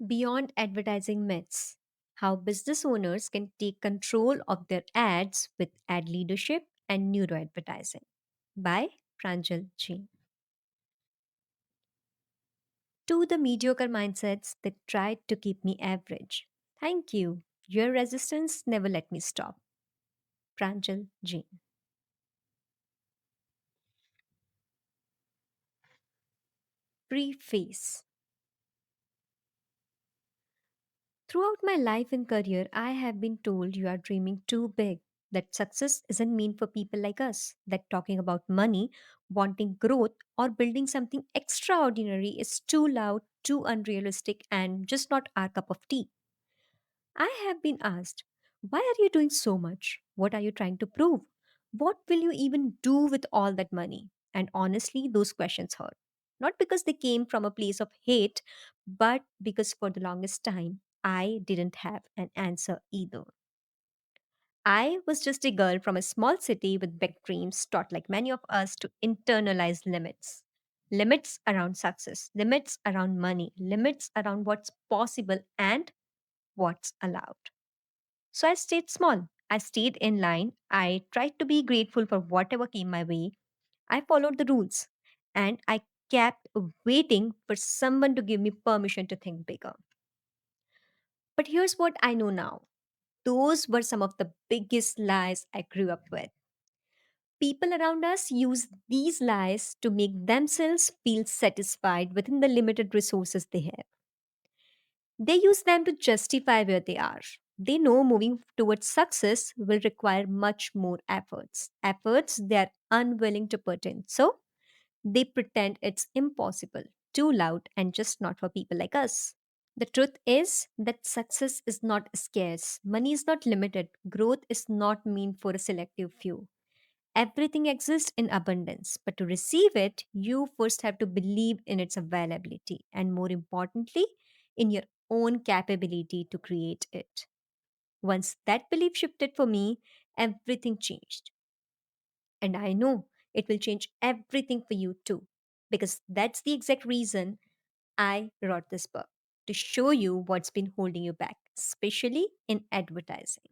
Beyond advertising myths, how business owners can take control of their ads with ad leadership and neuroadvertising by Pranjal Jain. To the mediocre mindsets that tried to keep me average. Thank you. Your resistance never let me stop. Pranjal Jain. Preface. Throughout my life and career, I have been told you are dreaming too big, that success isn't meant for people like us, that talking about money, wanting growth, or building something extraordinary is too loud, too unrealistic, and just not our cup of tea. I have been asked, why are you doing so much? What are you trying to prove? What will you even do with all that money? And honestly, those questions hurt. Not because they came from a place of hate, but because for the longest time, I didn't have an answer either. I was just a girl from a small city with big dreams, taught like many of us to internalize limits. Limits around success, limits around money, limits around what's possible and what's allowed. So I stayed small. I stayed in line. I tried to be grateful for whatever came my way. I followed the rules. And I kept waiting for someone to give me permission to think bigger. But here's what I know now. Those were some of the biggest lies I grew up with. People around us use these lies to make themselves feel satisfied within the limited resources they have. They use them to justify where they are. They know moving towards success will require much more efforts they are unwilling to put in. So they pretend it's impossible, too loud, and just not for people like us. The truth is that success is not scarce, money is not limited, growth is not meant for a selective few. Everything exists in abundance, but to receive it, you first have to believe in its availability and, more importantly, in your own capability to create it. Once that belief shifted for me, everything changed. And I know it will change everything for you too, because that's the exact reason I wrote this book to show you what's been holding you back, especially in advertising.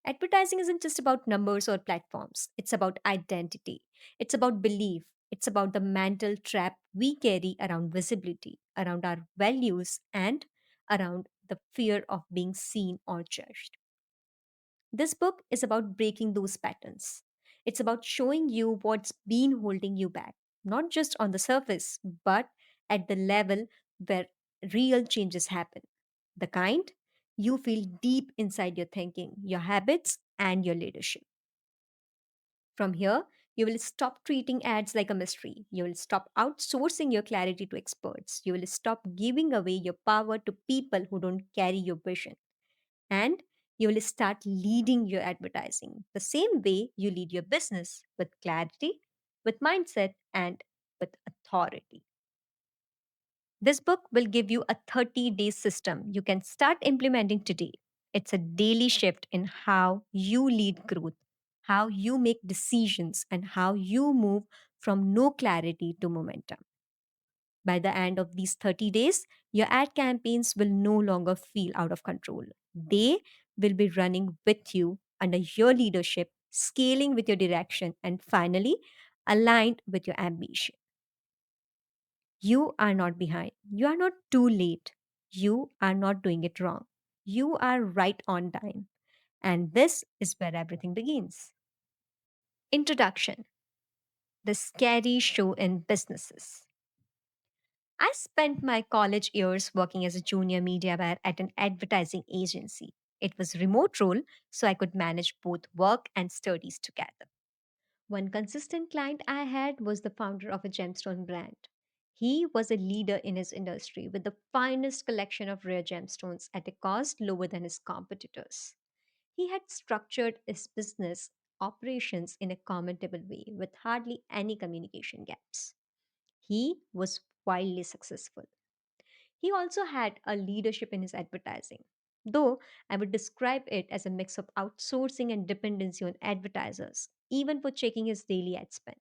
Advertising isn't just about numbers or platforms, it's about identity, it's about belief, it's about the mental trap we carry around visibility, around our values, and around the fear of being seen or judged. This book is about breaking those patterns. It's about showing you what's been holding you back, not just on the surface, but at the level where real changes happen. The kind you feel deep inside your thinking, your habits, and your leadership. From here, you will stop treating ads like a mystery. You will stop outsourcing your clarity to experts. You will stop giving away your power to people who don't carry your vision. And you will start leading your advertising the same way you lead your business, with clarity, with mindset, and with authority. This book will give you a 30-day system you can start implementing today. It's a daily shift in how you lead growth, how you make decisions, and how you move from no clarity to momentum. By the end of these 30 days, your ad campaigns will no longer feel out of control. They will be running with you under your leadership, scaling with your direction, and finally, aligned with your ambition. You are not behind. You are not too late. You are not doing it wrong. You are right on time. And this is where everything begins. Introduction. The scary show in businesses. I spent my college years working as a junior media buyer at an advertising agency. It was a remote role, so I could manage both work and studies together. One consistent client I had was the founder of a gemstone brand. He was a leader in his industry with the finest collection of rare gemstones at a cost lower than his competitors. He had structured his business operations in a commentable way with hardly any communication gaps. He was wildly successful. He also had a leadership in his advertising, though I would describe it as a mix of outsourcing and dependency on advertisers, even for checking his daily ad spend.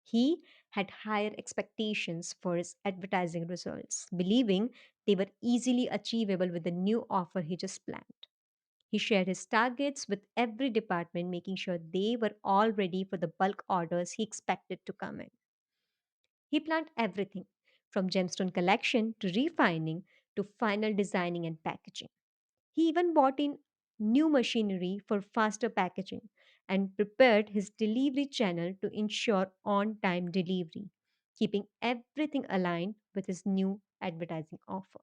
He had higher expectations for his advertising results, believing They were easily achievable with the new offer he just planned. He shared his targets with every department, making sure they were all ready for the bulk orders he expected to come in. He planned everything from gemstone collection to refining to final designing and packaging. He even bought in new machinery for faster packaging and prepared his delivery channel to ensure on time delivery, keeping everything aligned with his new advertising offer.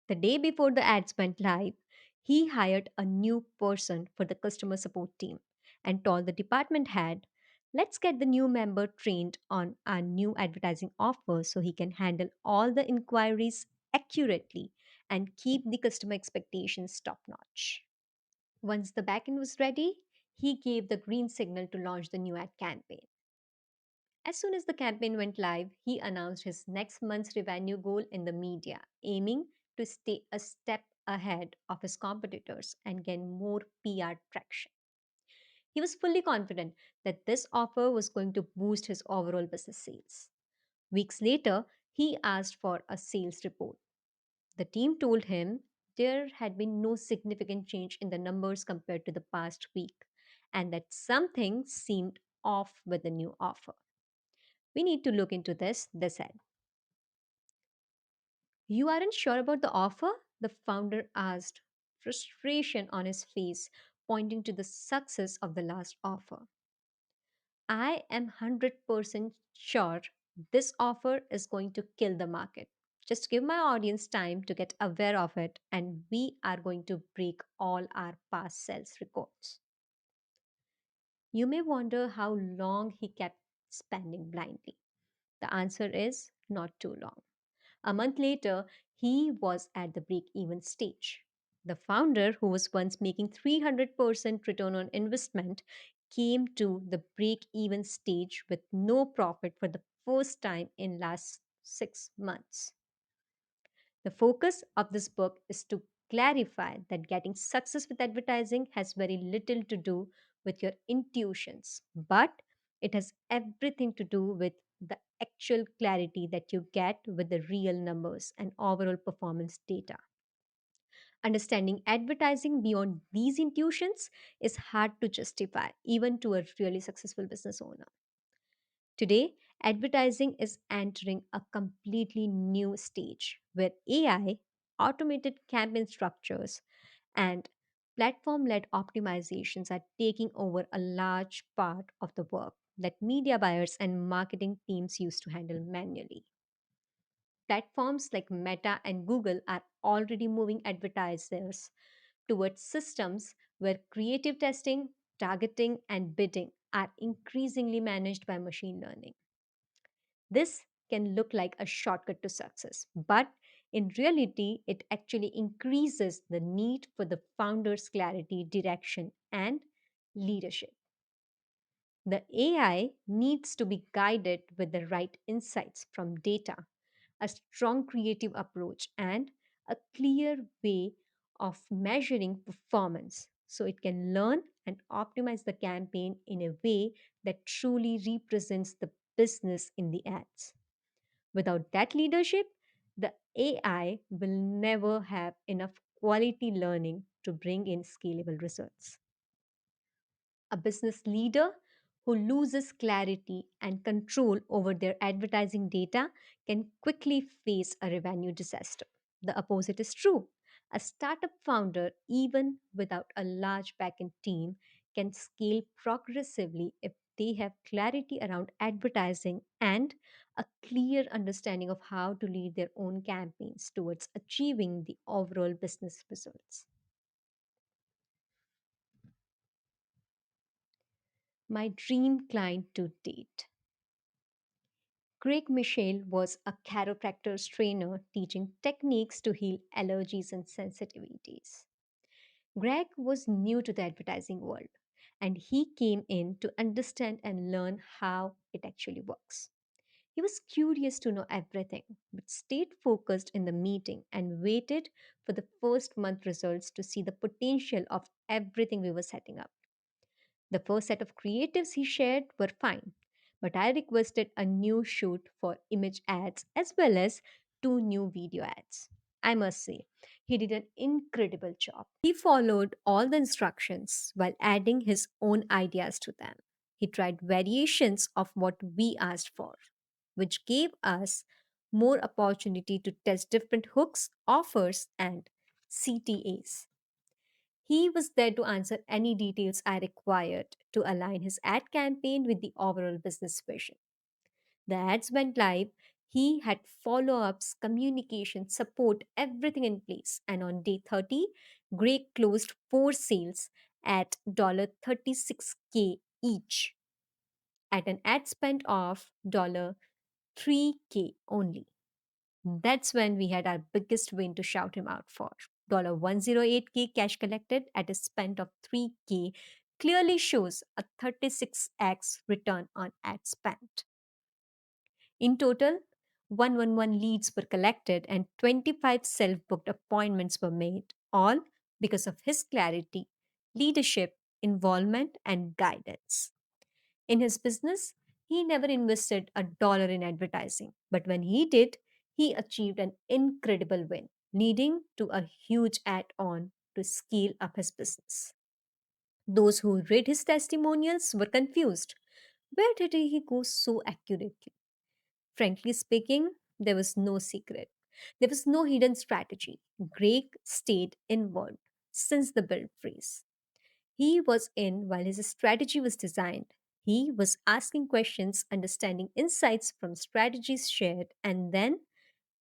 The day before the ads went live, he hired a new person for the customer support team and told the department head, "Let's get the new member trained on our new advertising offer so he can handle all the inquiries accurately and keep the customer expectations top notch." Once the backend was ready, he gave the green signal to launch the new ad campaign. As soon as the campaign went live, he announced his next month's revenue goal in the media, aiming to stay a step ahead of his competitors and gain more PR traction. He was fully confident that this offer was going to boost his overall business sales. Weeks later, he asked for a sales report. The team told him there had been no significant change in the numbers compared to the past week and that something seemed off with the new offer. "We need to look into this," they said. "You aren't sure about the offer?" the founder asked, frustration on his face, pointing to the success of the last offer. "I am 100% sure this offer is going to kill the market. Just give my audience time to get aware of it, and we are going to break all our past sales records." You may wonder how long he kept spending blindly. The answer is not too long. A month later, he was at the break even stage. The founder, who was once making 300% return on investment, came to the break even stage with no profit for the first time in last 6 months. The focus of this book is to clarify that getting success with advertising has very little to do with your intuitions, but it has everything to do with the actual clarity that you get with the real numbers and overall performance data. Understanding advertising beyond these intuitions is hard to justify, even to a really successful business owner. Today, advertising is entering a completely new stage where AI, automated campaign structures, and platform led optimizations are taking over a large part of the work that media buyers and marketing teams used to handle manually. Platforms like Meta and Google are already moving advertisers towards systems where creative testing, targeting, and bidding are increasingly managed by machine learning. This can look like a shortcut to success, but in reality, it actually increases the need for the founder's clarity, direction, and leadership. The AI needs to be guided with the right insights from data, a strong creative approach, and a clear way of measuring performance so it can learn and optimize the campaign in a way that truly represents the business in the ads. Without that leadership, the AI will never have enough quality learning to bring in scalable results. A business leader who loses clarity and control over their advertising data can quickly face a revenue disaster. The opposite is true. A startup founder, even without a large backend team, can scale progressively if they have clarity around advertising and a clear understanding of how to lead their own campaigns towards achieving the overall business results. My dream client to date. Greg Michelle was a chiropractor's trainer teaching techniques to heal allergies and sensitivities. Greg was new to the advertising world and he came in to understand and learn how it actually works. He was curious to know everything, but stayed focused in the meeting and waited for the first month results to see the potential of everything we were setting up. The first set of creatives he shared were fine, but I requested a new shoot for image ads as well as 2 new video ads. I must say, he did an incredible job. He followed all the instructions while adding his own ideas to them. He tried variations of what we asked for, which gave us more opportunity to test different hooks, offers, and CTAs. He was there to answer any details I required to align his ad campaign with the overall business vision. The ads went live. He had follow ups, communication, support, everything in place. And on day 30, Greg closed 4 sales at $36K each at an ad spend of $3K only. That's when we had our biggest win to shout him out for. 108K cash collected at a spend of 3K clearly shows a 36x return on ad spend. In total, 111 leads were collected and 25 self booked appointments were made, all because of his clarity, leadership, involvement, and guidance. In his business, he never invested a dollar in advertising, but when he did, he achieved an incredible win, leading to a huge add on to scale up his business. Those who read his testimonials were confused. Where did he go so accurately? Frankly speaking, there was no secret. There was no hidden strategy. Greg stayed involved since the build freeze. He was in while his strategy was designed. He was asking questions, understanding insights from strategies shared, and then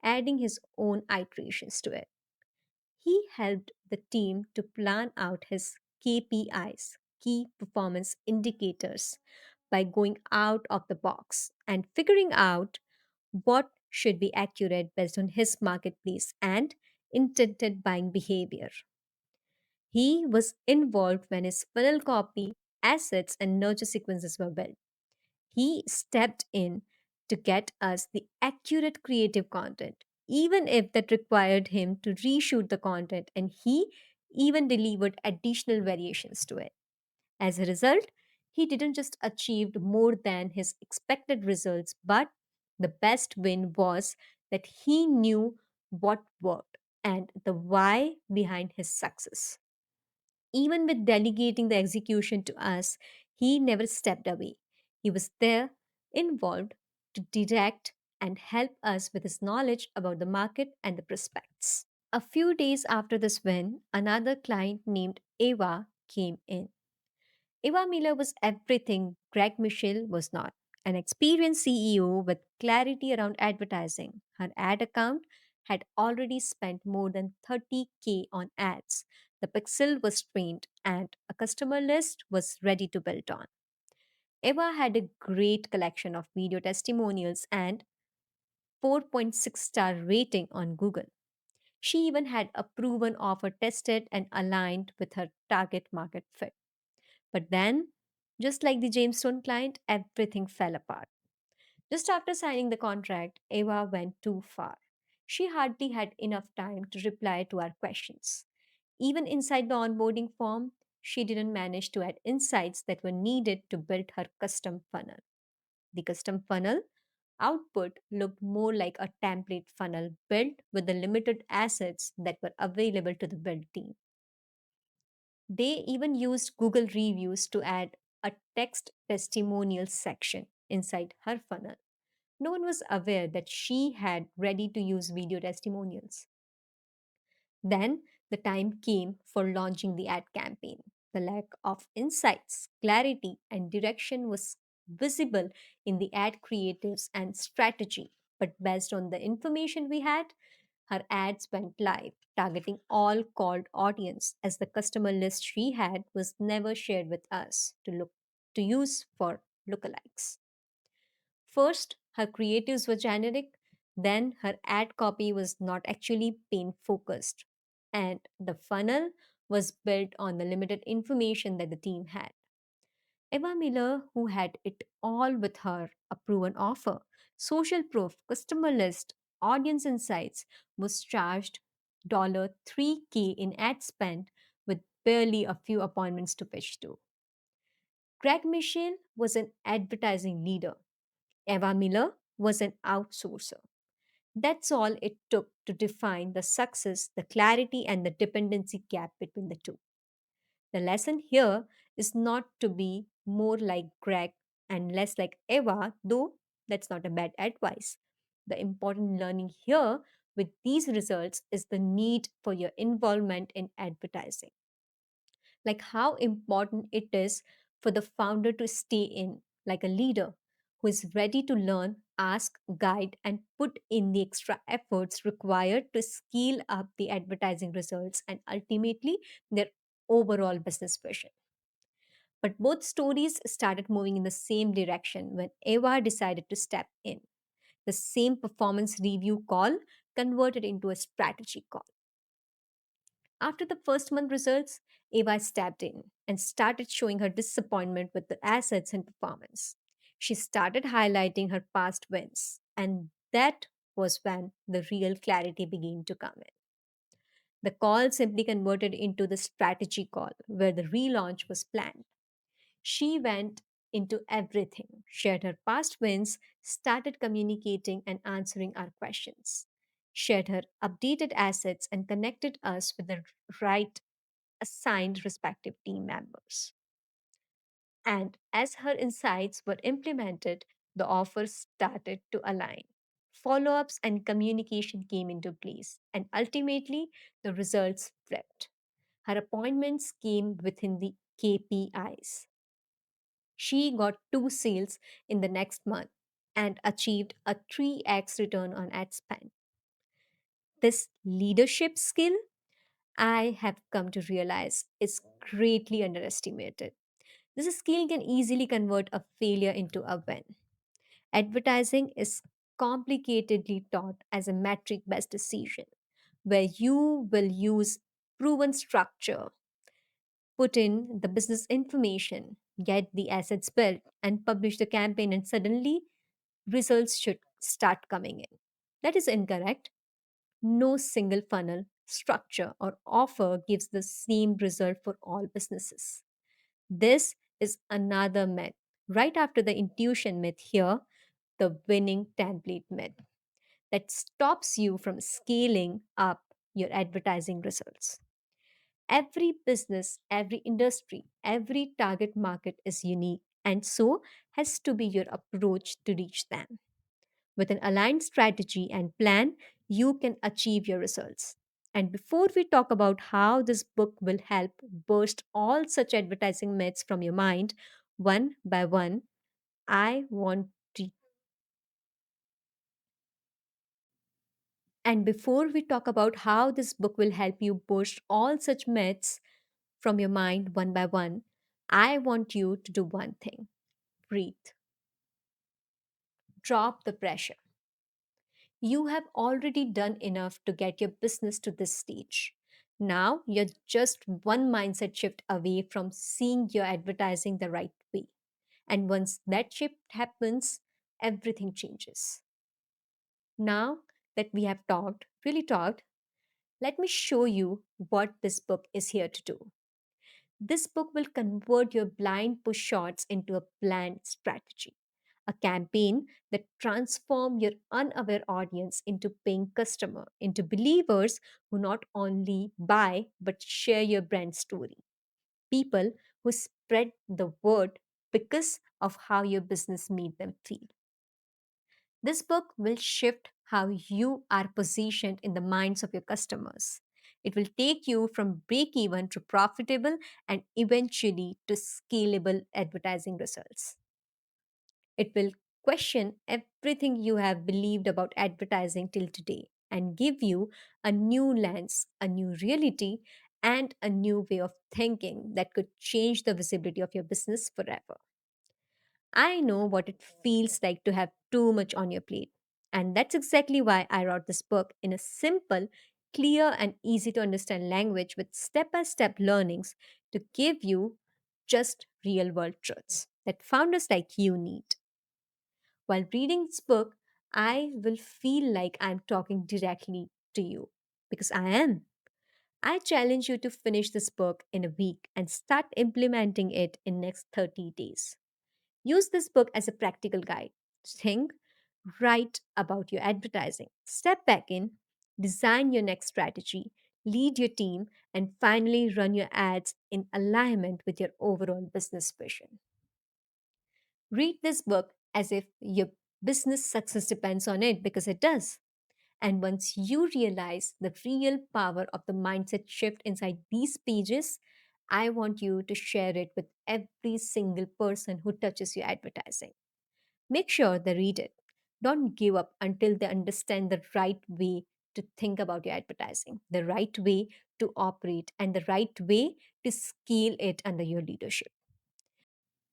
adding his own iterations to it. He helped the team to plan out his KPIs, key performance indicators, by going out of the box and figuring out what should be accurate based on his marketplace and intended buying behavior. He was involved when his funnel copy, assets, and nurture sequences were built. He stepped in to get us the accurate creative content, even if that required him to reshoot the content, and he even delivered additional variations to it. As a result, he didn't just achieve more than his expected results, but the best win was that he knew what worked and the why behind his success. Even with delegating the execution to us, he never stepped away. He was there, involved, to direct and help us with his knowledge about the market and the prospects. A few days after this win, another client named Eva came in. Eva Miller was everything Greg Michel was not. An experienced CEO with clarity around advertising. Her ad account had already spent more than 30K on ads. The pixel was trained and a customer list was ready to build on. Eva had a great collection of video testimonials and 4.6-star rating on Google. She even had a proven offer tested and aligned with her target market fit. But then, just like the Jamestown client, everything fell apart. Just after signing the contract, Eva went too far. She hardly had enough time to reply to our questions. Even inside the onboarding form, she didn't manage to add insights that were needed to build her custom funnel. The custom funnel output looked more like a template funnel built with the limited assets that were available to the build team. They even used Google reviews to add a text testimonial section inside her funnel. No one was aware that she had ready to use video testimonials. Then the time came for launching the ad campaign. The lack of insights, clarity, and direction was visible in the ad creatives and strategy. But based on the information we had, her ads went live, targeting all called audience as the customer list she had was never shared with us to use for lookalikes. First, her creatives were generic, then her ad copy was not actually pain focused, and the funnel was built on the limited information that the team had. Eva Miller, who had it all with her, a proven offer, social proof, customer list, audience insights, was charged 3K in ad spend with barely a few appointments to pitch to. Greg Michel was an advertising leader. Eva Miller was an outsourcer. That's all it took to define the success, the clarity, and the dependency gap between the two. The lesson here is not to be more like Greg and less like Eva, though that's not a bad advice. The important learning here with these results is the need for your involvement in advertising, like how important it is for the founder to stay in, like a leader who is ready to learn, ask, guide, and put in the extra efforts required to scale up the advertising results and ultimately their overall business vision. But both stories started moving in the same direction when Eva decided to step in. The same performance review call converted into a strategy call. After the first month results, Eva stepped in and started showing her disappointment with the assets and performance. She started highlighting her past wins, and that was when the real clarity began to come in. The call simply converted into the strategy call where the relaunch was planned. She went into everything, shared her past wins, started communicating and answering our questions, shared her updated assets, and connected us with the right assigned respective team members. And as her insights were implemented, the offer started to align. Follow ups and communication came into place, and ultimately, the results flipped. Her appointments came within the KPIs. She got two sales in the next month and achieved a 3x return on ad spend. This leadership skill, I have come to realize, is greatly underestimated. This skill can easily convert a failure into a win. Advertising is complicatedly taught as a metric based decision where you will use proven structure, put in the business information, get the assets built, and publish the campaign, and suddenly results should start coming in. That is incorrect. No single funnel, structure, or offer gives the same result for all businesses. This is another myth. Right after the intuition myth, here, the winning template myth that stops you from scaling up your advertising results. Every business, every industry, every target market is unique, and so has to be your approach to reach them. With an aligned strategy and plan, you can achieve your results. And before we talk about how this book will help burst all such advertising myths from your mind, one by one, I want to. And before we talk about how this book will help you burst all such myths from your mind one by one, I want you to do one thing: breathe, drop the pressure. You have already done enough to get your business to this stage. Now you're just one mindset shift away from seeing your advertising the right way. And once that shift happens, everything changes. Now that we have talked, really talked, let me show you what this book is here to do. This book will convert your blind push shots into a planned strategy, a campaign that transform your unaware audience into paying customer, into believers who not only buy but share your brand story. People who spread the word because of how your business made them feel. This book will shift how you are positioned in the minds of your customers. It will take you from break even to profitable and eventually to scalable advertising results. It will question everything you have believed about advertising till today and give you a new lens, a new reality, and a new way of thinking that could change the visibility of your business forever. I know what it feels like to have too much on your plate. And that's exactly why I wrote this book in a simple, clear, and easy to understand language with step by step learnings to give you just real world truths that founders like you need. While reading this book, I will feel like I'm talking directly to you because I am. I challenge you to finish this book in a week and start implementing it in next 30 days. Use this book as a practical guide. Think, Write about your advertising. Step back in, design your next strategy, lead your team, and finally run your ads in alignment with your overall business vision. Read this book as if your business success depends on it because it does. And once you realize the real power of the mindset shift inside these pages, I want you to share it with every single person who touches your advertising. Make sure they read it. Don't give up until they understand the right way to think about your advertising, the right way to operate, and the right way to scale it under your leadership.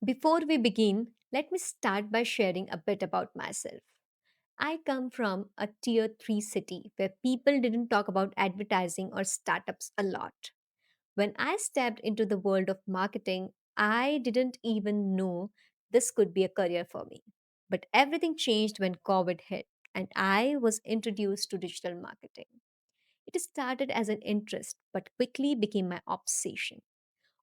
Before we begin, let me start by sharing a bit about myself. I come from a tier 3 city where people didn't talk about advertising or startups a lot. When I stepped into the world of marketing, I didn't even know this could be a career for me. But everything changed when COVID hit and I was introduced to digital marketing. It started as an interest but quickly became my obsession.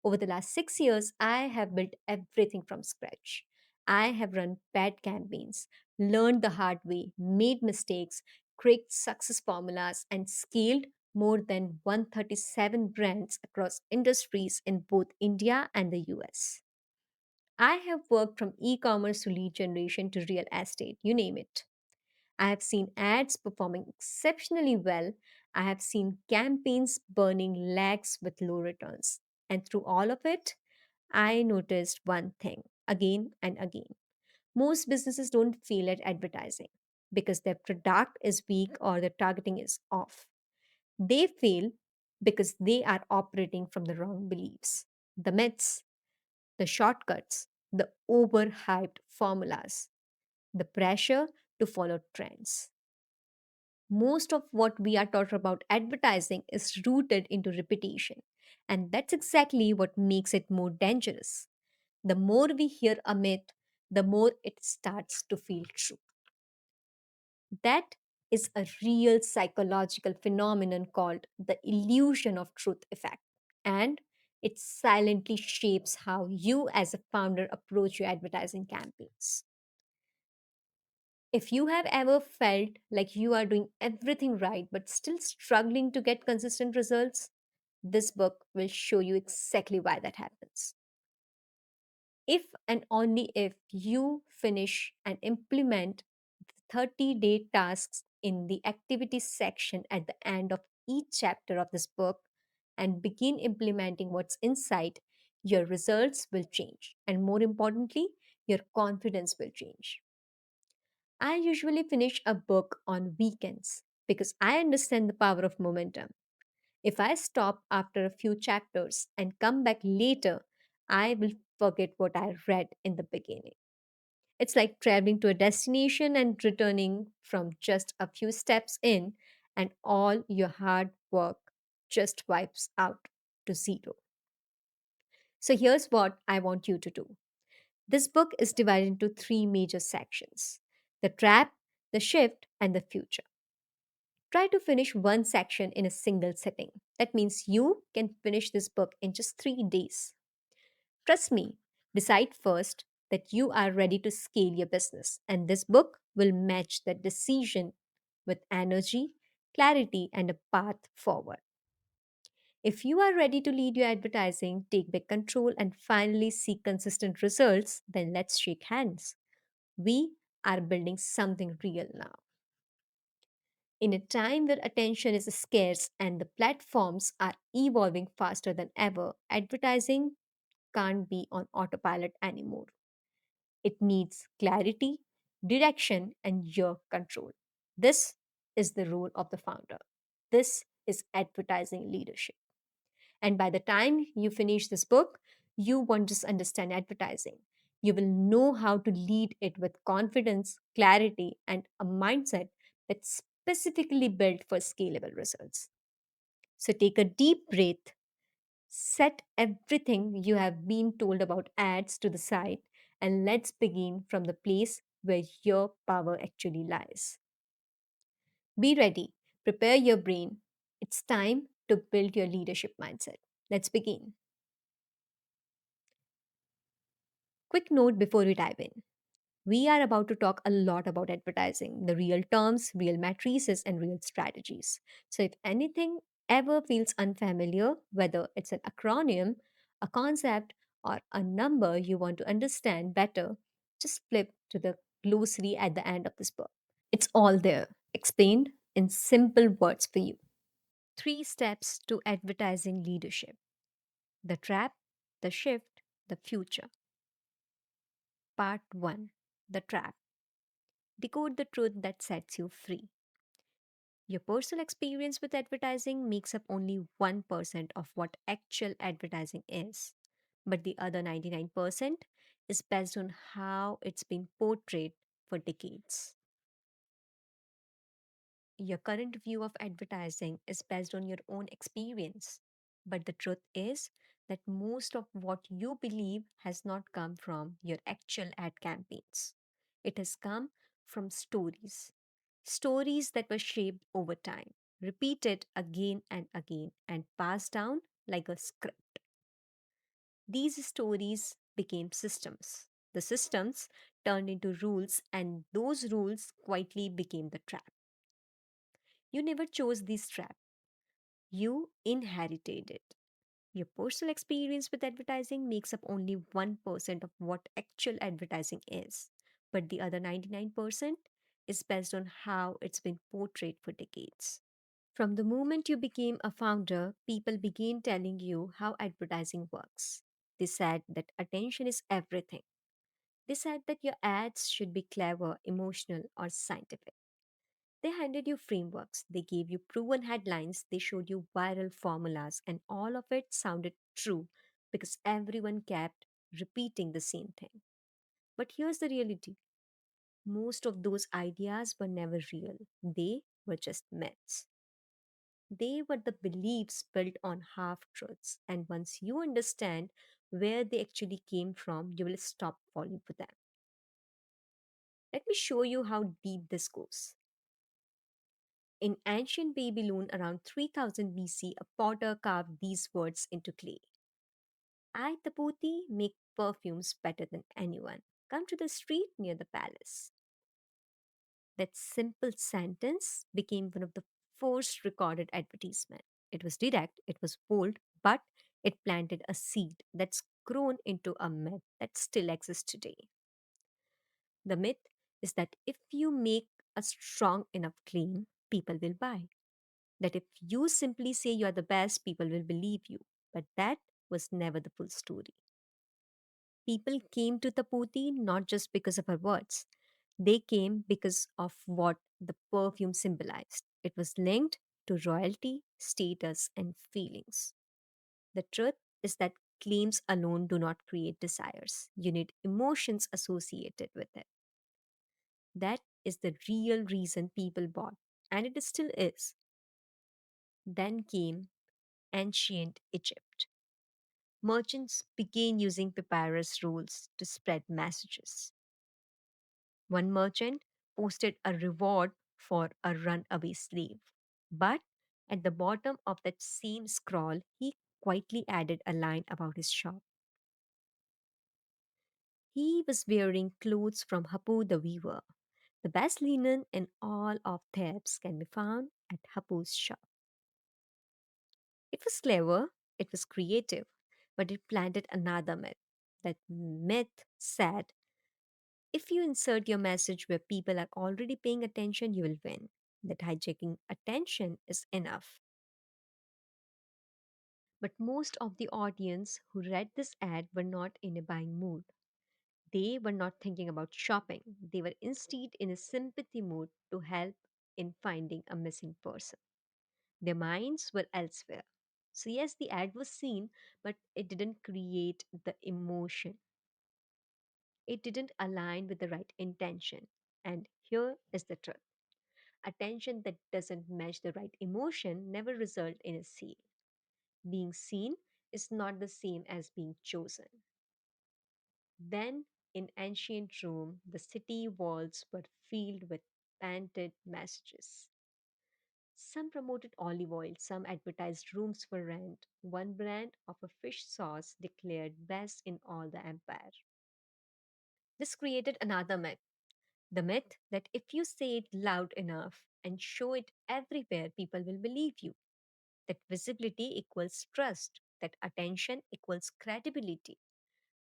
Over the last 6 years, I have built everything from scratch. I have run bad campaigns, learned the hard way, made mistakes, created success formulas, and scaled more than 137 brands across industries in both India and the US. I have worked from e commerce to lead generation to real estate, you name it. I have seen ads performing exceptionally well. I have seen campaigns burning lakhs with low returns. And through all of it, I noticed one thing again and again. Most businesses don't fail at advertising because their product is weak or their targeting is off. They fail because they are operating from the wrong beliefs, the myths, the shortcuts, the overhyped formulas, the pressure to follow trends. Most of what we are taught about advertising is rooted into repetition. And that's exactly what makes it more dangerous. The more we hear a myth, the more it starts to feel true. That is a real psychological phenomenon called the illusion of truth effect. And it silently shapes how you, as a founder, approach your advertising campaigns. If you have ever felt like you are doing everything right but still struggling to get consistent results, this book will show you exactly why that happens. If and only if you finish and implement the 30-day tasks in the activities section at the end of each chapter of this book and begin implementing what's inside, your results will change. And more importantly, your confidence will change. I usually finish a book on weekends because I understand the power of momentum. If I stop after a few chapters and come back later, I will forget what I read in the beginning. It's like traveling to a destination and returning from just a few steps in, and all your hard work just wipes out to zero. So, here's what I want you to do. This book is divided into three major sections: the trap, the shift, and the future. Try to finish one section in a single sitting. That means you can finish this book in just 3 days. Trust me, decide first that you are ready to scale your business, and this book will match that decision with energy, clarity, and a path forward. If you are ready to lead your advertising, take back control, and finally see consistent results, then let's shake hands. We are building something real now. In a time where attention is scarce and the platforms are evolving faster than ever, advertising can't be on autopilot anymore. It needs clarity, direction, and your control. This is the role of the founder. This is advertising leadership. And by the time you finish this book, you won't just understand advertising. You will know how to lead it with confidence, clarity, and a mindset that's specifically built for scalable results. So take a deep breath, set everything you have been told about ads to the side, and let's begin from the place where your power actually lies. Be ready, prepare your brain. It's time to build your leadership mindset. Let's begin. Quick note before we dive in. We are about to talk a lot about advertising, the real terms, real matrices, and real strategies. So, if anything ever feels unfamiliar, whether it's an acronym, a concept, or a number you want to understand better, just flip to the glossary at the end of this book. It's all there, explained in simple words for you. Three steps to advertising leadership: the trap, the shift, the future. Part 1: The trap. Decode the truth that sets you free. Your personal experience with advertising makes up only 1% of what actual advertising is, but the other 99% is based on how it's been portrayed for decades. Your current view of advertising is based on your own experience. But the truth is that most of what you believe has not come from your actual ad campaigns. It has come from stories. Stories that were shaped over time, repeated again and again, and passed down like a script. These stories became systems. The systems turned into rules, and those rules quietly became the trap. You never chose this trap, you inherited it. Your personal experience with advertising makes up only 1% of what actual advertising is, but the other 99% is based on how it's been portrayed for decades. From the moment you became a founder, people began telling you how advertising works. They said that attention is everything. They said that your ads should be clever, emotional, or scientific. They handed you frameworks, they gave you proven headlines, they showed you viral formulas, and all of it sounded true because everyone kept repeating the same thing. But here's the reality: most of those ideas were never real, they were just myths. They were the beliefs built on half truths, and once you understand where they actually came from, you will stop falling for them. Let me show you how deep this goes. In ancient Babylon around 3000 BC, a potter carved these words into clay: I, Tapoti, make perfumes better than anyone. Come to the street near the palace. That simple sentence became one of the first recorded advertisement. It was direct, it was bold, but it planted a seed that's grown into a myth that still exists today. The myth is that if you make a strong enough claim, people will buy. That if you simply say you are the best, people will believe you. But that was never the full story. People came to Tapoti not just because of her words, they came because of what the perfume symbolized. It was linked to royalty, status, and feelings. The truth is that claims alone do not create desires. You need emotions associated with it. That is the real reason people bought, and it still is. Then came ancient Egypt. Merchants began using papyrus rolls to spread messages. One merchant posted a reward for a runaway slave. But at the bottom of that same scroll, he quietly added a line about his shop. He was wearing clothes from Hapu the weaver. The best linen in all of Thebes can be found at Hapu's shop. It was clever, it was creative, but it planted another myth. That myth said if you insert your message where people are already paying attention, you will win. That hijacking attention is enough. But most of the audience who read this ad were not in a buying mood. They were not thinking about shopping. They were instead in a sympathy mood to help in finding a missing person. Their minds were elsewhere. So, yes, the ad was seen, but it didn't create the emotion. It didn't align with the right intention. And here is the truth: attention that doesn't match the right emotion never result in a sale. Being seen is not the same as being chosen. Then, in ancient Rome, the city walls were filled with painted messages. Some promoted olive oil, some advertised rooms for rent. One brand of a fish sauce declared best in all the empire. This created another myth, the myth that if you say it loud enough and show it everywhere, people will believe you. That visibility equals trust, that attention equals credibility.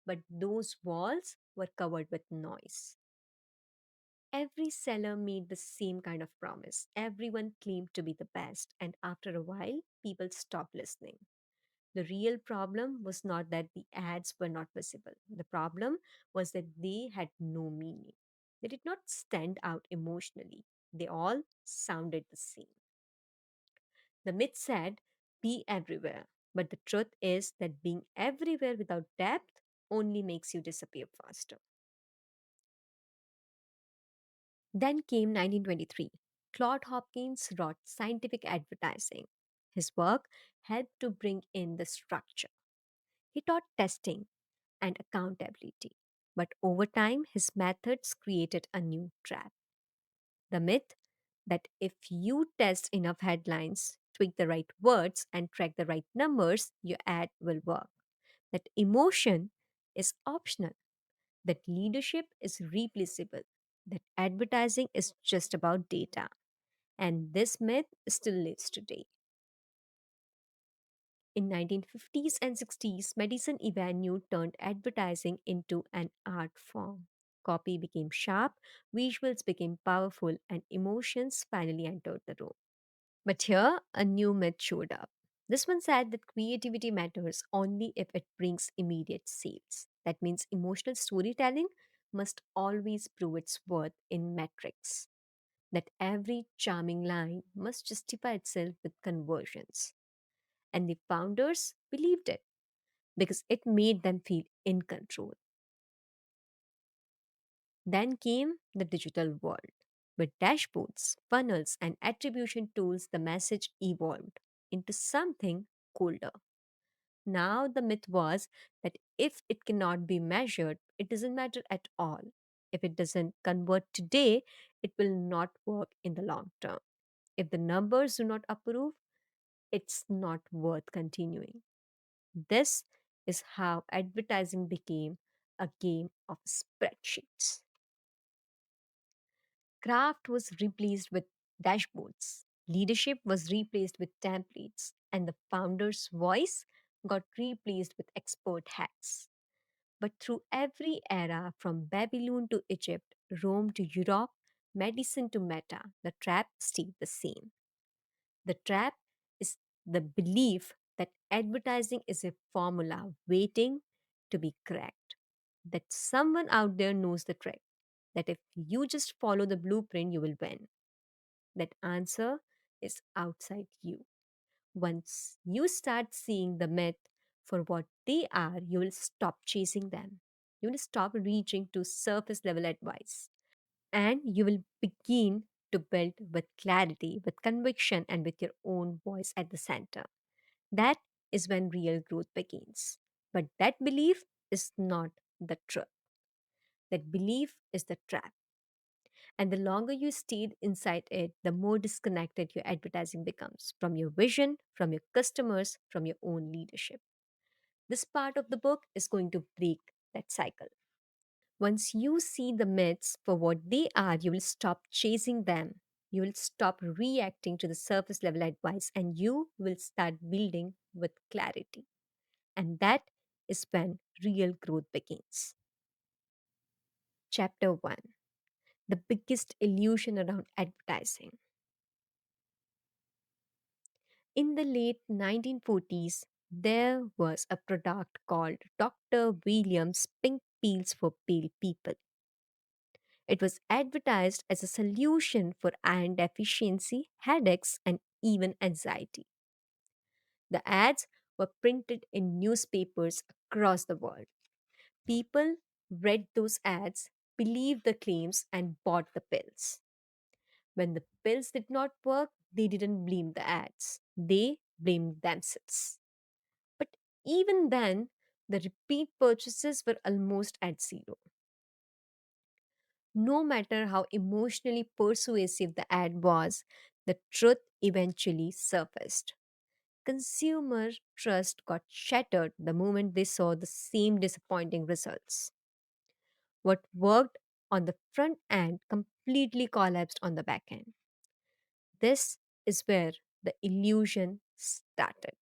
But those walls were covered with noise. Every seller made the same kind of promise. Everyone claimed to be the best, and after a while, people stopped listening. The real problem was not that the ads were not visible. The problem was that they had no meaning. They did not stand out emotionally. They all sounded the same. The myth said, be everywhere. But the truth is that being everywhere without depth only makes you disappear faster. Then came 1923. Claude Hopkins wrote scientific advertising. His work helped to bring in the structure. He taught testing and accountability. But over time, his methods created a new trap. The myth that if you test enough headlines, tweak the right words, and track the right numbers, your ad will work. That emotion is optional, that leadership is replaceable, that advertising is just about data. And this myth still lives today. In 1950s and 60s, Madison Avenue turned advertising into an art form. Copy became sharp, visuals became powerful, and emotions finally entered the room. But here, a new myth showed up. This one said that creativity matters only if it brings immediate sales. That means emotional storytelling must always prove its worth in metrics. That every charming line must justify itself with conversions. And the founders believed it because it made them feel in control. Then came the digital world. With dashboards, funnels, and attribution tools, the message evolved into something colder. Now, the myth was that if it cannot be measured, it doesn't matter at all. If it doesn't convert today, it will not work in the long term. If the numbers do not approve, it's not worth continuing. This is how advertising became a game of spreadsheets. Craft was replaced with dashboards. Leadership was replaced with templates. And the founder's voice got replaced with expert hats. But through every era, from Babylon to Egypt, Rome to Europe, medicine to meta, the trap stayed the same. The trap is the belief that advertising is a formula waiting to be cracked, that someone out there knows the trick, that if you just follow the blueprint, you will win. That answer is outside you. Once you start seeing the myth for what they are, you will stop chasing them. You will stop reaching to surface level advice. And you will begin to build with clarity, with conviction, and with your own voice at the center. That is when real growth begins. But that belief is not the truth. That belief is the trap. And the longer you stayed inside it, the more disconnected your advertising becomes from your vision, from your customers, from your own leadership. This part of the book is going to break that cycle. Once you see the myths for what they are, you will stop chasing them. You will stop reacting to the surface level advice and you will start building with clarity. And that is when real growth begins. Chapter 1, the biggest illusion around advertising. In the late 1940s, there was a product called Dr. Williams Pink Pills for Pale People. It was advertised as a solution for iron deficiency, headaches, and even anxiety. The ads were printed in newspapers across the world. People read those ads, believed the claims, and bought the pills. When the pills did not work, they didn't blame the ads, they blamed themselves. But even then, the repeat purchases were almost at zero. No matter how emotionally persuasive the ad was, the truth eventually surfaced. Consumer trust got shattered the moment they saw the same disappointing results. What worked on the front end completely collapsed on the back end. This is where the illusion started.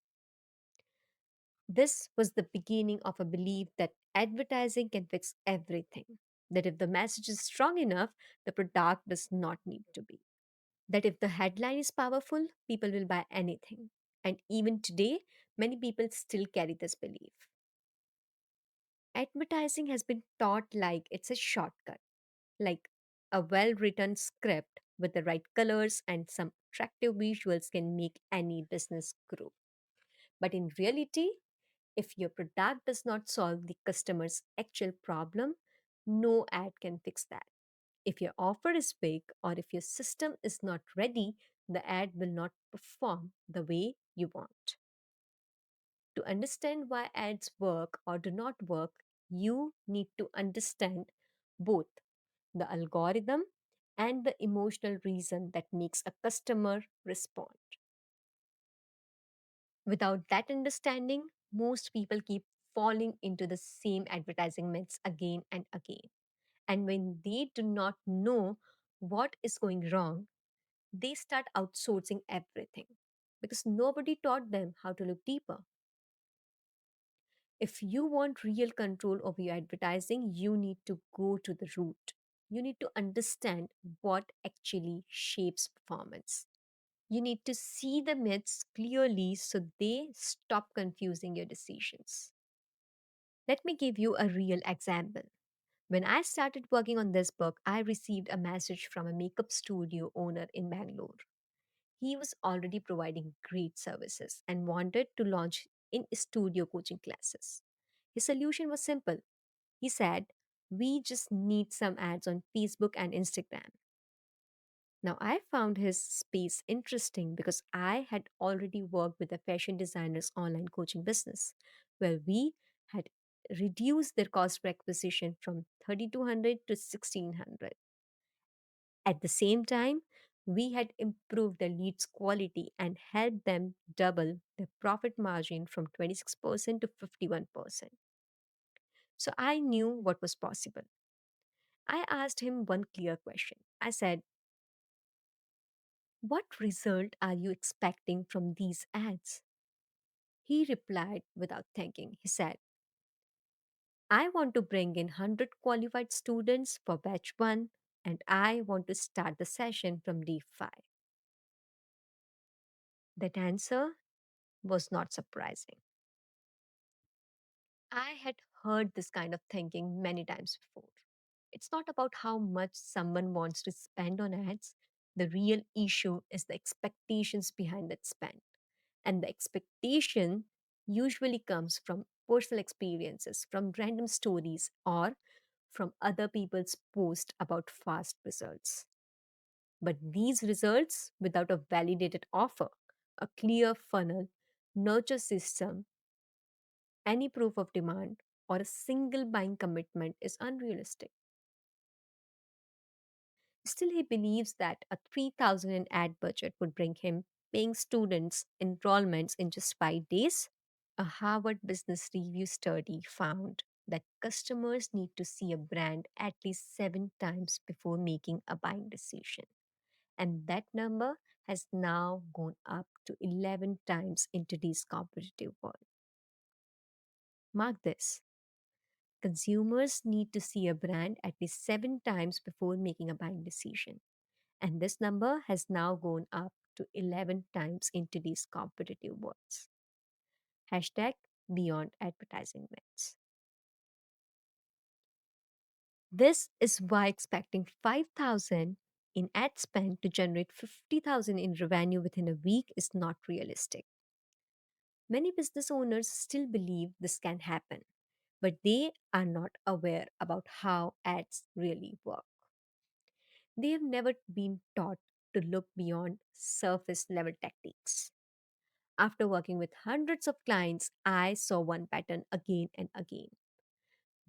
This was the beginning of a belief that advertising can fix everything. That if the message is strong enough, the product does not need to be. That if the headline is powerful, people will buy anything. And even today, many people still carry this belief. Advertising has been taught like it's a shortcut, like a well written script with the right colors and some attractive visuals can make any business grow. But in reality, if your product does not solve the customer's actual problem, no ad can fix that. If your offer is big or if your system is not ready, the ad will not perform the way you want. To understand why ads work or do not work, you need to understand both the algorithm and the emotional reason that makes a customer respond. Without that understanding, most people keep falling into the same advertising myths again and again. And when they do not know what is going wrong, they start outsourcing everything because nobody taught them how to look deeper. If you want real control over your advertising, you need to go to the root. You need to understand what actually shapes performance. You need to see the myths clearly so they stop confusing your decisions. Let me give you a real example. When I started working on this book, I received a message from a makeup studio owner in Bangalore. He was already providing great services and wanted to launch in studio coaching classes. His solution was simple. He said, "We just need some ads on Facebook and Instagram." Now, I found his space interesting because I had already worked with a fashion designer's online coaching business, where we had reduced their cost per acquisition from 3,200 to 1,600. At the same time, we had improved the leads quality and helped them double their profit margin from 26% to 51%. So I knew what was possible. I asked him one clear question. I said, "What result are you expecting from these ads?" He replied without thinking. He said, "I want to bring in 100 qualified students for batch 1 and I want to start the session from day 5." That answer was not surprising. I had heard this kind of thinking many times before. It's not about how much someone wants to spend on ads. The real issue is the expectations behind that spend. And the expectation usually comes from personal experiences, from random stories, or from other people's posts about fast results. But these results, without a validated offer, a clear funnel, nurture system, any proof of demand, or a single buying commitment is unrealistic. Still, he believes that a 3,000 in ad budget would bring him paying students enrollments in just 5 days. A Harvard Business Review study found that customers need to see a brand at least 7 times before making a buying decision. And that number has now gone up to 11 times in today's competitive world. Mark this: consumers need to see a brand at least 7 times before making a buying decision. And this number has now gone up to 11 times in today's competitive world. Hashtag beyond advertising myths. This is why expecting 5,000 in ad spend to generate 50,000 in revenue within a week is not realistic. Many business owners still believe this can happen, but they are not aware about how ads really work. They have never been taught to look beyond surface level tactics. After working with hundreds of clients, I saw one pattern again and again.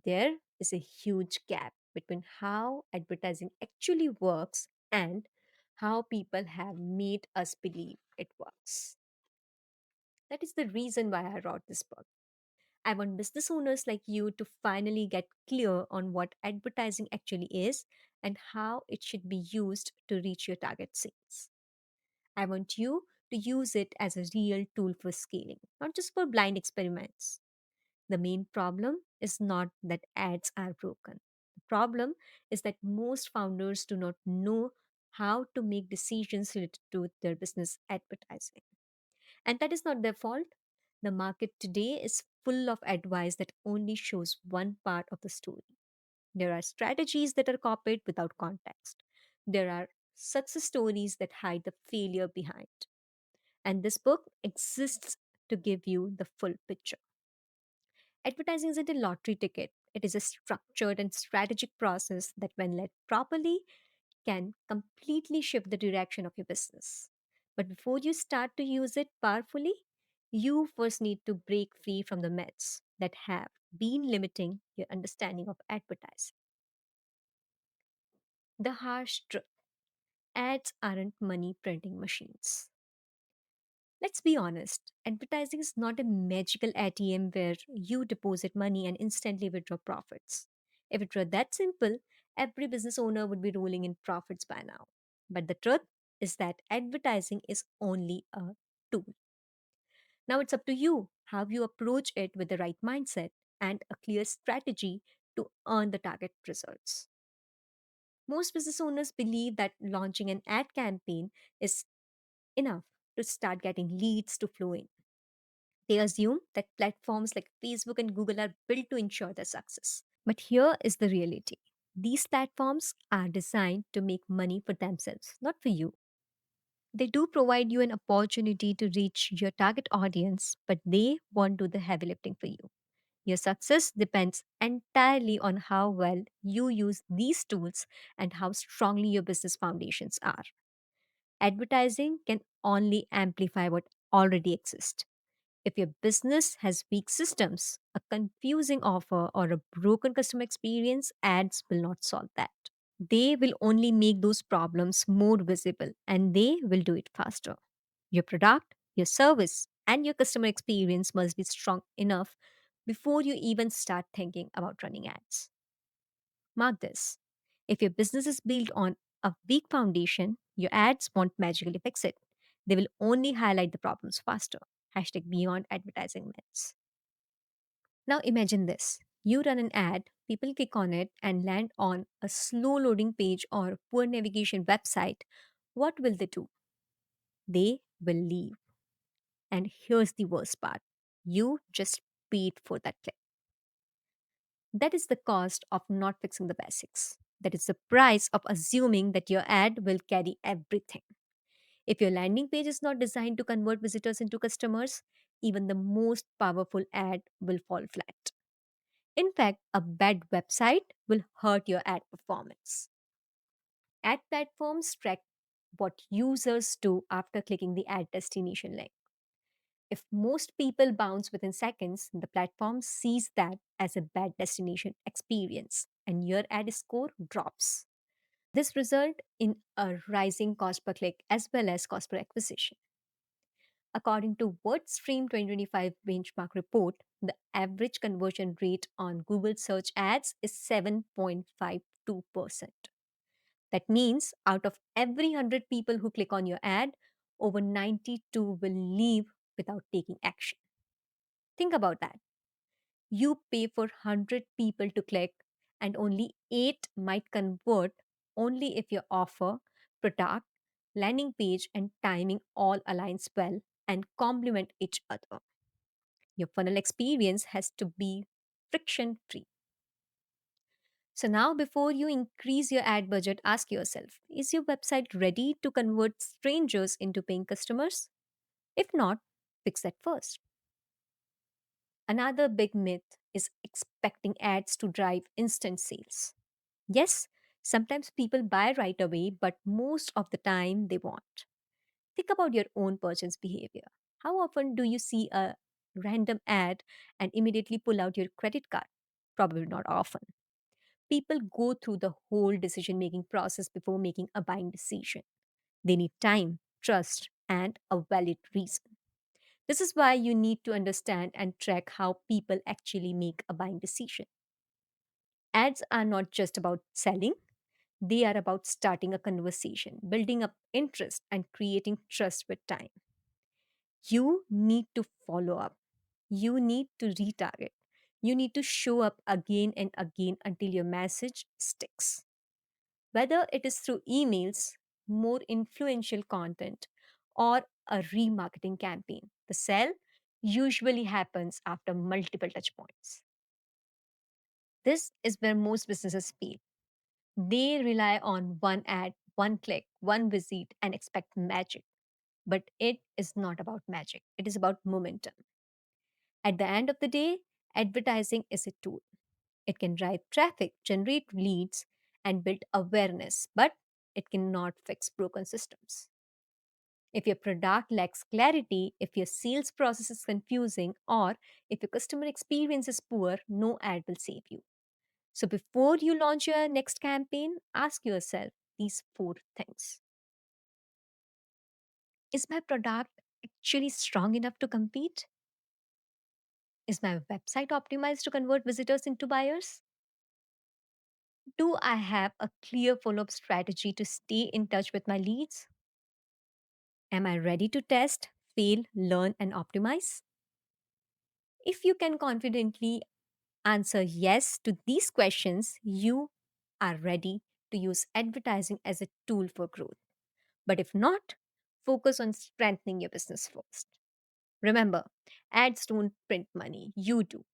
There is a huge gap between how advertising actually works and how people have made us believe it works. That is the reason why I wrote this book. I want business owners like you to finally get clear on what advertising actually is and how it should be used to reach your target sales. I want you to use it as a real tool for scaling, not just for blind experiments. The main problem is not that ads are broken. The problem is that most founders do not know how to make decisions related to their business advertising. And that is not their fault. The market today is full of advice that only shows one part of the story. There are strategies that are copied without context. There are success stories that hide the failure behind. And this book exists to give you the full picture. Advertising isn't a lottery ticket. It is a structured and strategic process that, when led properly, can completely shift the direction of your business. But before you start to use it powerfully, you first need to break free from the myths that have been limiting your understanding of advertising. The harsh truth: ads aren't money printing machines. Let's be honest, advertising is not a magical ATM where you deposit money and instantly withdraw profits. If it were that simple, every business owner would be rolling in profits by now. But the truth is that advertising is only a tool. Now it's up to you how you approach it with the right mindset and a clear strategy to earn the target results. Most business owners believe that launching an ad campaign is enough to start getting leads to flow in. They assume that platforms like Facebook and Google are built to ensure their success. But here is the reality: these platforms are designed to make money for themselves, not for you. They do provide you an opportunity to reach your target audience, but they won't do the heavy lifting for you. Your success depends entirely on how well you use these tools and how strongly your business foundations are. Advertising can only amplify what already exists. If your business has weak systems, a confusing offer, or a broken customer experience, ads will not solve that. They will only make those problems more visible, and they will do it faster. Your product, your service, and your customer experience must be strong enough before you even start thinking about running ads. Mark this: if your business is built on a weak foundation, your ads won't magically fix it. They will only highlight the problems faster. Hashtag beyond advertising myths. Now imagine this: you run an ad, people click on it and land on a slow loading page or poor navigation website. What will they do? They will leave. And here's the worst part: you just paid for that click. That is the cost of not fixing the basics. That is the price of assuming that your ad will carry everything. If your landing page is not designed to convert visitors into customers, even the most powerful ad will fall flat. In fact, a bad website will hurt your ad performance. Ad platforms track what users do after clicking the ad destination link. If most people bounce within seconds, the platform sees that as a bad destination experience and your ad score drops. This results in a rising cost per click as well as cost per acquisition. According to WordStream 2025 benchmark report, the average conversion rate on Google search ads is 7.52%. That means out of every 100 people who click on your ad, over 92 will leave without taking action. Think about that. You pay for 100 people to click, and only 8 might convert only if your offer, product, landing page, and timing all aligns well and complement each other. Your funnel experience has to be friction free. So now, before you increase your ad budget, ask yourself: is your website ready to convert strangers into paying customers? If not, fix that first. Another big myth is expecting ads to drive instant sales. Yes, sometimes people buy right away, but most of the time they won't. Think about your own purchase behavior. How often do you see a random ad and immediately pull out your credit card? Probably not often. People go through the whole decision making process before making a buying decision. They need time, trust, and a valid reason. This is why you need to understand and track how people actually make a buying decision. Ads are not just about selling, they are about starting a conversation, building up interest, and creating trust with time. You need to follow up. You need to retarget. You need to show up again and again until your message sticks. Whether it is through emails, more influential content, or a remarketing campaign, the sell usually happens after multiple touch points. This is where most businesses fail. They rely on one ad, one click, one visit, and expect magic. But it is not about magic, it is about momentum. At the end of the day, advertising is a tool. It can drive traffic, generate leads, and build awareness, but it cannot fix broken systems. If your product lacks clarity, if your sales process is confusing, or if your customer experience is poor, no ad will save you. So before you launch your next campaign, ask yourself these four things. Is my product actually strong enough to compete? Is my website optimized to convert visitors into buyers? Do I have a clear follow up strategy to stay in touch with my leads? Am I ready to test, fail, learn, and optimize? If you can confidently answer yes to these questions, you are ready to use advertising as a tool for growth. But if not, focus on strengthening your business first. Remember, ads don't print money, you do.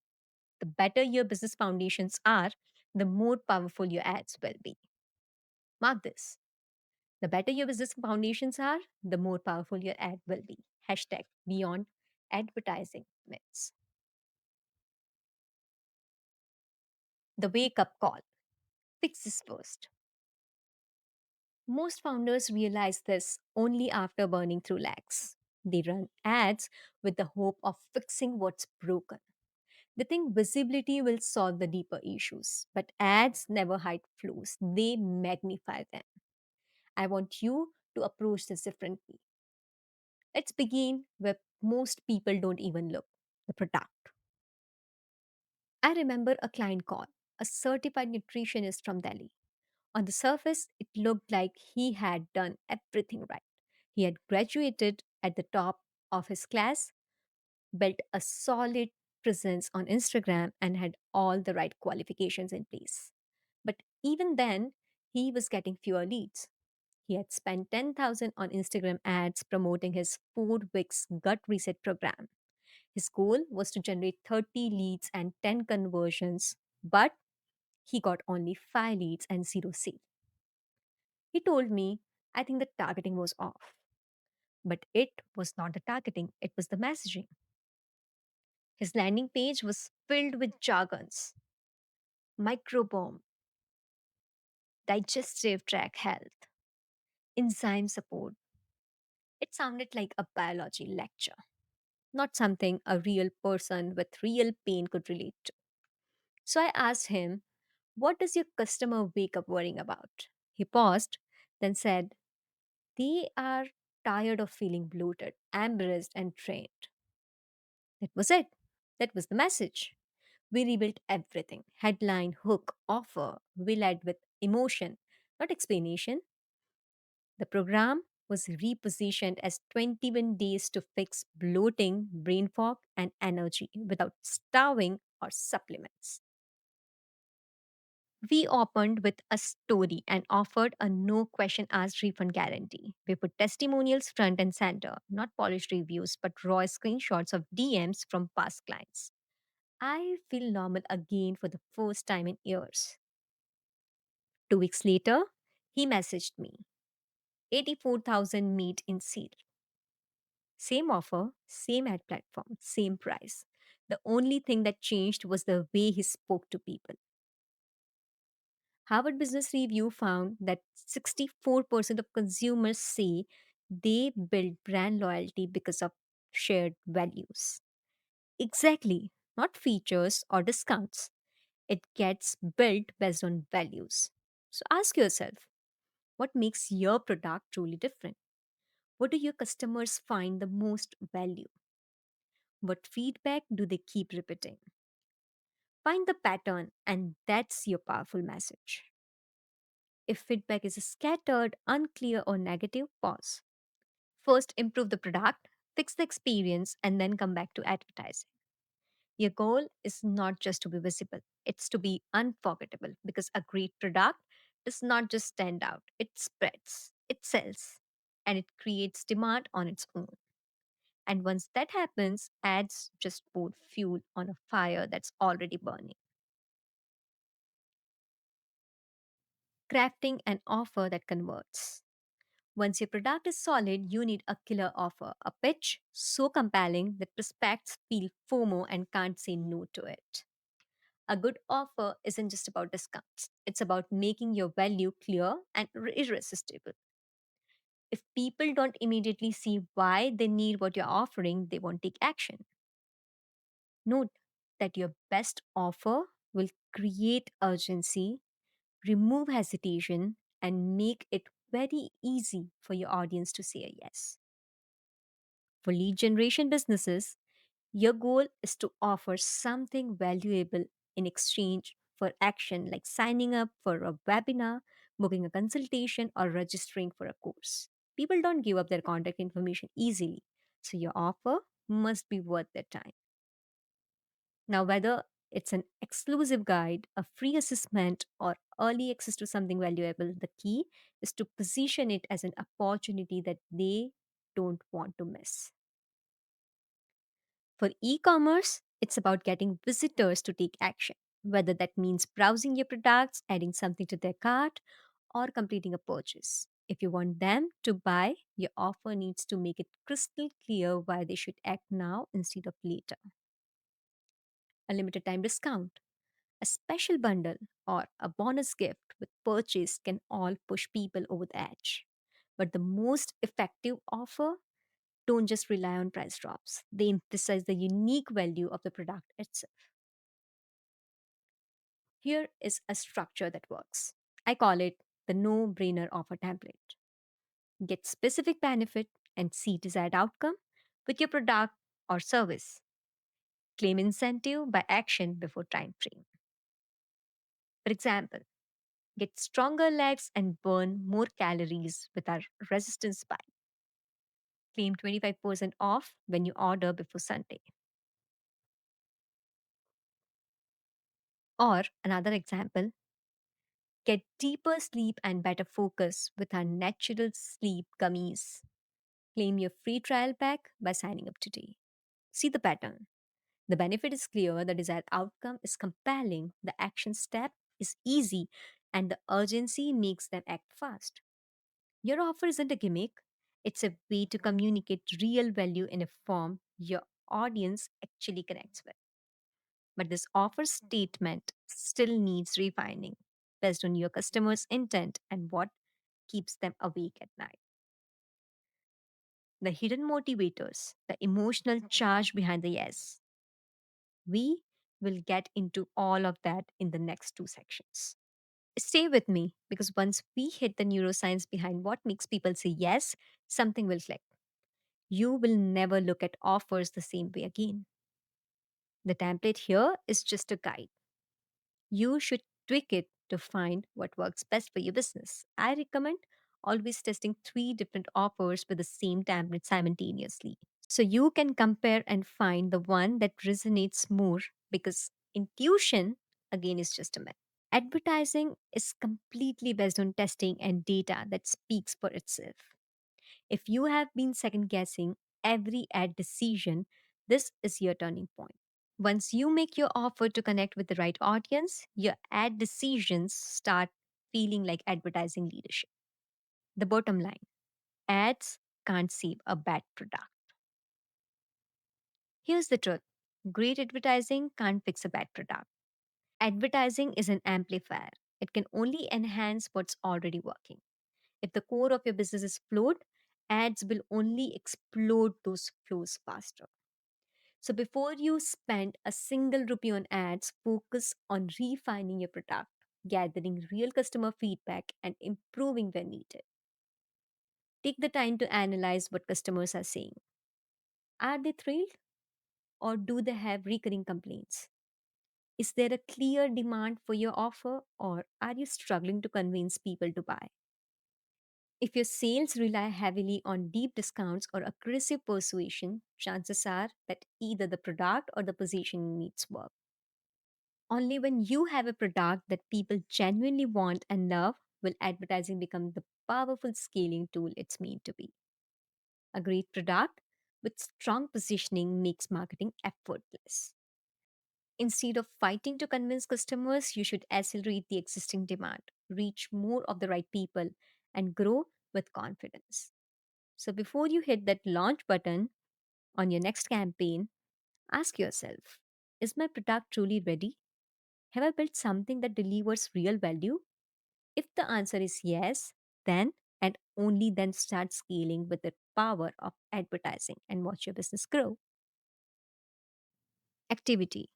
The better your business foundations are, the more powerful your ads will be. Mark this. The better your business foundations are, the more powerful your ad will be. Hashtag beyond advertising myths. The wake up call. Fix this first. Most founders realize this only after burning through lakhs. They run ads with the hope of fixing what's broken. They think visibility will solve the deeper issues, but ads never hide flaws, they magnify them. I want you to approach this differently. Let's begin where most people don't even look, the product. I remember a client call, a certified nutritionist from Delhi. On the surface, it looked like he had done everything right. He had graduated at the top of his class, built a solid presence on Instagram, and had all the right qualifications in place. But even then, he was getting fewer leads. He had spent 10,000 on Instagram ads promoting his 4 weeks gut reset program. His goal was to generate 30 leads and 10 conversions, but he got only 5 leads and 0 sales. He told me, I think the targeting was off. But it was not the targeting, it was the messaging. His landing page was filled with jargons, microbiome, digestive tract health, enzyme support. It sounded like a biology lecture, not something a real person with real pain could relate to. So I asked him, what does your customer wake up worrying about? He paused, then said, they are tired of feeling bloated, embarrassed, and drained. That was it. That was the message. We rebuilt everything headline, hook, offer. We led with emotion, not explanation. The program was repositioned as 21 days to fix bloating, brain fog, and energy without starving or supplements. We opened with a story and offered a no question asked refund guarantee. We put testimonials front and center, not polished reviews, but raw screenshots of DMs from past clients. I feel normal again for the first time in years. 2 weeks later, he messaged me 84,000 meet in sale. Same offer, same ad platform, same price. The only thing that changed was the way he spoke to people. Harvard Business Review found that 64% of consumers say they build brand loyalty because of shared values. Exactly, not features or discounts. It gets built based on values. So ask yourself, what makes your product truly different? What do your customers find the most value? What feedback do they keep repeating? Find the pattern, and that's your powerful message. If feedback is scattered, unclear, or negative, pause. First, improve the product, fix the experience, and then come back to advertising. Your goal is not just to be visible, it's to be unforgettable because a great product does not just stand out, it spreads, it sells, and it creates demand on its own. And once that happens, ads just pour fuel on a fire that's already burning. Crafting an offer that converts. Once your product is solid, you need a killer offer, a pitch so compelling that prospects feel FOMO and can't say no to it. A good offer isn't just about discounts, it's about making your value clear and irresistible. If people don't immediately see why they need what you're offering, they won't take action. Note that your best offer will create urgency, remove hesitation, and make it very easy for your audience to say a yes. For lead generation businesses, your goal is to offer something valuable in exchange for action like signing up for a webinar, booking a consultation, or registering for a course. People don't give up their contact information easily, so your offer must be worth their time. Now, whether it's an exclusive guide, a free assessment, or early access to something valuable, the key is to position it as an opportunity that they don't want to miss. For e commerce, it's about getting visitors to take action, whether that means browsing your products, adding something to their cart, or completing a purchase. If you want them to buy, your offer needs to make it crystal clear why they should act now instead of later. A limited time discount, a special bundle, or a bonus gift with purchase can all push people over the edge. But the most effective offer don't just rely on price drops. They emphasize the unique value of the product itself. Here is a structure that works. I call it the no brainer offer template. Get specific benefit and see desired outcome with your product or service. Claim incentive by action before time frame. For example, get stronger legs and burn more calories with our resistance spike. Claim 25% off when you order before Sunday. Or another example, get deeper sleep and better focus with our natural sleep gummies. Claim your free trial pack by signing up today. See the pattern. The benefit is clear, the desired outcome is compelling, the action step is easy, and the urgency makes them act fast. Your offer isn't a gimmick, it's a way to communicate real value in a form your audience actually connects with. But this offer statement still needs refining based on your customer's intent and what keeps them awake at night. The hidden motivators, the emotional charge behind the yes. We will get into all of that in the next two sections. Stay with me because once we hit the neuroscience behind what makes people say yes, something will click. You will never look at offers the same way again. The template here is just a guide. You should tweak it to find what works best for your business. I recommend always testing three different offers with the same template simultaneously. So you can compare and find the one that resonates more because intuition, again, is just a myth. Advertising is completely based on testing and data that speaks for itself. If you have been second guessing every ad decision, this is your turning point. Once you make your offer to connect with the right audience, your ad decisions start feeling like advertising leadership. The bottom line, ads can't save a bad product. Here's the truth, great advertising can't fix a bad product. Advertising is an amplifier, it can only enhance what's already working. If the core of your business is flowed, ads will only explode those flows faster. So before you spend a single rupee on ads, focus on refining your product, gathering real customer feedback, and improving where needed. Take the time to analyze what customers are saying. Are they thrilled or do they have recurring complaints? Is there a clear demand for your offer, or are you struggling to convince people to buy? If your sales rely heavily on deep discounts or aggressive persuasion, chances are that either the product or the position needs work. Only when you have a product that people genuinely want and love will advertising become the powerful scaling tool it's meant to be. A great product with strong positioning makes marketing effortless. Instead of fighting to convince customers, you should accelerate the existing demand, reach more of the right people, and grow with confidence. So before you hit that launch button on your next campaign, ask yourself, is my product truly ready? Have I built something that delivers real value? If the answer is yes, then and only then start scaling with the power of advertising and watch your business grow. Activity: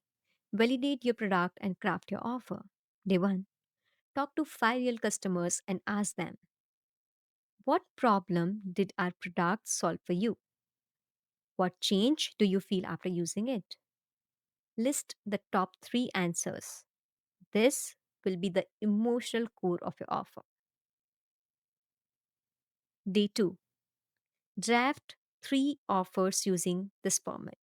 validate your product and craft your offer. Day 1: talk to 5 real customers and ask them, what problem did our product solve for you? What change do you feel after using it? List the top 3 answers. This will be the emotional core of your offer. Day 2: draft 3 offers using this format.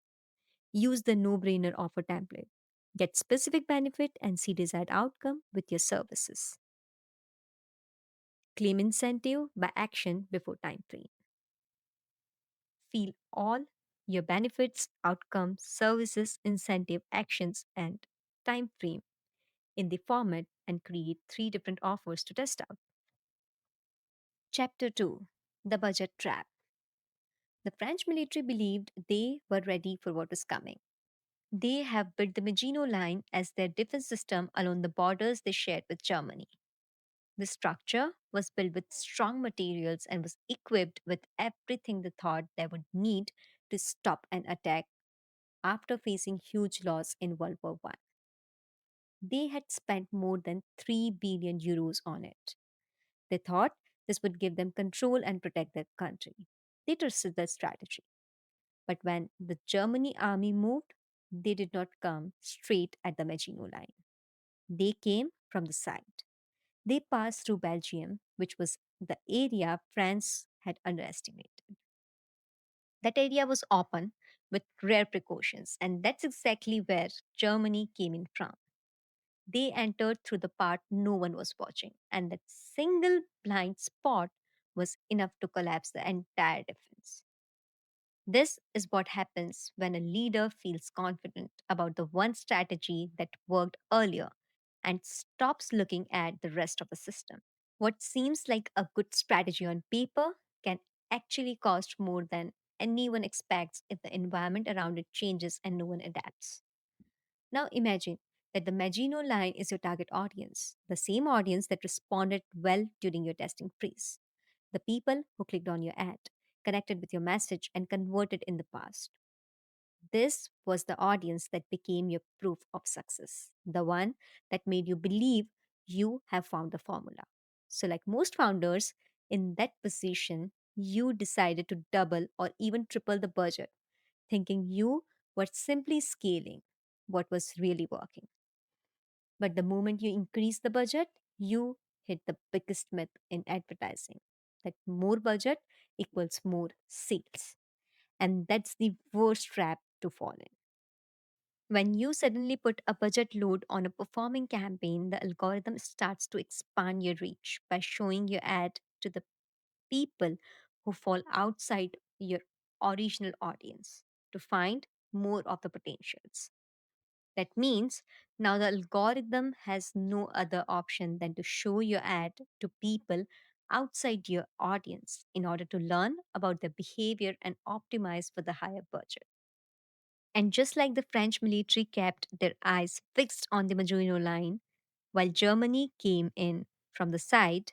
Use the no brainer offer template. Get specific benefit and see desired outcome with your services. Claim incentive by action before time frame. Fill all your benefits, outcomes, services, incentive, actions, and time frame in the format and create 3 different offers to test out. Chapter 2: The Budget Trap. The French military believed they were ready for what was coming. They have built the Maginot Line as their defense system along the borders they shared with Germany. The structure was built with strong materials and was equipped with everything they thought they would need to stop an attack after facing huge loss in World War I. They had spent more than 3 billion euros on it. They thought this would give them control and protect their country. They trusted the strategy. But when the Germany army moved, they did not come straight at the Maginot Line. They came from the side. They passed through Belgium, which was the area France had underestimated. That area was open with rare precautions, and that's exactly where Germany came in from. They entered through the part no one was watching, and that single blind spot was enough to collapse the entire defense. This is what happens when a leader feels confident about the one strategy that worked earlier and stops looking at the rest of the system. What seems like a good strategy on paper can actually cost more than anyone expects if the environment around it changes and no one adapts. Now imagine that the Maginot Line is your target audience, the same audience that responded well during your testing freeze, the people who clicked on your ad, connected with your message, and converted in the past. This was the audience that became your proof of success, the one that made you believe you have found the formula. So, like most founders in that position, you decided to double or even triple the budget, thinking you were simply scaling what was really working. But the moment you increase the budget, you hit the biggest myth in advertising, that more budget equals more sales. And that's the worst trap to fall in. When you suddenly put a budget load on a performing campaign, the algorithm starts to expand your reach by showing your ad to the people who fall outside your original audience to find more of the potentials. That means now the algorithm has no other option than to show your ad to people outside your audience in order to learn about their behavior and optimize for the higher budget. And just like the French military kept their eyes fixed on the Maginot Line, while Germany came in from the side,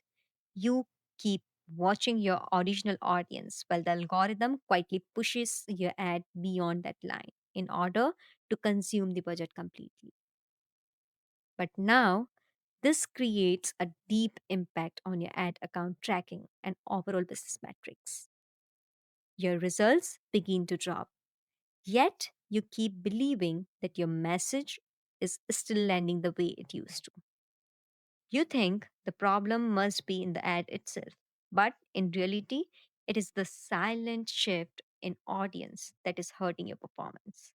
you keep watching your original audience while the algorithm quietly pushes your ad beyond that line in order to consume the budget completely. But now, this creates a deep impact on your ad account tracking and overall business metrics. Your results begin to drop. Yet you keep believing that your message is still landing the way it used to. You think the problem must be in the ad itself, but in reality, it is the silent shift in audience that is hurting your performance.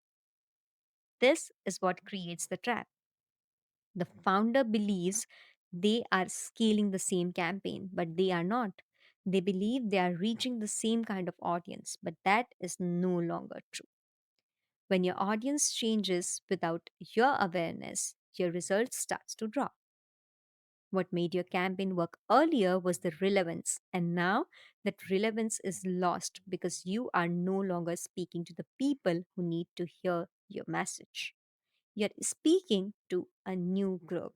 This is what creates the trap. The founder believes they are scaling the same campaign, but they are not. They believe they are reaching the same kind of audience, but that is no longer true. When your audience changes without your awareness, your results starts to drop. What made your campaign work earlier was the relevance, and now that relevance is lost because you are no longer speaking to the people who need to hear your message. You're speaking to a new group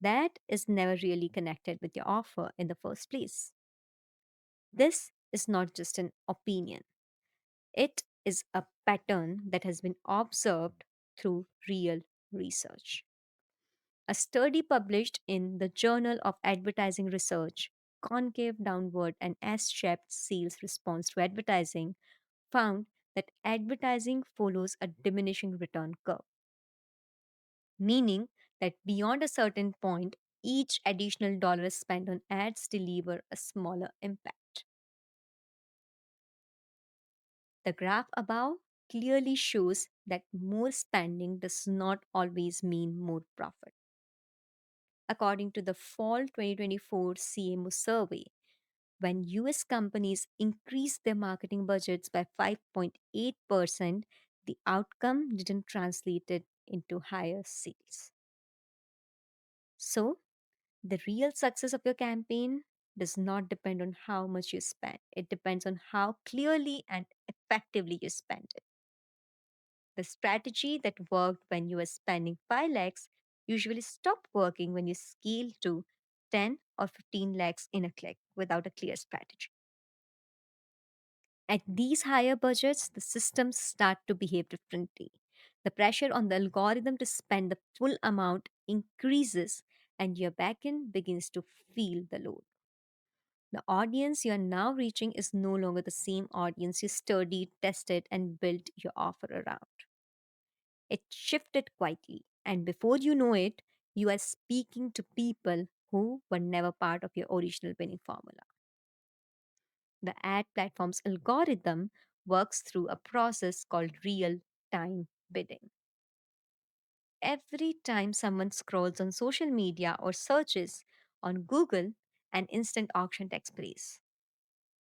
that is never really connected with your offer in the first place. This is not just an opinion, it is a pattern that has been observed through real research. A study published in the Journal of Advertising Research, Concave Downward and S shaped sales response to advertising, found that advertising follows a diminishing return curve, meaning that beyond a certain point, each additional dollar spent on ads deliver a smaller impact. The graph above clearly shows that more spending does not always mean more profit. According to the fall 2024 CMO survey, when US companies increased their marketing budgets by 5.8%, the outcome didn't translate it into higher sales. So, the real success of your campaign does not depend on how much you spend. It depends on how clearly and effectively you spend it. The strategy that worked when you were spending 5 lakhs usually stopped working when you scale to 10 or 15 lakhs in a click without a clear strategy. At these higher budgets, the systems start to behave differently. The pressure on the algorithm to spend the full amount increases, and your backend begins to feel the load. The audience you are now reaching is no longer the same audience you studied, tested, and built your offer around. It shifted quietly, and before you know it, you are speaking to people who were never part of your original winning formula. The ad platform's algorithm works through a process called real time bidding. Every time someone scrolls on social media or searches on Google, an instant auction takes place.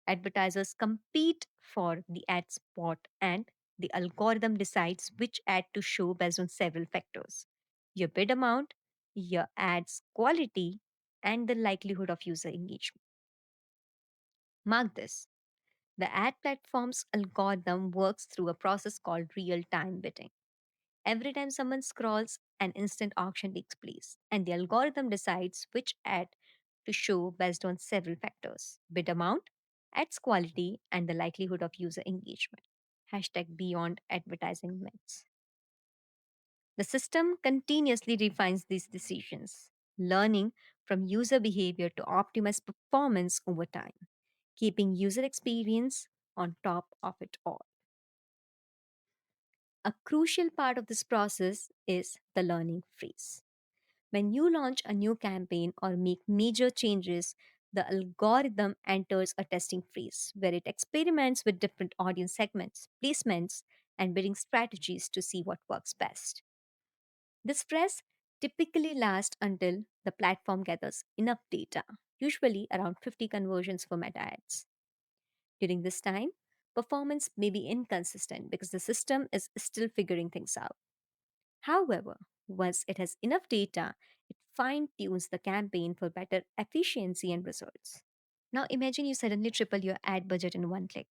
Advertisers compete for the ad spot, and the algorithm decides which ad to show based on several factors: your bid amount, your ad's quality, and the likelihood of user engagement. Mark this: the ad platform's algorithm works through a process called real time bidding. Every time someone scrolls, an instant auction takes place, and the algorithm decides which ad to show based on several factors: bid amount, ads quality, and the likelihood of user engagement. Hashtag beyond advertising myths. The system continuously refines these decisions, learning from user behavior to optimize performance over time, keeping user experience on top of it all. A crucial part of this process is the learning phase. When you launch a new campaign or make major changes, the algorithm enters a testing phase where it experiments with different audience segments, placements, and bidding strategies to see what works best. This phase typically lasts until the platform gathers enough data, usually around 50 conversions for meta ads. During this time, performance may be inconsistent because the system is still figuring things out. However, once it has enough data, it fine tunes the campaign for better efficiency and results. Now imagine you suddenly triple your ad budget in one click.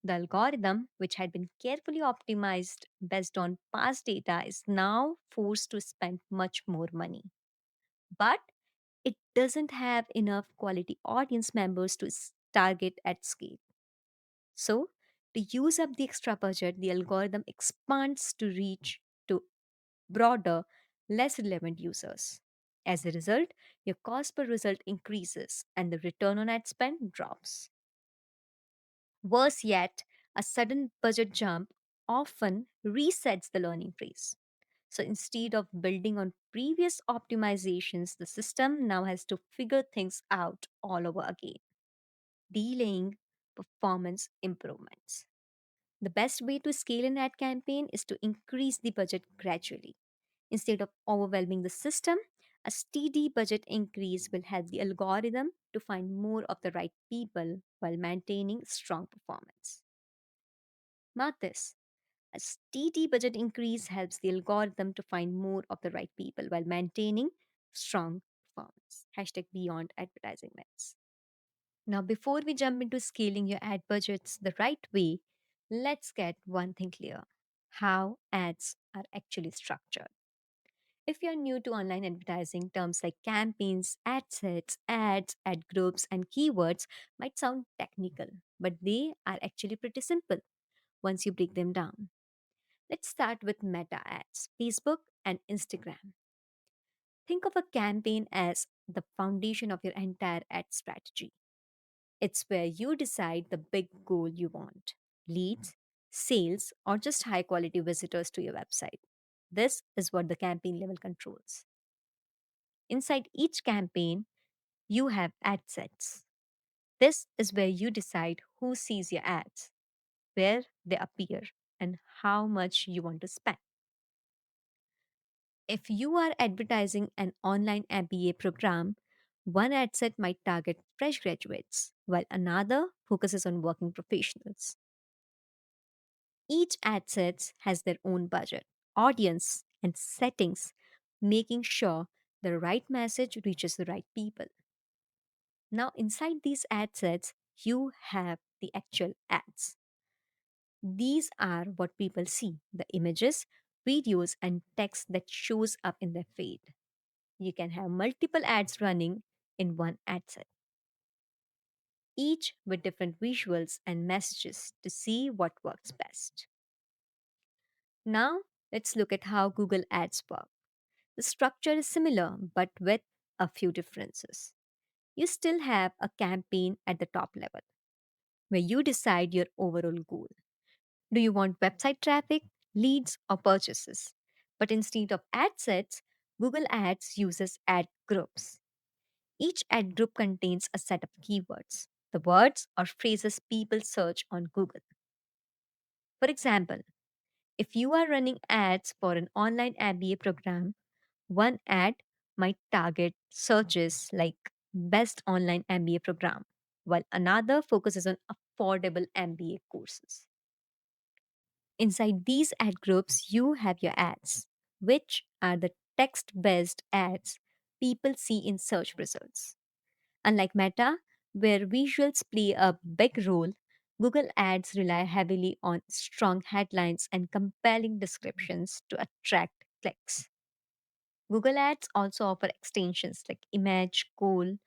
The algorithm, which had been carefully optimized based on past data, is now forced to spend much more money. But it doesn't have enough quality audience members to target at scale. So, to use up the extra budget, the algorithm expands to reach to broader, less relevant users. As a result, your cost per result increases and the return on ad spend drops. Worse yet, a sudden budget jump often resets the learning phase. So instead of building on previous optimizations, the system now has to figure things out all over again, delaying performance improvements. The best way to scale an ad campaign is to increase the budget gradually. Instead of overwhelming the system, a steady budget increase will help the algorithm to find more of the right people while maintaining strong performance. Mark this: a steady budget increase helps the algorithm to find more of the right people while maintaining strong performance. Hashtag beyond advertising myths. Now, before we jump into scaling your ad budgets the right way, let's get one thing clear: how ads are actually structured. If you're new to online advertising, terms like campaigns, ad sets, ads, ad groups, and keywords might sound technical, but they are actually pretty simple once you break them down. Let's start with meta ads, Facebook and Instagram. Think of a campaign as the foundation of your entire ad strategy. It's where you decide the big goal you want: leads, sales, or just high quality visitors to your website. This is what the campaign level controls. Inside each campaign, you have ad sets. This is where you decide who sees your ads, where they appear, and how much you want to spend. If you are advertising an online MBA program, one ad set might target fresh graduates, while another focuses on working professionals. Each ad set has their own budget, audience, and settings, making sure the right message reaches the right people. Now, inside these ad sets, you have the actual ads. These are what people see: the images, videos, and text that shows up in their feed. You can have multiple ads running in one ad set, each with different visuals and messages to see what works best. Now, let's look at how Google Ads work. The structure is similar, but with a few differences. You still have a campaign at the top level, where you decide your overall goal. Do you want website traffic, leads, or purchases? But instead of ad sets, Google Ads uses ad groups. Each ad group contains a set of keywords, the words or phrases people search on Google. For example, if you are running ads for an online MBA program, one ad might target searches like best online MBA program, while another focuses on affordable MBA courses. Inside these ad groups, you have your ads, which are the text based ads people see in search results. Unlike Meta, where visuals play a big role, Google Ads rely heavily on strong headlines and compelling descriptions to attract clicks. Google Ads also offer extensions like image, goal,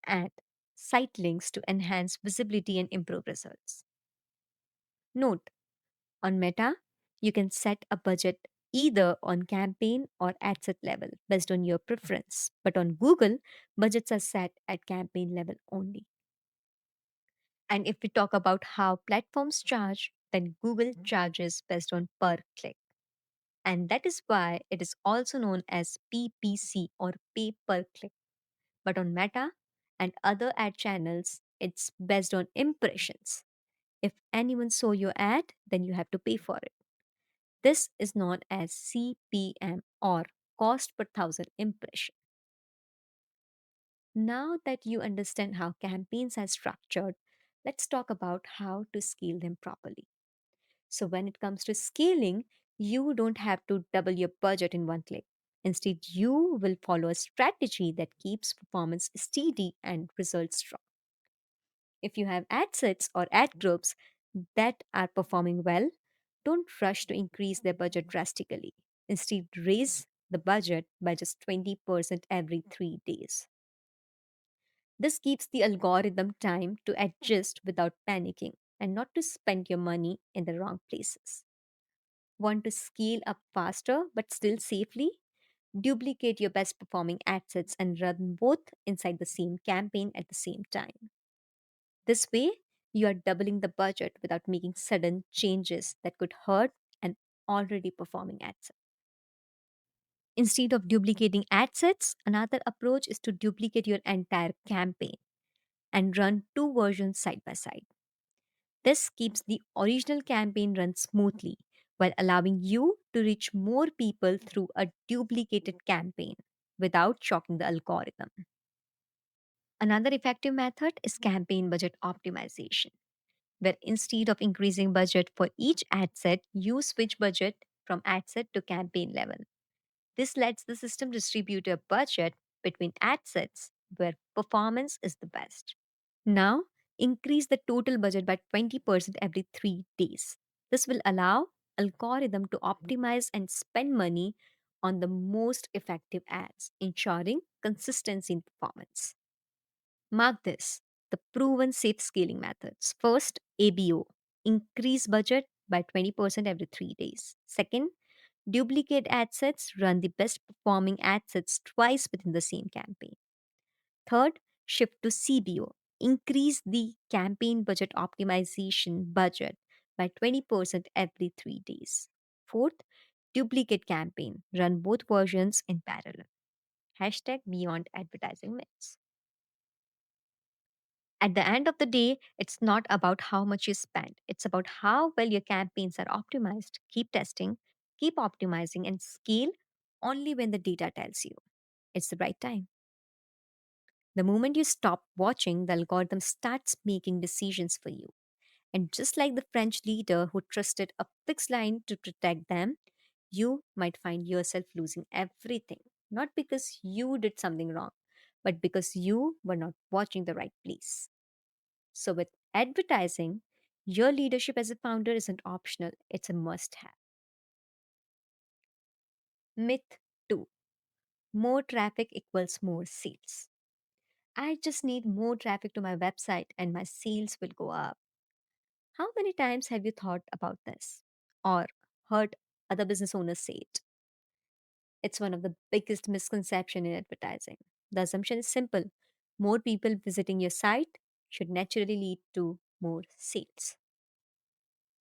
and site links to enhance visibility and improve results. Note: on Meta, you can set a budget either on campaign or ad set level based on your preference. But on Google, budgets are set at campaign level only. And if we talk about how platforms charge, then Google charges based on per click. And that is why it is also known as PPC, or pay per click. But on Meta and other ad channels, it's based on impressions. If anyone saw your ad, then you have to pay for it. This is known as CPM, or cost per thousand impression. Now that you understand how campaigns are structured, let's talk about how to scale them properly. So, when it comes to scaling, you don't have to double your budget in one click. Instead, you will follow a strategy that keeps performance steady and results strong. If you have ad sets or ad groups that are performing well, don't rush to increase their budget drastically. Instead, raise the budget by just 20% every 3 days. This gives the algorithm time to adjust without panicking and not to spend your money in the wrong places. Want to scale up faster but still safely? Duplicate your best performing ad sets and run both inside the same campaign at the same time. This way, you are doubling the budget without making sudden changes that could hurt already performing ads. Instead of duplicating ad sets, another approach is to duplicate your entire campaign and run two versions side by side. This keeps the original campaign run smoothly while allowing you to reach more people through a duplicated campaign without shocking the algorithm. Another effective method is campaign budget optimization, where instead of increasing budget for each ad set, you switch budget from ad set to campaign level. This lets the system distribute a budget between ad sets where performance is the best. Now, increase the total budget by 20% every 3 days. This will allow algorithm to optimize and spend money on the most effective ads, ensuring consistency in performance. Mark this, the proven safe scaling methods. First, ABO, increase budget by 20% every 3 days. Second, duplicate ad sets, run the best performing ad sets twice within the same campaign. Third, shift to CBO, increase the campaign budget optimization budget by 20% every 3 days. Fourth, duplicate campaign, run both versions in parallel. Hashtag beyond advertising myths. At the end of the day, it's not about how much you spend, it's about how well your campaigns are optimized. Keep testing, keep optimizing, and scale only when the data tells you it's the right time. The moment you stop watching, the algorithm starts making decisions for you. And just like the French leader who trusted a fixed line to protect them, you might find yourself losing everything. Not because you did something wrong, but because you were not watching the right place. So, with advertising, your leadership as a founder isn't optional, it's a must have. Myth 2, more traffic equals more sales. I just need more traffic to my website and my sales will go up. How many times have you thought about this or heard other business owners say it? It's one of the biggest misconceptions in advertising. The assumption is simple: more people visiting your site should naturally lead to more sales.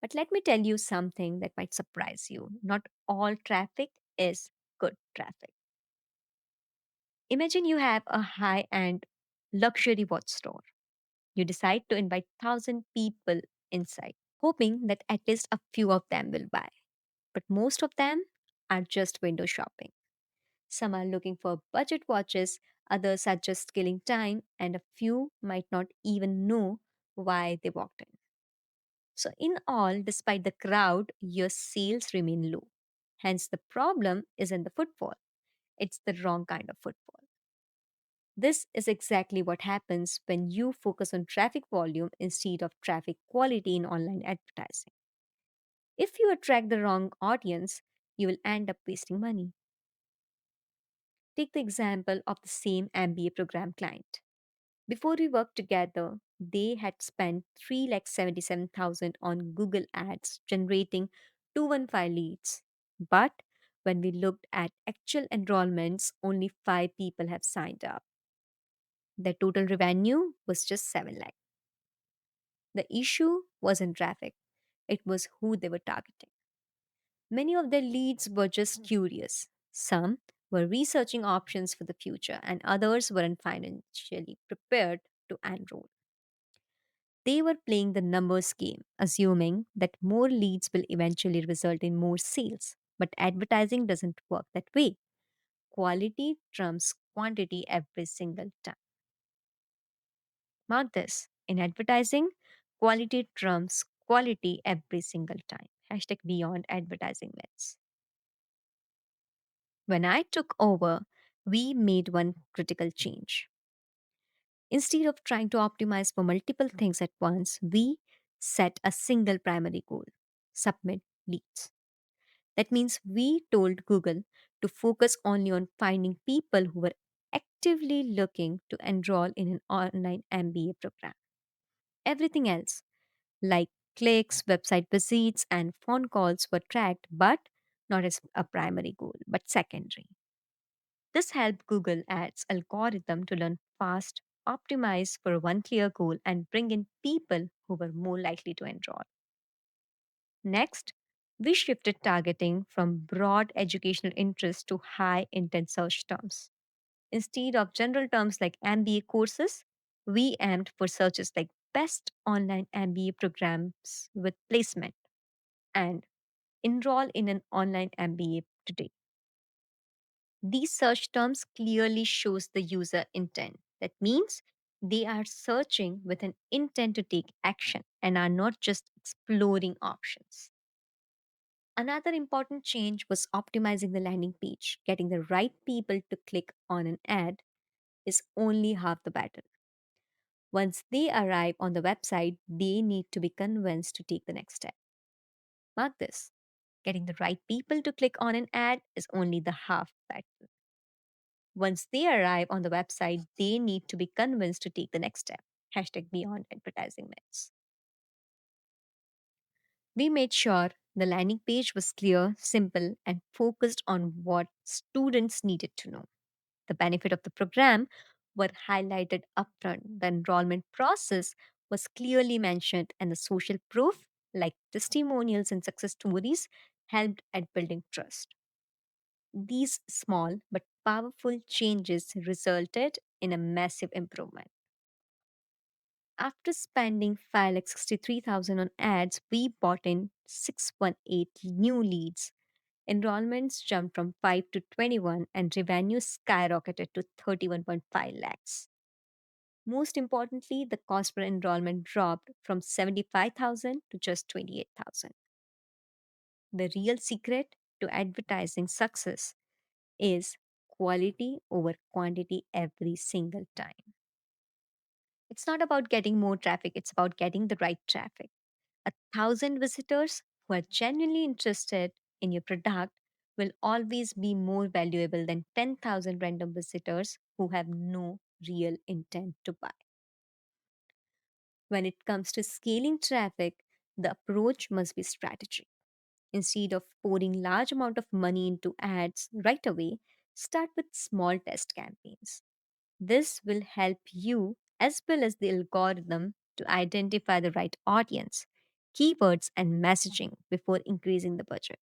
But let me tell you something that might surprise you. Not all traffic is good traffic. Imagine you have a high end luxury watch store. You decide to invite 1,000 people inside, hoping that at least a few of them will buy. But most of them are just window shopping. Some are looking for budget watches, others are just killing time, and a few might not even know why they walked in. So, in all, despite the crowd, your sales remain low. Hence, the problem isn't the footfall, it's the wrong kind of footfall. This is exactly what happens when you focus on traffic volume instead of traffic quality in online advertising. If you attract the wrong audience, you will end up wasting money. Take the example of the same MBA program client. Before we worked together, they had spent 3,77,000 on Google Ads, generating 215 leads. But when we looked at actual enrollments, only 5 people have signed up. Their total revenue was just 7 lakh. The issue wasn't traffic, it was who they were targeting. Many of their leads were just curious. Some were researching options for the future, and others weren't financially prepared to enroll. They were playing the numbers game, assuming that more leads will eventually result in more sales. But advertising doesn't work that way. Quality trumps quantity every single time. Mark this: in advertising, quality trumps quality every single time. Hashtag beyond advertising myths. When I took over, we made one critical change. Instead of trying to optimize for multiple things at once, we set a single primary goal: submit leads. That means we told Google to focus only on finding people who were actively looking to enroll in an online MBA program. Everything else, like clicks, website visits, and phone calls, were tracked, but not as a primary goal, but secondary. This helped Google Ads algorithm to learn fast, optimize for one clear goal, and bring in people who were more likely to enroll. Next, We shifted targeting from broad educational interest to high intent search terms. Instead of general terms like MBA courses, we aimed for searches like best online MBA programs with placement and enroll in an online MBA today. These search terms clearly shows the user intent. That means they are searching with an intent to take action and are not just exploring options. Another important change was optimizing the landing page. Getting the right people to click on an ad is only half the battle. Once they arrive on the website, they need to be convinced to take the next step. Mark this: getting the right people to click on an ad is only the half battle. Once they arrive on the website, they need to be convinced to take the next step. Hashtag beyond advertising myths. We made sure the landing page was clear, simple, and focused on what students needed to know. The benefit of the program were highlighted upfront. The enrollment process was clearly mentioned, and the social proof, like testimonials and success stories, helped at building trust. These small but powerful changes resulted in a massive improvement. After spending 5,63,000 on ads, we bought in 618 new leads. Enrollments jumped from 5 to 21 and revenue skyrocketed to 31.5 lakhs. Most importantly, the cost per enrollment dropped from 75,000 to just 28,000. The real secret to advertising success is quality over quantity every single time. It's not about getting more traffic, it's about getting the right traffic. 1,000 visitors who are genuinely interested in your product will always be more valuable than 10,000 random visitors who have no real intent to buy. When it comes to scaling traffic, the approach must be strategic. Instead of pouring large amount of money into ads right away, start with small test campaigns. This will help you as well as the algorithm to identify the right audience, keywords, and messaging before increasing the budget.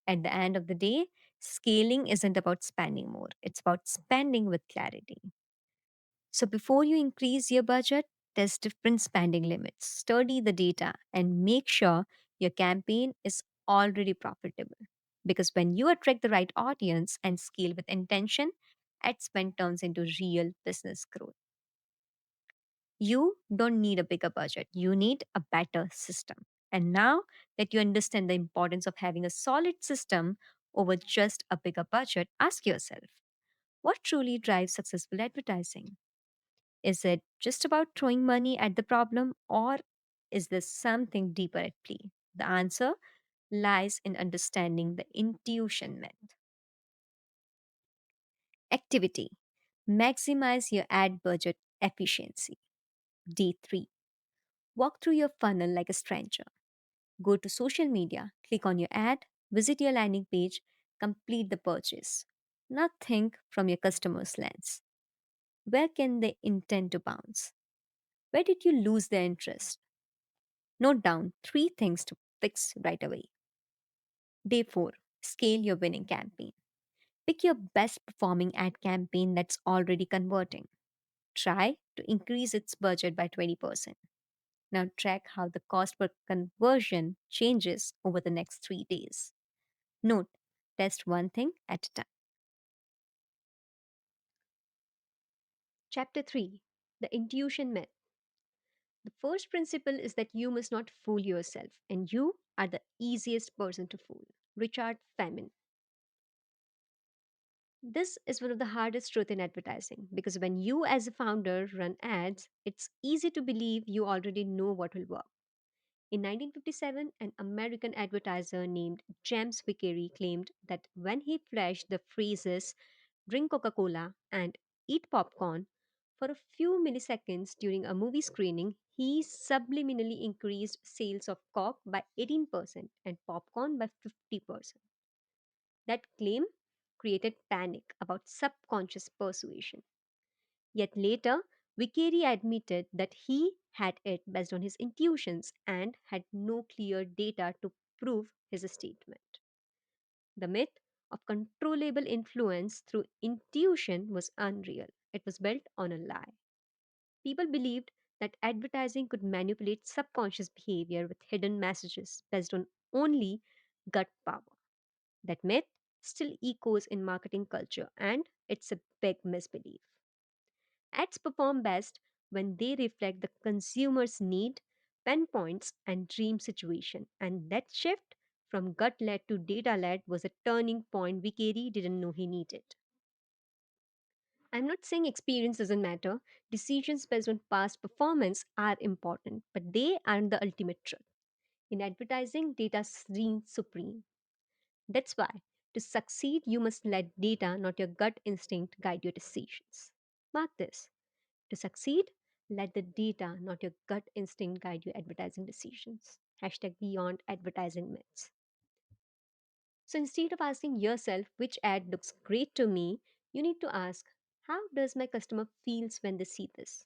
At the end of the day, scaling isn't about spending more, it's about spending with clarity. So before you increase your budget, test different spending limits, study the data, and make sure your campaign is already profitable. Because when you attract the right audience and scale with intention, ad spend turns into real business growth. You don't need a bigger budget, you need a better system. And now that you understand the importance of having a solid system over just a bigger budget, ask yourself, what truly drives successful advertising? Is it just about throwing money at the problem, or is there something deeper at play? The answer lies in understanding the intuition myth. Activity: maximize your ad budget efficiency. Day 3: walk through your funnel like a stranger. Go to social media, click on your ad, visit your landing page, complete the purchase. Now think from your customer's lens. Where can they intend to bounce? Where did you lose their interest? Note down 3 things to fix right away. Day 4: scale your winning campaign. Pick your best performing ad campaign that's already converting. Try to increase its budget by 20%. Now track how the cost per conversion changes over the next 3 days. Note, test one thing at a time. Chapter 3: The Intuition Myth. The first principle is that you must not fool yourself, and you are the easiest person to fool. Richard Feynman. This is one of the hardest truths in advertising because when you, as a founder, run ads, it's easy to believe you already know what will work. In 1957, an American advertiser named James Vickery claimed that when he flashed the phrases drink Coca Cola and eat popcorn for a few milliseconds during a movie screening, he subliminally increased sales of Coke by 18% and popcorn by 50%. That claim created panic about subconscious persuasion. Yet later, Vickery admitted that he had it based on his intuitions and had no clear data to prove his statement. The myth of controllable influence through intuition was unreal. It was built on a lie. People believed that advertising could manipulate subconscious behavior with hidden messages based on only gut power. That myth still echoes in marketing culture, and it's a big misbelief. Ads perform best when they reflect the consumer's need, pain points, and dream situation. And that shift from gut led to data led was a turning point Vikeri didn't know he needed. I'm not saying experience doesn't matter. Decisions based on past performance are important, but they aren't the ultimate truth. In advertising, data reigns supreme. That's why, to succeed, you must let data, not your gut instinct, guide your decisions. Mark this. To succeed, let the data, not your gut instinct, guide your advertising decisions. Hashtag beyond advertising myths. So instead of asking yourself which ad looks great to me, you need to ask, how does my customer feels when they see this?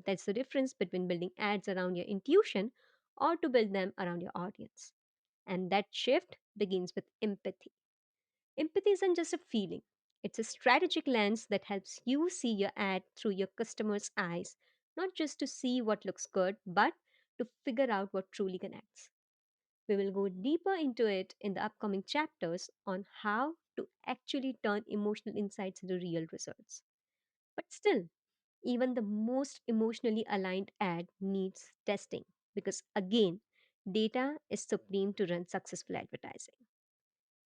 That's the difference between building ads around your intuition or to build them around your audience. And that shift begins with empathy. Empathy isn't just a feeling, it's a strategic lens that helps you see your ad through your customer's eyes, not just to see what looks good, but to figure out what truly connects. We will go deeper into it in the upcoming chapters on how to actually turn emotional insights into real results. But still, even the most emotionally aligned ad needs testing because, again, data is supreme to run successful advertising.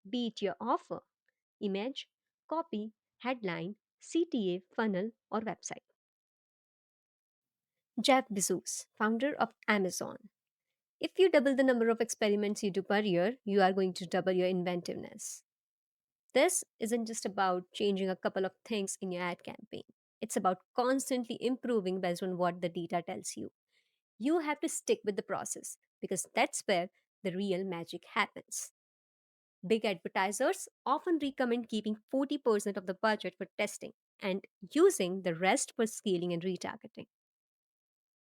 Be it your offer, image, copy, headline, CTA, funnel, or website. Jeff Bezos, founder of Amazon. If you double the number of experiments you do per year, you are going to double your inventiveness. This isn't just about changing a couple of things in your ad campaign. It's about constantly improving based on what the data tells you. You have to stick with the process because that's where the real magic happens. Big advertisers often recommend keeping 40% of the budget for testing and using the rest for scaling and retargeting.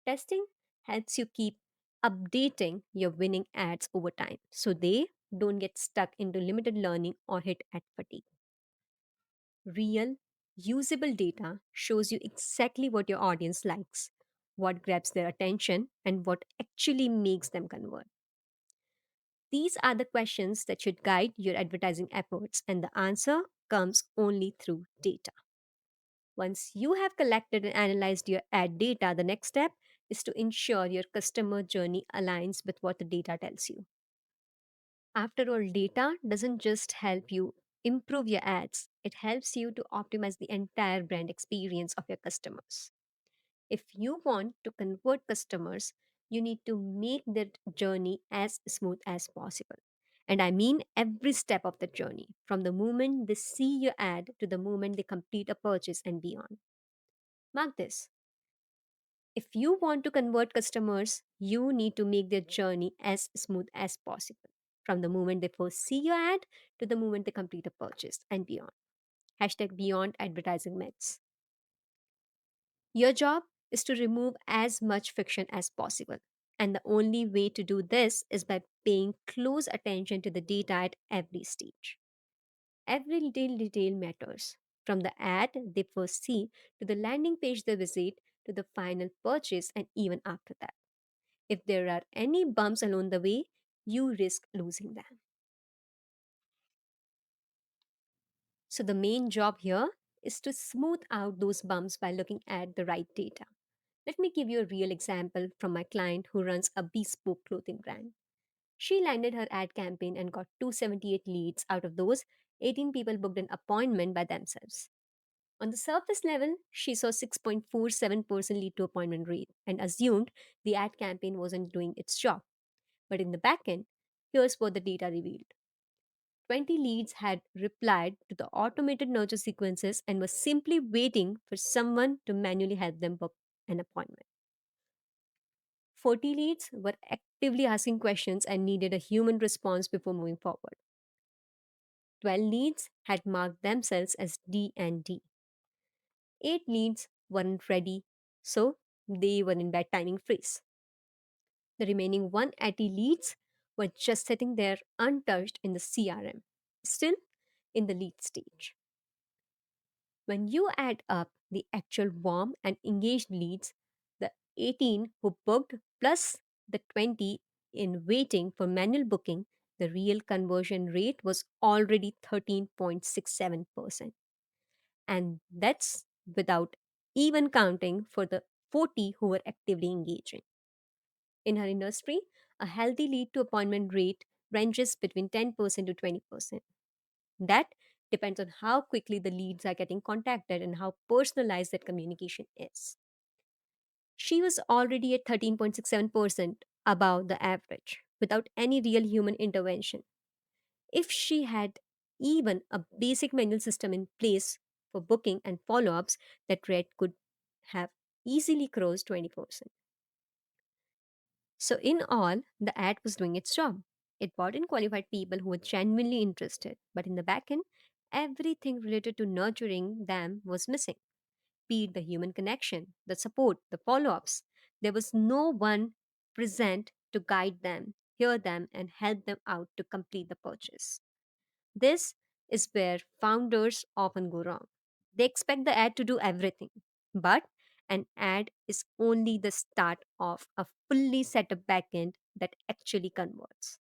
Testing helps you keep updating your winning ads over time so they don't get stuck into limited learning or hit ad fatigue. Real, usable data shows you exactly what your audience likes, what grabs their attention, and what actually makes them convert. These are the questions that should guide your advertising efforts, and the answer comes only through data. Once you have collected and analyzed your ad data, the next step is to ensure your customer journey aligns with what the data tells you. After all, data doesn't just help you improve your ads, it helps you to optimize the entire brand experience of your customers. If you want to convert customers, you need to make that journey as smooth as possible. And I mean every step of the journey, from the moment they see your ad to the moment they complete a purchase and beyond. Mark this. If you want to convert customers, you need to make their journey as smooth as possible. From the moment they first see your ad to the moment they complete a purchase and beyond. Hashtag beyond advertising myths. Your job is to remove as much friction as possible. And the only way to do this is by paying close attention to the data at every stage. Every little detail matters. From the ad they first see to the landing page they visit to the final purchase and even after that. If there are any bumps along the way, you risk losing them. So, the main job here is to smooth out those bumps by looking at the right data. Let me give you a real example from my client who runs a bespoke clothing brand. She landed her ad campaign and got 278 leads. Out of those, 18 people booked an appointment by themselves. On the surface level, she saw 6.47% lead to appointment rate and assumed the ad campaign wasn't doing its job. But in the back end, here's what the data revealed. 20 leads had replied to the automated nurture sequences and were simply waiting for someone to manually help them book an appointment. 40 leads were actively asking questions and needed a human response before moving forward. 12 leads had marked themselves as D and D. 8 leads weren't ready, so they were in bad timing freeze. The remaining 180 leads were just sitting there untouched in the CRM, still in the lead stage. When you add up the actual warm and engaged leads, the 18 who booked plus the 20 in waiting for manual booking, the real conversion rate was already 13.67%. And that's without even counting for the 40 who were actively engaging. In her industry, a healthy lead to appointment rate ranges between 10% to 20%. That depends on how quickly the leads are getting contacted and how personalized that communication is. She was already at 13.67% above the average without any real human intervention. If she had even a basic manual system in place for booking and follow ups, that rate could have easily crossed 20%. So, in all, the ad was doing its job. It brought in qualified people who were genuinely interested, but in the back end, everything related to nurturing them was missing. Be it the human connection, the support, the follow ups. There was no one present to guide them, hear them, and help them out to complete the purchase. This is where founders often go wrong. They expect the ad to do everything, but an ad is only the start of a fully set up backend that actually converts.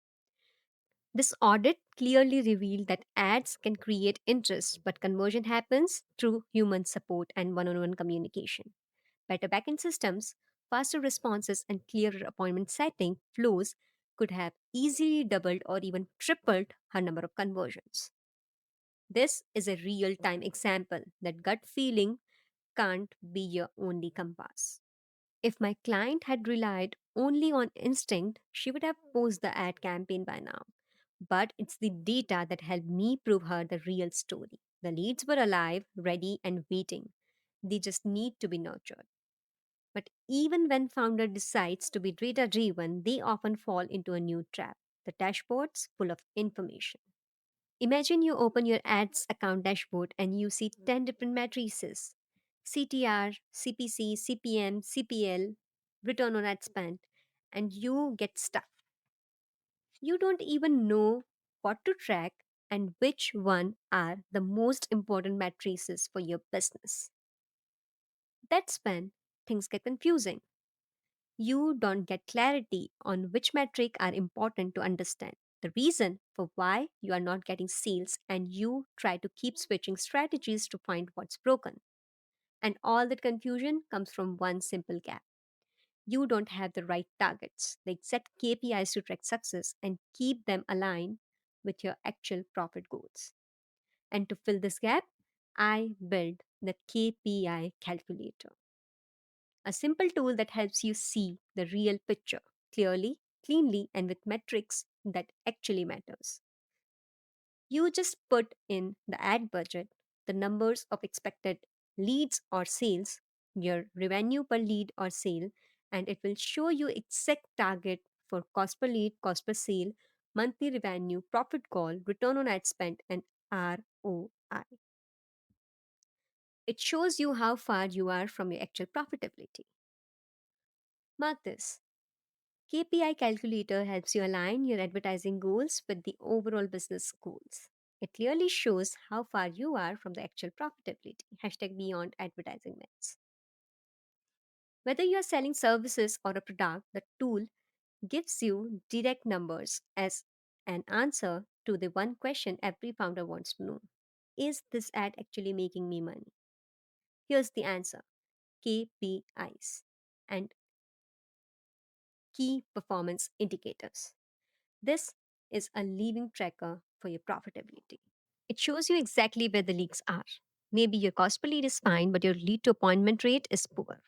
This audit clearly revealed that ads can create interest, but conversion happens through human support and one on one communication. Better backend systems, faster responses, and clearer appointment setting flows could have easily doubled or even tripled her number of conversions. This is a real time example that gut feeling can't be your only compass. If my client had relied only on instinct, she would have posted the ad campaign by now. But it's the data that helped me prove her the real story. The leads were alive, ready, and waiting. They just need to be nurtured. But even when founder decides to be data driven, they often fall into a new trap. The dashboard's full of information. Imagine you open your ads account dashboard and you see 10 different matrices: CTR, CPC, CPM, CPL, return on ad spend, and you get stuck. You don't even know what to track and which one are the most important matrices for your business. That's when things get confusing. You don't get clarity on which metric are important to understand the reason for why you are not getting sales, and you try to keep switching strategies to find what's broken. And all that confusion comes from one simple gap. You don't have the right targets, the exact KPIs to track success and keep them aligned with your actual profit goals. And to fill this gap, I built the KPI calculator, a simple tool that helps you see the real picture clearly, cleanly, and with metrics that actually matters. You just put in the ad budget, the numbers of expected leads or sales, your revenue per lead or sale, and it will show you exact target for cost per lead, cost per sale, monthly revenue, profit call, return on ad spend, and ROI. It shows you how far you are from your actual profitability. Mark this. KPI calculator helps you align your advertising goals with the overall business goals. It clearly shows how far you are from the actual profitability. Hashtag beyond advertising myths. Whether you are selling services or a product, the tool gives you direct numbers as an answer to the one question every founder wants to know. Is this ad actually making me money? Here's the answer: KPIs and key performance indicators. This is a leading tracker for your profitability. It shows you exactly where the leaks are. Maybe your cost per lead is fine, but your lead to appointment rate is poor.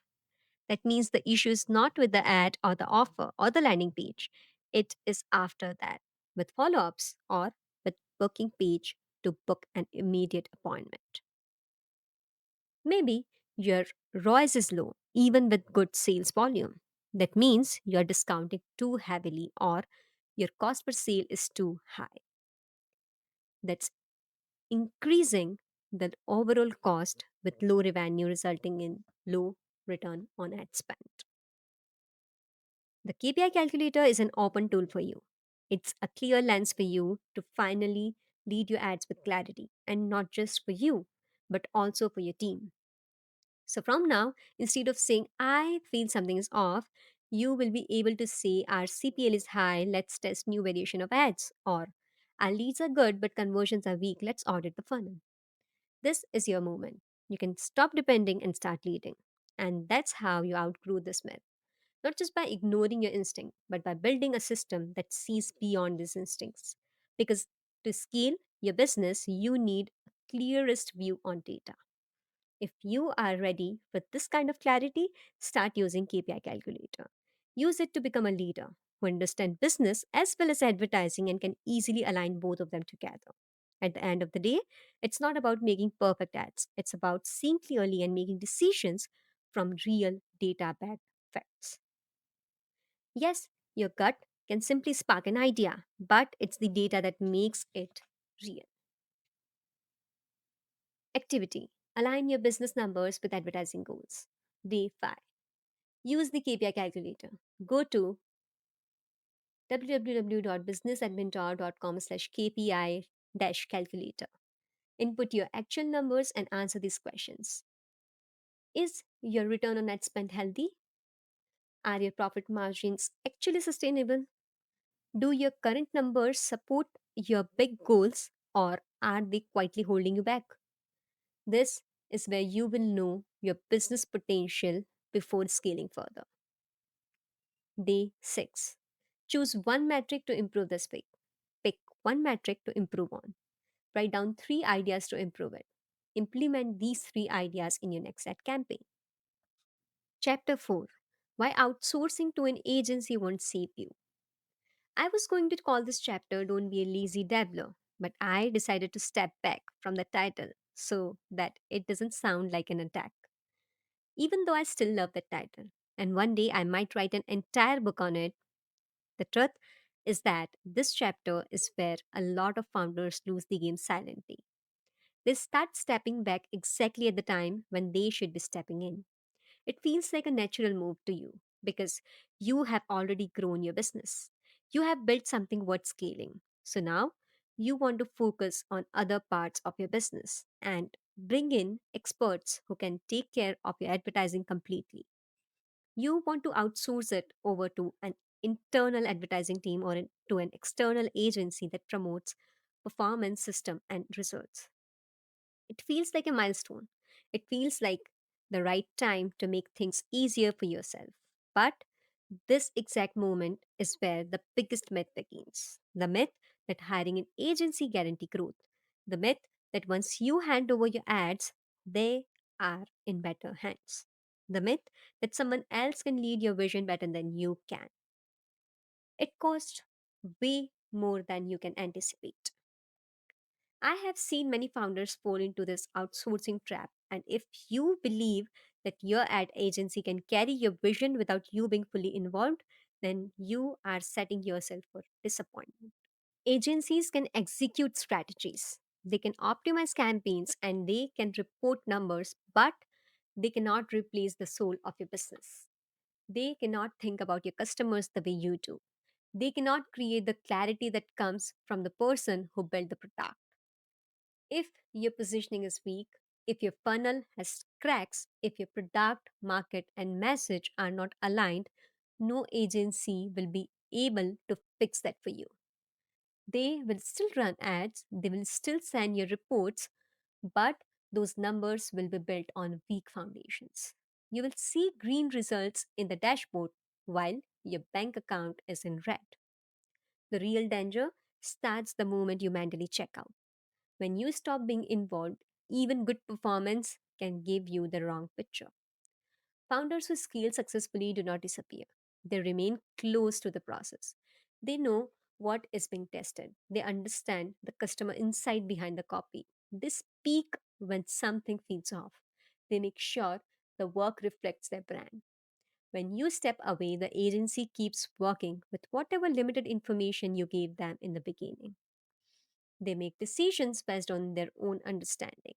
That means the issue is not with the ad or the offer or the landing page. It is after that, with follow ups or with booking page to book an immediate appointment. Maybe your ROIS is low, even with good sales volume. That means you're discounting too heavily or your cost per sale is too high. That's increasing the overall cost with low revenue, resulting in low return on ad spend. The KPI calculator is an open tool for you. It's a clear lens for you to finally lead your ads with clarity, and not just for you, but also for your team. So from now, instead of saying, I feel something is off, you will be able to say, our CPL is high, let's test new variation of ads. Or, our leads are good, but conversions are weak, let's audit the funnel. This is your moment. You can stop depending and start leading. And that's how you outgrow this myth. Not just by ignoring your instinct, but by building a system that sees beyond these instincts. Because to scale your business, you need a clearest view on data. If you are ready for this kind of clarity, start using KPI calculator. Use it to become a leader who understands business as well as advertising and can easily align both of them together. At the end of the day, it's not about making perfect ads. It's about seeing clearly and making decisions from real data backed facts. Yes, your gut can simply spark an idea, but it's the data that makes it real. Activity. Align your business numbers with advertising goals. Day 5. Use the KPI calculator. Go to www.businessadventure.com/kpi-calculator. Input your actual numbers and answer these questions. Is your return on ad spend healthy? Are your profit margins actually sustainable? Do your current numbers support your big goals, or are they quietly holding you back? This is where you will know your business potential before scaling further. Day 6. Choose one metric to improve this week. Pick one metric to improve on. Write down three ideas to improve it. Implement these three ideas in your next ad campaign. Chapter 4. Why outsourcing to an agency won't save you. I was going to call this chapter Don't Be a Lazy Dabbler, but I decided to step back from the title so that it doesn't sound like an attack, even though I still love the title. And one day I might write an entire book on it. The truth is that this chapter is where a lot of founders lose the game silently. They start stepping back exactly at the time when they should be stepping in. It feels like a natural move to you because you have already grown your business. You have built something worth scaling. So now you want to focus on other parts of your business and bring in experts who can take care of your advertising completely. You want to outsource it over to an internal advertising team or to an external agency that promotes performance system and results. It feels like a milestone. It feels like the right time to make things easier for yourself. But this exact moment is where the biggest myth begins. The myth that hiring an agency guarantee growth. The myth that once you hand over your ads, they are in better hands. The myth that someone else can lead your vision better than you can. It costs way more than you can anticipate. I have seen many founders fall into this outsourcing trap, and if you believe that your ad agency can carry your vision without you being fully involved, then you are setting yourself for disappointment. Agencies can execute strategies, they can optimize campaigns, and they can report numbers, but they cannot replace the soul of your business. They cannot think about your customers the way you do. They cannot create the clarity that comes from the person who built the product. If your positioning is weak, if your funnel has cracks, if your product, market, and message are not aligned, no agency will be able to fix that for you. They will still run ads, they will still send you reports, but those numbers will be built on weak foundations. You will see green results in the dashboard while your bank account is in red. The real danger starts the moment you mentally check out. When you stop being involved, even good performance can give you the wrong picture. Founders who scale successfully do not disappear, they remain close to the process. They know what is being tested, they understand the customer insight behind the copy. They speak when something feels off, they make sure the work reflects their brand. When you step away, the agency keeps working with whatever limited information you gave them in the beginning. They make decisions based on their own understanding.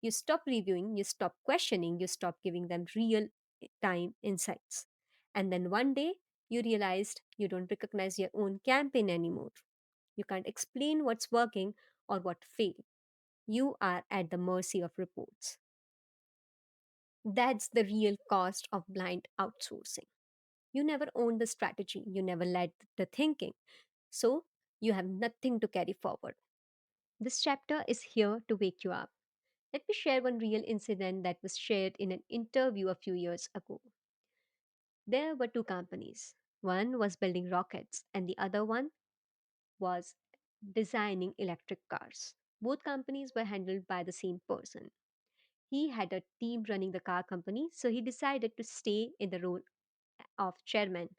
You stop reviewing, you stop questioning, you stop giving them real time insights. And then one day, You realized you don't recognize your own campaign anymore. You can't explain what's working or what failed. You are at the mercy of reports. That's the real cost of blind outsourcing. You never own the strategy, you never led the thinking, so you have nothing to carry forward. This chapter is here to wake you up. Let me share one real incident that was shared in an interview a few years ago. There were two companies. One was building rockets, and the other one was designing electric cars. Both companies were handled by the same person. He had a team running the car company, so he decided to stay in the role of chairman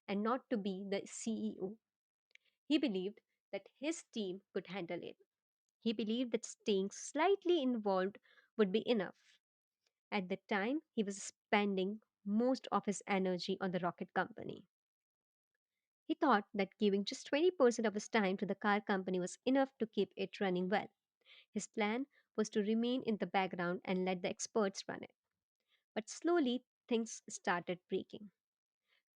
and not to be the CEO. He believed that his team could handle it. He believed that staying slightly involved would be enough. At the time, he was spending most of his energy on the rocket company. He thought that giving just 20% of his time to the car company was enough to keep it running well. His plan was to remain in the background and let the experts run it. But slowly, things started breaking.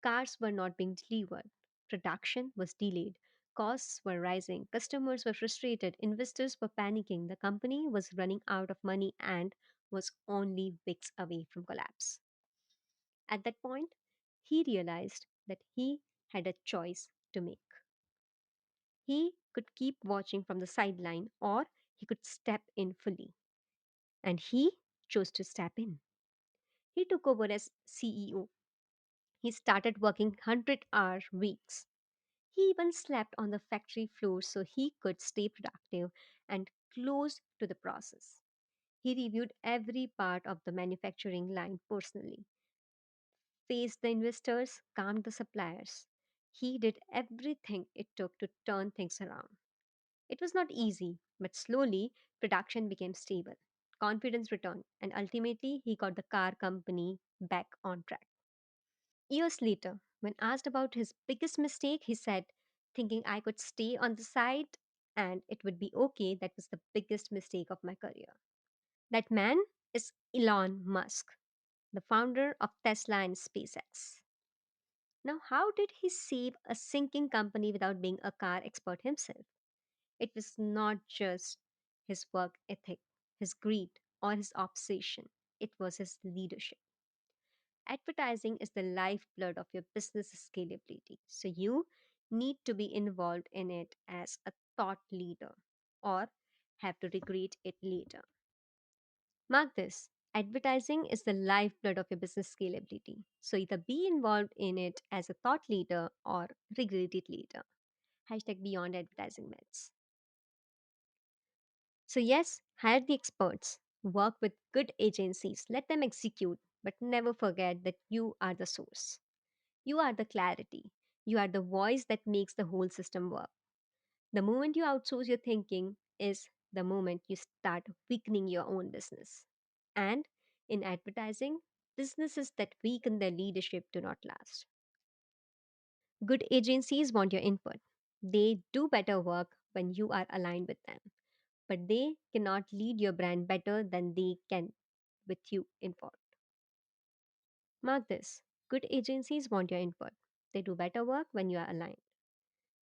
Cars were not being delivered, production was delayed, costs were rising, customers were frustrated, investors were panicking, the company was running out of money and was only weeks away from collapse. At that point, he realized that he had a choice to make. He could keep watching from the sideline or he could step in fully. And he chose to step in. He took over as CEO. He started working 100-hour weeks. He even slept on the factory floor so he could stay productive and close to the process. He reviewed every part of the manufacturing line personally, faced the investors, calmed the suppliers. He did everything it took to turn things around. It was not easy, but slowly production became stable. Confidence returned, and ultimately he got the car company back on track. Years later, when asked about his biggest mistake, he said, thinking I could stay on the side and it would be okay, that was the biggest mistake of my career. That man is Elon Musk, the founder of Tesla and SpaceX. Now, how did he save a sinking company without being a car expert himself? It was not just his work ethic, his greed, or his obsession, it was his leadership. Advertising is the lifeblood of your business scalability. So you need to be involved in it as a thought leader or have to regret it later. Mark this, advertising is the lifeblood of your business scalability. So either be involved in it as a thought leader or regret it later. Hashtag beyond advertising myths. So, yes, hire the experts, work with good agencies, let them execute, but never forget that you are the source. You are the clarity. You are the voice that makes the whole system work. The moment you outsource your thinking is the moment you start weakening your own business. And in advertising, businesses that weaken their leadership do not last. Good agencies want your input. They do better work when you are aligned with them, but they cannot lead your brand better than they can with you involved. Mark this, good agencies want your input. They do better work when you are aligned.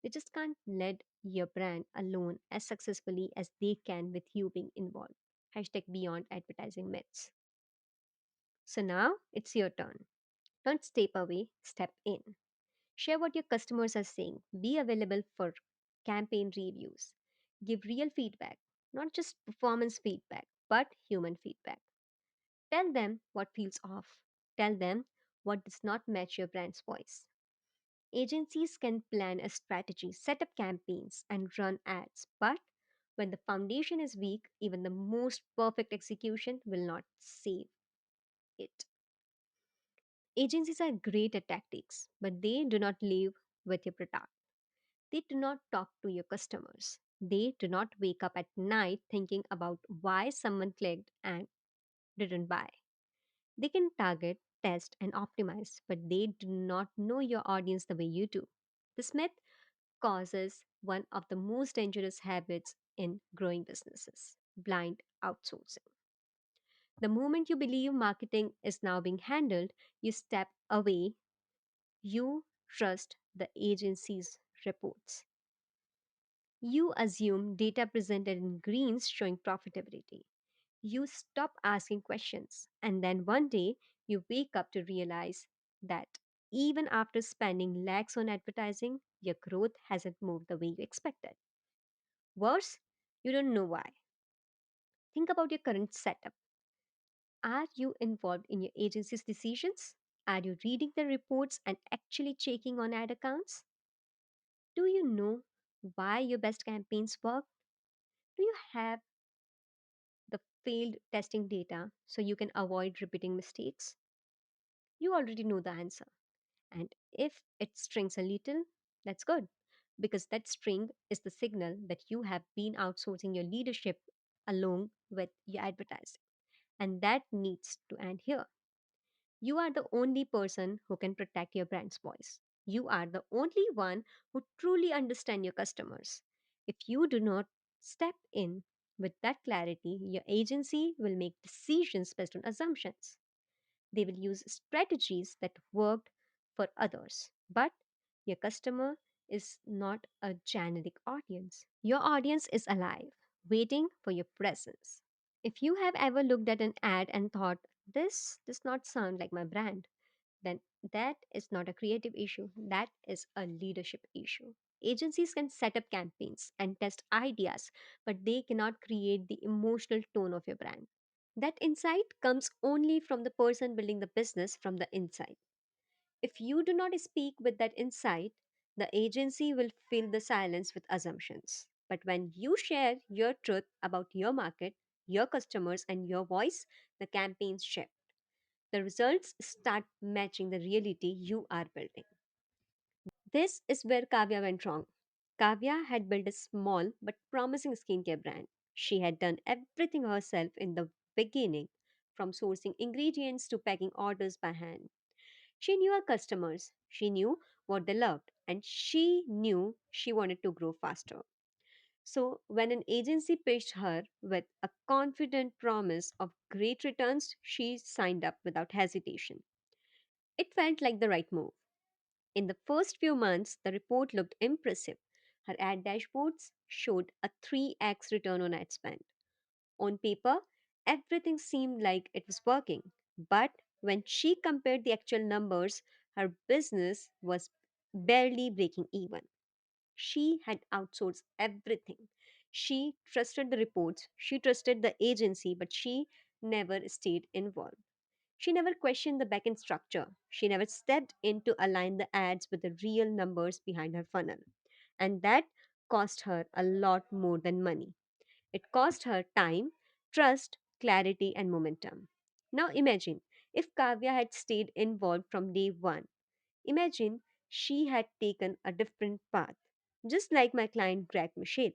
They just can't lead your brand alone as successfully as they can with you being involved. Hashtag beyond advertising myths. So now it's your turn. Don't step away, step in. Share what your customers are saying. Be available for campaign reviews. Give real feedback, not just performance feedback, but human feedback. Tell them what feels off. Tell them what does not match your brand's voice. Agencies can plan a strategy, set up campaigns, and run ads, but when the foundation is weak, even the most perfect execution will not save it. Agencies are great at tactics, but they do not live with your product. They do not talk to your customers. They do not wake up at night thinking about why someone clicked and didn't buy. They can target, test, and optimize, but they do not know your audience the way you do. This myth causes one of the most dangerous habits in growing businesses, blind outsourcing. The moment you believe marketing is now being handled, you step away, you trust the agency's reports. You assume data presented in greens showing profitability. You stop asking questions, and then one day you wake up to realize that even after spending lakhs on advertising, your growth hasn't moved the way you expected. Worse, you don't know why. Think about your current setup. Are you involved in your agency's decisions? Are you reading the reports and actually checking on ad accounts? Do you know why your best campaigns work? Do you have the failed testing data so you can avoid repeating mistakes? You already know the answer. And if it strings a little, that's good, because that string is the signal that you have been outsourcing your leadership along with your advertising. And that needs to end here. You are the only person who can protect your brand's voice. You are the only one who truly understands your customers. If you do not step in with that clarity, your agency will make decisions based on assumptions. They will use strategies that worked for others. But your customer is not a generic audience. Your audience is alive, waiting for your presence. If you have ever looked at an ad and thought, this does not sound like my brand, then that is not a creative issue, that is a leadership issue. Agencies can set up campaigns and test ideas, but they cannot create the emotional tone of your brand. That insight comes only from the person building the business from the inside. If you do not speak with that insight, the agency will fill the silence with assumptions. But when you share your truth about your market, your customers, and your voice, the campaigns shift. The results start matching the reality you are building. This is where Kavya went wrong. Kavya had built a small but promising skincare brand. She had done everything herself in the beginning, from sourcing ingredients to packing orders by hand. She knew her customers, she knew what they loved, and she knew she wanted to grow faster. So, when an agency pitched her with a confident promise of great returns, she signed up without hesitation. It felt like the right move. In the first few months, the report looked impressive. Her ad dashboards showed a 3x return on ad spend. On paper, everything seemed like it was working. But when she compared the actual numbers, her business was barely breaking even. She had outsourced everything. She trusted the reports, she trusted the agency, but she never stayed involved. She never questioned the backend structure. She never stepped in to align the ads with the real numbers behind her funnel. And that cost her a lot more than money. It cost her time, trust, clarity, and momentum. Now imagine if Kavya had stayed involved from day one. Imagine she had taken a different path, just like my client Greg Michelle.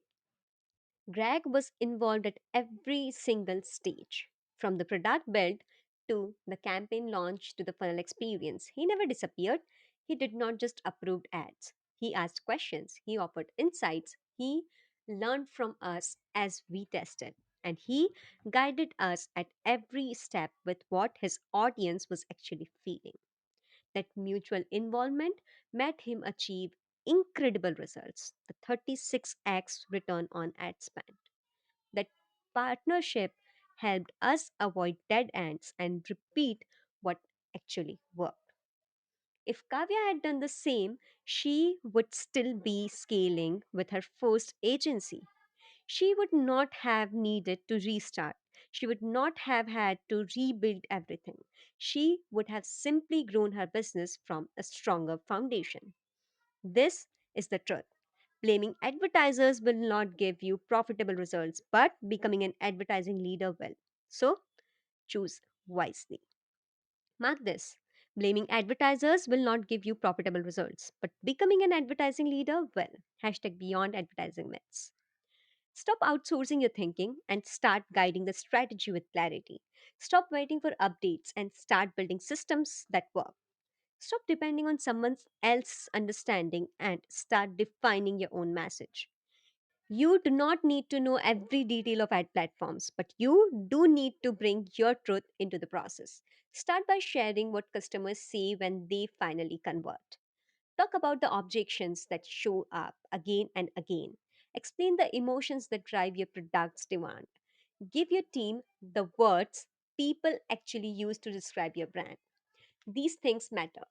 Greg was involved at every single stage, from the product build to the campaign launch to the funnel experience. He never disappeared. He did not just approve ads. He asked questions, he offered insights, he learned from us as we tested, and he guided us at every step with what his audience was actually feeling. That mutual involvement made him achieve incredible results, the 36x return on ad spend. That partnership helped us avoid dead ends and repeat what actually worked. If Kavya had done the same, she would still be scaling with her first agency. She would not have needed to restart. She would not have had to rebuild everything. She would have simply grown her business from a stronger foundation. This is the truth. Blaming advertisers will not give you profitable results, but becoming an advertising leader will. So, choose wisely. Mark this. Blaming advertisers will not give you profitable results, but becoming an advertising leader will. Hashtag beyond advertising myths. Stop outsourcing your thinking and start guiding the strategy with clarity. Stop waiting for updates and start building systems that work. Stop depending on someone else's understanding and start defining your own message. You do not need to know every detail of ad platforms, but you do need to bring your truth into the process. Start by sharing what customers say when they finally convert. Talk about the objections that show up again and again. Explain the emotions that drive your product's demand. Give your team the words people actually use to describe your brand. These things matter.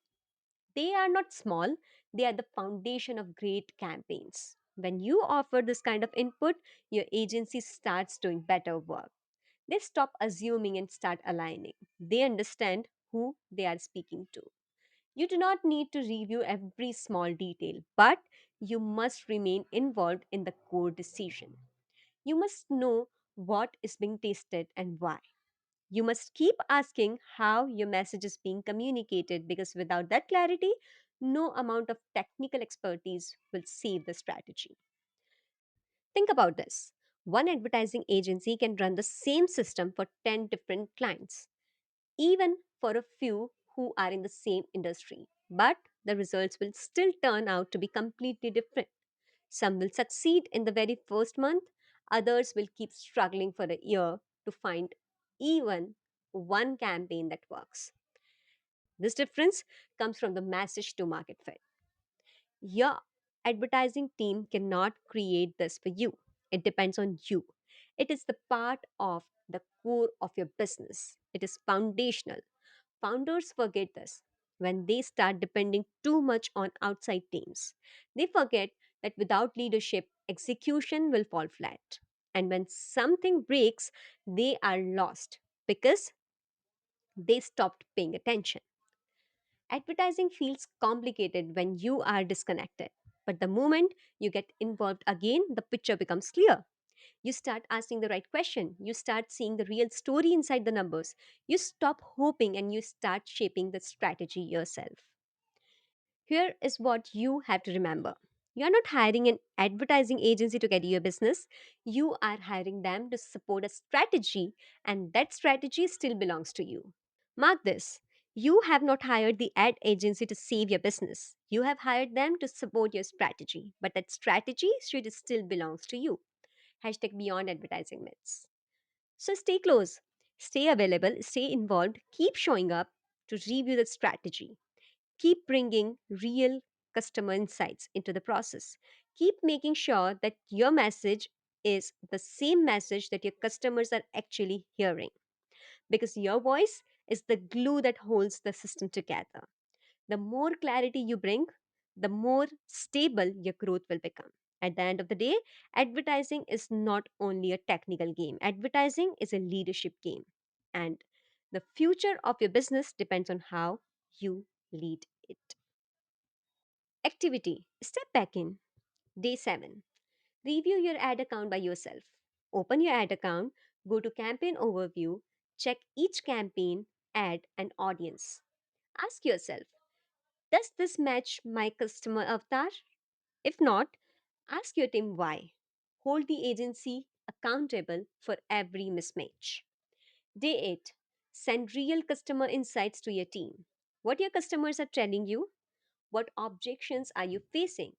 They are not small, they are the foundation of great campaigns. When you offer this kind of input, your agency starts doing better work. They stop assuming and start aligning. They understand who they are speaking to. You do not need to review every small detail, but you must remain involved in the core decision. You must know what is being tested and why. You must keep asking how your message is being communicated because without that clarity, no amount of technical expertise will save the strategy. Think about this. One advertising agency can run the same system for 10 different clients, even for a few who are in the same industry. But the results will still turn out to be completely different. Some will succeed in the very first month, others will keep struggling for a year to find even one campaign that works. This difference comes from the message to market fit. Your advertising team cannot create this for you. It depends on you. It is the part of the core of your business. It is foundational. Founders forget this when they start depending too much on outside teams. They forget that without leadership, execution will fall flat. And when something breaks, they are lost because they stopped paying attention. Advertising feels complicated when you are disconnected. But the moment you get involved again, the picture becomes clear. You start asking the right question. You start seeing the real story inside the numbers. You stop hoping and you start shaping the strategy yourself. Here is what you have to remember. You are not hiring an advertising agency to carry your business. You are hiring them to support a strategy, and that strategy still belongs to you. Mark this. You have not hired the ad agency to save your business. You have hired them to support your strategy, but that strategy should still belongs to you. Hashtag beyond advertising myths. So stay close, stay available, stay involved, keep showing up to review the strategy. Keep bringing real customer insights into the process. Keep making sure that your message is the same message that your customers are actually hearing because your voice is the glue that holds the system together. The more clarity you bring, the more stable your growth will become. At the end of the day, advertising is not only a technical game, advertising is a leadership game. And the future of your business depends on how you lead it. Activity. Step back in. Day 7. Review your ad account by yourself. Open your ad account, go to campaign overview, check each campaign, ad, and audience. Ask yourself, does this match my customer avatar? If not, ask your team why. Hold the agency accountable for every mismatch. Day 8. Send real customer insights to your team. What your customers are telling you, what objections are you facing,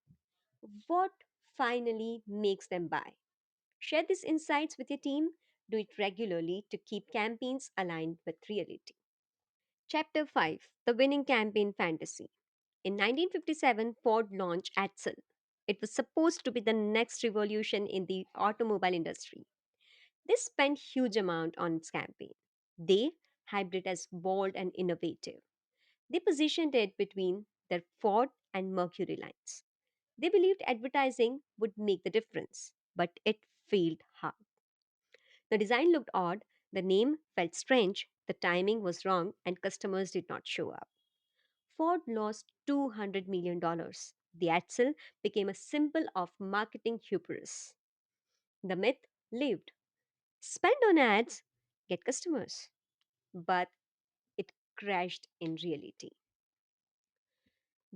what finally makes them buy. Share these insights with your team. Do it regularly to keep campaigns aligned with reality. Chapter 5. The Winning Campaign Fantasy. In 1957, Ford launched Axle. It was supposed to be the next revolution in the automobile industry. They spent huge amount on its campaign. They hyped it as bold and innovative. They positioned it between their Ford and Mercury lines. They believed advertising would make the difference, but it failed hard. The design looked odd, the name felt strange, the timing was wrong, and customers did not show up. Ford lost $200 million. The Axle became a symbol of marketing hubris. The myth lived. Spend on ads, get customers. But it crashed in reality.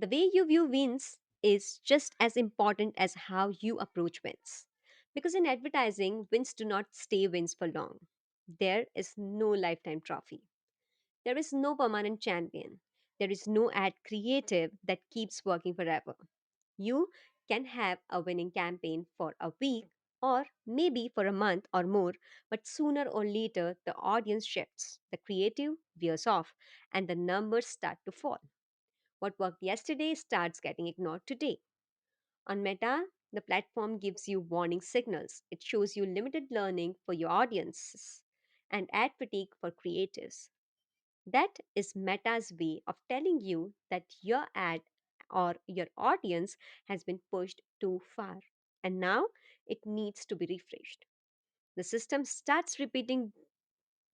The way you view wins is just as important as how you approach wins. Because in advertising, wins do not stay wins for long. There is no lifetime trophy. There is no permanent champion. There is no ad creative that keeps working forever. You can have a winning campaign for a week or maybe for a month or more, but sooner or later the audience shifts, the creative wears off, and the numbers start to fall. What worked yesterday starts getting ignored today. On Meta, the platform gives you warning signals. It shows you limited learning for your audiences and ad fatigue for creatives. That is Meta's way of telling you that your ad or your audience has been pushed too far and now it needs to be refreshed. The system starts repeating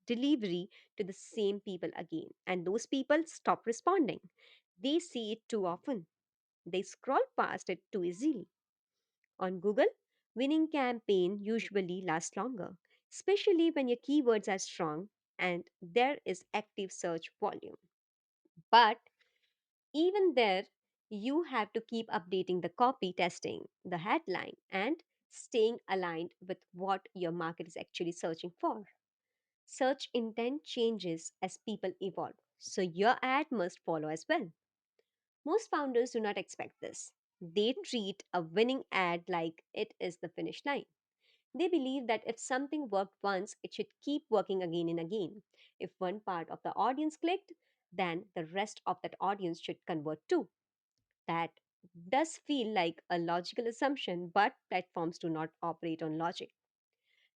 delivery to the same people again, and those people stop responding. They see it too often, they scroll past it too easily. On Google, winning campaign usually lasts longer, especially when your keywords are strong and there is active search volume. But even there, you have to keep updating the copy, testing the headline, and staying aligned with what your market is actually searching for. Search intent changes as people evolve, so your ad must follow as well. Most founders do not expect this. They treat a winning ad like it is the finish line. They believe that if something worked once, it should keep working again and again. If one part of the audience clicked, then the rest of that audience should convert too. That does feel like a logical assumption, but platforms do not operate on logic.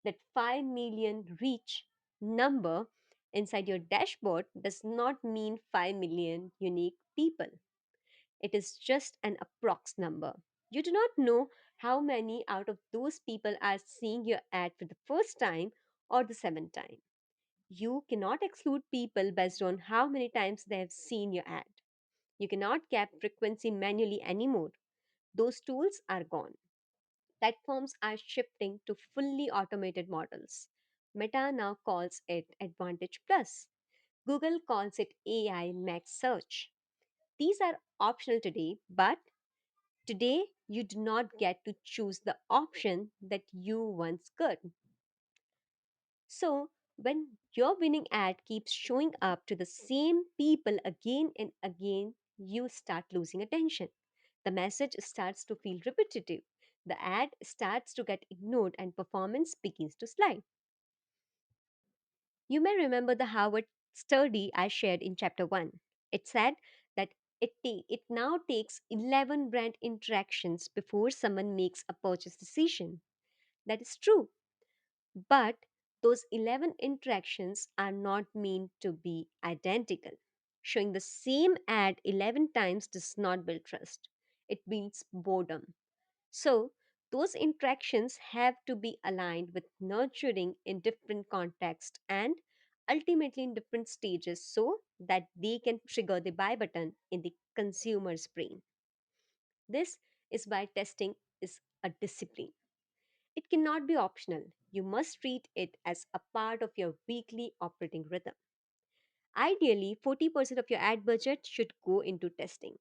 That 5 million reach number inside your dashboard does not mean 5 million unique people. It is just an approx number. You do not know how many out of those people are seeing your ad for the first time or the seventh time. You cannot exclude people based on how many times they have seen your ad. You cannot cap frequency manually anymore. Those tools are gone. Platforms are shifting to fully automated models. Meta now calls it Advantage Plus. Google calls it AI Max Search. These are optional today, but today you do not get to choose the option that you once could. So, when your winning ad keeps showing up to the same people again and again, you start losing attention. The message starts to feel repetitive. The ad starts to get ignored and performance begins to slide. You may remember the Harvard study I shared in chapter 1. It said that it now takes 11 brand interactions before someone makes a purchase decision. That is true. But those 11 interactions are not meant to be identical. Showing the same ad 11 times does not build trust, it builds boredom. So, those interactions have to be aligned with nurturing in different contexts and ultimately in different stages so that they can trigger the buy button in the consumer's brain. This is why testing is a discipline. It cannot be optional. You must treat it as a part of your weekly operating rhythm. Ideally, 40% of your ad budget should go into testing.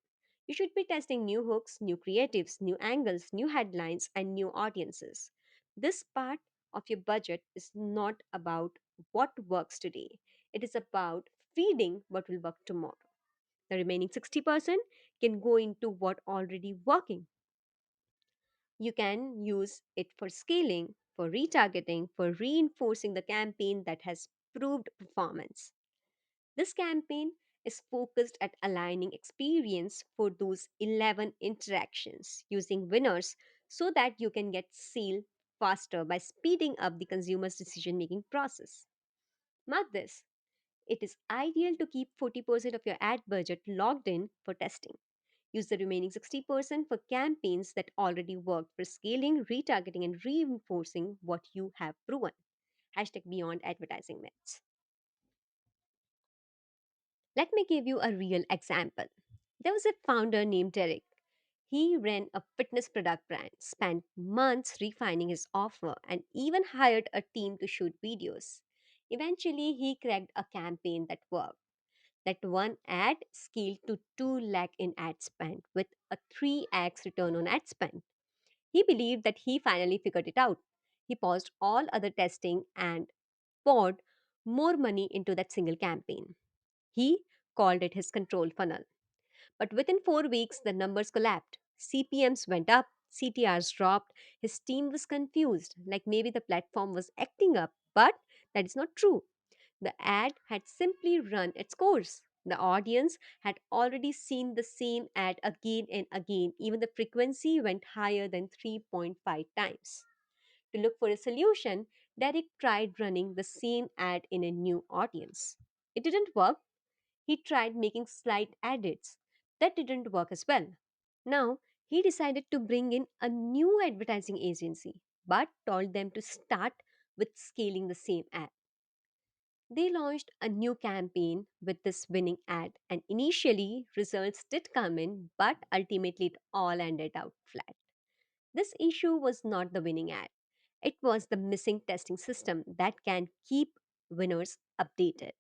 You should be testing new hooks, new creatives, new angles, new headlines, and new audiences. This part of your budget is not about what works today, it is about feeding what will work tomorrow. The remaining 60% can go into what already working. You can use it for scaling, for retargeting, for reinforcing the campaign that has proved performance. This campaign is focused at aligning experience for those 11 interactions using winners so that you can get sale faster by speeding up the consumer's decision making process. Mark this, it is ideal to keep 40% of your ad budget logged in for testing. Use the remaining 60% for campaigns that already work for scaling, retargeting, and reinforcing what you have proven. Hashtag beyond advertising myths. Let me give you a real example. There was a founder named Derek. He ran a fitness product brand, spent months refining his offer, and even hired a team to shoot videos. Eventually, he cracked a campaign that worked. That one ad scaled to 2 lakh in ad spend with a 3x return on ad spend. He believed that he finally figured it out. He paused all other testing and poured more money into that single campaign. He called it his control funnel. But within 4 weeks, the numbers collapsed. CPMs went up, CTRs dropped. His team was confused, like maybe the platform was acting up. But that is not true. The ad had simply run its course. The audience had already seen the same ad again and again. Even the frequency went higher than 3.5 times. To look for a solution, Derek tried running the same ad in a new audience. It didn't work. He tried making slight edits. That didn't work as well. Now, he decided to bring in a new advertising agency, but told them to start with scaling the same ad. They launched a new campaign with this winning ad, and initially results did come in, but ultimately it all ended out flat. This issue was not the winning ad, it was the missing testing system that can keep winners updated.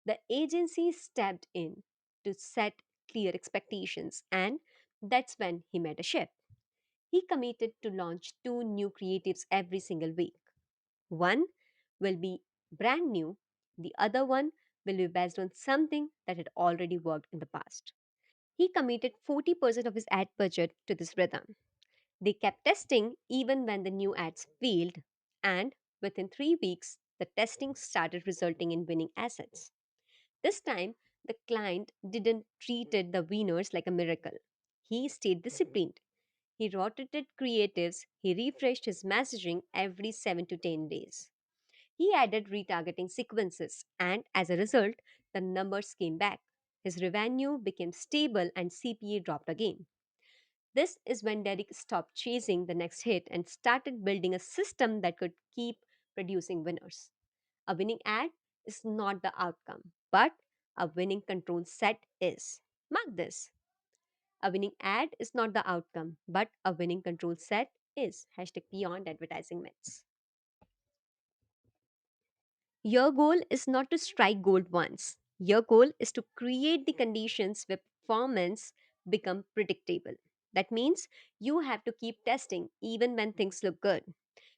The agency stepped in to set clear expectations, and that's when he made a shift. He committed to launch two new creatives every single week. One will be brand new, the other one will be based on something that had already worked in the past. He committed 40% of his ad budget to this rhythm. They kept testing even when the new ads failed, and within 3 weeks, the testing started resulting in winning assets. This time, the client didn't treat the winners like a miracle. He stayed disciplined. He rotated creatives, he refreshed his messaging every 7 to 10 days. He added retargeting sequences, and as a result, the numbers came back. His revenue became stable and CPA dropped again. This is when Derek stopped chasing the next hit and started building a system that could keep producing winners. A winning ad is not the outcome, but a winning control set is. Mark this. A winning ad is not the outcome, but a winning control set is. Hashtag beyond advertising myths. Your goal is not to strike gold once. Your goal is to create the conditions where performance become predictable. That means you have to keep testing even when things look good.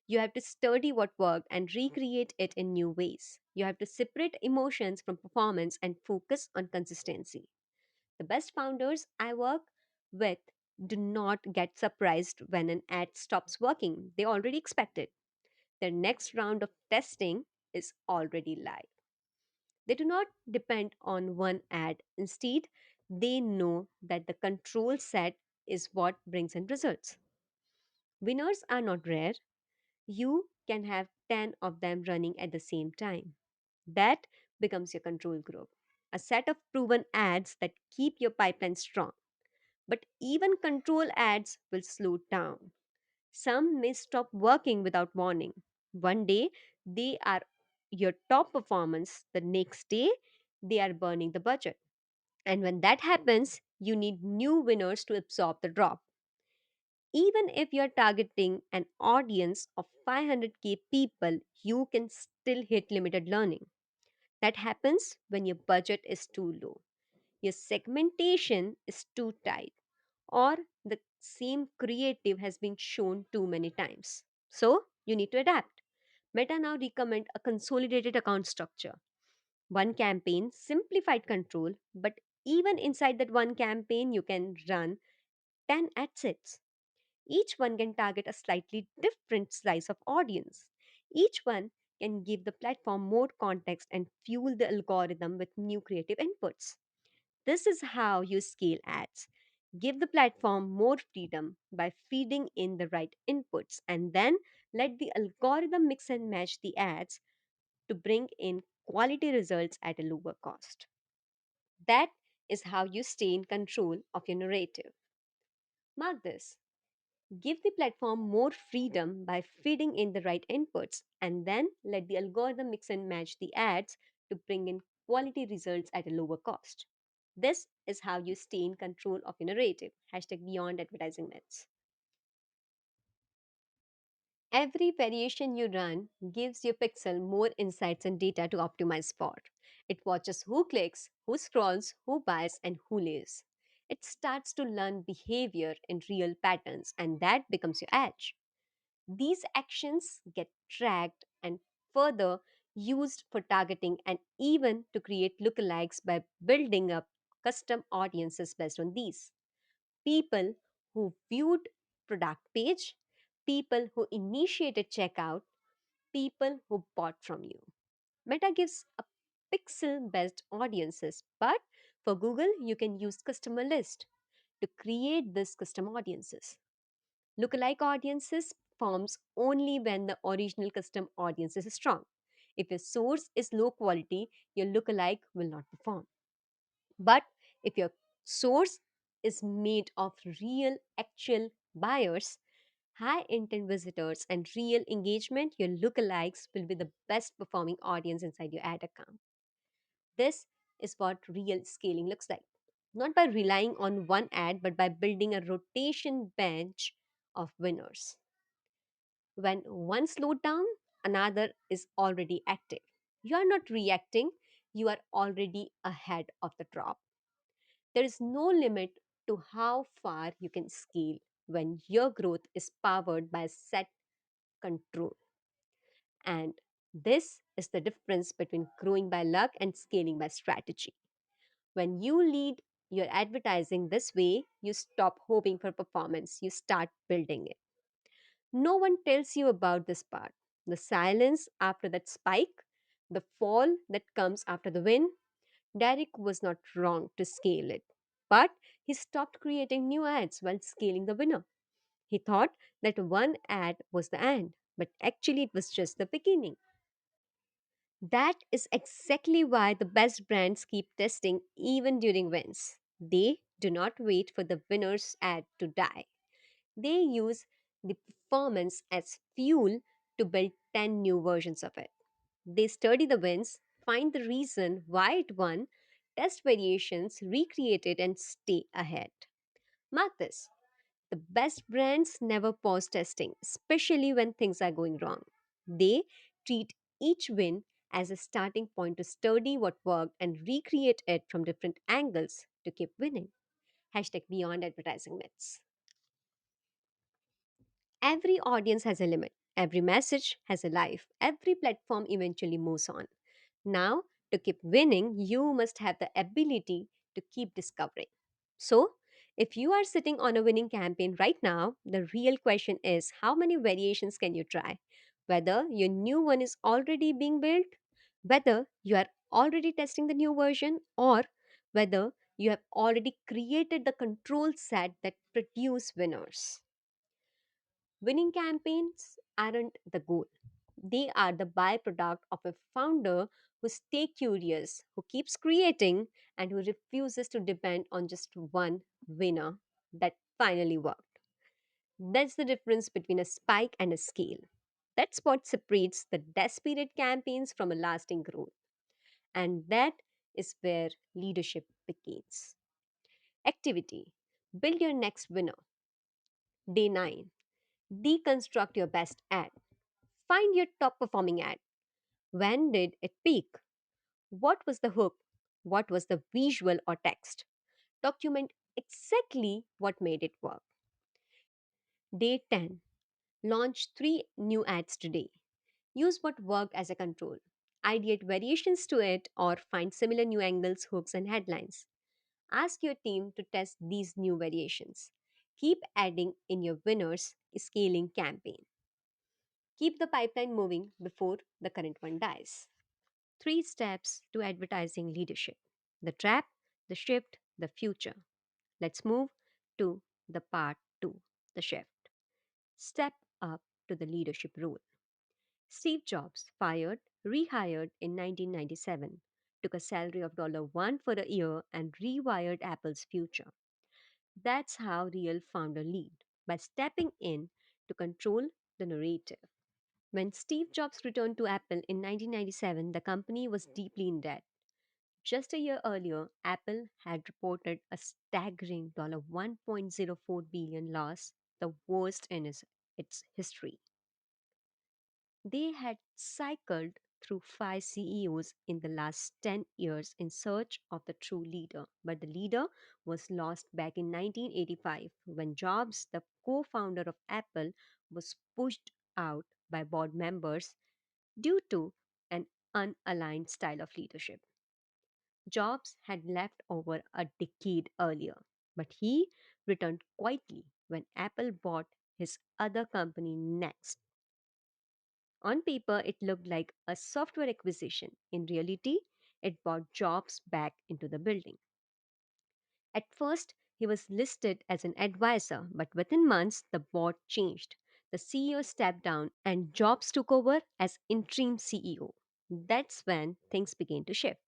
You have to study what worked and recreate it in new ways. You have to separate emotions from performance and focus on consistency. The best founders I work with do not get surprised when an ad stops working. They already expect it. Their next round of testing is already live. They do not depend on one ad. Instead, they know that the control set is what brings in results. Winners are not rare. You can have 10 of them running at the same time. That becomes your control group. A set of proven ads that keep your pipeline strong. But even control ads will slow down. Some may stop working without warning. One day they are your top performance, the next day they are burning the budget. And when that happens, you need new winners to absorb the drop. Even if you're targeting an audience of 500k people, you can still hit limited learning. That happens when your budget is too low, your segmentation is too tight, or the same creative has been shown too many times. So, you need to adapt. Meta now recommend a consolidated account structure. One campaign, simplified control, but even inside that one campaign, you can run 10 ad sets. Each one can target a slightly different slice of audience. Each one can give the platform more context and fuel the algorithm with new creative inputs. This is how you scale ads. Give the platform more freedom by feeding in the right inputs and then let the algorithm mix and match the ads to bring in quality results at a lower cost. That is how you stay in control of your narrative. Mark this. Give the platform more freedom by feeding in the right inputs and then let the algorithm mix and match the ads to bring in quality results at a lower cost. This is how you stay in control of your narrative. Hashtag beyond advertising myths. Every variation you run gives your pixel more insights and data to optimize for. It watches who clicks, who scrolls, who buys, and who leaves. It starts to learn behavior in real patterns, and that becomes your edge. These actions get tracked and further used for targeting and even to create lookalikes by building up custom audiences based on these. People who viewed product page, people who initiated checkout, people who bought from you. Meta gives a pixel based audiences. But for Google, you can use customer list to create these custom audiences. Lookalike audiences forms only when the original custom audience is strong. If your source is low quality, your lookalike will not perform. But if your source is made of real, actual buyers, high intent visitors, and real engagement, your lookalikes will be the best performing audience inside your ad account. This is what real scaling looks like. Not by relying on one ad, but by building a rotation bench of winners. When one slowed down, another is already active. You are not reacting, you are already ahead of the drop. There is no limit to how far you can scale when your growth is powered by set control. And this is the difference between growing by luck and scaling by strategy. When you lead your advertising this way, you stop hoping for performance, you start building it. No one tells you about this part. The silence after that spike, the fall that comes after the win. Derek was not wrong to scale it, but he stopped creating new ads while scaling the winner. He thought that one ad was the end, but actually it was just the beginning. That is exactly why the best brands keep testing even during wins. They do not wait for the winner's ad to die. They use the performance as fuel to build 10 new versions of it. They study the wins, find the reason why it won, test variations, recreate it, and stay ahead. Mark this: the best brands never pause testing, especially when things are going wrong. They treat each win as a starting point to study what worked and recreate it from different angles to keep winning. Hashtag beyond advertising myths. Every audience has a limit. Every message has a life. Every platform eventually moves on. Now, to keep winning, you must have the ability to keep discovering. So, if you are sitting on a winning campaign right now, the real question is how many variations can you try? Whether your new one is already being built, whether you are already testing the new version, or whether you have already created the control set that produce winners. Winning campaigns aren't the goal. They are the byproduct of a founder who stays curious, who keeps creating, and who refuses to depend on just one winner that finally worked. That's the difference between a spike and a scale. That's what separates the desperate campaigns from a lasting growth. And that is where leadership begins. Activity: build your next winner. Day 9: deconstruct your best ad. Find your top performing ad. When did it peak? What was the hook? What was the visual or text? Document exactly what made it work. Day 10: launch 3 new ads today. Use what worked as a control. Ideate variations to it or find similar new angles, hooks, and headlines. Ask your team to test these new variations. Keep adding in your winners scaling campaign. Keep the pipeline moving before the current one dies. 3 steps to advertising leadership: the trap, the shift, the future. Let's move to the part 2, the shift. Step up to the leadership role. Steve Jobs, fired, rehired in 1997, took a salary of $1 for a year and rewired Apple's future. That's how real founder lead, by stepping in to control the narrative. When Steve Jobs returned to Apple in 1997, the company was deeply in debt. Just a year earlier, Apple had reported a staggering $1.04 billion loss, the worst in its history. They had cycled through 5 CEOs in the last 10 years in search of the true leader, but the leader was lost back in 1985 when Jobs, the co founder of Apple, was pushed out by board members due to an unaligned style of leadership. Jobs had left over a decade earlier, but he returned quietly when Apple bought his other company next. On paper, it looked like a software acquisition. In reality, It brought jobs back into the building. At first, he was listed as an advisor, but within months, the board changed. The CEO stepped down and Jobs took over as interim CEO. That's when things began to shift.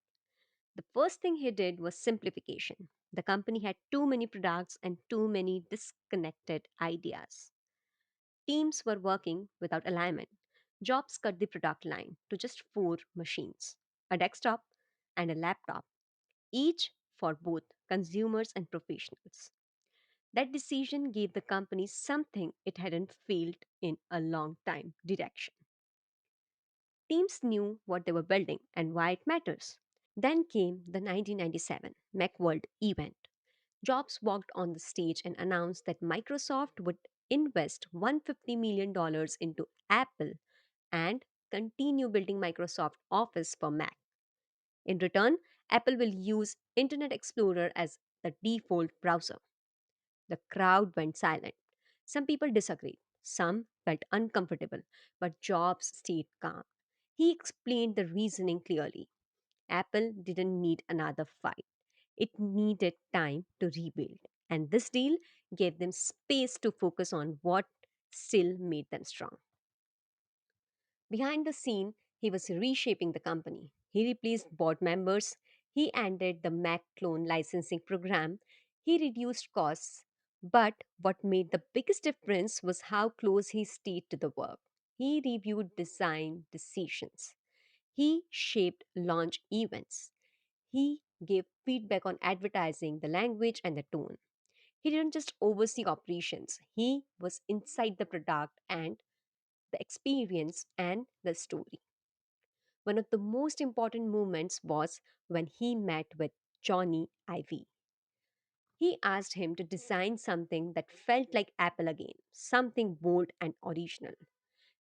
The first thing he did was simplification. The company had too many products and too many disconnected ideas. Teams were working without alignment. Jobs cut the product line to just four machines, a desktop and a laptop, each for both consumers and professionals. That decision gave the company something it hadn't felt in a long time: direction. Teams knew what they were building and why it matters. Then came the 1997 Macworld event. Jobs walked on the stage and announced that Microsoft would invest $150 million into Apple and continue building Microsoft Office for Mac. In return, Apple will use Internet Explorer as the default browser. The crowd went silent. Some people disagreed, some felt uncomfortable, but Jobs stayed calm. He explained the reasoning clearly. Apple didn't need another fight, it needed time to rebuild. And this deal gave them space to focus on what still made them strong. Behind the scene, he was reshaping the company. He replaced board members, he ended the Mac clone licensing program, he reduced costs. But what made the biggest difference was how close he stayed to the work. He reviewed design decisions, he shaped launch events, he gave feedback on advertising, the language, and the tone. He didn't just oversee operations, he was inside the product and the experience and the story. One of the most important moments was when he met with Johnny Ivy. He asked him to design something that felt like Apple again, something bold and original.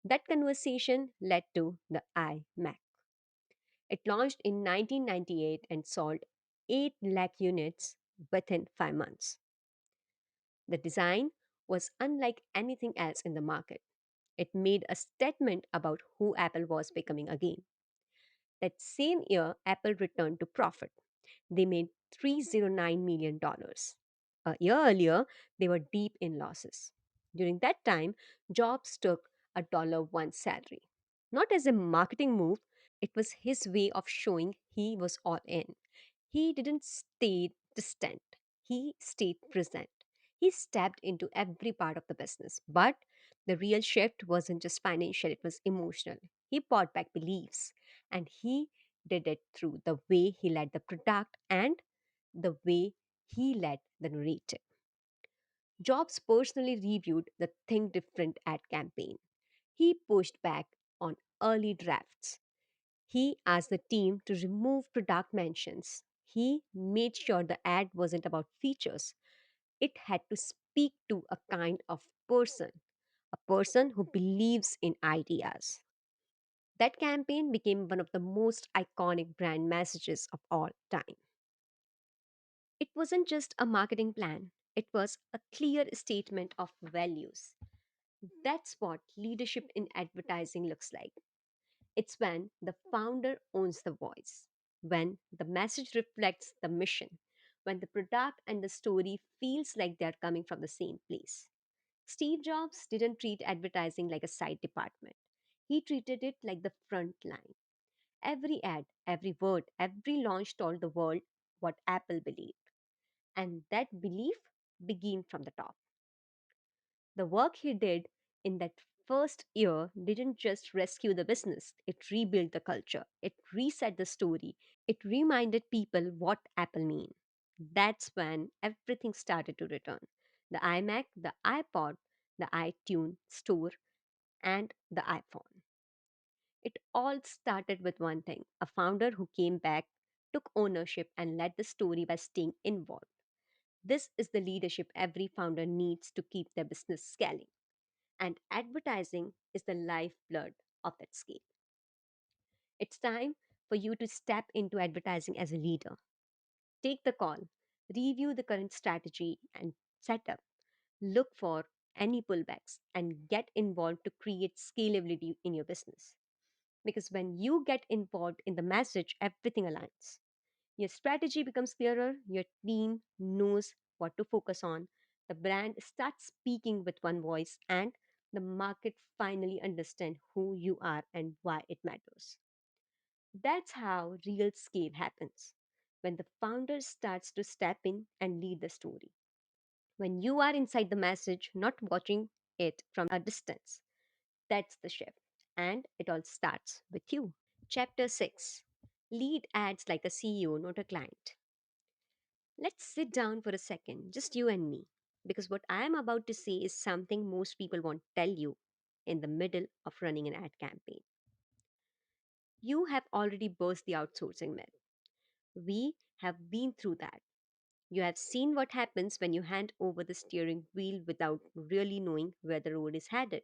That conversation led to the iMac. It launched in 1998 and sold 8 lakh units within 5 months. The design was unlike anything else in the market. It made a statement about who Apple was becoming again. That same year, Apple returned to profit. They made $309 million. A year earlier, they were deep in losses. During that time, Jobs took a $1 salary. Not as a marketing move, it was his way of showing he was all in. He didn't stay distant, he stayed present. He stepped into every part of the business. But the real shift wasn't just financial, it was emotional. He brought back beliefs, and he did it through the way he led the product and the way he led the narrative. Jobs personally reviewed the Think Different ad campaign. He pushed back on early drafts. He asked the team to remove product mentions. He made sure the ad wasn't about features. It had to speak to a kind of person, a person who believes in ideas. That campaign became one of the most iconic brand messages of all time. It wasn't just a marketing plan, it was a clear statement of values. That's what leadership in advertising looks like. It's when the founder owns the voice, when the message reflects the mission, when the product and the story feels like they're coming from the same place. Steve Jobs didn't treat advertising like a side department. He treated it like the front line. Every ad, every word, every launch told the world what Apple believed. And that belief began from the top. The work he did in that first year didn't just rescue the business, it rebuilt the culture, it reset the story, it reminded people what Apple mean. That's when everything started to return. The iMac, the iPod, the iTunes store, and the iPhone. It all started with one thing: a founder who came back, took ownership, and led the story by staying involved. This is the leadership every founder needs to keep their business scaling. And advertising is the lifeblood of that scale. It's time for you to step into advertising as a leader. Take the call, review the current strategy and setup, look for any pullbacks, and get involved to create scalability in your business. Because when you get involved in the message, everything aligns. Your strategy becomes clearer, your team knows what to focus on, the brand starts speaking with one voice, and the market finally understands who you are and why it matters. That's how real scale happens. When the founder starts to step in and lead the story. When you are inside the message, not watching it from a distance. That's the shift. And it all starts with you. Chapter 6. Lead ads like a CEO, not a client. Let's sit down for a second, just you and me. Because what I am about to say is something most people won't tell you in the middle of running an ad campaign. You have already burst the outsourcing myth. We have been through that. You have seen what happens when you hand over the steering wheel without really knowing where the road is headed.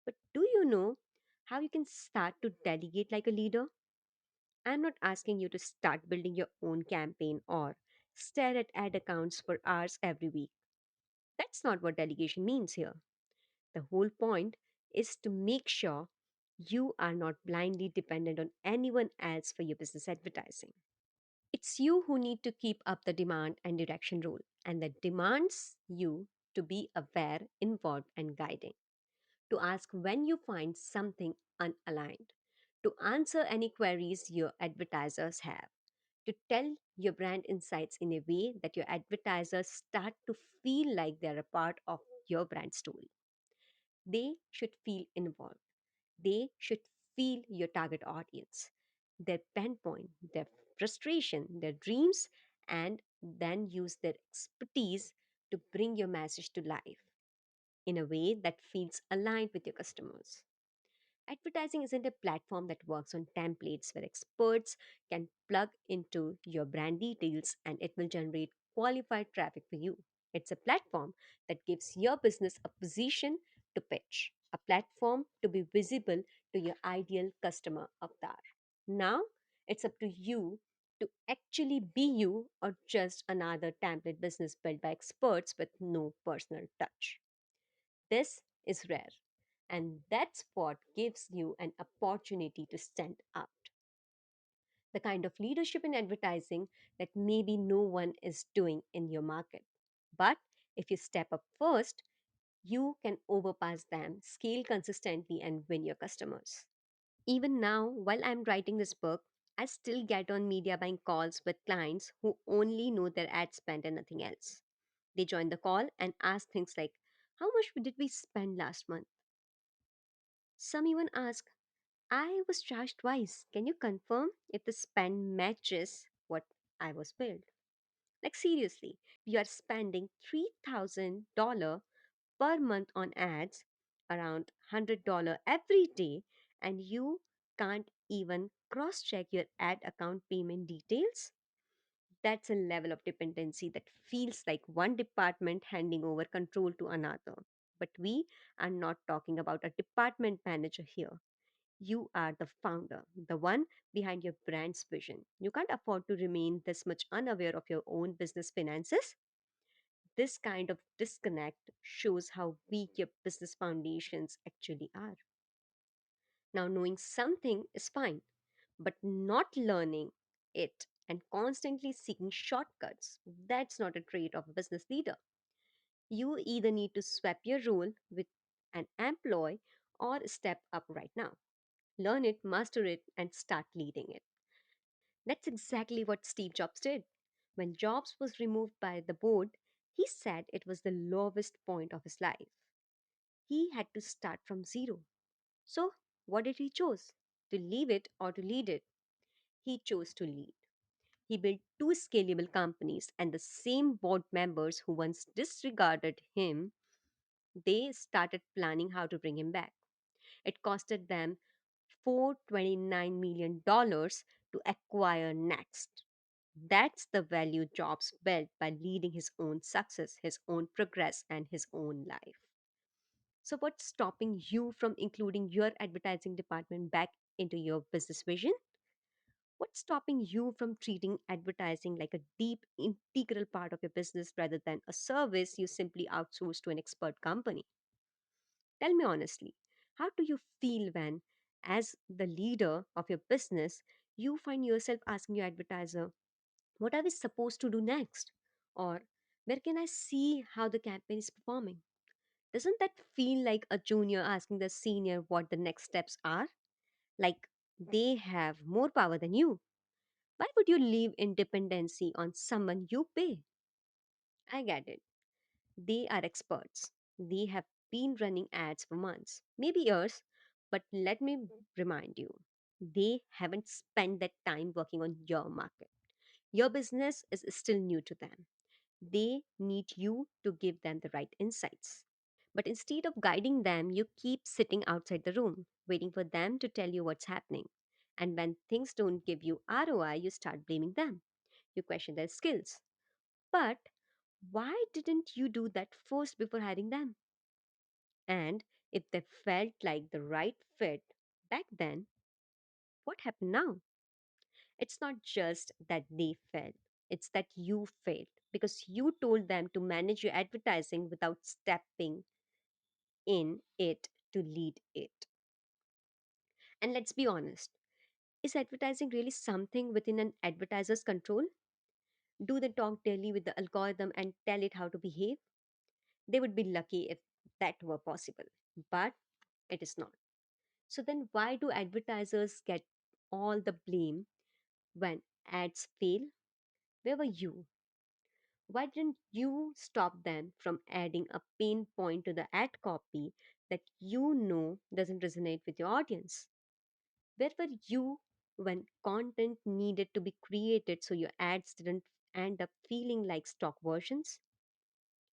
But do you know how you can start to delegate like a leader? I'm not asking you to start building your own campaign or stare at ad accounts for hours every week. That's not what delegation means here. The whole point is to make sure you are not blindly dependent on anyone else for your business advertising. It's you who need to keep up the demand and direction role, and that demands you to be aware, involved, and guiding, to ask when you find something unaligned, to answer any queries your advertisers have, to tell your brand insights in a way that your advertisers start to feel like they're a part of your brand story. They should feel involved. They should feel your target audience, their pain point, their frustration, their dreams, and then use their expertise to bring your message to life in a way that feels aligned with your customers. Advertising isn't a platform that works on templates where experts can plug into your brand details and it will generate qualified traffic for you. It's a platform that gives your business a position to pitch, a platform to be visible to your ideal customer avatar. Now, it's up to you to actually be you or just another template business built by experts with no personal touch. This is rare, and that's what gives you an opportunity to stand out. The kind of leadership in advertising that maybe no one is doing in your market. But if you step up first, you can overpass them, scale consistently, and win your customers. Even now, while I'm writing this book, I still get on media buying calls with clients who only know their ad spend and nothing else. They join the call and ask things like, how much did we spend last month? Some even ask, I was charged twice. Can you confirm if the spend matches what I was billed? Like, seriously, you are spending $3,000 per month on ads, around $100 every day, and you can't even cross check your ad account payment details? That's a level of dependency that feels like one department handing over control to another. But we are not talking about a department manager here. You are the founder, the one behind your brand's vision. You can't afford to remain this much unaware of your own business finances. This kind of disconnect shows how weak your business foundations actually are. Now, knowing something is fine, but not learning it and constantly seeking shortcuts, that's not a trait of a business leader. You either need to swap your role with an employee or step up right now. Learn it, master it, and start leading it. That's exactly what Steve Jobs did. When Jobs was removed by the board, he said it was the lowest point of his life. He had to start from zero. So, what did he choose? To leave it or to lead it? He chose to lead. He built two scalable companies, and the same board members who once disregarded him, they started planning how to bring him back. It costed them $429 million to acquire Next. That's the value Jobs built by leading his own success, his own progress, and his own life. So, what's stopping you from including your advertising department back into your business vision? What's stopping you from treating advertising like a deep, integral part of your business rather than a service you simply outsource to an expert company? Tell me honestly, how do you feel when As the leader of your business, you find yourself asking your advertiser, what are we supposed to do next? Or where can I see how the campaign is performing? Doesn't that feel like a junior asking the senior what the next steps are? Like they have more power than you. Why would you leave independency on someone you pay? I get it. They are experts. They have been running ads for months, maybe years, but let me remind you, they haven't spent that time working on your market. Your business is still new to them. They need you to give them the right insights. But instead of guiding them, you keep sitting outside the room, waiting for them to tell you what's happening. And when things don't give you ROI, you start blaming them. You question their skills. But why didn't you do that first before hiring them? And if they felt like the right fit back then, what happened now? It's not just that they failed, it's that you failed because you told them to manage your advertising without stepping in it to lead it. And let's be honest, is advertising really something within an advertiser's control? Do they talk daily with the algorithm and tell it how to behave? They would be lucky if that were possible, but it is not. So then, why do advertisers get all the blame when ads fail? Where were you? Why didn't you stop them from adding a pain point to the ad copy that you know doesn't resonate with your audience? Where were you when content needed to be created so your ads didn't end up feeling like stock versions?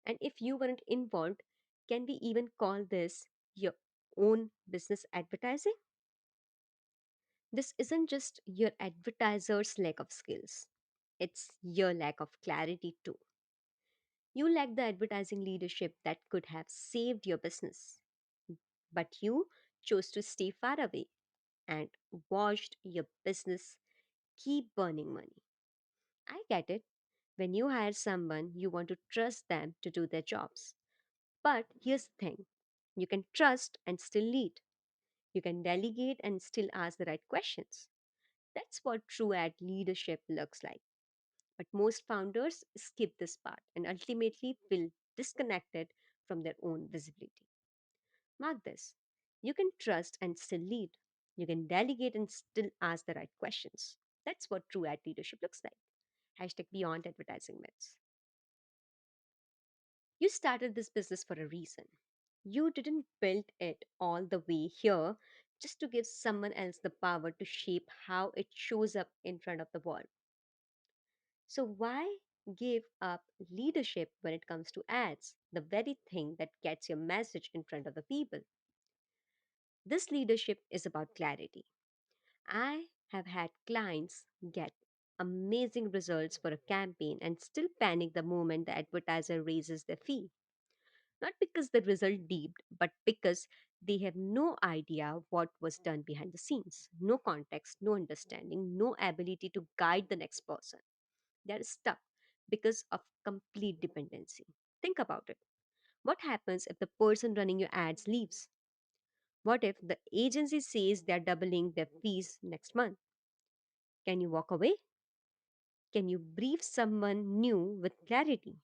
And if you weren't involved, can we even call this your own business advertising? This isn't just your advertiser's lack of skills, it's your lack of clarity too. You lack the advertising leadership that could have saved your business, but you chose to stay far away and watched your business keep burning money. I get it. When you hire someone, you want to trust them to do their jobs. But here's the thing, you can trust and still lead. You can delegate and still ask the right questions. That's what true ad leadership looks like. But most founders skip this part and ultimately feel disconnected from their own visibility. Mark this. You can trust and still lead. You can delegate and still ask the right questions. That's what true ad leadership looks like. Hashtag beyond advertising myths. You started this business for a reason. You didn't build it all the way here just to give someone else the power to shape how it shows up in front of the world. So, why give up leadership when it comes to ads, the very thing that gets your message in front of the people? This leadership is about clarity. I have had clients get amazing results for a campaign and still panic the moment the advertiser raises their fee. Not because the result dipped, but because they have no idea what was done behind the scenes. No context, no understanding, no ability to guide the next person. They are stuck because of complete dependency. Think about it. What happens if the person running your ads leaves? What if the agency says they're doubling their fees next month? Can you walk away? Can you brief someone new with clarity?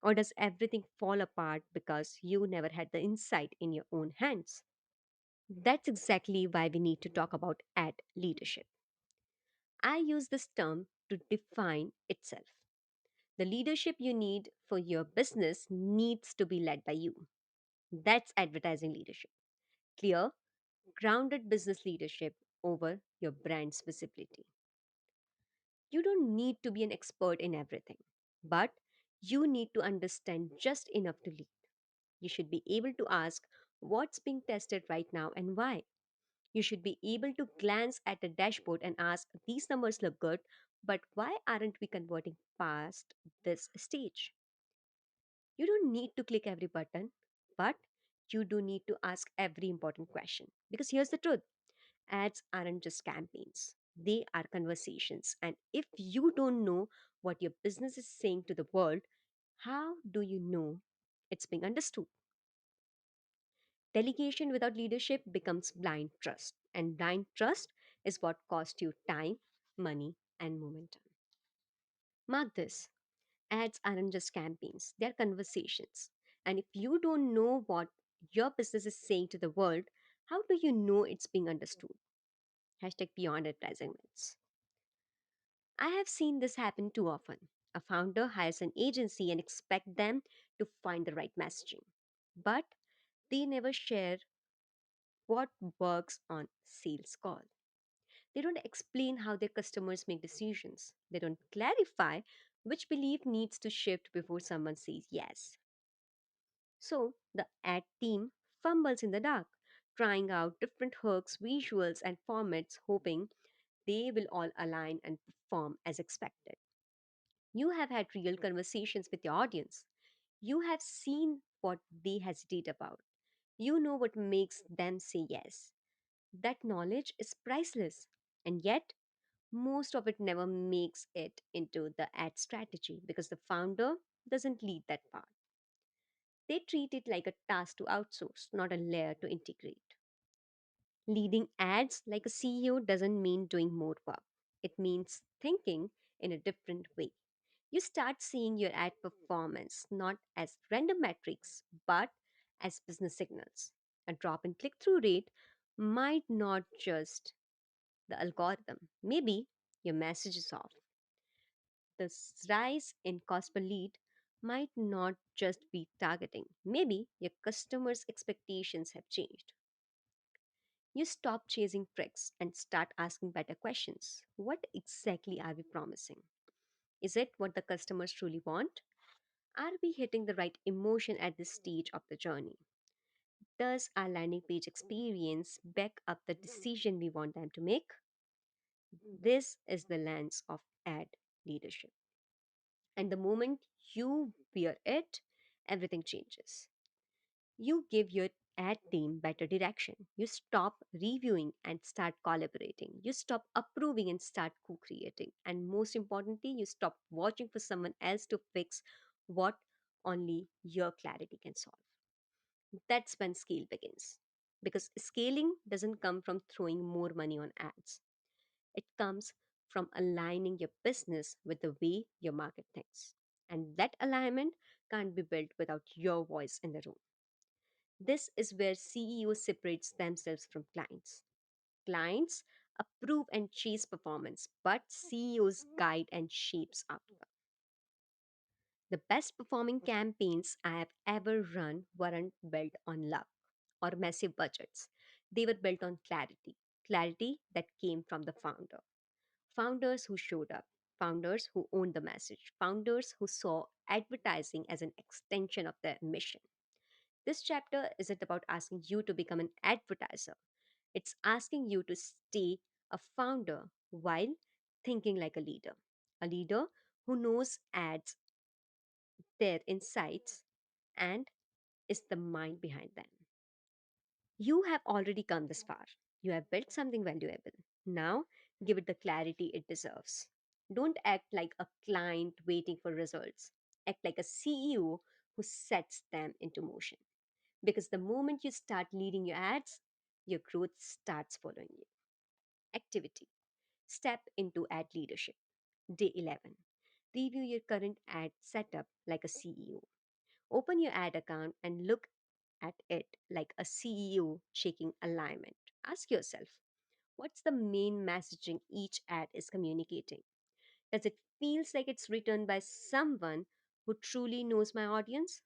Or does everything fall apart because you never had the insight in your own hands? That's exactly why we need to talk about ad leadership. I use this term to define itself. The leadership you need for your business needs to be led by you. That's advertising leadership. Clear, grounded business leadership over your brand's visibility. You don't need to be an expert in everything, but you need to understand just enough to lead. You should be able to ask what's being tested right now and why. You should be able to glance at a dashboard and ask, these numbers look good, but why aren't we converting past this stage? You don't need to click every button, but you do need to ask every important question. Because here's the truth, ads aren't just campaigns, they are conversations. And if you don't know what your business is saying to the world, how do you know it's being understood? Delegation without leadership becomes blind trust. And blind trust is what cost you time, money, and momentum. Mark this, ads aren't just campaigns, they're conversations. And if you don't know what your business is saying to the world, how do you know it's being understood? Hashtag beyond advertising myths. I have seen this happen too often. A founder hires an agency and expect them to find the right messaging. But they never share what works on sales call. They don't explain how their customers make decisions. They don't clarify which belief needs to shift before someone says yes. So the ad team fumbles in the dark, trying out different hooks, visuals, and formats, hoping they will all align and perform as expected. You have had real conversations with your audience. You have seen what they hesitate about. You know what makes them say yes. That knowledge is priceless. And yet, most of it never makes it into the ad strategy because the founder doesn't lead that part. They treat it like a task to outsource, not a layer to integrate. Leading ads like a CEO doesn't mean doing more work, it means thinking in a different way. You start seeing your ad performance not as random metrics, but as business signals. A drop in click through rate might not just the algorithm. Maybe your message is off. The rise in cost per lead might not just be targeting. Maybe your customers' expectations have changed. You stop chasing tricks and start asking better questions. What exactly are we promising? Is it what the customers truly want? Are we hitting the right emotion at this stage of the journey? Does our landing page experience back up the decision we want them to make? This is the lens of ad leadership. And the moment you wear it, everything changes. You give your ad team better direction. You stop reviewing and start collaborating. You stop approving and start co creating. And most importantly, you stop watching for someone else to fix what only your clarity can solve. That's when scale begins. Because scaling doesn't come from throwing more money on ads, it comes from aligning your business with the way your market thinks. And that alignment can't be built without your voice in the room. This is where CEO separates themselves from clients. Clients approve and chase performance, but CEOs guide and shapes outcome. The best performing campaigns I have ever run weren't built on luck or massive budgets. They were built on clarity. Clarity that came from the founder. Founders who showed up, founders who owned the message, founders who saw advertising as an extension of their mission. This chapter isn't about asking you to become an advertiser, it's asking you to stay a founder while thinking like a leader. A leader who knows ads, their insights, and is the mind behind them. You have already come this far. You have built something valuable. Now, give it the clarity it deserves. Don't act like a client waiting for results. Act like a CEO who sets them into motion. Because the moment you start leading your ads, your growth starts following you. Activity. Step into ad leadership. Day 11. Review your current ad setup like a CEO. Open your ad account and look at it like a CEO checking alignment. Ask yourself, what's the main messaging each ad is communicating? Does it feels like it's written by someone who truly knows my audience?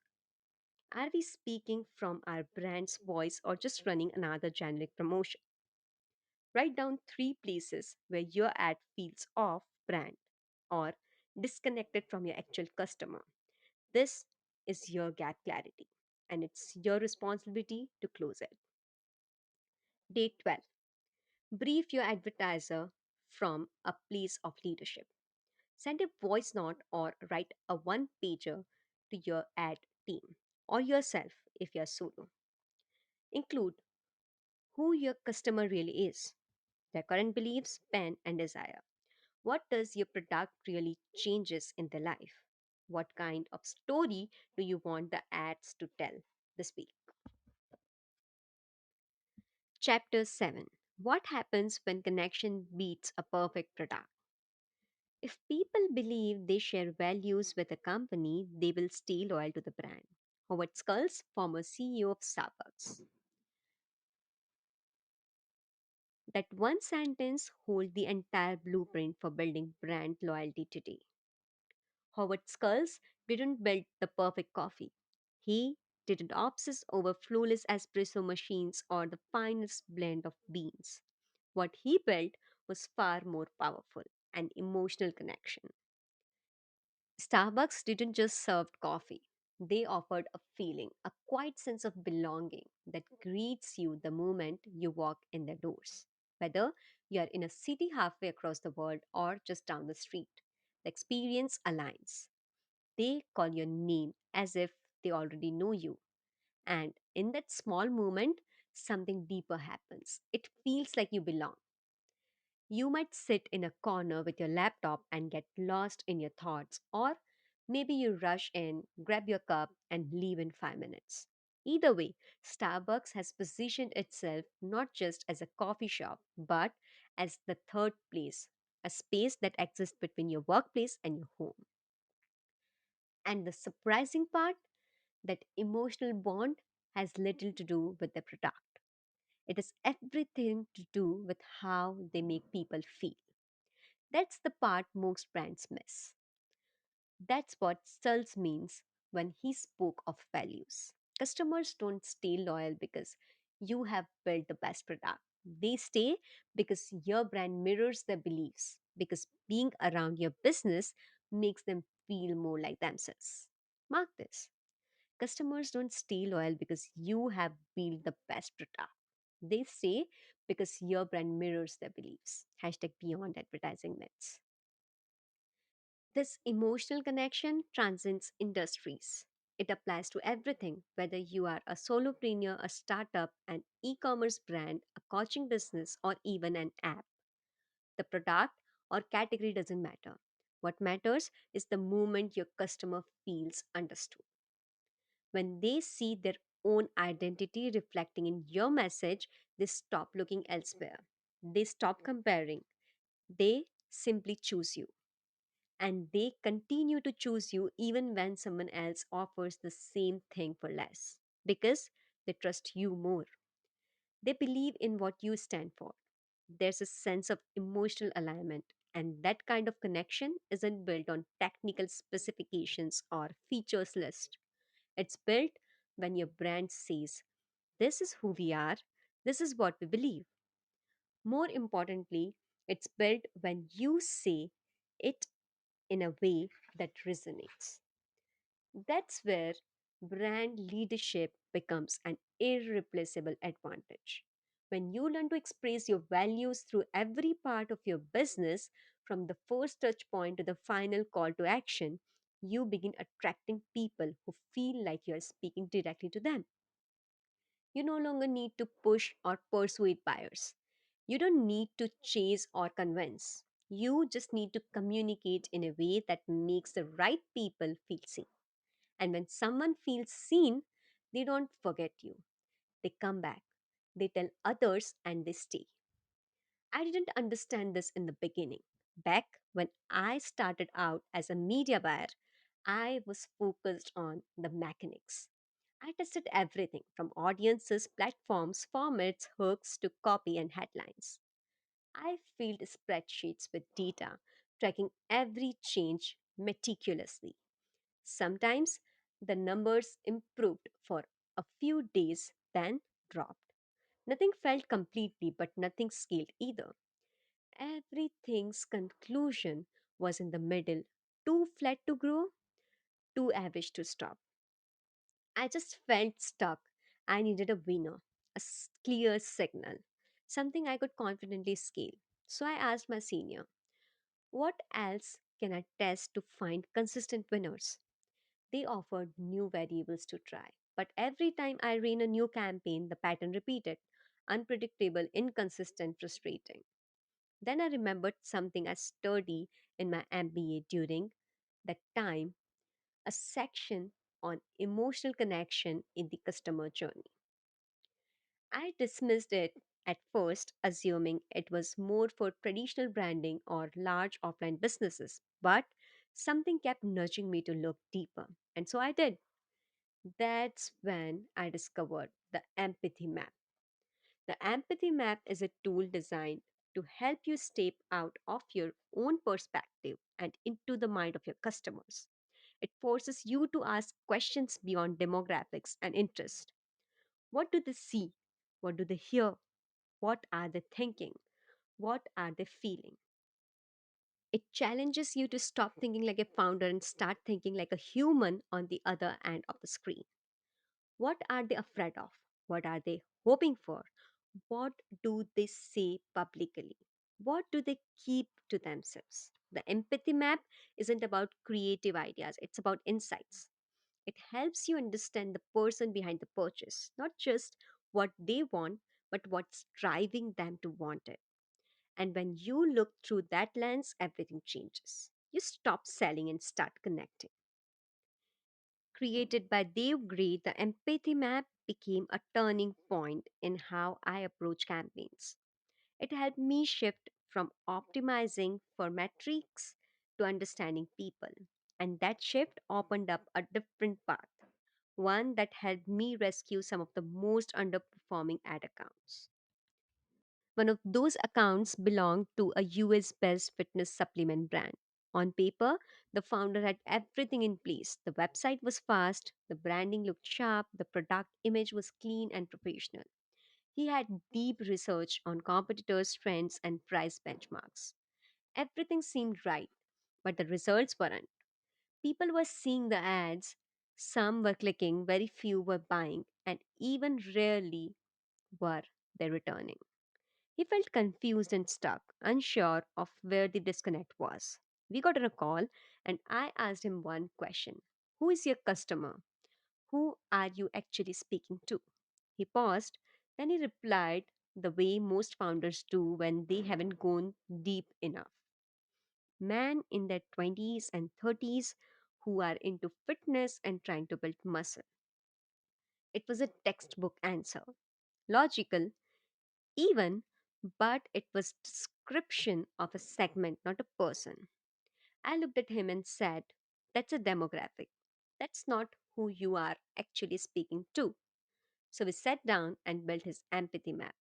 Are we speaking from our brand's voice or just running another generic promotion? Write down three places where your ad feels off brand or disconnected from your actual customer. This is your gap clarity, and it's your responsibility to close it. Day 12. Brief your advertiser from a place of leadership. Send a voice note or write a one pager to your ad team or yourself if you're solo. Include who your customer really is, their current beliefs, pain, and desire. What does your product really changes in their life? What kind of story do you want the ads to tell this week? Chapter 7. What happens when connection beats a perfect product? If people believe they share values with a company, they will stay loyal to the brand. Howard Skulls, former CEO of Starbucks. That one sentence holds the entire blueprint for building brand loyalty today. Howard Skulls didn't build the perfect coffee. He didn't obsess over flawless espresso machines or the finest blend of beans. What he built was far more powerful an emotional connection. Starbucks didn't just serve coffee, they offered a feeling, a quiet sense of belonging that greets you the moment you walk in their doors. Whether you are in a city halfway across the world or just down the street, the experience aligns. They call your name as if they already know you. And in that small moment, something deeper happens. It feels like you belong. You might sit in a corner with your laptop and get lost in your thoughts, or maybe you rush in, grab your cup, and leave in 5 minutes. Either way, Starbucks has positioned itself not just as a coffee shop, but as the third place, a space that exists between your workplace and your home. And the surprising part, that emotional bond has little to do with the product. It has everything to do with how they make people feel. That's the part most brands miss. That's what Stulz means when he spoke of values. Customers don't stay loyal because you have built the best product. They stay because your brand mirrors their beliefs, because being around your business makes them feel more like themselves. Mark this. Customers don't stay loyal because you have built the best product. They stay because your brand mirrors their beliefs. Hashtag beyond advertising myths. This emotional connection transcends industries. It applies to everything, whether you are a solopreneur, a startup, an e commerce brand, a coaching business, or even an app. The product or category doesn't matter. What matters is the moment your customer feels understood. When they see their own identity reflecting in your message, they stop looking elsewhere. They stop comparing. They simply choose you. And they continue to choose you even when someone else offers the same thing for less because they trust you more. They believe in what you stand for. There's a sense of emotional alignment, and that kind of connection isn't built on technical specifications or features list. It's built when your brand says, "This is who we are, this is what we believe." More importantly, it's built when you say it in a way that resonates. That's where brand leadership becomes an irreplaceable advantage. When you learn to express your values through every part of your business, from the first touch point to the final call to action, you begin attracting people who feel like you are speaking directly to them. You no longer need to push or persuade buyers. You don't need to chase or convince. You just need to communicate in a way that makes the right people feel seen. And when someone feels seen, they don't forget you. They come back, they tell others, and they stay. I didn't understand this in the beginning. Back when I started out as a media buyer, I was focused on the mechanics. I tested everything from audiences, platforms, formats, hooks to copy and headlines. I filled spreadsheets with data, tracking every change meticulously. Sometimes the numbers improved for a few days, then dropped. Nothing felt completely, but nothing scaled either. Everything's conclusion was in the middle, too flat to grow, too average to stop. I just felt stuck. I needed a winner, clear signal, something I could confidently scale. So I asked my senior, what else can I test to find consistent winners? They offered new variables to try. But every time I ran a new campaign, the pattern repeated: unpredictable, inconsistent, frustrating. Then I remembered something I studied in my MBA during that time, a section on emotional connection in the customer journey. I dismissed it at first assuming it was more for traditional branding or large offline businesses, but something kept nudging me to look deeper. And so I did. That's when I discovered the empathy map. The empathy map is a tool designed to help you step out of your own perspective and into the mind of your customers. It forces you to ask questions beyond demographics and interest. What do they see? What do they hear? What are they thinking? What are they feeling? It challenges you to stop thinking like a founder and start thinking like a human on the other end of the screen. What are they afraid of? What are they hoping for? What do they say publicly? What do they keep to themselves? The empathy map isn't about creative ideas, it's about insights. It helps you understand the person behind the purchase, not just what they want, but what's driving them to want it. And when you look through that lens, everything changes. You stop selling and start connecting. Created by Dave Gray, the empathy map became a turning point in how I approach campaigns. It helped me shift from optimizing for metrics to understanding people. And that shift opened up a different path, one that helped me rescue some of the most underperforming ad accounts. One of those accounts belonged to a US based fitness supplement brand. On paper, the founder had everything in place. The website was fast, the branding looked sharp, the product image was clean and professional. He had deep research on competitors' trends and price benchmarks. Everything seemed right, but the results weren't. People were seeing the ads, some were clicking, very few were buying, and even rarely were they returning. He felt confused and stuck, unsure of where the disconnect was. We got on a call and I asked him one question: who is your customer? Who are you actually speaking to? He paused, then he replied the way most founders do when they haven't gone deep enough. Men in their 20s and 30s who are into fitness and trying to build muscle. It was a textbook answer. Logical, even, but it was description of a segment, not a person. I looked at him and said, that's a demographic. That's not who you are actually speaking to. So we sat down and built his empathy map.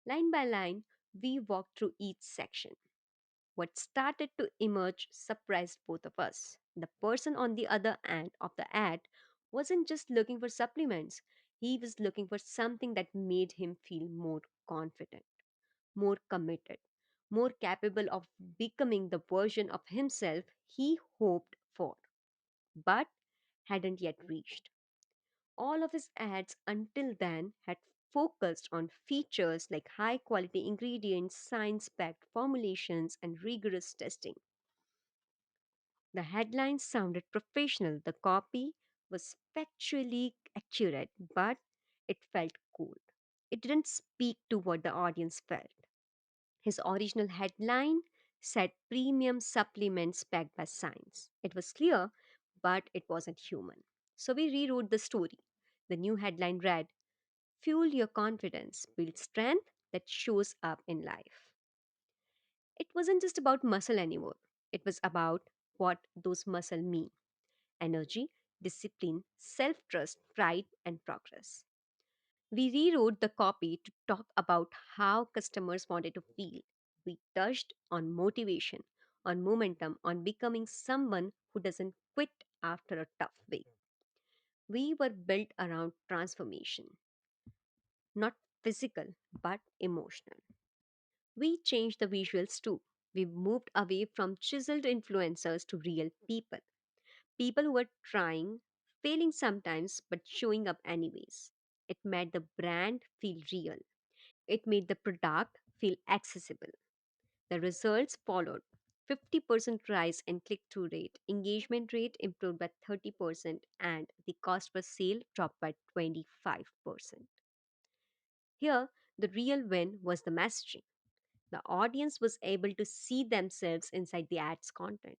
Line by line, we walked through each section. What started to emerge surprised both of us. The person on the other end of the ad wasn't just looking for supplements, he was looking for something that made him feel more confident, more committed, more capable of becoming the version of himself he hoped for, but hadn't yet reached. All of his ads until then had focused on features like high quality ingredients, science backed formulations, and rigorous testing. The headlines sounded professional, the copy was factually accurate, but it felt cold. It didn't speak to what the audience felt. His original headline said premium supplements backed by science. It was clear, but it wasn't human. So we rewrote the story. The new headline read, fuel your confidence, build strength that shows up in life. It wasn't just about muscle anymore. It was about what those muscle mean: energy, discipline, self trust, pride, and progress. We rewrote the copy to talk about how customers wanted to feel. We touched on motivation, on momentum, on becoming someone who doesn't quit after a tough week. We were built around transformation, not physical, but emotional. We changed the visuals too. We moved away from chiseled influencers to real people. People who were trying, failing sometimes, but showing up anyways. It made the brand feel real. It made the product feel accessible. The results followed: 50% rise in click through rate, engagement rate improved by 30%, and the cost per sale dropped by 25%. Here, the real win was the messaging. The audience was able to see themselves inside the ad's content.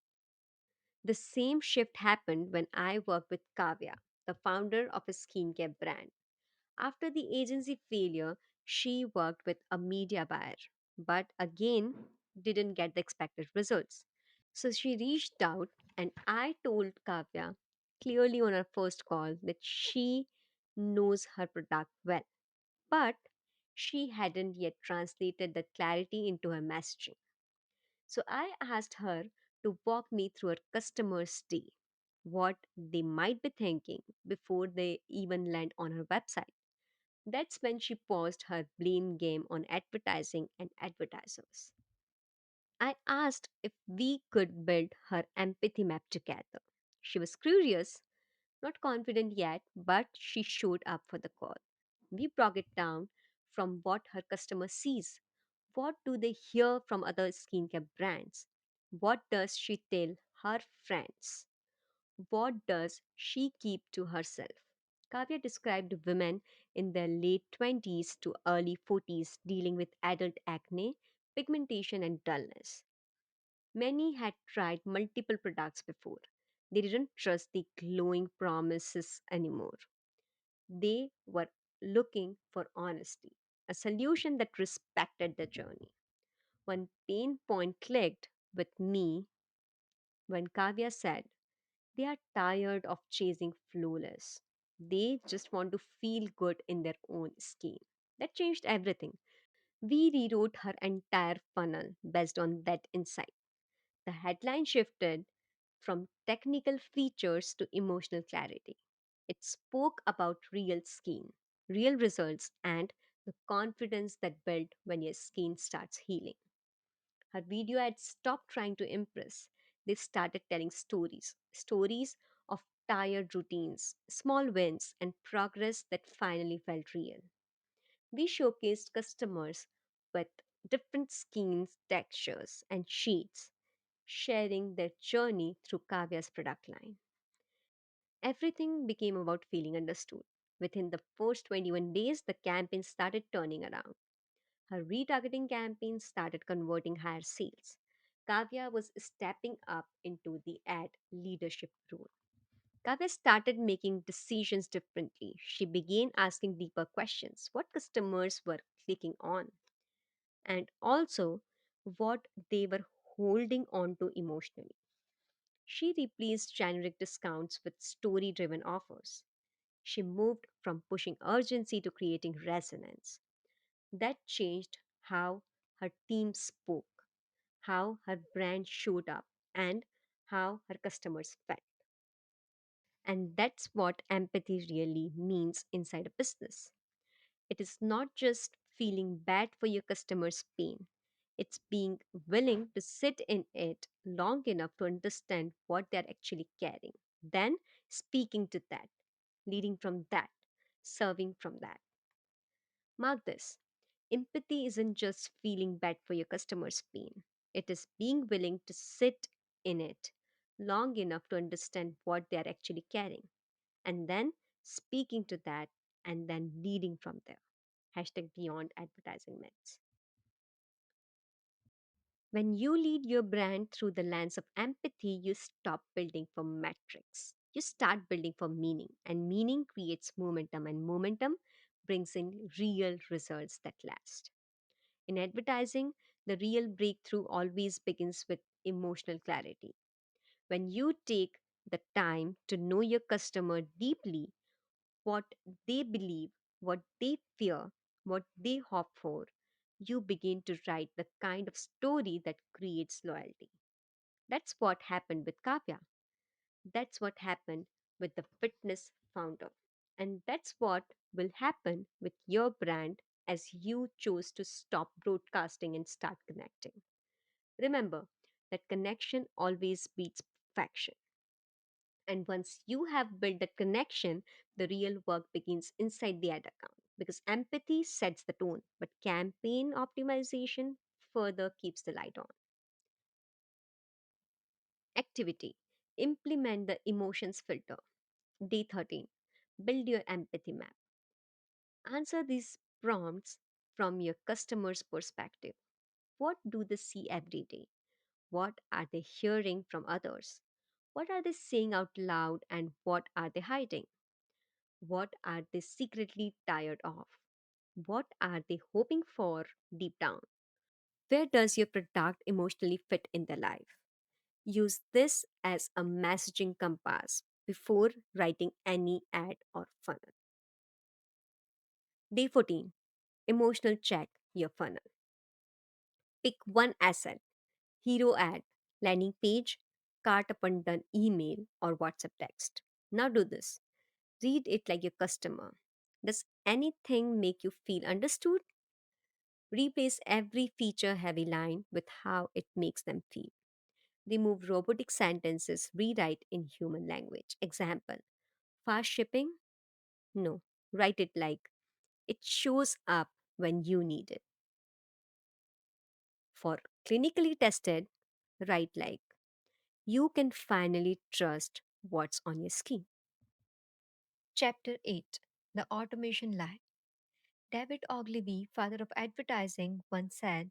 The same shift happened when I worked with Kavya, the founder of a skincare brand. After the agency failure, She worked with a media buyer, but again didn't get the expected results. So she reached out, and I told Kavya clearly on our first call that she knows her product well, but she hadn't yet translated the clarity into her messaging. So I asked her to walk me through her customer's day, what they might be thinking before they even land on her website. That's when she paused her blame game on advertising and advertisers. I asked if we could build her empathy map together. She was curious, not confident yet, but she showed up for the call. We broke it down from what her customer sees. What do they hear from other skincare brands? What does she tell her friends? What does she keep to herself? Kavya described women in their late 20s to early 40s dealing with adult acne, pigmentation, and dullness. Many had tried multiple products before. They didn't trust the glowing promises anymore. They were looking for honesty, a solution that respected the journey. One pain point clicked with me when Kavya said they are tired of chasing flawless. They just want to feel good in their own skin. That changed everything. We rewrote her entire funnel based on that insight. The headline shifted from technical features to emotional clarity. It spoke about real skin, real results, and the confidence that built when your skin starts healing. Her video had stopped trying to impress. They started telling stories of tired routines, small wins, and progress that finally felt real. We showcased customers with different skins, textures, and sheets, sharing their journey through Kavya's product line. Everything became about feeling understood. Within the first 21 days, the campaign started turning around. Her retargeting campaign started converting higher sales. Kavya was stepping up into the ad leadership role. Kavya started making decisions differently. She began asking deeper questions: what customers were clicking on, and also what they were holding on to emotionally. She replaced generic discounts with story driven offers. She moved from pushing urgency to creating resonance. That changed how her team spoke, how her brand showed up, and how her customers felt. And that's what empathy really means inside a business. It is not just feeling bad for your customer's pain, it's being willing to sit in it long enough to understand what they're actually carrying, then speaking to that, leading from that, serving from that. Mark this: empathy isn't just feeling bad for your customer's pain, it is being willing to sit in it long enough to understand what they are actually carrying, and then speaking to that, and then leading from there. Hashtag beyond advertising myths. When you lead your brand through the lens of empathy, you stop building for metrics. You start building for meaning, and meaning creates momentum, and momentum brings in real results that last. In advertising, the real breakthrough always begins with emotional clarity. When you take the time to know your customer deeply, what they believe, what they fear, what they hope for, you begin to write the kind of story that creates loyalty. That's what happened with Kavya. That's what happened with the fitness founder. And that's what will happen with your brand as you choose to stop broadcasting and start connecting. Remember that connection always beats perfection. And once you have built that connection, the real work begins inside the ad account because empathy sets the tone, but campaign optimization further keeps the light on. Activity: implement the emotions filter. Day 13: build your empathy map. Answer these prompts from your customer's perspective. What do they see every day? What are they hearing from others? What are they saying out loud, and what are they hiding? What are they secretly tired of? What are they hoping for deep down? Where does your product emotionally fit in their life? Use this as a messaging compass before writing any ad or funnel. Day 14. Emotional check your funnel. Pick one asset: hero ad, landing page, cart abundant email, or WhatsApp text. Now do this. Read it like your customer. Does anything make you feel understood? Replace every feature heavy line with how it makes them feel. Remove robotic sentences, rewrite in human language. Example: fast shipping? No. Write it like it shows up when you need it. For clinically tested, write like you can finally trust what's on your skin. Chapter 8: The Automation Lie. David Ogilvy, father of advertising, once said,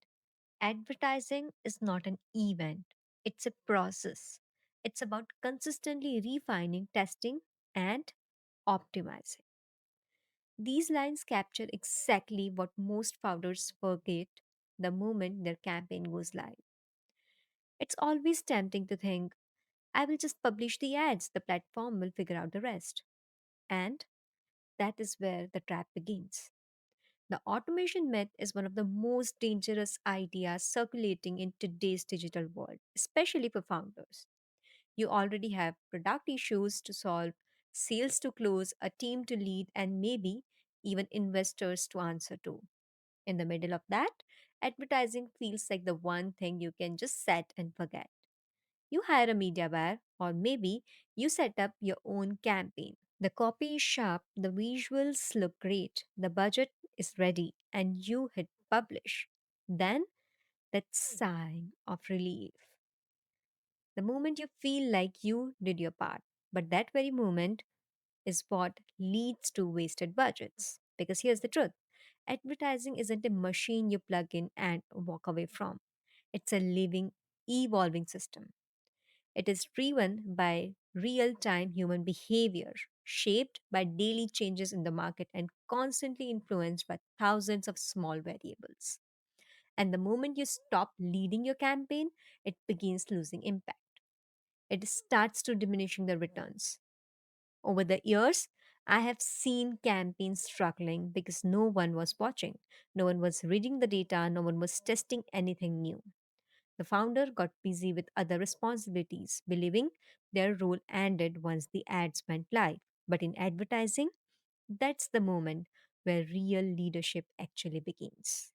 advertising is not an event, it's a process. It's about consistently refining, testing, and optimizing. These lines capture exactly what most founders forget the moment their campaign goes live. It's always tempting to think, I will just publish the ads, the platform will figure out the rest. And that is where the trap begins. The automation myth is one of the most dangerous ideas circulating in today's digital world, especially for founders. You already have product issues to solve, sales to close, a team to lead, and maybe even investors to answer to. In the middle of that, advertising feels like the one thing you can just set and forget. You hire a media buyer, or maybe you set up your own campaign. The copy is sharp, the visuals look great, the budget is ready, and you hit publish. Then that sigh of relief. The moment you feel like you did your part. But that very moment is what leads to wasted budgets. Because here's the truth: advertising isn't a machine you plug in and walk away from, it's a living, evolving system. It is driven by real time human behavior, shaped by daily changes in the market, and constantly influenced by thousands of small variables. And the moment you stop leading your campaign, it begins losing impact. It starts to diminishing the returns. Over the years, I have seen campaigns struggling because no one was watching, no one was reading the data, no one was testing anything new. The founder got busy with other responsibilities, believing their role ended once the ads went live. But in advertising, that's the moment where real leadership actually begins.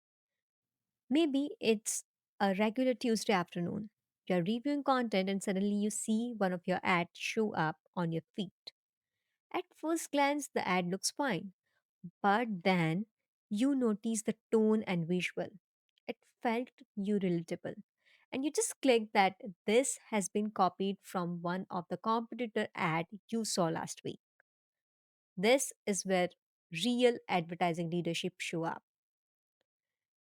Maybe it's a regular Tuesday afternoon. You're reviewing content and suddenly you see one of your ads show up on your feed. At first glance, the ad looks fine, but then you notice the tone and visual. It felt you relatable. And you just click that this has been copied from one of the competitor ad you saw last week. This is where real advertising leadership show up.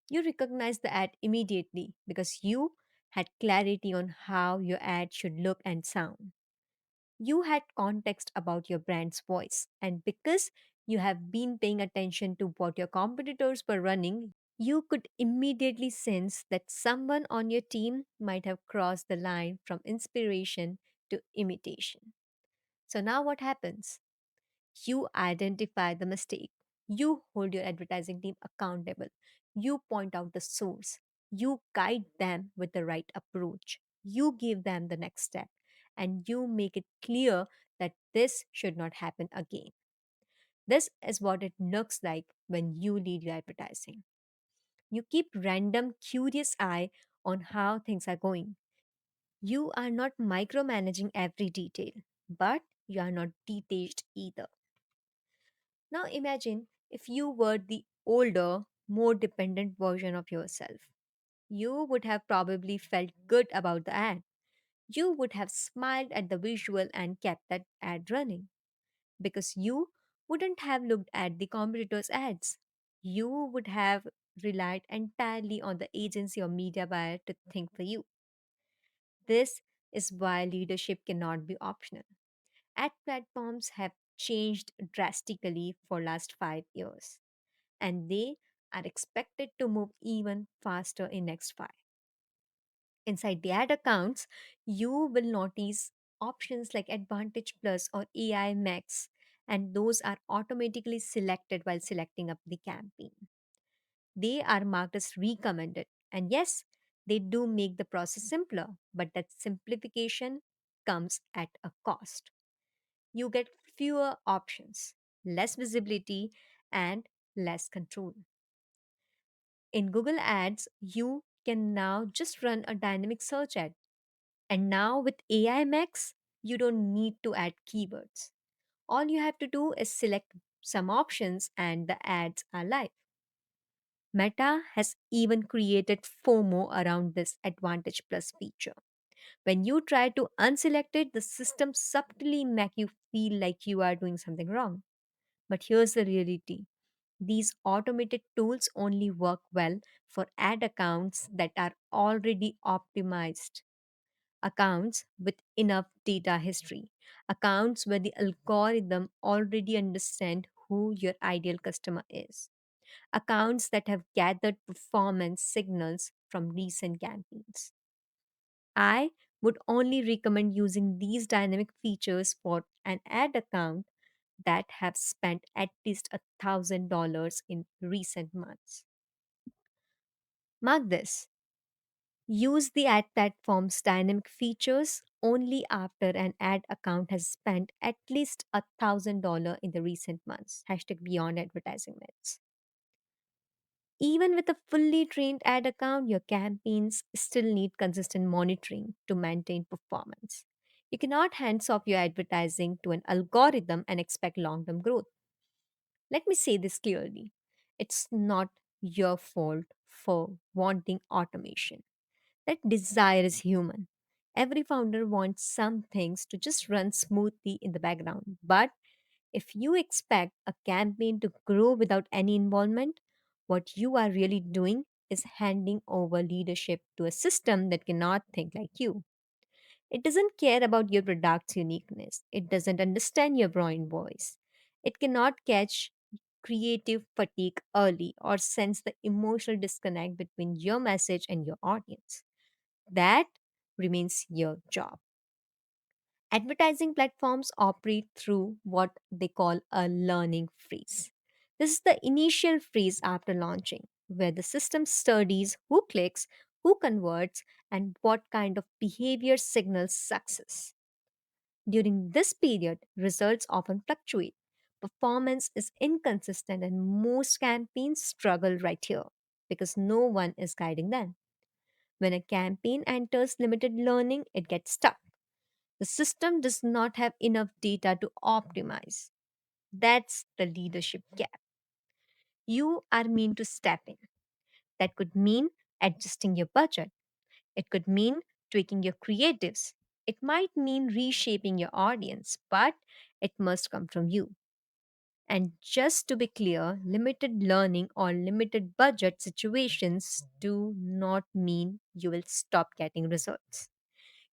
You recognize the ad immediately because you had clarity on how your ad should look and sound. You had context about your brand's voice. And because you have been paying attention to what your competitors were running, you could immediately sense that someone on your team might have crossed the line from inspiration to imitation. So now what happens? You identify the mistake. You hold your advertising team accountable. You point out the source. You guide them with the right approach. You give them the next step. And you make it clear that this should not happen again. This is what it looks like when you lead your advertising. You keep random curious eye on how things are going. You are not micromanaging every detail, but you are not detached either. Now imagine if you were the older, more dependent version of yourself. You would have probably felt good about the ad. You would have smiled at the visual and kept that ad running because you wouldn't have looked at the competitors' ads. You would have relied entirely on the agency or media buyer to think for you. This is why leadership cannot be optional. Ad platforms have changed drastically for last 5 years. and they are expected to move even faster in next 5. Inside the ad accounts, you will notice options like Advantage Plus or AI Max, and those are automatically selected while selecting up the campaign. They are marked as recommended, and yes, they do make the process simpler, but that simplification comes at a cost. You get fewer options, less visibility, and less control. In Google Ads, you can now just run a dynamic search ad. And now with AI Max, you don't need to add keywords. All you have to do is select some options and the ads are live. Meta has even created FOMO around this Advantage Plus feature. When you try to unselect it, the system subtly make you feel like you are doing something wrong. But here's the reality. These automated tools only work well for ad accounts that are already optimized, accounts with enough data history, accounts where the algorithm already understand who your ideal customer is, accounts that have gathered performance signals from recent campaigns. I would only recommend using these dynamic features for an ad account that have spent at least $1,000 in recent months. Mark this. Use the ad platform's dynamic features only after an ad account has spent at least $1,000 in the recent months. Hashtag beyond advertising myths. Even with a fully trained ad account, your campaigns still need consistent monitoring to maintain performance. You cannot hands off your advertising to an algorithm and expect long term growth. Let me say this clearly, it's not your fault for wanting automation. That desire is human. Every founder wants some things to just run smoothly in the background. But if you expect a campaign to grow without any involvement, what you are really doing is handing over leadership to a system that cannot think like you. It doesn't care about your product's uniqueness. It doesn't understand your brain voice. It cannot catch creative fatigue early or sense the emotional disconnect between your message and your audience. That remains your job. Advertising platforms operate through what they call a learning freeze. This is the initial freeze after launching, where the system studies who clicks, who converts, and what kind of behavior signals success. During this period, results often fluctuate. Performance is inconsistent, and most campaigns struggle right here because no one is guiding them. When a campaign enters limited learning, it gets stuck. The system does not have enough data to optimize. That's the leadership gap. You are meant to step in. That could mean adjusting your budget. It could mean tweaking your creatives. It might mean reshaping your audience, but it must come from you. And just to be clear, limited learning or limited budget situations do not mean you will stop getting results.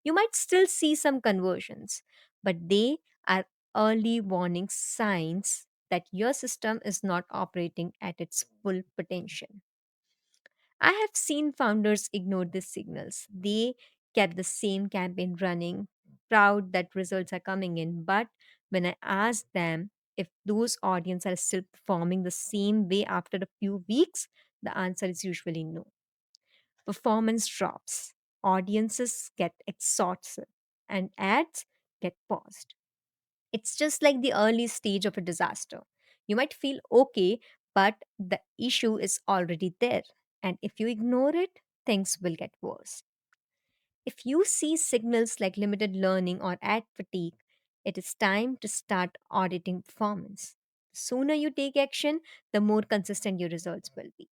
You might still see some conversions, but they are early warning signs that your system is not operating at its full potential. I have seen founders ignore these signals. They kept the same campaign running, proud that results are coming in. But when I ask them if those audiences are still performing the same way after a few weeks, the answer is usually no. Performance drops, audiences get exhausted, and ads get paused. It's just like the early stage of a disaster. You might feel okay, but the issue is already there. And if you ignore it, things will get worse. If you see signals like limited learning or ad fatigue, it is time to start auditing performance. The sooner you take action, the more consistent your results will be.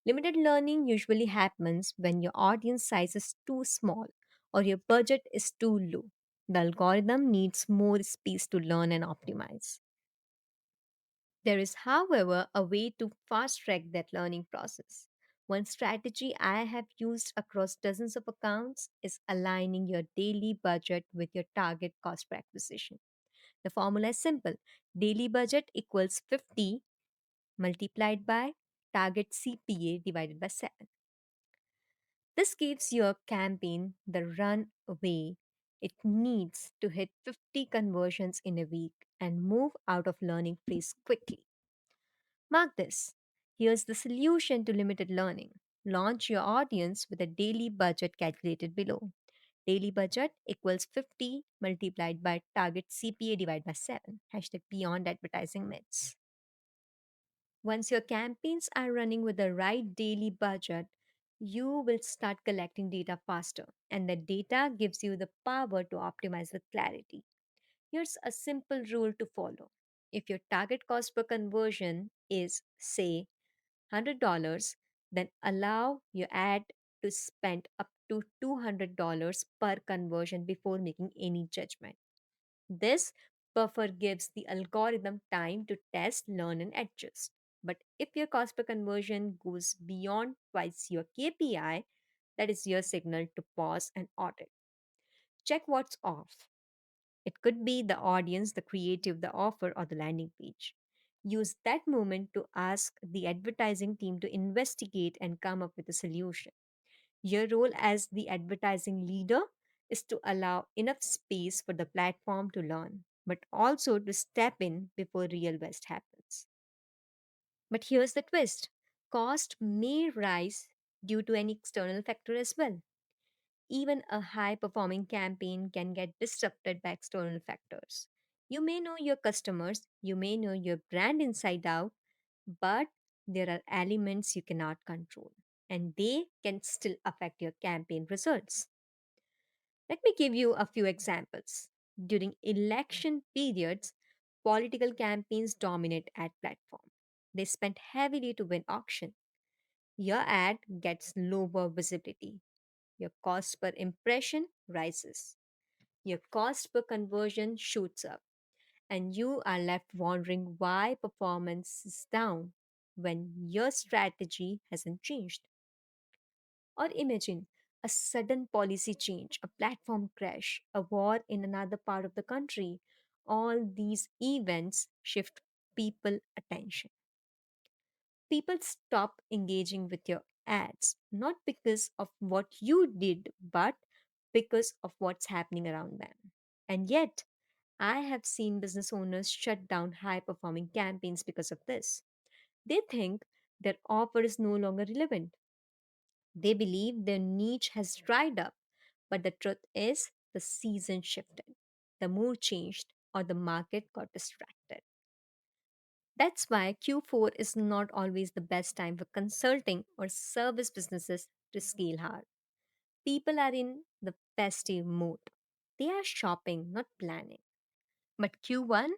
Limited learning usually happens when your audience size is too small or your budget is too low. The algorithm needs more space to learn and optimize. There is, however, a way to fast track that learning process. One strategy I have used across dozens of accounts is aligning your daily budget with your target cost per acquisition. The formula is simple: daily budget equals 50 multiplied by target CPA divided by 7. This gives your campaign the runway it needs to hit 50 conversions in a week and move out of learning phase quickly. Mark this. Here's the solution to limited learning. Launch your audience with a daily budget calculated below. Daily budget equals 50 multiplied by target CPA divided by 7. Hashtag beyond advertising myths. Once your campaigns are running with the right daily budget, you will start collecting data faster, and the data gives you the power to optimize with clarity. Here's a simple rule to follow. If your target cost per conversion is, say, $100, then allow your ad to spend up to $200 per conversion before making any judgment. This buffer gives the algorithm time to test, learn, and adjust. But if your cost per conversion goes beyond twice your KPI, that is your signal to pause and audit. Check what's off. It could be the audience, the creative, the offer, or the landing page. Use that moment to ask the advertising team to investigate and come up with a solution. Your role as the advertising leader is to allow enough space for the platform to learn, but also to step in before real West happens. But here's the twist: cost may rise due to an external factor as well. Even a high performing campaign can get disrupted by external factors. You may know your customers, you may know your brand inside out, but there are elements you cannot control, and they can still affect your campaign results. Let me give you a few examples. During election periods, political campaigns dominate ad platform. They spend heavily to win auction. Your ad gets lower visibility. Your cost per impression rises. Your cost per conversion shoots up, and you are left wondering why performance is down when your strategy hasn't changed. Or imagine a sudden policy change, a platform crash, a war in another part of the country. All these events shift people attention. People stop engaging with your ads, not because of what you did, but because of what's happening around them. And yet, I have seen business owners shut down high performing campaigns because of this. They think their offer is no longer relevant. They believe their niche has dried up. But the truth is, the season shifted, the mood changed, or the market got distracted. That's why Q4 is not always the best time for consulting or service businesses to scale hard. People are in the festive mood. They are shopping, not planning. But Q1,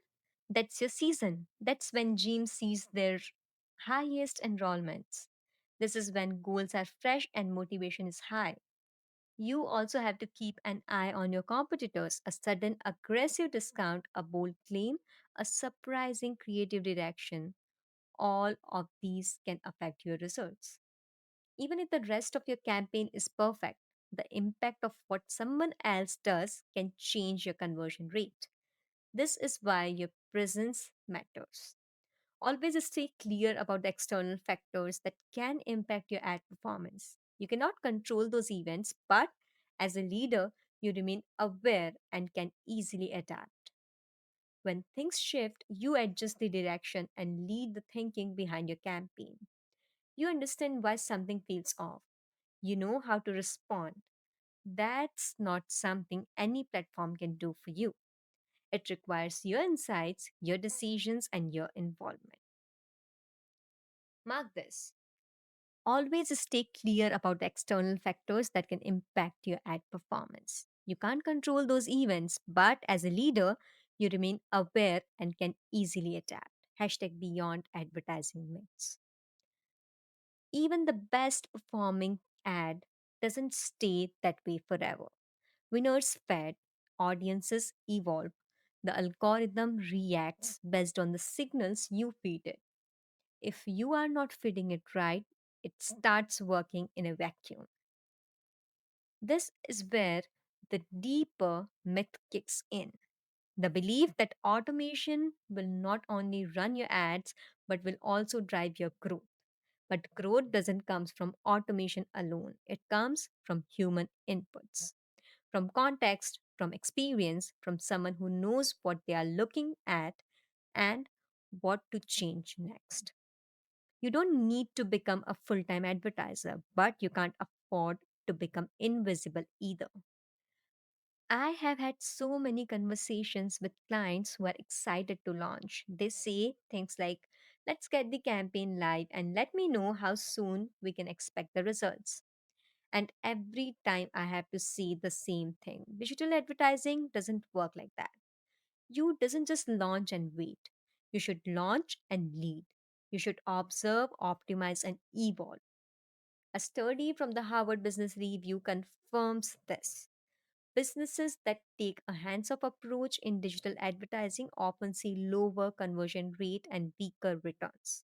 that's your season. That's when gyms sees their highest enrollments. This is when goals are fresh and motivation is high. You also have to keep an eye on your competitors. A sudden aggressive discount, a bold claim, a surprising creative direction, all of these can affect your results. Even if the rest of your campaign is perfect, the impact of what someone else does can change your conversion rate. This is why your presence matters. Always stay clear about the external factors that can impact your ad performance. You cannot control those events, but as a leader, you remain aware and can easily adapt. When things shift, you adjust the direction and lead the thinking behind your campaign. You understand why something feels off. You know how to respond. That's not something any platform can do for you. It requires your insights, your decisions, and your involvement. Mark this. Always stay clear about the external factors that can impact your ad performance. You can't control those events, but as a leader, you remain aware and can easily adapt. Hashtag beyond advertising myths. Even the best performing ad doesn't stay that way forever. Winners fed, audiences evolve, the algorithm reacts based on the signals you feed it. If you are not feeding it right, it starts working in a vacuum. This is where the deeper myth kicks in. The belief that automation will not only run your ads but will also drive your growth. But growth doesn't come from automation alone, it comes from human inputs, from context, from experience, from someone who knows what they are looking at and what to change next. You don't need to become a full time advertiser, but you can't afford to become invisible either. I have had so many conversations with clients who are excited to launch. They say things like, let's get the campaign live and let me know how soon we can expect the results. And every time I have to say the same thing. Digital advertising doesn't work like that. You doesn't just launch and wait. You should launch and lead. You should observe, optimize, and evolve. A study from the Harvard Business Review confirms this. Businesses that take a hands off approach in digital advertising often see lower conversion rate and weaker returns.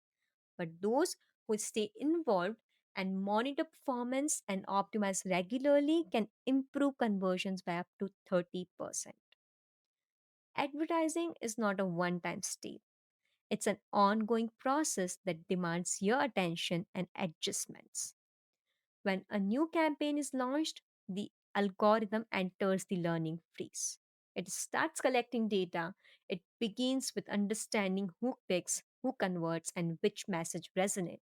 But those who stay involved and monitor performance and optimize regularly can improve conversions by up to 30%. Advertising is not a one time step, it's an ongoing process that demands your attention and adjustments. When a new campaign is launched, the algorithm enters the learning phase. It starts collecting data. It begins with understanding who clicks, who converts, and which message resonate.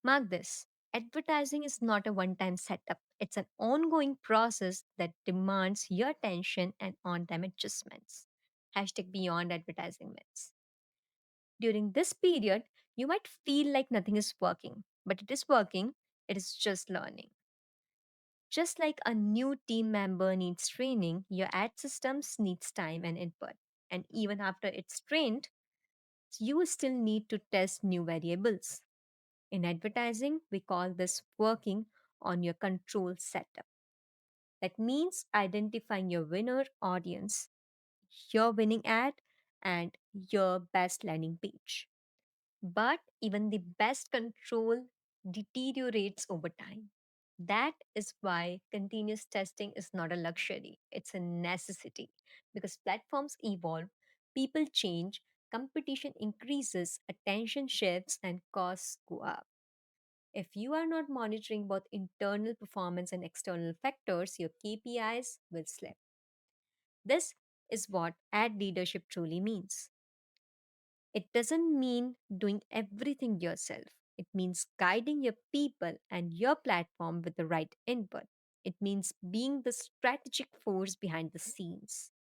Mark this. Advertising is not a one time setup. It's an ongoing process that demands your attention and on time adjustments. Hashtag beyond advertising myths. During this period, you might feel like nothing is working, but it is working, it is just learning. Just like a new team member needs training, your ad systems needs time and input. And even after it's trained, you still need to test new variables. In advertising, we call this working on your control setup. That means identifying your winner audience, your winning ad, and your best landing page. But even the best control deteriorates over time. That is why continuous testing is not a luxury, it's a necessity. Because platforms evolve, people change, competition increases, attention shifts, and costs go up. If you are not monitoring both internal performance and external factors, your KPIs will slip. This is what ad leadership truly means. It doesn't mean doing everything yourself. It means guiding your people and your platform with the right input. It means being the strategic force behind the scenes.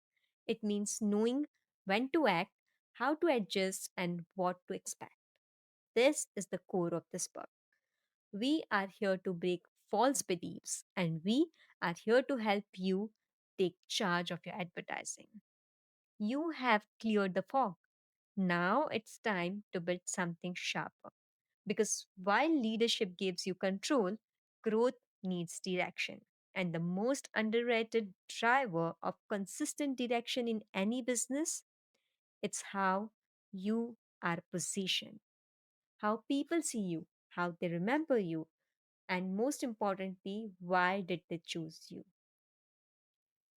It means knowing when to act, how to adjust, and what to expect. This is the core of this book. We are here to break false beliefs and we are here to help you take charge of your advertising. You have cleared the fog. Now it's time to build something sharper. Because while leadership gives you control, growth needs direction. And the most underrated driver of consistent direction in any business, it's how you are positioned, how people see you, how they remember you, and most importantly, why did they choose you?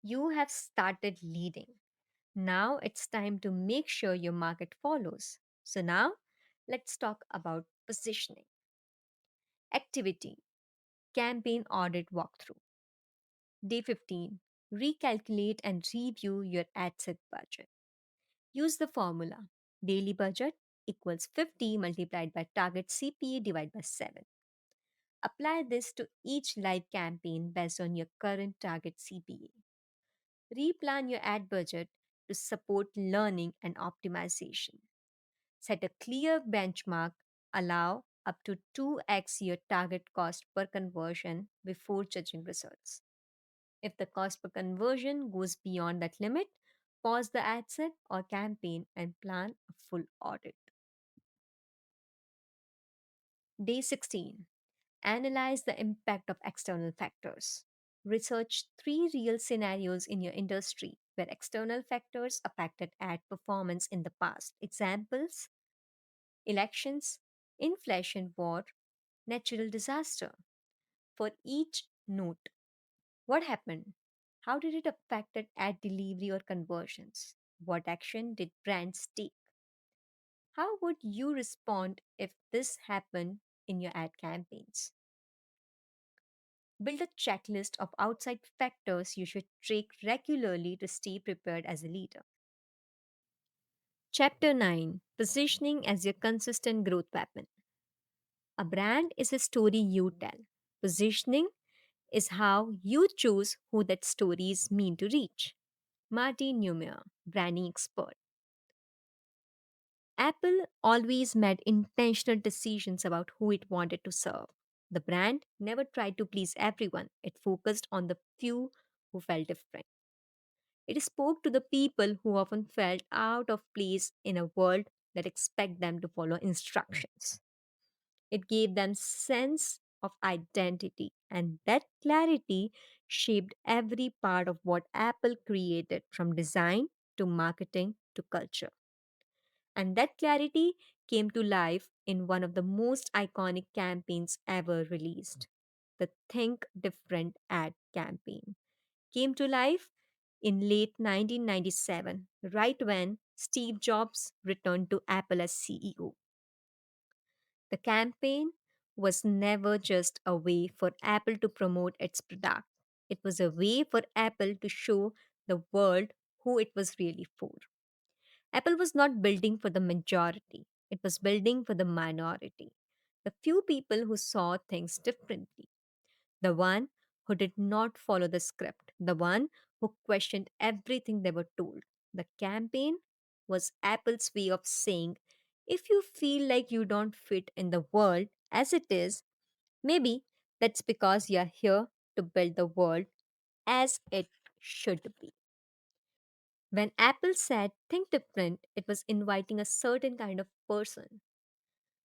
You have started leading. Now it's time to make sure your market follows. So now let's talk about positioning. Activity, campaign audit walkthrough. Day 15, recalculate and review your ad set budget. Use the formula daily budget equals 50 multiplied by target CPA divided by 7. Apply this to each live campaign based on your current target CPA. Replan your ad budget to support learning and optimization. Set a clear benchmark, allow up to 2x your target cost per conversion before judging results. If the cost per conversion goes beyond that limit, pause the ad set or campaign and plan a full audit. Day 16. Analyze the impact of external factors. Research 3 real scenarios in your industry where external factors affected ad performance in the past. Examples: elections, inflation, war, natural disaster. For each note, what happened? How did it affect ad delivery or conversions? What action did brands take? How would you respond if this happened in your ad campaigns? Build a checklist of outside factors you should track regularly to stay prepared as a leader. Chapter 9: Positioning as your consistent growth weapon. A brand is a story you tell. Positioning is how you choose who that story is meant to reach. Martin Neumeyer, branding expert. Apple always made intentional decisions about who it wanted to serve. The brand never tried to please everyone, it focused on the few who felt different. It spoke to the people who often felt out of place in a world that expect them to follow instructions. It gave them sense of identity, and that clarity shaped every part of what Apple created, from design to marketing to culture. And that clarity came to life in one of the most iconic campaigns ever released. The Think Different ad campaign came to life in late 1997, right when Steve Jobs returned to Apple as CEO. The campaign was never just a way for Apple to promote its product. It was a way for Apple to show the world who it was really for. Apple was not building for the majority, it was building for the minority. The few people who saw things differently. The one who did not follow the script. The one who questioned everything they were told. The campaign was Apple's way of saying, if you feel like you don't fit in the world as it is, maybe that's because you're here to build the world as it should be. When Apple said think different, it was inviting a certain kind of person.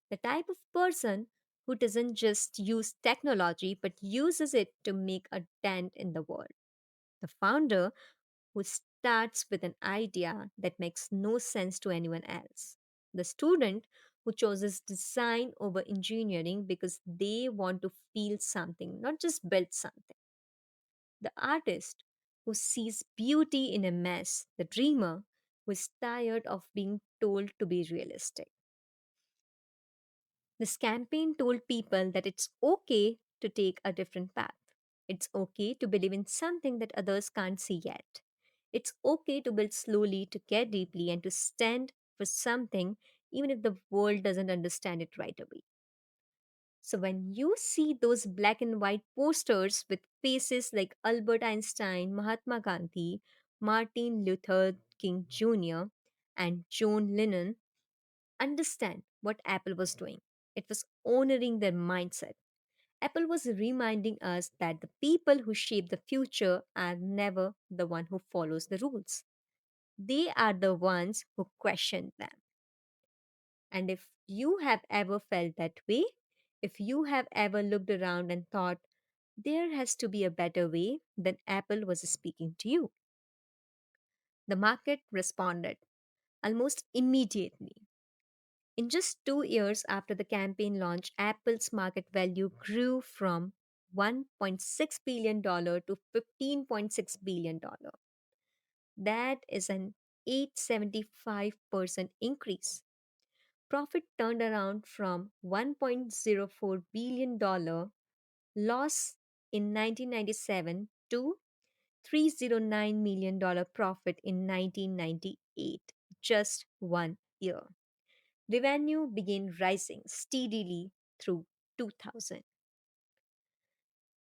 The type of person who doesn't just use technology but uses it to make a dent in the world. The founder who starts with an idea that makes no sense to anyone else. The student who chooses design over engineering because they want to feel something, not just build something. The artist who sees beauty in a mess. The dreamer who is tired of being told to be realistic. This campaign told people that it's okay to take a different path. It's okay to believe in something that others can't see yet. It's okay to build slowly, to care deeply, and to stand for something even if the world doesn't understand it right away. So, when you see those black and white posters with faces like Albert Einstein, Mahatma Gandhi, Martin Luther King Jr., and John Lennon, understand what Apple was doing. It was honoring their mindset. Apple was reminding us that the people who shape the future are never the one who follows the rules. They are the ones who question them. And if you have ever felt that way, if you have ever looked around and thought there has to be a better way, then Apple was speaking to you. The market responded almost immediately. In just 2 years after the campaign launch, Apple's market value grew from $1.6 billion to $15.6 billion. That is an 875% increase. Profit turned around from $1.04 billion loss in 1997 to $309 million profit in 1998, just 1 year. Revenue began rising steadily through 2000.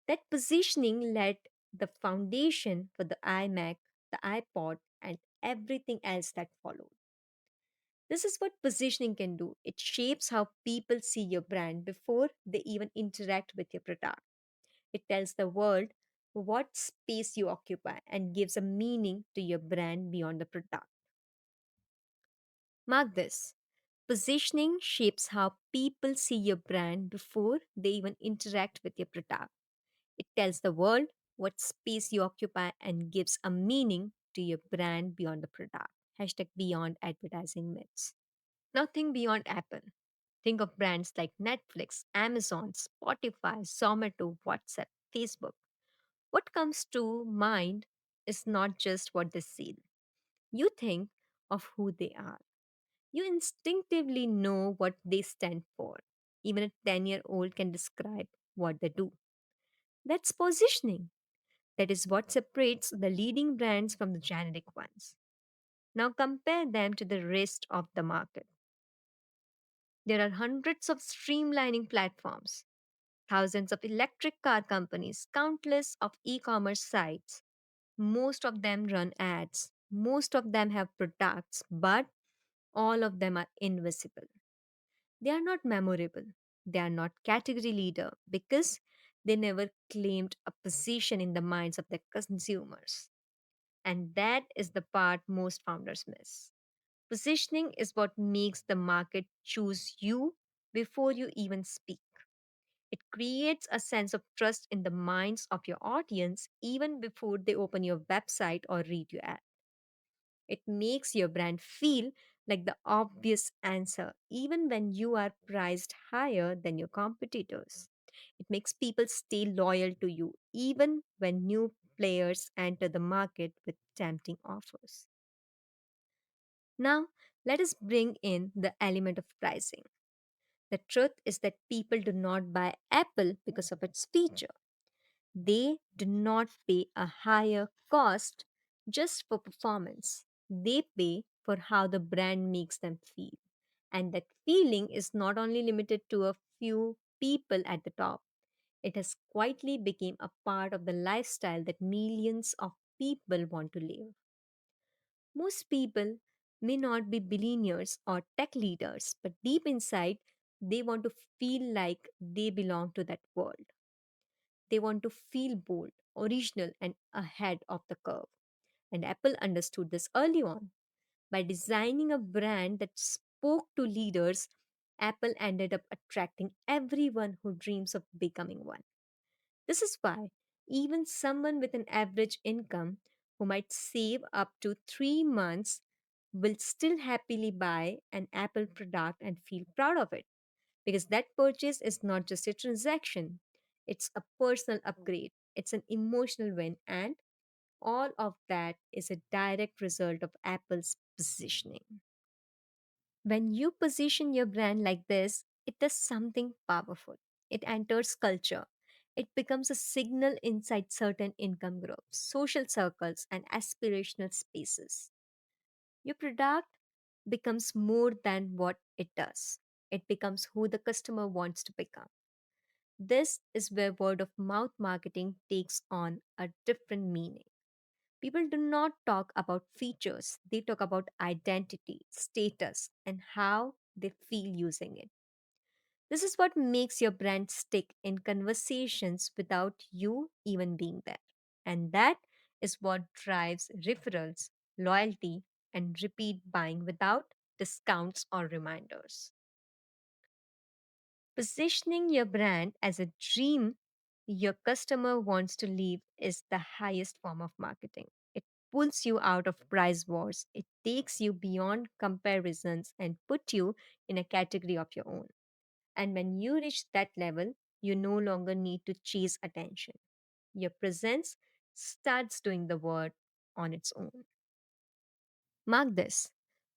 That positioning laid the foundation for the iMac, the iPod, and everything else that followed. This is what positioning can do. It shapes how people see your brand before they even interact with your product. It tells the world what space you occupy and gives a meaning to your brand beyond the product. Mark this: positioning shapes how people see your brand before they even interact with your product. It tells the world what space you occupy and gives a meaning to your brand beyond the product. Hashtag beyond advertising myths. Now think beyond Apple. Think of brands like Netflix, Amazon, Spotify, Zomato, WhatsApp, Facebook. What comes to mind is not just what they sell. You think of who they are. You instinctively know what they stand for. Even a 10-year-old can describe what they do. That's positioning. That is what separates the leading brands from the generic ones. Now compare them to the rest of the market. There are hundreds of streamlining platforms, thousands of electric car companies, countless of e-commerce sites. Most of them run ads. Most of them have products, but all of them are invisible. They are not memorable. They are not category leader because they never claimed a position in the minds of their consumers. And that is the part most founders miss. Positioning is what makes the market choose you before you even speak. It creates a sense of trust in the minds of your audience even before they open your website or read your ad. It makes your brand feel like the obvious answer, even when you are priced higher than your competitors. It makes people stay loyal to you, even when new players enter the market with tempting offers. Now, let us bring in the element of pricing. The truth is that people do not buy Apple because of its feature. They do not pay a higher cost just for performance. They pay for how the brand makes them feel. And that feeling is not only limited to a few people at the top. It has quietly become a part of the lifestyle that millions of people want to live. Most people may not be billionaires or tech leaders, but deep inside, they want to feel like they belong to that world. They want to feel bold, original, and ahead of the curve. And Apple understood this early on. By designing a brand that spoke to leaders, Apple ended up attracting everyone who dreams of becoming one. This is why even someone with an average income who might save up to 3 months will still happily buy an Apple product and feel proud of it. Because that purchase is not just a transaction, it's a personal upgrade, it's an emotional win, and all of that is a direct result of Apple's positioning. When you position your brand like this, it does something powerful. It enters culture. It becomes a signal inside certain income groups, social circles, and aspirational spaces. Your product becomes more than what it does, it becomes who the customer wants to become. This is where word of mouth marketing takes on a different meaning. People do not talk about features, they talk about identity, status, and how they feel using it. This is what makes your brand stick in conversations without you even being there. And that is what drives referrals, loyalty, and repeat buying without discounts or reminders. Positioning your brand as a dream your customer wants to live is the highest form of marketing. It pulls you out of price wars, it takes you beyond comparisons and put you in a category of your own. And when you reach that level, you no longer need to chase attention. Your presence starts doing the work on its own. Mark this: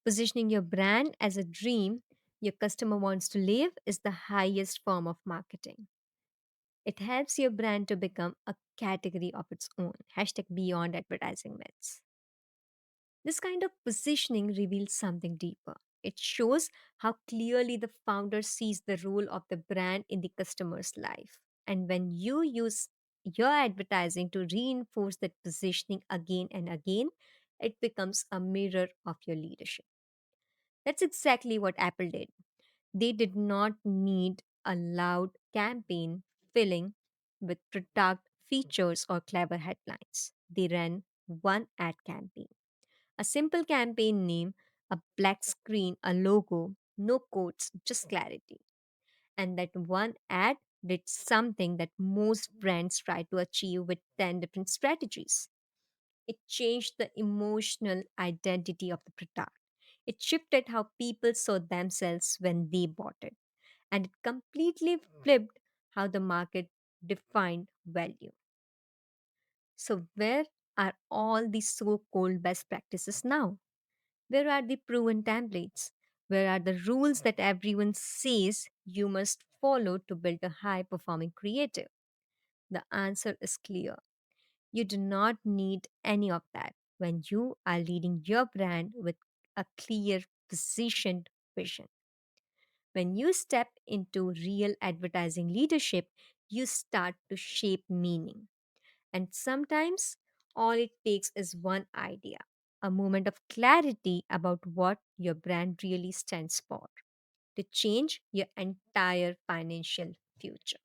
positioning your brand as a dream your customer wants to live is the highest form of marketing. It helps your brand to become a category of its own. Hashtag beyond advertising myths. This kind of positioning reveals something deeper. It shows how clearly the founder sees the role of the brand in the customer's life. And when you use your advertising to reinforce that positioning again and again, it becomes a mirror of your leadership. That's exactly what Apple did. They did not need a loud campaign filling with product features or clever headlines. They ran one ad campaign, a simple campaign name, a black screen, a logo, no quotes, just clarity. And that one ad did something that most brands try to achieve with 10 different strategies. It changed the emotional identity of the product. It shifted how people saw themselves when they bought it. And it completely flipped how the market defined value. So, where are all the so called best practices now? Where are the proven templates? Where are the rules that everyone says you must follow to build a high performing creative? The answer is clear. You do not need any of that when you are leading your brand with a clear, positioned vision. When you step into real advertising leadership, you start to shape meaning. And sometimes all it takes is one idea, a moment of clarity about what your brand really stands for, to change your entire financial future.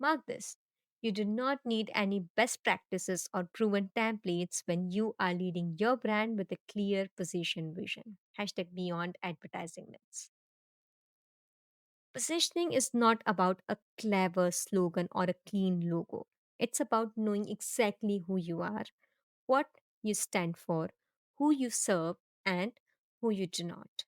Mark this. You do not need any best practices or proven templates when you are leading your brand with a clear position vision. Hashtag beyond advertising myths. Positioning is not about a clever slogan or a clean logo. It's about knowing exactly who you are, what you stand for, who you serve, and who you do not.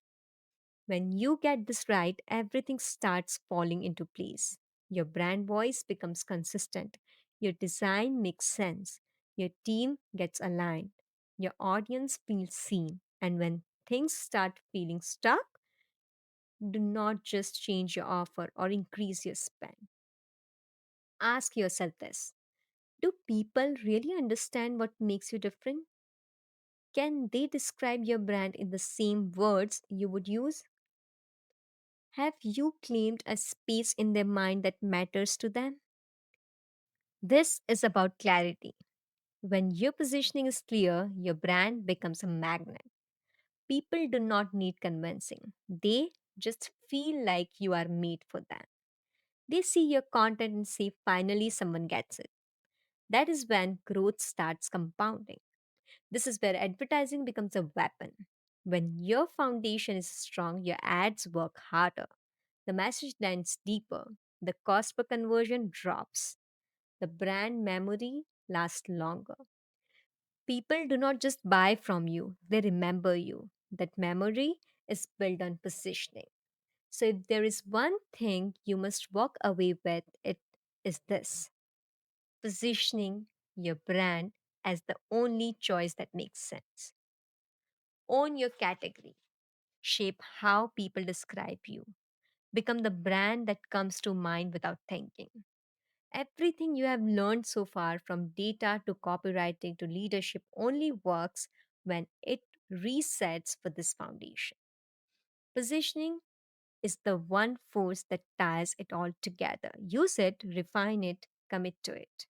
When you get this right, everything starts falling into place. Your brand voice becomes consistent, your design makes sense, your team gets aligned, your audience feels seen, and when things start feeling stuck, do not just change your offer or increase your spend. Ask yourself this: do people really understand what makes you different? Can they describe your brand in the same words you would use? Have you claimed a space in their mind that matters to them? This is about clarity. When your positioning is clear, your brand becomes a magnet. People do not need convincing, they just feel like you are made for them. They see your content and say, finally, someone gets it. That is when growth starts compounding. This is where advertising becomes a weapon. When your foundation is strong, your ads work harder, the message lands deeper, the cost per conversion drops, the brand memory lasts longer. People do not just buy from you, they remember you. That memory is built on positioning. So, if there is one thing you must walk away with, it is this: positioning your brand as the only choice that makes sense. Own your category, shape how people describe you, become the brand that comes to mind without thinking. Everything you have learned so far, from data to copywriting to leadership, only works when it resets for this foundation. Positioning is the one force that ties it all together. Use it, refine it, commit to it.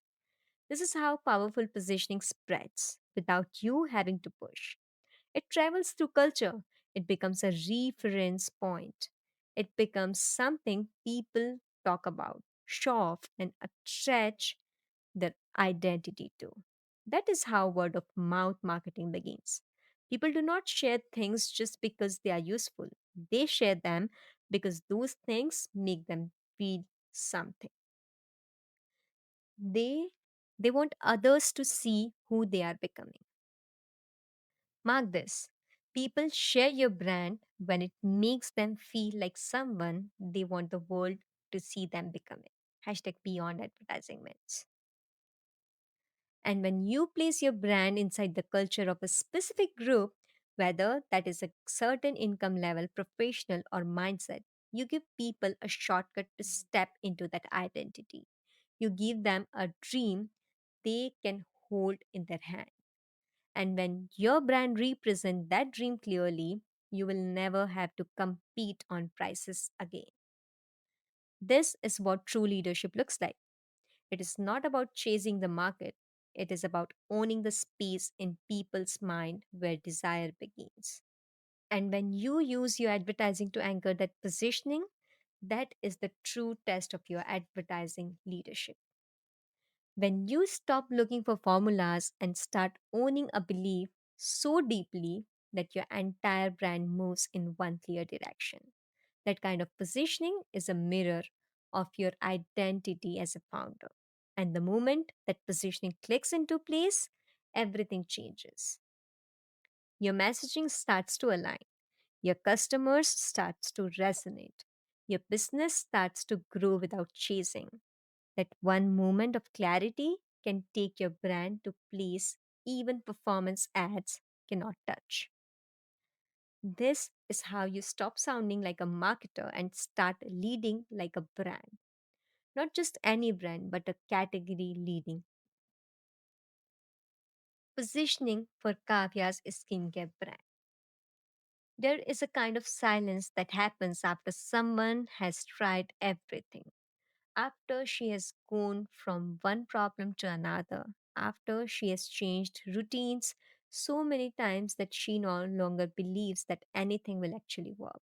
This is how powerful positioning spreads without you having to push. It travels through culture. It becomes a reference point. It becomes something people talk about, show off, and attach their identity to. That is how word of mouth marketing begins. People do not share things just because they are useful, they share them because those things make them feel something. They, they want others to see who they are becoming. Mark this. People share your brand when it makes them feel like someone they want the world to see them becoming. Hashtag beyond advertising myths. And when you place your brand inside the culture of a specific group, whether that is a certain income level, professional, or mindset, you give people a shortcut to step into that identity. You give them a dream they can hold in their hand. And when your brand represents that dream clearly, you will never have to compete on prices again. This is what true leadership looks like. It is not about chasing the market, it is about owning the space in people's mind where desire begins. And when you use your advertising to anchor that positioning, that is the true test of your advertising leadership. When you stop looking for formulas and start owning a belief so deeply that your entire brand moves in one clear direction. That kind of positioning is a mirror of your identity as a founder. And the moment that positioning clicks into place, everything changes. Your messaging starts to align, your customers starts to resonate, your business starts to grow without chasing. That one moment of clarity can take your brand to place even performance ads cannot touch. This is how you stop sounding like a marketer and start leading like a brand. Not just any brand, but a category leading. Positioning for Kavya's skincare brand. There is a kind of silence that happens after someone has tried everything. After she has gone from one problem to another, after she has changed routines so many times that she no longer believes that anything will actually work.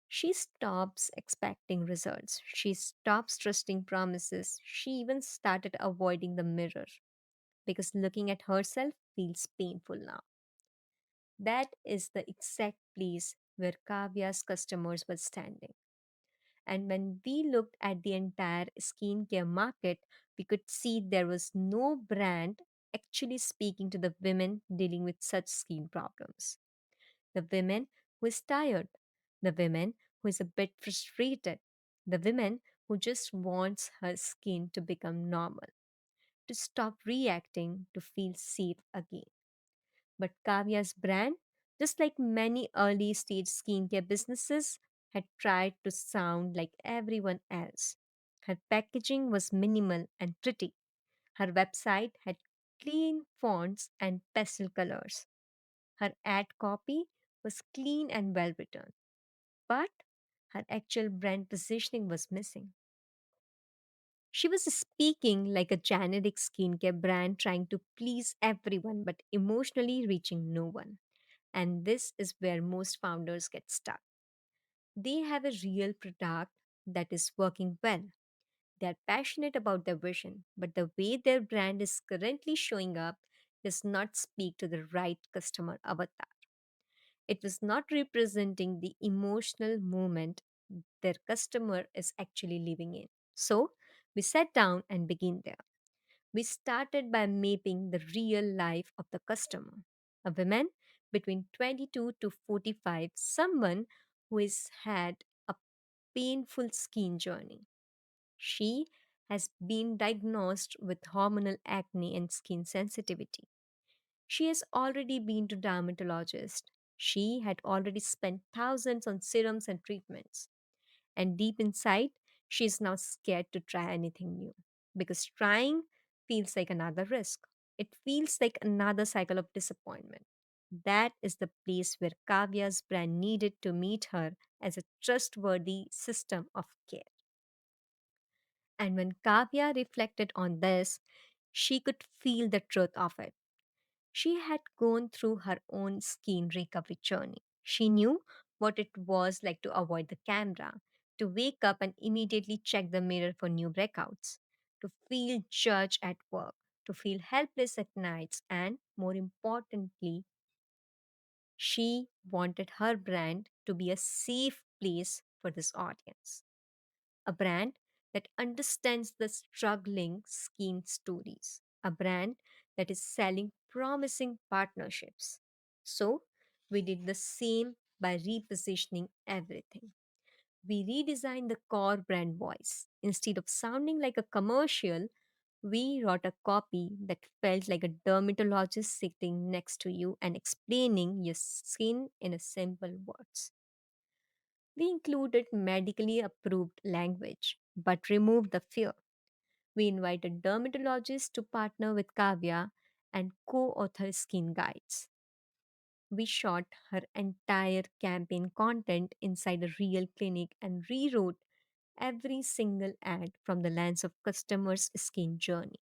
She stops expecting results. She stops trusting promises. She even started avoiding the mirror because looking at herself feels painful now. That is the exact place where Kavya's customers were standing. And when we looked at the entire skincare market, we could see there was no brand actually speaking to the women dealing with such skin problems. The women who is tired, the women who is a bit frustrated, the women who just wants her skin to become normal, to stop reacting, to feel safe again. But Kavya's brand, just like many early stage skincare businesses, had tried to sound like everyone else. Her packaging was minimal and pretty. Her website had clean fonts and pastel colors. Her ad copy was clean and well written. But her actual brand positioning was missing. She was speaking like a generic skincare brand trying to please everyone but emotionally reaching no one. And this is where most founders get stuck. They have a real product that is working well. They're passionate about their vision, but the way their brand is currently showing up does not speak to the right customer avatar. It was not representing the emotional moment their customer is actually living in. So, we sat down and began there. We started by mapping the real life of the customer. A woman between 22 to 45, someone who has had a painful skin journey. She has been diagnosed with hormonal acne and skin sensitivity. She has already been to dermatologist. She had already spent thousands on serums and treatments. And deep inside, she is now scared to try anything new because trying feels like another risk. It feels like another cycle of disappointment. That is the place where Kavya's brand needed to meet her as a trustworthy system of care. And when Kavya reflected on this, she could feel the truth of it. She had gone through her own skin recovery journey. She knew what it was like to avoid the camera, to wake up and immediately check the mirror for new breakouts, to feel judged at work, to feel helpless at nights, and more importantly, she wanted her brand to be a safe place for this audience. A brand that understands the struggling skin stories, a brand that is selling promising partnerships. So, we did the same by repositioning everything. We redesigned the core brand voice. Instead of sounding like a commercial, we wrote a copy that felt like a dermatologist sitting next to you and explaining your skin in a simple words. We included medically approved language, but removed the fear. We invited dermatologists to partner with Kavya and co author skin guides. We shot her entire campaign content inside a real clinic and rewrote every single ad from the lens of customers' skin journey.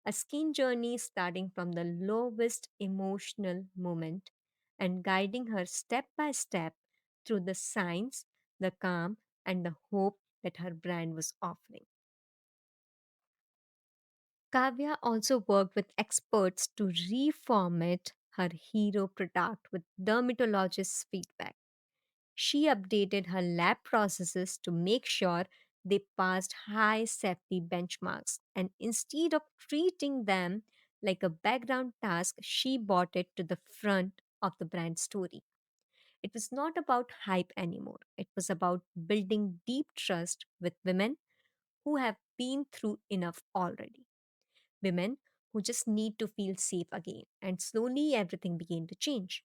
A skin journey starting from the lowest emotional moment and guiding her step by step through the signs, the calm, and the hope that her brand was offering. Kavya also worked with experts to reformat her hero product with dermatologists' feedback. She updated her lab processes to make sure they passed high safety benchmarks, and instead of treating them like a background task, she brought it to the front of the brand story. It was not about hype anymore, it was about building deep trust with women who have been through enough already. Women who just need to feel safe again. And slowly everything began to change.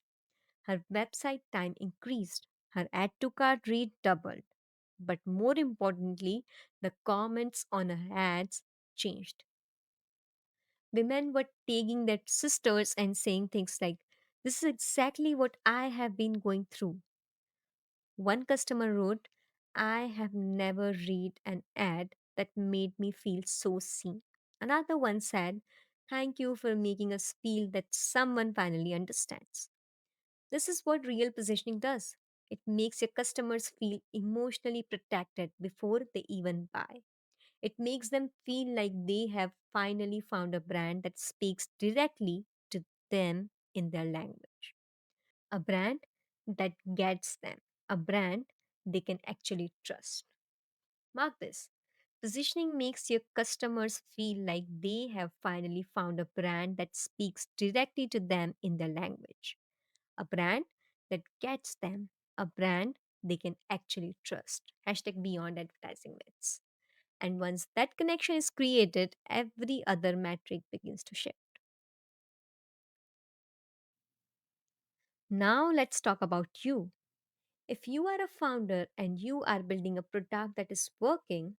Her website time increased, her add to cart rate doubled. But more importantly, the comments on her ads changed. Women were tagging their sisters and saying things like, "This is exactly what I have been going through." One customer wrote, "I have never read an ad that made me feel so seen." Another one said, "Thank you for making us feel that someone finally understands." This is what real positioning does. It makes your customers feel emotionally protected before they even buy. It makes them feel like they have finally found a brand that speaks directly to them in their language. A brand that gets them. A brand they can actually trust. Mark this. Positioning makes your customers feel like they have finally found a brand that speaks directly to them in their language. A brand that gets them. A brand they can actually trust. Hashtag beyond advertising myths. And once that connection is created, every other metric begins to shift. Now let's talk about you. If you are a founder and you are building a product that is working,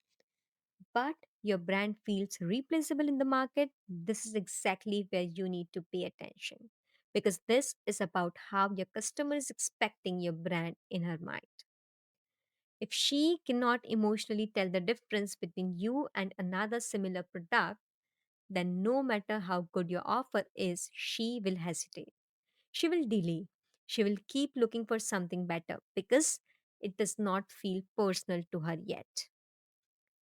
but your brand feels replaceable in the market, this is exactly where you need to pay attention. Because this is about how your customer is expecting your brand in her mind. If she cannot emotionally tell the difference between you and another similar product, then no matter how good your offer is, she will hesitate. She will delay. She will keep looking for something better because it does not feel personal to her yet.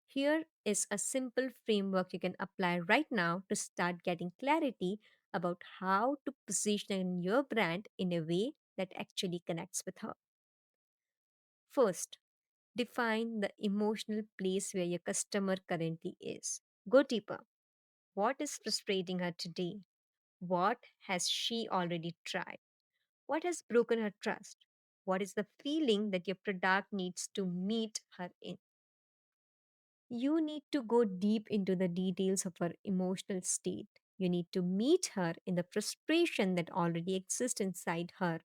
Here is a simple framework you can apply right now to start getting clarity about how to position your brand in a way that actually connects with her. First, define the emotional place where your customer currently is. Go deeper. What is frustrating her today? What has she already tried? What has broken her trust? What is the feeling that your product needs to meet her in? You need to go deep into the details of her emotional state. You need to meet her in the frustration that already exists inside her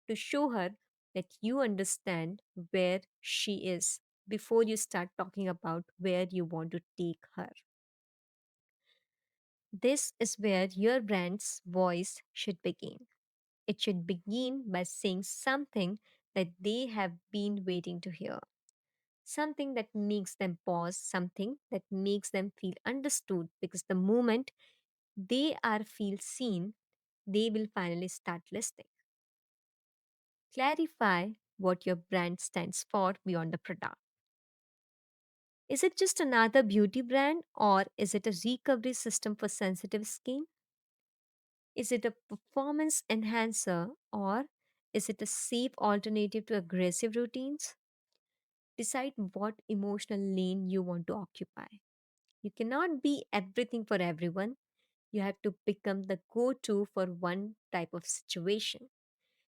to show her that you understand where she is before you start talking about where you want to take her. This is where your brand's voice should begin. It should begin by saying something that they have been waiting to hear, something that makes them pause, something that makes them feel understood, because the moment they are feel seen, they will finally start listening. Clarify what your brand stands for beyond the product. Is it just another beauty brand, or is it a recovery system for sensitive skin? Is it a performance enhancer, or is it a safe alternative to aggressive routines? Decide what emotional lane you want to occupy. You cannot be everything for everyone. You have to become the go to for one type of situation.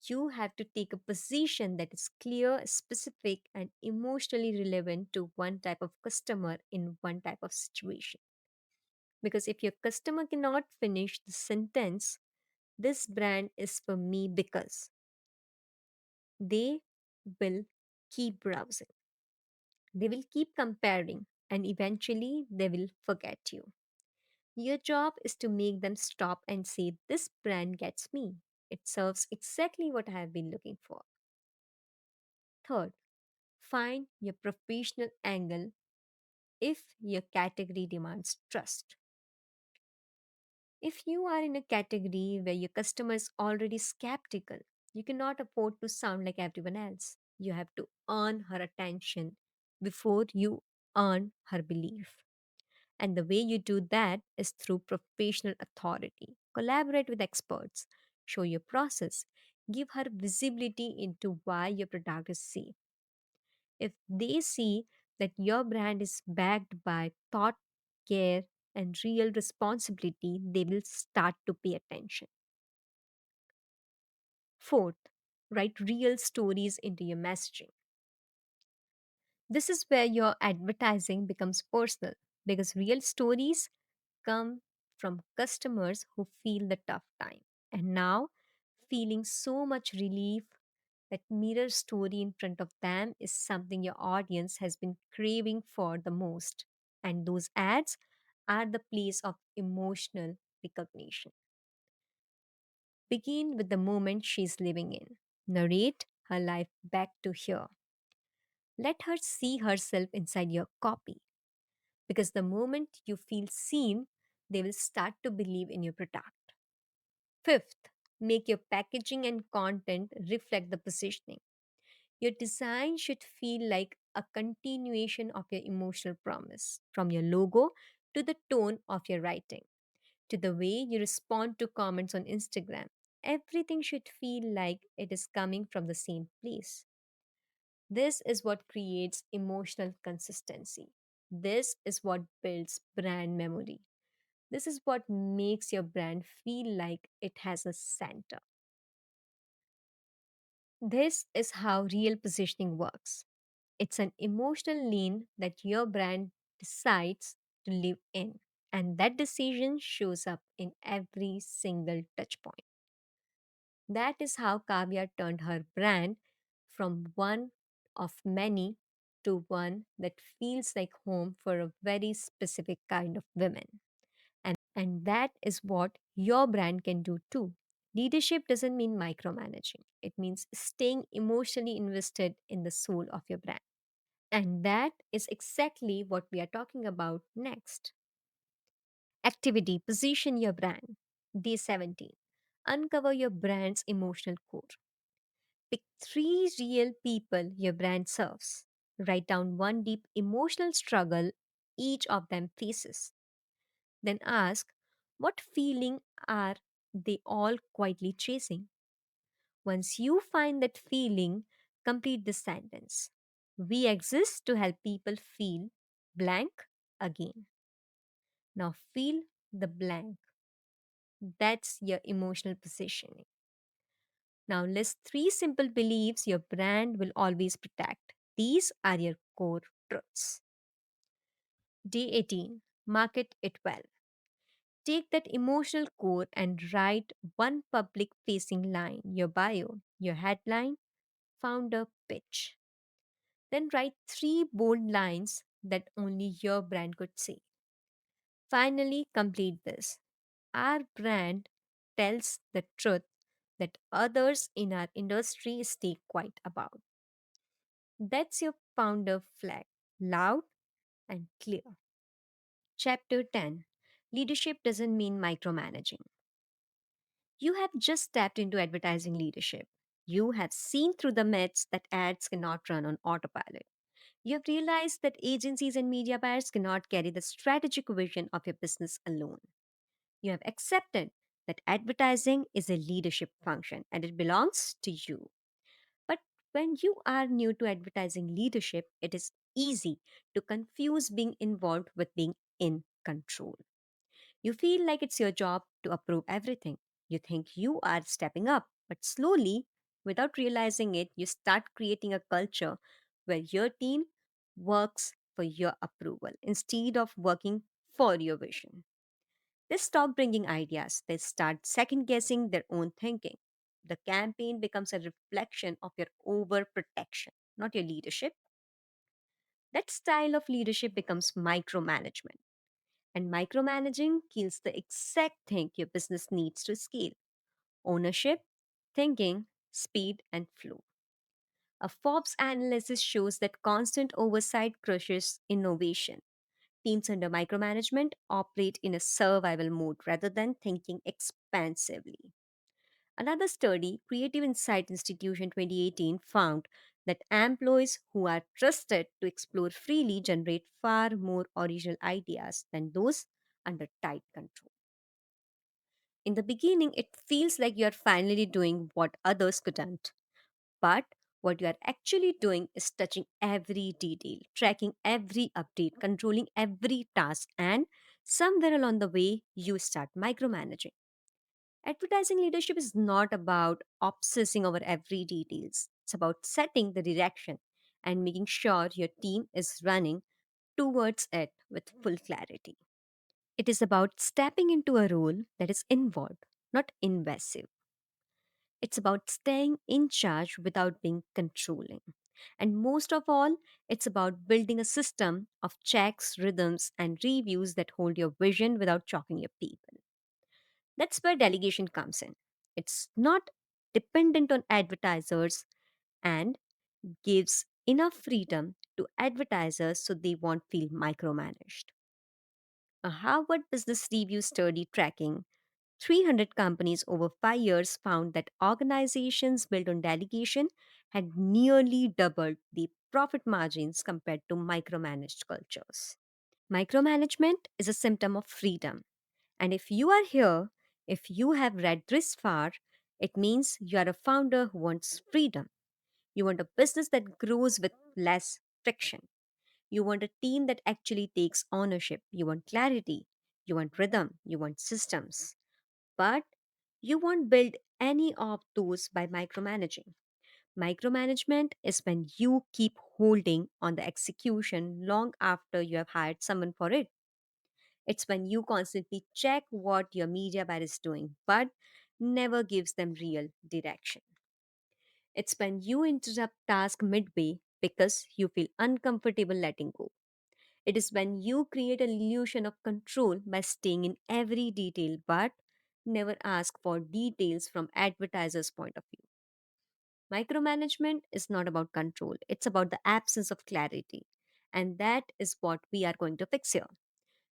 You have to take a position that is clear, specific, and emotionally relevant to one type of customer in one type of situation. Because if your customer cannot finish the sentence, "This brand is for me because," they will keep browsing. They will keep comparing, and eventually they will forget you. Your job is to make them stop and say, "This brand gets me. It serves exactly what I have been looking for." Third, find your professional angle if your category demands trust. If you are in a category where your customer is already skeptical, you cannot afford to sound like everyone else. You have to earn her attention before you earn her belief. And the way you do that is through professional authority. Collaborate with experts, show your process, give her visibility into why your product is safe. If they see that your brand is backed by thought, care, and real responsibility, they will start to pay attention. Fourth, write real stories into your messaging. This is where your advertising becomes personal. Because real stories come from customers who feel the tough time. And now, feeling so much relief, that mirror story in front of them is something your audience has been craving for the most. And those ads are the place of emotional recognition. Begin with the moment she's living in. Narrate her life back to here. Let her see herself inside your copy. Because the moment you feel seen, they will start to believe in your product. Fifth, make your packaging and content reflect the positioning. Your design should feel like a continuation of your emotional promise, from your logo to the tone of your writing, to the way you respond to comments on Instagram. Everything should feel like it is coming from the same place. This is what creates emotional consistency. This is what builds brand memory. This is what makes your brand feel like it has a center. This is how real positioning works. It's an emotional lane that your brand decides to live in. And that decision shows up in every single touch point. That is how Kavya turned her brand from one of many to one that feels like home for a very specific kind of women. And that is what your brand can do too. Leadership doesn't mean micromanaging, it means staying emotionally invested in the soul of your brand. And that is exactly what we are talking about next. Activity Position your brand. Day 17. Uncover your brand's emotional core. Pick three real people your brand serves. Write down one deep emotional struggle each of them faces. Then ask, what feeling are they all quietly chasing? Once you find that feeling, complete this sentence. We exist to help people feel blank again. Now fill the blank. That's your emotional positioning. Now list three simple beliefs your brand will always protect. These are your core truths. Day 18. Market it well. Take that emotional core and write one public facing line, your bio, your headline, founder pitch. Then write three bold lines that only your brand could say. Finally, complete this. Our brand tells the truth that others in our industry stay quiet about. That's your founder flag, loud and clear. Chapter 10. Leadership doesn't mean micromanaging. You have just stepped into advertising leadership. You have seen through the myths that ads cannot run on autopilot. You have realized that agencies and media buyers cannot carry the strategic vision of your business alone. You have accepted that advertising is a leadership function and it belongs to you. But when you are new to advertising leadership, it is easy to confuse being involved with being in control. You feel like it's your job to approve everything. You think you are stepping up, but slowly, without realizing it, you start creating a culture where your team works for your approval instead of working for your vision. They stop bringing ideas, they start second guessing their own thinking. The campaign becomes a reflection of your overprotection, not your leadership. That style of leadership becomes micromanagement. And micromanaging kills the exact thing your business needs to scale: ownership, thinking, speed, and flow. A Forbes analysis shows that constant oversight crushes innovation. Teams under micromanagement operate in a survival mode rather than thinking expansively. Another study, Creative Insight Institution 2018, found that employees who are trusted to explore freely generate far more original ideas than those under tight control. In the beginning, it feels like you are finally doing what others couldn't. But what you are actually doing is touching every detail, tracking every update, controlling every task, and somewhere along the way, you start micromanaging. Advertising leadership is not about obsessing over every details. It's about setting the direction and making sure your team is running towards it with full clarity. It is about stepping into a role that is involved, not invasive. It's about staying in charge without being controlling. And most of all, it's about building a system of checks, rhythms, and reviews that hold your vision without choking your people. That's where delegation comes in. It's not dependent on advertisers and gives enough freedom to advertisers so they won't feel micromanaged. A Harvard Business Review study tracking 300 companies over 5 years found that organizations built on delegation had nearly doubled the profit margins compared to micromanaged cultures. Micromanagement is a symptom of freedom. And if you are here, if you have read this far, it means you are a founder who wants freedom. You want a business that grows with less friction. You want a team that actually takes ownership. You want clarity. You want rhythm. You want systems. But you won't build any of those by micromanaging. Micromanagement is when you keep holding on the execution long after you have hired someone for it. It's when you constantly check what your media buyer is doing, but never gives them real direction. It's when you interrupt task midway because you feel uncomfortable letting go. It is when you create an illusion of control by staying in every detail but never ask for details from advertisers' point of view. Micromanagement is not about control, it's about the absence of clarity. And that is what we are going to fix here.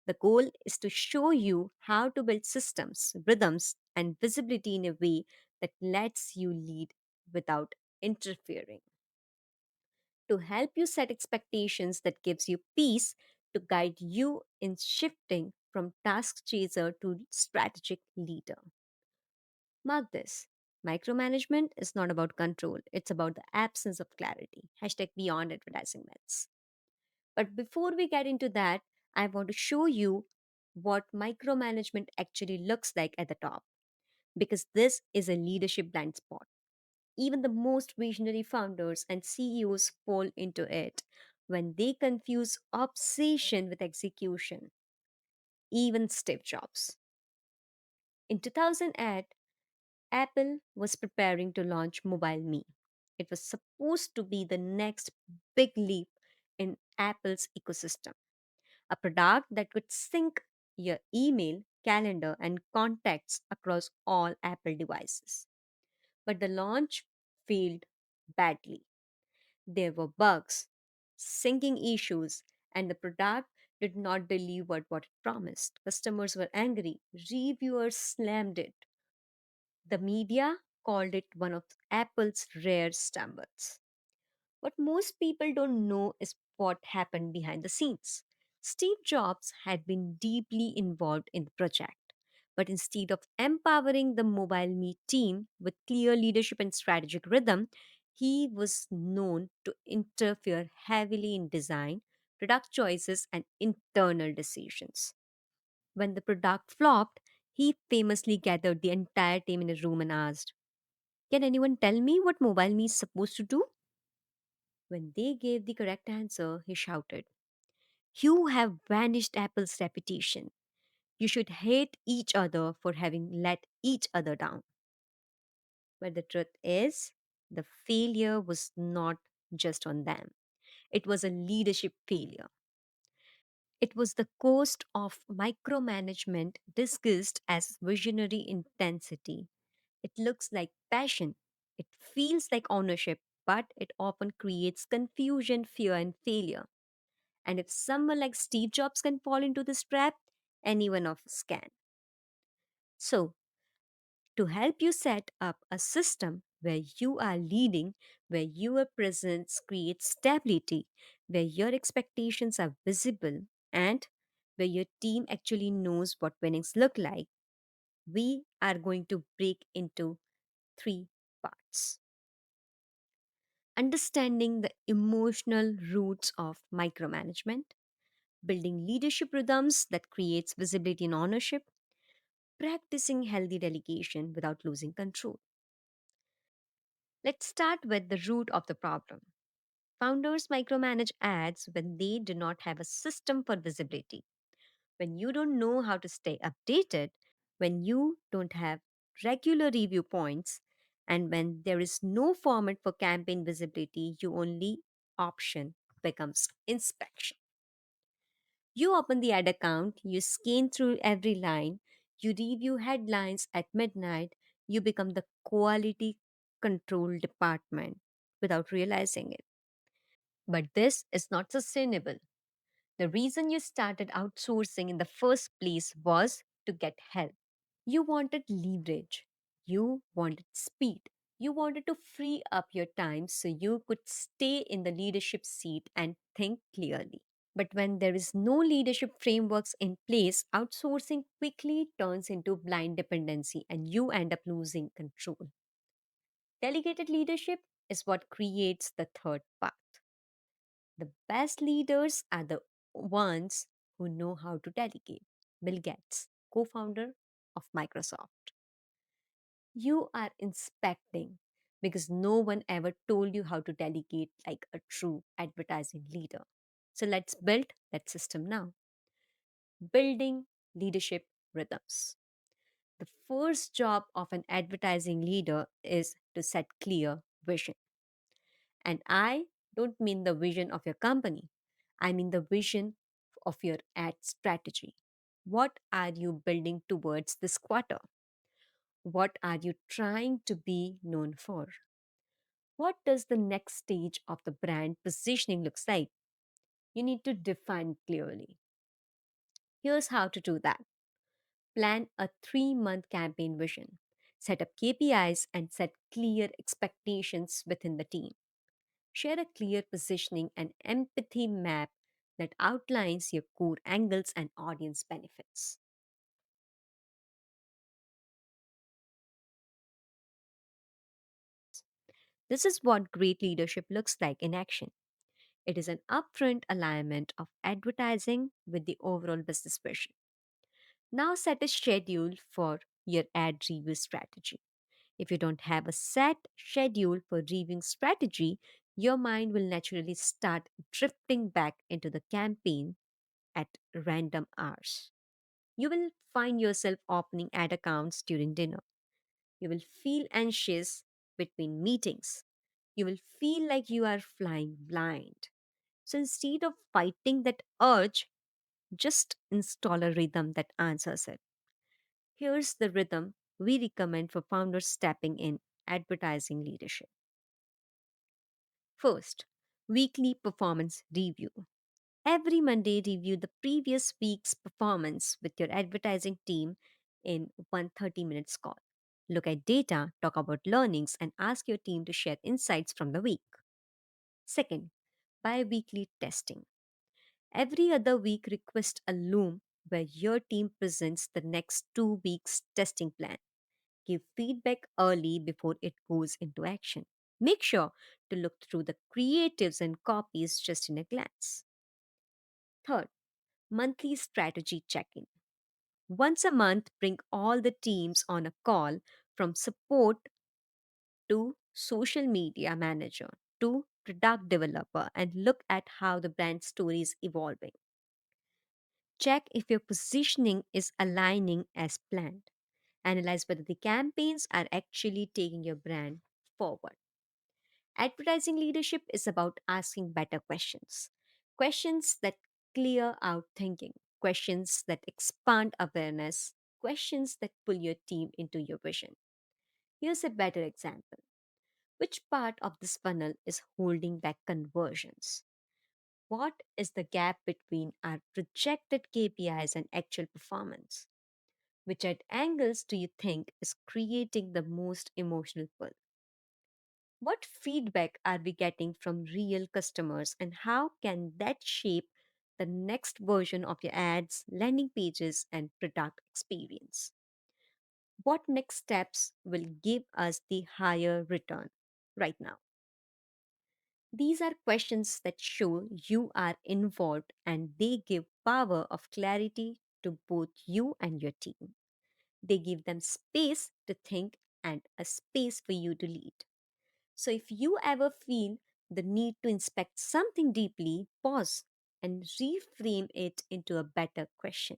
The goal is to show you how to build systems, rhythms, and visibility in a way that lets you lead without interfering. To help you set expectations that gives you peace, to guide you in shifting from task chaser to strategic leader. Mark this. Micromanagement is not about control, it's about the absence of clarity. Hashtag beyond advertising myths. But before we get into that, I want to show you what micromanagement actually looks like at the top, because this is a leadership blind spot. Even the most visionary founders and CEOs fall into it when they confuse obsession with execution. Even Steve Jobs. In 2008, Apple was preparing to launch Mobile Me. It was supposed to be the next big leap in Apple's ecosystem, a product that could sync your email, calendar, and contacts across all Apple devices. But the launch failed badly. There were bugs, syncing issues, and the product did not deliver what it promised. Customers were angry, reviewers slammed it. The media called it one of Apple's rare stumbles. What most people don't know is what happened behind the scenes. Steve Jobs had been deeply involved in the project, but instead of empowering the Mobile Me team with clear leadership and strategic rhythm, he was known to interfere heavily in design, product choices, and internal decisions. When the product flopped, he famously gathered the entire team in a room and asked, "Can anyone tell me what Mobile Me is supposed to do?" When they gave the correct answer, he shouted, "You have vanished Apple's reputation. You should hate each other for having let each other down." But the truth is, the failure was not just on them, it was a leadership failure. It was the cost of micromanagement disguised as visionary intensity. It looks like passion, it feels like ownership, but it often creates confusion, fear, and failure. And if someone like Steve Jobs can fall into this trap, anyone of us can. So, to help you set up a system where you are leading, where your presence creates stability, where your expectations are visible, and where your team actually knows what winnings look like, we are going to break into three parts. Understanding the emotional roots of micromanagement, building leadership rhythms that creates visibility and ownership, practicing healthy delegation without losing control. Let's start with the root of the problem. Founders micromanage ads when they do not have a system for visibility, when you don't know how to stay updated, when you don't have regular review points, and when there is no format for campaign visibility, your only option becomes inspection. You open the ad account, you scan through every line, you review headlines at midnight, you become the quality control department without realizing it. But this is not sustainable. The reason you started outsourcing in the first place was to get help. You wanted leverage, you wanted speed, you wanted to free up your time so you could stay in the leadership seat and think clearly. But when there is no leadership frameworks in place, outsourcing quickly turns into blind dependency and you end up losing control. Delegated leadership is what creates the third path. The best leaders are the ones who know how to delegate. Bill Gates, co founder of Microsoft. You are inspecting because no one ever told you how to delegate like a true advertising leader. So let's build that system now. Building leadership rhythms. The first job of an advertising leader is to set clear vision. And I don't mean the vision of your company, I mean the vision of your ad strategy. What are you building towards this quarter? What are you trying to be known for? What does the next stage of the brand positioning looks like? You need to define clearly. Here's how to do that. Plan a 3-month campaign vision. Set up KPIs and set clear expectations within the team. Share a clear positioning and empathy map that outlines your core angles and audience benefits. This is what great leadership looks like in action. It is an upfront alignment of advertising with the overall business vision. Now set a schedule for your ad review strategy. If you don't have a set schedule for reviewing strategy, your mind will naturally start drifting back into the campaign at random hours. You will find yourself opening ad accounts during dinner. You will feel anxious between meetings. You will feel like you are flying blind. So instead of fighting that urge, just install a rhythm that answers it. Here's the rhythm we recommend for founders stepping in advertising leadership. First, weekly performance review. Every Monday, review the previous week's performance with your advertising team in 130 minutes call. Look at data, talk about learnings, and ask your team to share insights from the week. Second, bi weekly testing. Every other week, request a loom where your team presents the next 2 weeks' testing plan. Give feedback early before it goes into action. Make sure to look through the creatives and copies just in a glance. Third, monthly strategy check in. Once a month, bring all the teams on a call from support to social media manager to product developer and look at how the brand story is evolving. Check if your positioning is aligning as planned. Analyze whether the campaigns are actually taking your brand forward. Advertising leadership is about asking better questions. Questions that clear out thinking, questions that expand awareness, questions that pull your team into your vision. Here's a better example. Which part of this funnel is holding back conversions? What is the gap between our projected KPIs and actual performance? Which at angles do you think is creating the most emotional pull? What feedback are we getting from real customers, and how can that shape the next version of your ads, landing pages, and product experience? What next steps will give us the higher return right now? These are questions that show you are involved and they give power of clarity to both you and your team. They give them space to think and a space for you to lead. So if you ever feel the need to inspect something deeply, pause and reframe it into a better question.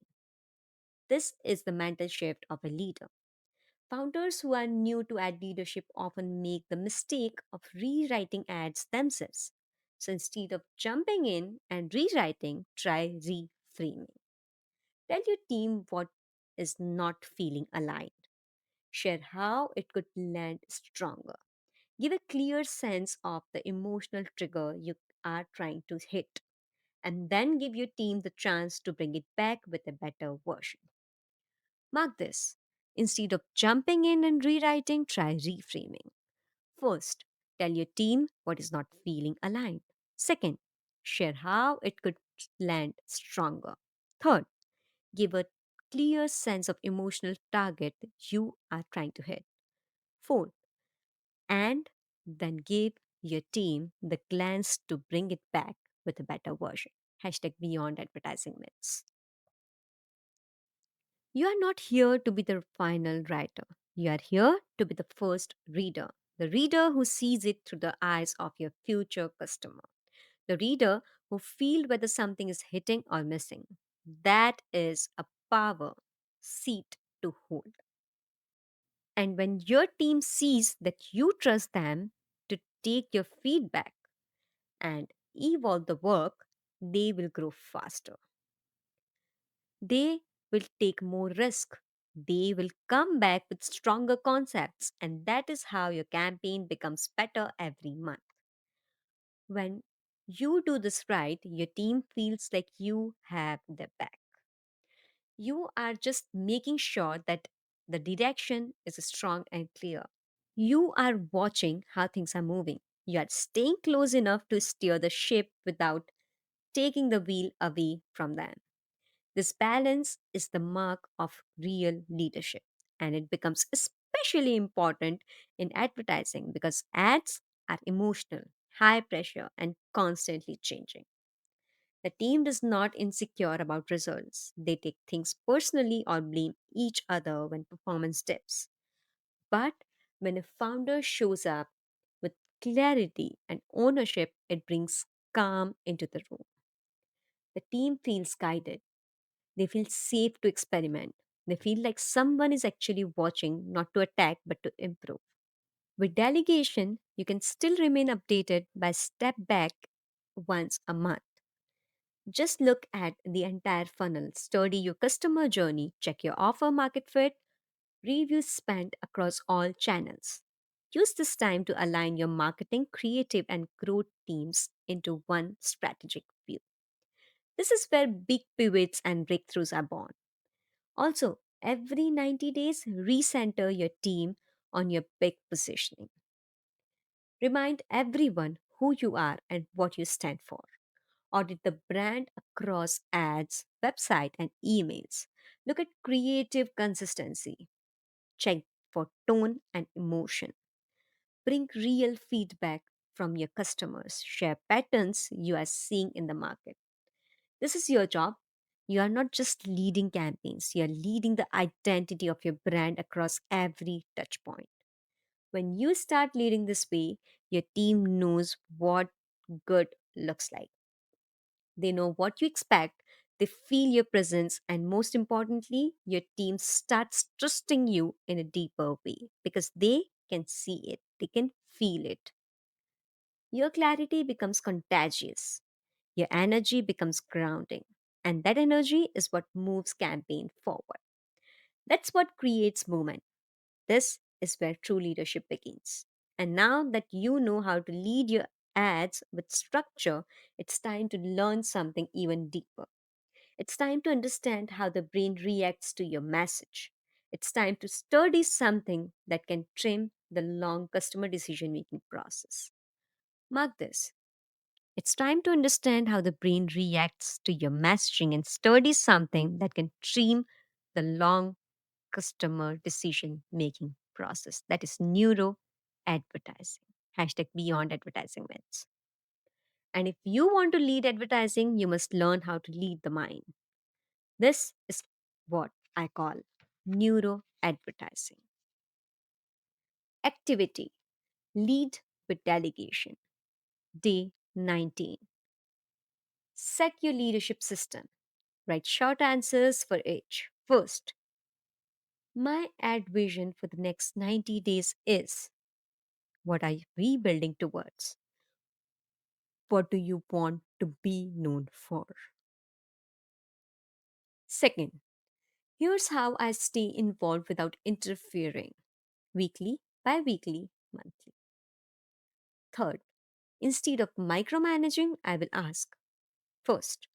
This is the mental shift of a leader. Founders who are new to ad leadership often make the mistake of rewriting ads themselves. So instead of jumping in and rewriting, try reframing. Tell your team what is not feeling aligned. Share how it could land stronger. Give a clear sense of the emotional trigger you are trying to hit, and then give your team the chance to bring it back with a better version. Mark this. Instead of jumping in and rewriting, try reframing. First, tell your team what is not feeling aligned. Second, share how it could land stronger. Third, give a clear sense of emotional target you are trying to hit. Fourth, and then give your team the glance to bring it back with a better version. Hashtag beyond advertising myths. You are not here to be the final writer. You are here to be the first reader. The reader who sees it through the eyes of your future customer. The reader who feels whether something is hitting or missing. That is a power seat to hold. And when your team sees that you trust them to take your feedback and evolve the work, they will grow faster. They will take more risk. They will come back with stronger concepts, and that is how your campaign becomes better every month. When you do this right, your team feels like you have their back. You are just making sure that the direction is strong and clear. You are watching how things are moving. You are staying close enough to steer the ship without taking the wheel away from them. This balance is the mark of real leadership, and it becomes especially important in advertising because ads are emotional, high pressure, and constantly changing. The team is not insecure about results. They take things personally or blame each other when performance dips. But when a founder shows up with clarity and ownership, it brings calm into the room. The team feels guided. They feel safe to experiment. They feel like someone is actually watching, not to attack, but to improve. With delegation, you can still remain updated by step back once a month. Just look at the entire funnel, study your customer journey, check your offer market fit, reviews spent across all channels. Use this time to align your marketing, creative, and growth teams into one strategic view. This is where big pivots and breakthroughs are born. Also, every 90 days, recenter your team on your big positioning. Remind everyone who you are and what you stand for. Audit the brand across ads, website, and emails. Look at creative consistency. Check for tone and emotion. Bring real feedback from your customers. Share patterns you are seeing in the market. This is your job. You are not just leading campaigns, you are leading the identity of your brand across every touch point. When you start leading this way, your team knows what good looks like. They know what you expect, they feel your presence, and most importantly, your team starts trusting you in a deeper way because they can see it, they can feel it. Your clarity becomes contagious, your energy becomes grounding, and that energy is what moves campaign forward. That's what creates movement. This is where true leadership begins. And now that you know how to lead your ads with structure, it's time to learn something even deeper. It's time to understand how the brain reacts to your message. It's time to study something that can trim the long customer decision making process. Mark this. It's time to understand how the brain reacts to your messaging and study something that can trim the long customer decision making process. That is neuro advertising. Hashtag beyond advertising myths. And if you want to lead advertising, you must learn how to lead the mind. This is what I call neuro advertising. Activity lead with delegation. Day 19. Set your leadership system. Write short answers for each. First, my ad vision for the next 90 days is, what are we building towards? What do you want to be known for? Second, here's how I stay involved without interfering: weekly, bi weekly, monthly. Third, instead of micromanaging, I will ask, first,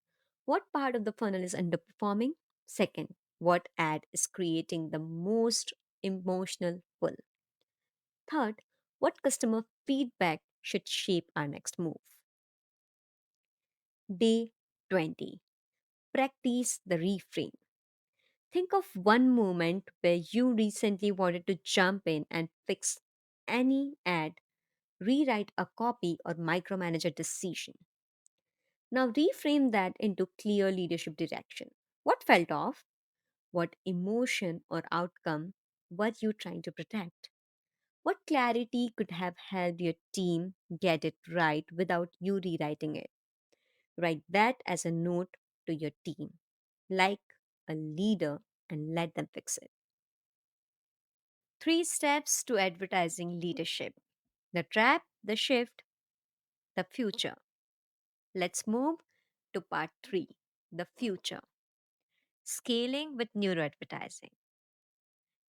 what part of the funnel is underperforming? Second, what ad is creating the most emotional pull? Third, what customer feedback should shape our next move? Day 20. Practice the reframe. Think of one moment where you recently wanted to jump in and fix any ad, rewrite a copy, or micromanage a decision. Now reframe that into clear leadership direction. What felt off? What emotion or outcome were you trying to protect? What clarity could have helped your team get it right without you rewriting it? Write that as a note to your team, like a leader, and let them fix it. 3 steps to advertising leadership: the trap, the shift, the future. Let's move to part 3, the future. Scaling with neuroadvertising.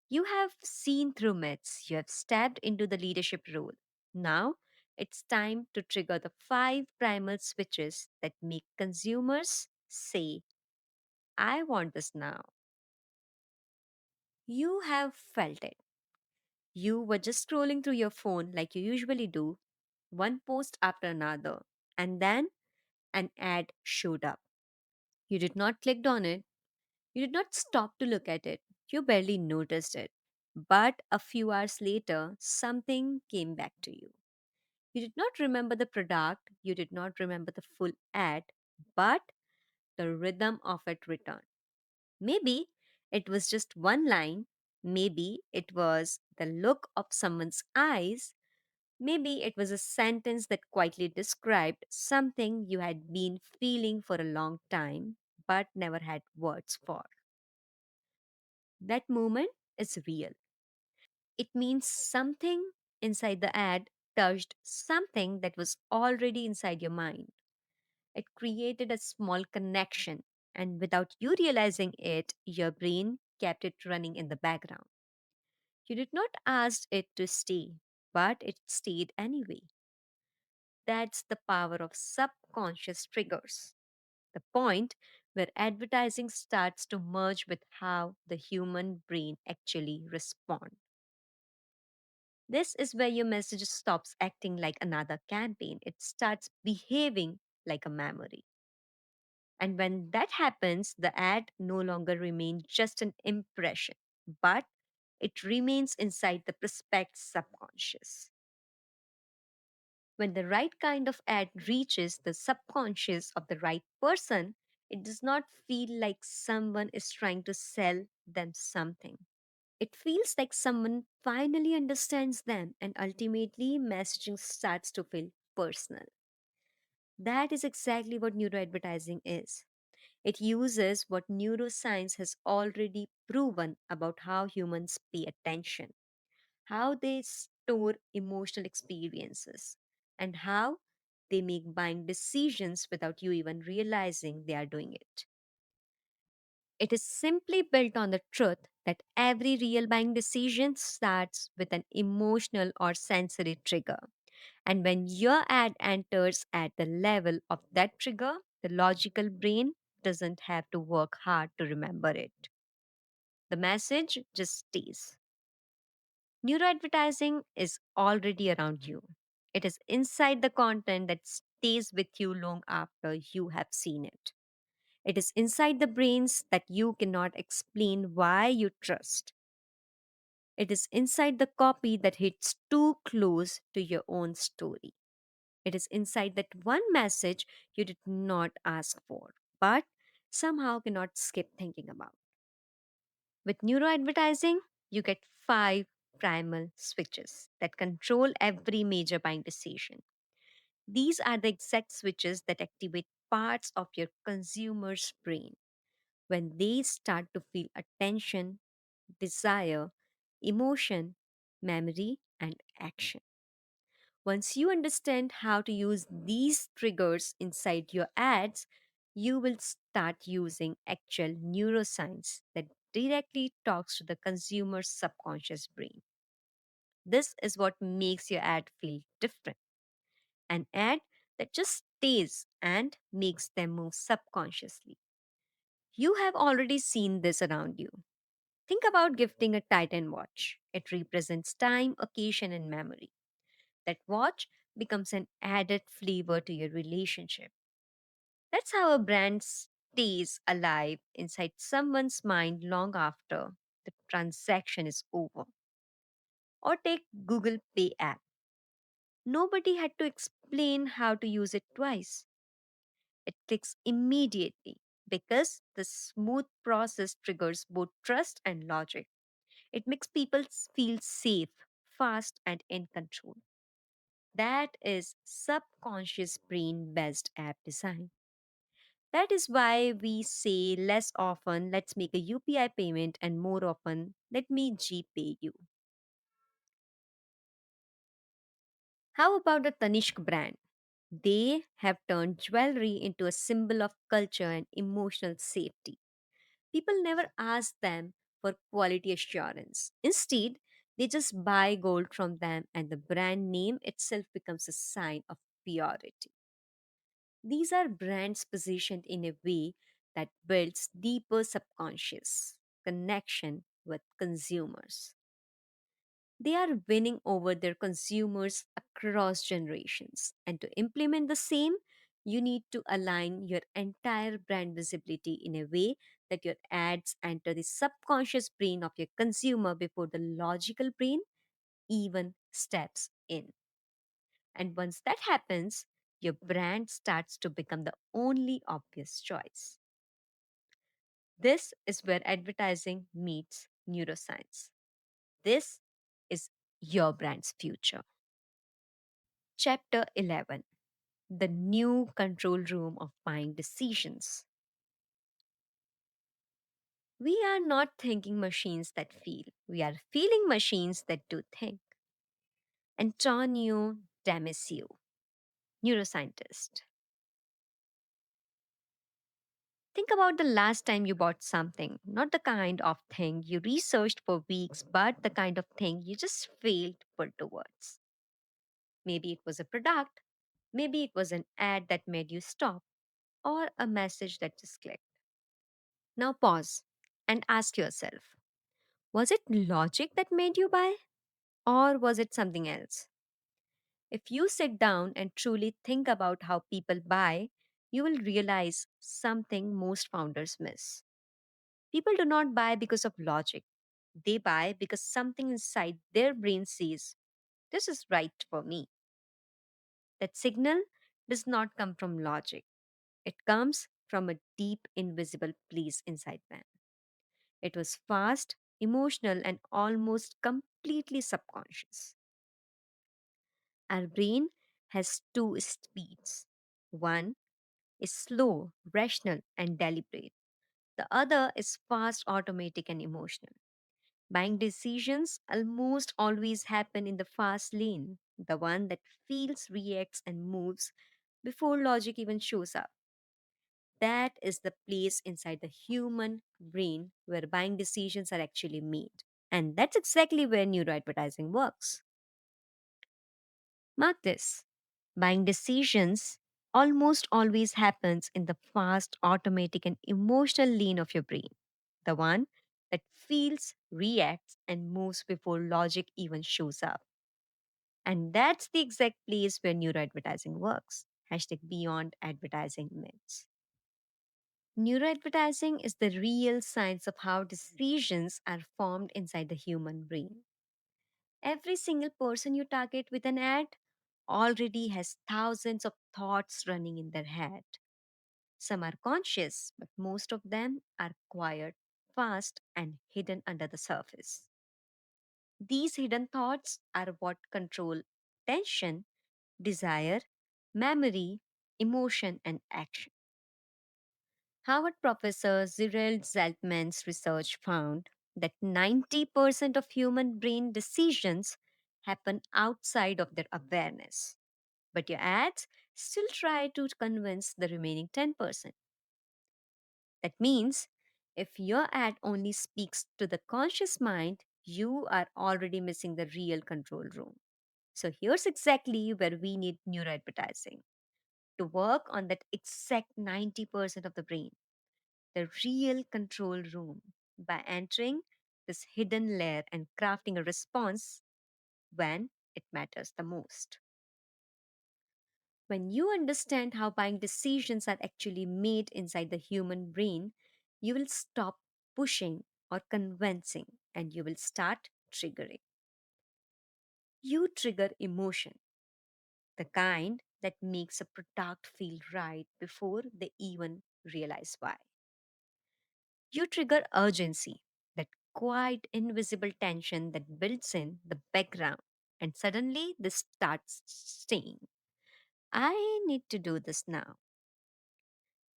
You have seen through myths, you have stepped into the leadership role. Now it's time to trigger the 5 primal switches that make consumers say, I want this now. You have felt it. You were just scrolling through your phone like you usually do, one post after another, and then an ad showed up. You did not click on it, you did not stop to look at it, you barely noticed it. But a few hours later, something came back to you. You did not remember the product, you did not remember the full ad, but the rhythm of it returned. Maybe it was just one line, maybe it was the look of someone's eyes, maybe it was a sentence that quietly described something you had been feeling for a long time but never had words for. That moment is real. It means something inside the ad touched something that was already inside your mind. It created a small connection, and without you realizing it, your brain kept it running in the background. You did not ask it to stay, but it stayed anyway. That's the power of subconscious triggers. The point where advertising starts to merge with how the human brain actually responds. This is where your message stops acting like another campaign. It starts behaving like a memory. And when that happens, the ad no longer remains just an impression, but it remains inside the prospect's subconscious. When the right kind of ad reaches the subconscious of the right person, it does not feel like someone is trying to sell them something. It feels like someone finally understands them, and ultimately, messaging starts to feel personal. That is exactly what neuroadvertising is. It uses what neuroscience has already proven about how humans pay attention, how they store emotional experiences, and how they make buying decisions without you even realizing they are doing it. It is simply built on the truth that every real buying decision starts with an emotional or sensory trigger. And when your ad enters at the level of that trigger, the logical brain doesn't have to work hard to remember it. The message just stays. Neuroadvertising is already around you. It is inside the content that stays with you long after you have seen it. It is inside the brains that you cannot explain why you trust. It is inside the copy that hits too close to your own story. It is inside that one message you did not ask for, but somehow cannot skip thinking about. With neuroadvertising, you get 5 primal switches that control every major buying decision. These are the exact switches that activate parts of your consumer's brain when they start to feel attention, desire, emotion, memory, and action. Once you understand how to use these triggers inside your ads, you will start using actual neuroscience that directly talks to the consumer's subconscious brain. This is what makes your ad feel different. An ad that just stays and makes them move subconsciously. You have already seen this around you. Think about gifting a Titan watch. It represents time, occasion, and memory. That watch becomes an added flavor to your relationship. That's how a brand stays alive inside someone's mind long after the transaction is over. Or take Google Pay app. Nobody had to explain how to use it twice. It clicks immediately because the smooth process triggers both trust and logic. It makes people feel safe, fast, and in control. That is subconscious brain based app design. That is why we say less often, let's make a UPI payment, and more often, let me GPay you. How about the Tanishq brand? They have turned jewelry into a symbol of culture and emotional safety. People never ask them for quality assurance. Instead, they just buy gold from them, and the brand name itself becomes a sign of purity. These are brands positioned in a way that builds deeper subconscious connection with consumers. They are winning over their consumers across generations. And to implement the same, you need to align your entire brand visibility in a way that your ads enter the subconscious brain of your consumer before the logical brain even steps in. And once that happens, your brand starts to become the only obvious choice. This is where advertising meets neuroscience. This is your brand's future. Chapter 11: The New Control Room of Buying Decisions. We are not thinking machines that feel, we are feeling machines that do think. Antonio Damasio, neuroscientist. Think about the last time you bought something, not the kind of thing you researched for weeks, but the kind of thing you just failed to put to words. Maybe it was a product, maybe it was an ad that made you stop, or a message that just clicked. Now pause and ask yourself, was it logic that made you buy, or was it something else? If you sit down and truly think about how people buy, you will realize something most founders miss. People do not buy because of logic. They buy because something inside their brain says, this is right for me. That signal does not come from logic, it comes from a deep, invisible place inside them. It was fast, emotional, and almost completely subconscious. Our brain has two speeds. One is slow, rational, and deliberate. The other is fast, automatic, and emotional. Buying decisions almost always happen in the fast lane, the one that feels, reacts, and moves before logic even shows up. That is the place inside the human brain where buying decisions are actually made. And that's exactly where neuroadvertising works. Mark this: buying decisions almost always happens in the fast, automatic, and emotional lane of your brain, the one that feels, reacts, and moves before logic even shows up. And that's the exact place where neuroadvertising works. Hashtag beyond advertising myths. Neuroadvertising is the real science of how decisions are formed inside the human brain. Every single person you target with an ad already has thousands of thoughts running in their head. Some are conscious, but most of them are quiet, fast, and hidden under the surface. These hidden thoughts are what control attention, desire, memory, emotion, and action. Harvard professor Cyril Zeltman's research found that 90% of human brain decisions happen outside of their awareness. But your ads still try to convince the remaining 10%. That means if your ad only speaks to the conscious mind, you are already missing the real control room. So here's exactly where we need neuroadvertising to work on that exact 90% of the brain, the real control room, by entering this hidden layer and crafting a response when it matters the most. When you understand how buying decisions are actually made inside the human brain, you will stop pushing or convincing and you will start triggering. You trigger emotion, the kind that makes a product feel right before they even realize why. You trigger urgency, that quiet, invisible tension that builds in the background, and suddenly this starts saying, I need to do this now.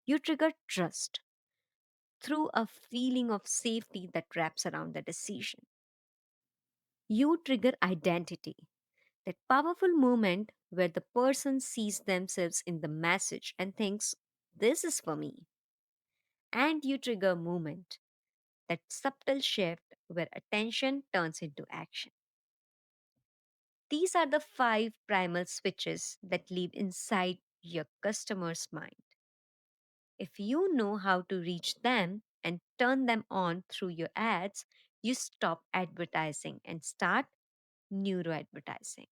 You trigger trust through a feeling of safety that wraps around the decision. You trigger identity, that powerful moment where the person sees themselves in the message and thinks, this is for me. And you trigger movement, that subtle shift where attention turns into action. These are the five primal switches that live inside your customer's mind. If you know how to reach them and turn them on through your ads, you stop advertising and start neuroadvertising.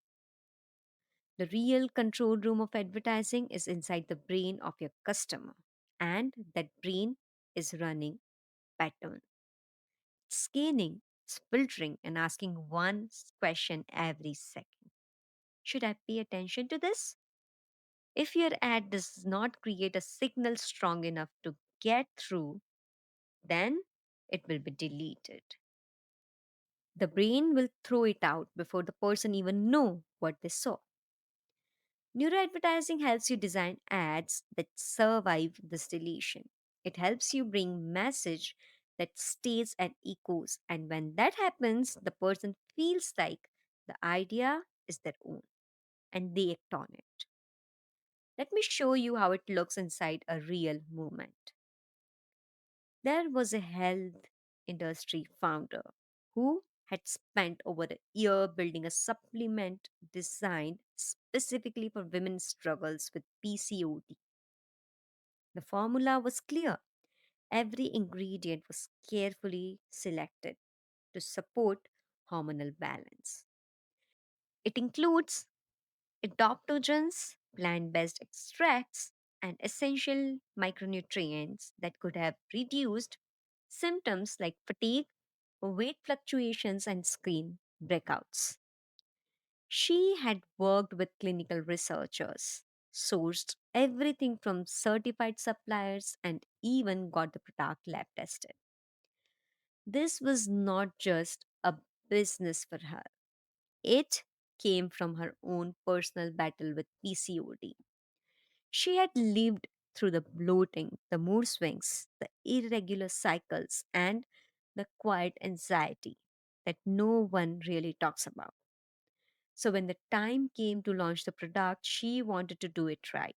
The real control room of advertising is inside the brain of your customer, and that brain is running pattern. It's scanning, it's filtering, and asking one question every second. Should I pay attention to this? If your ad does not create a signal strong enough to get through, then it will be deleted. The brain will throw it out before the person even know what they saw. Neuroadvertising helps you design ads that survive this deletion. It helps you bring message that stays and echoes, and when that happens, the person feels like the idea is their own and they act on it. Let me show you how it looks inside a real movement. There was a health industry founder who had spent over a year building a supplement designed specifically for women's struggles with PCOD. The formula was clear. Every ingredient was carefully selected to support hormonal balance. It includes adaptogens, plant based extracts, and essential micronutrients that could have reduced symptoms like fatigue, weight fluctuations, and skin breakouts. She had worked with clinical researchers, sourced everything from certified suppliers, and even got the product lab tested. This was not just a business for her, it came from her own personal battle with PCOD. She had lived through the bloating, the mood swings, the irregular cycles, and the quiet anxiety that no one really talks about. So, when the time came to launch the product, she wanted to do it right.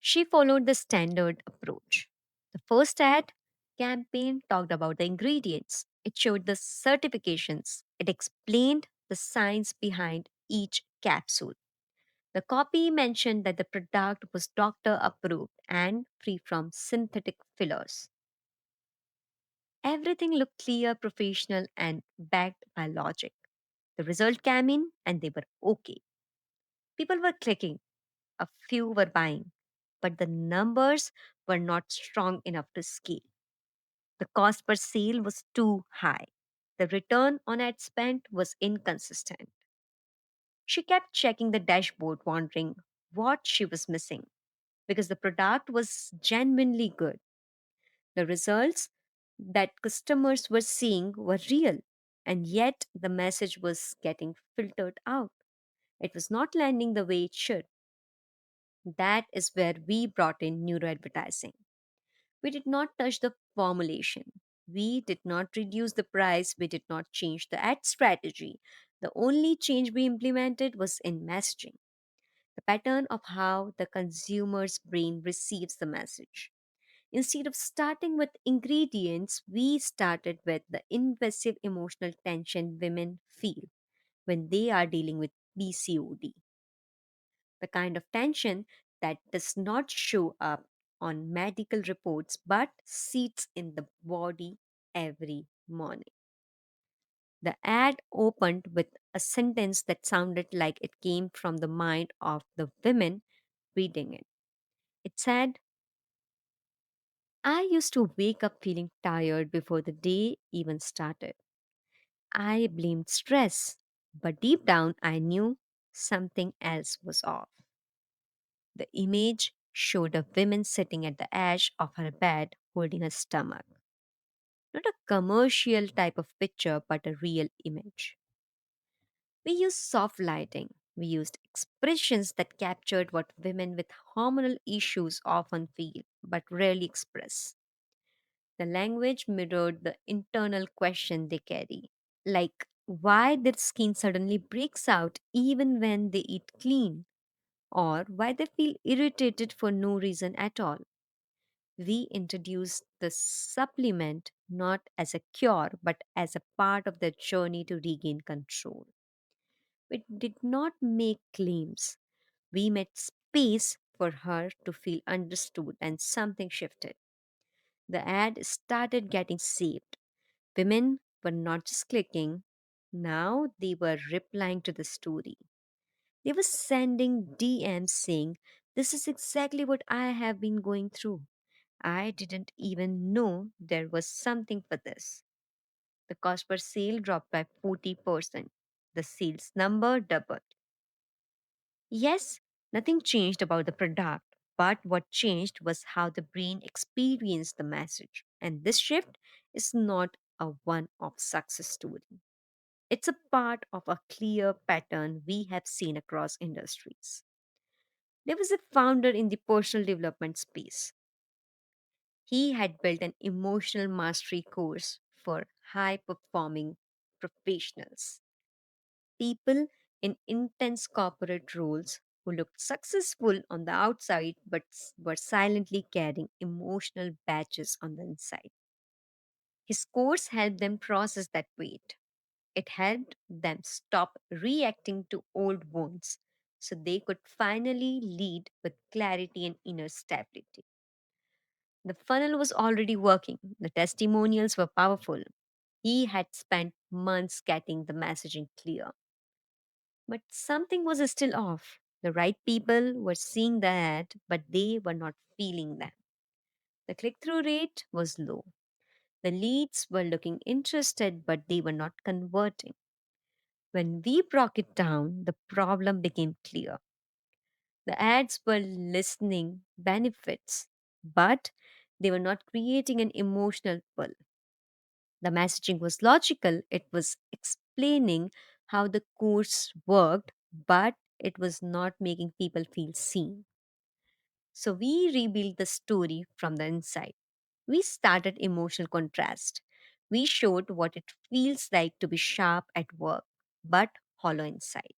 She followed the standard approach. The first ad campaign talked about the ingredients, it showed the certifications, it explained the science behind each capsule. The copy mentioned that the product was doctor approved and free from synthetic fillers. Everything looked clear, professional, and backed by logic. The result came in and they were okay. People were clicking, a few were buying, but the numbers were not strong enough to scale. The cost per sale was too high. The return on ad spend was inconsistent. She kept checking the dashboard, wondering what she was missing because the product was genuinely good. The results that customers were seeing were real, and yet the message was getting filtered out. It was not landing the way it should. That is where we brought in neuroadvertising. We did not touch the formulation. We did not reduce the price. We did not change the ad strategy. The only change we implemented was in messaging, the pattern of how the consumer's brain receives the message. Instead of starting with ingredients, we started with the invasive emotional tension women feel when they are dealing with PCOD, the kind of tension that does not show up on medical reports but sits in the body every morning. The ad opened with a sentence that sounded like it came from the mind of the women reading it. It said, I used to wake up feeling tired before the day even started. I blamed stress, but deep down I knew something else was off. The image showed a woman sitting at the edge of her bed holding her stomach. Not a commercial type of picture, but a real image. We used soft lighting. We used expressions that captured what women with hormonal issues often feel but rarely express. The language mirrored the internal question they carry, like why their skin suddenly breaks out even when they eat clean, or why they feel irritated for no reason at all. We introduced the supplement not as a cure but as a part of their journey to regain control. We did not make claims. We made space for her to feel understood, and something shifted. The ad started getting saved. Women were not just clicking, now they were replying to the story. They were sending DMs saying, this is exactly what I have been going through. I didn't even know there was something for this. The cost per sale dropped by 40%. The sales number doubled. Yes, nothing changed about the product, but what changed was how the brain experienced the message. And this shift is not a one off success story. It's a part of a clear pattern we have seen across industries. There was a founder in the personal development space. He had built an emotional mastery course for high performing professionals, people in intense corporate roles who looked successful on the outside but were silently carrying emotional badges on the inside. His course helped them process that weight. It helped them stop reacting to old wounds so they could finally lead with clarity and inner stability. The funnel was already working, the testimonials were powerful. He had spent months getting the messaging clear. But something was still off. The right people were seeing the ad, but they were not feeling them. The click through rate was low. The leads were looking interested, but they were not converting. When we broke it down, the problem became clear. The ads were listening benefits, but they were not creating an emotional pull. The messaging was logical, it was explaining how the course worked, but it was not making people feel seen. So we rebuilt the story from the inside. We started emotional contrast. We showed what it feels like to be sharp at work, but hollow inside.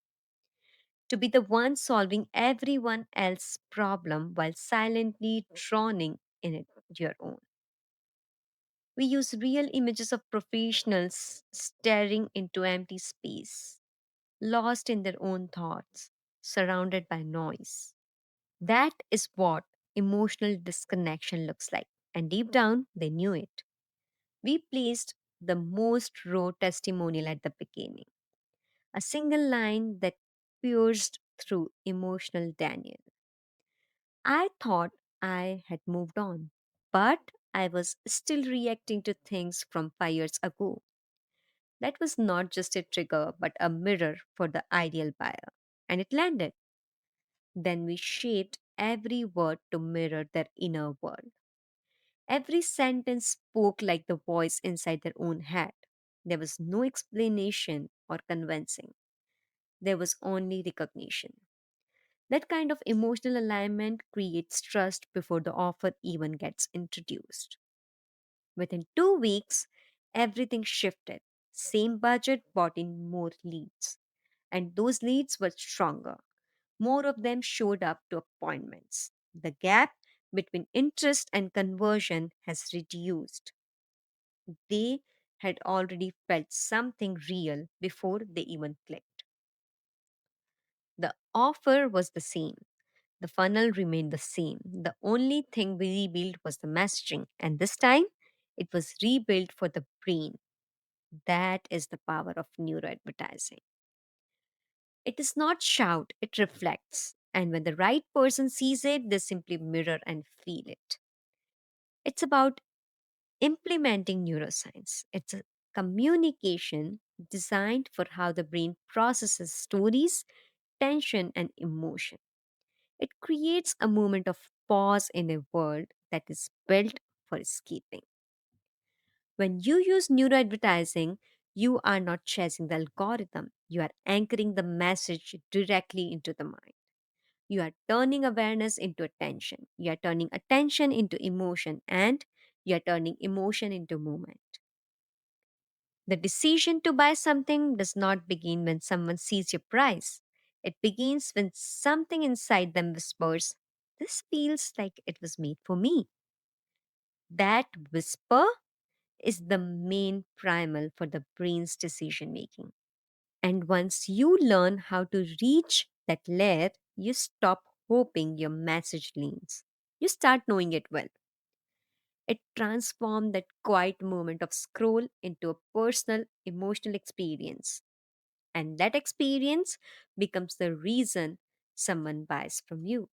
To be the one solving everyone else's problem while silently drowning in it your own. We use real images of professionals staring into empty space, lost in their own thoughts, surrounded by noise. That is what emotional disconnection looks like. And deep down, they knew it. We placed the most raw testimonial at the beginning, a single line that pierced through emotional Daniel. I thought I had moved on, but I was still reacting to things from 5 years ago. That was not just a trigger, but a mirror for the ideal buyer. And it landed. Then we shaped every word to mirror their inner world. Every sentence spoke like the voice inside their own head. There was no explanation or convincing, there was only recognition. That kind of emotional alignment creates trust before the offer even gets introduced. Within 2 weeks, everything shifted. Same budget brought in more leads, and those leads were stronger. More of them showed up to appointments. The gap between interest and conversion has reduced. They had already felt something real before they even clicked. The offer was the same. The funnel remained the same. The only thing we rebuilt was the messaging, and this time it was rebuilt for the brain. That is the power of neuroadvertising. It does not shout, it reflects. And when the right person sees it, they simply mirror and feel it. It's about implementing neuroscience. It's a communication designed for how the brain processes stories, tension, and emotion. It creates a moment of pause in a world that is built for escaping. When you use neuroadvertising, you are not chasing the algorithm, you are anchoring the message directly into the mind. You are turning awareness into attention. You are turning attention into emotion, and you are turning emotion into movement. The decision to buy something does not begin when someone sees your price. It begins when something inside them whispers, "This feels like it was made for me." That whisper is the main primal for the brain's decision making. And once you learn how to reach that layer, you stop hoping your message leans. You start knowing it well. It transforms that quiet moment of scroll into a personal, emotional experience. And that experience becomes the reason someone buys from you.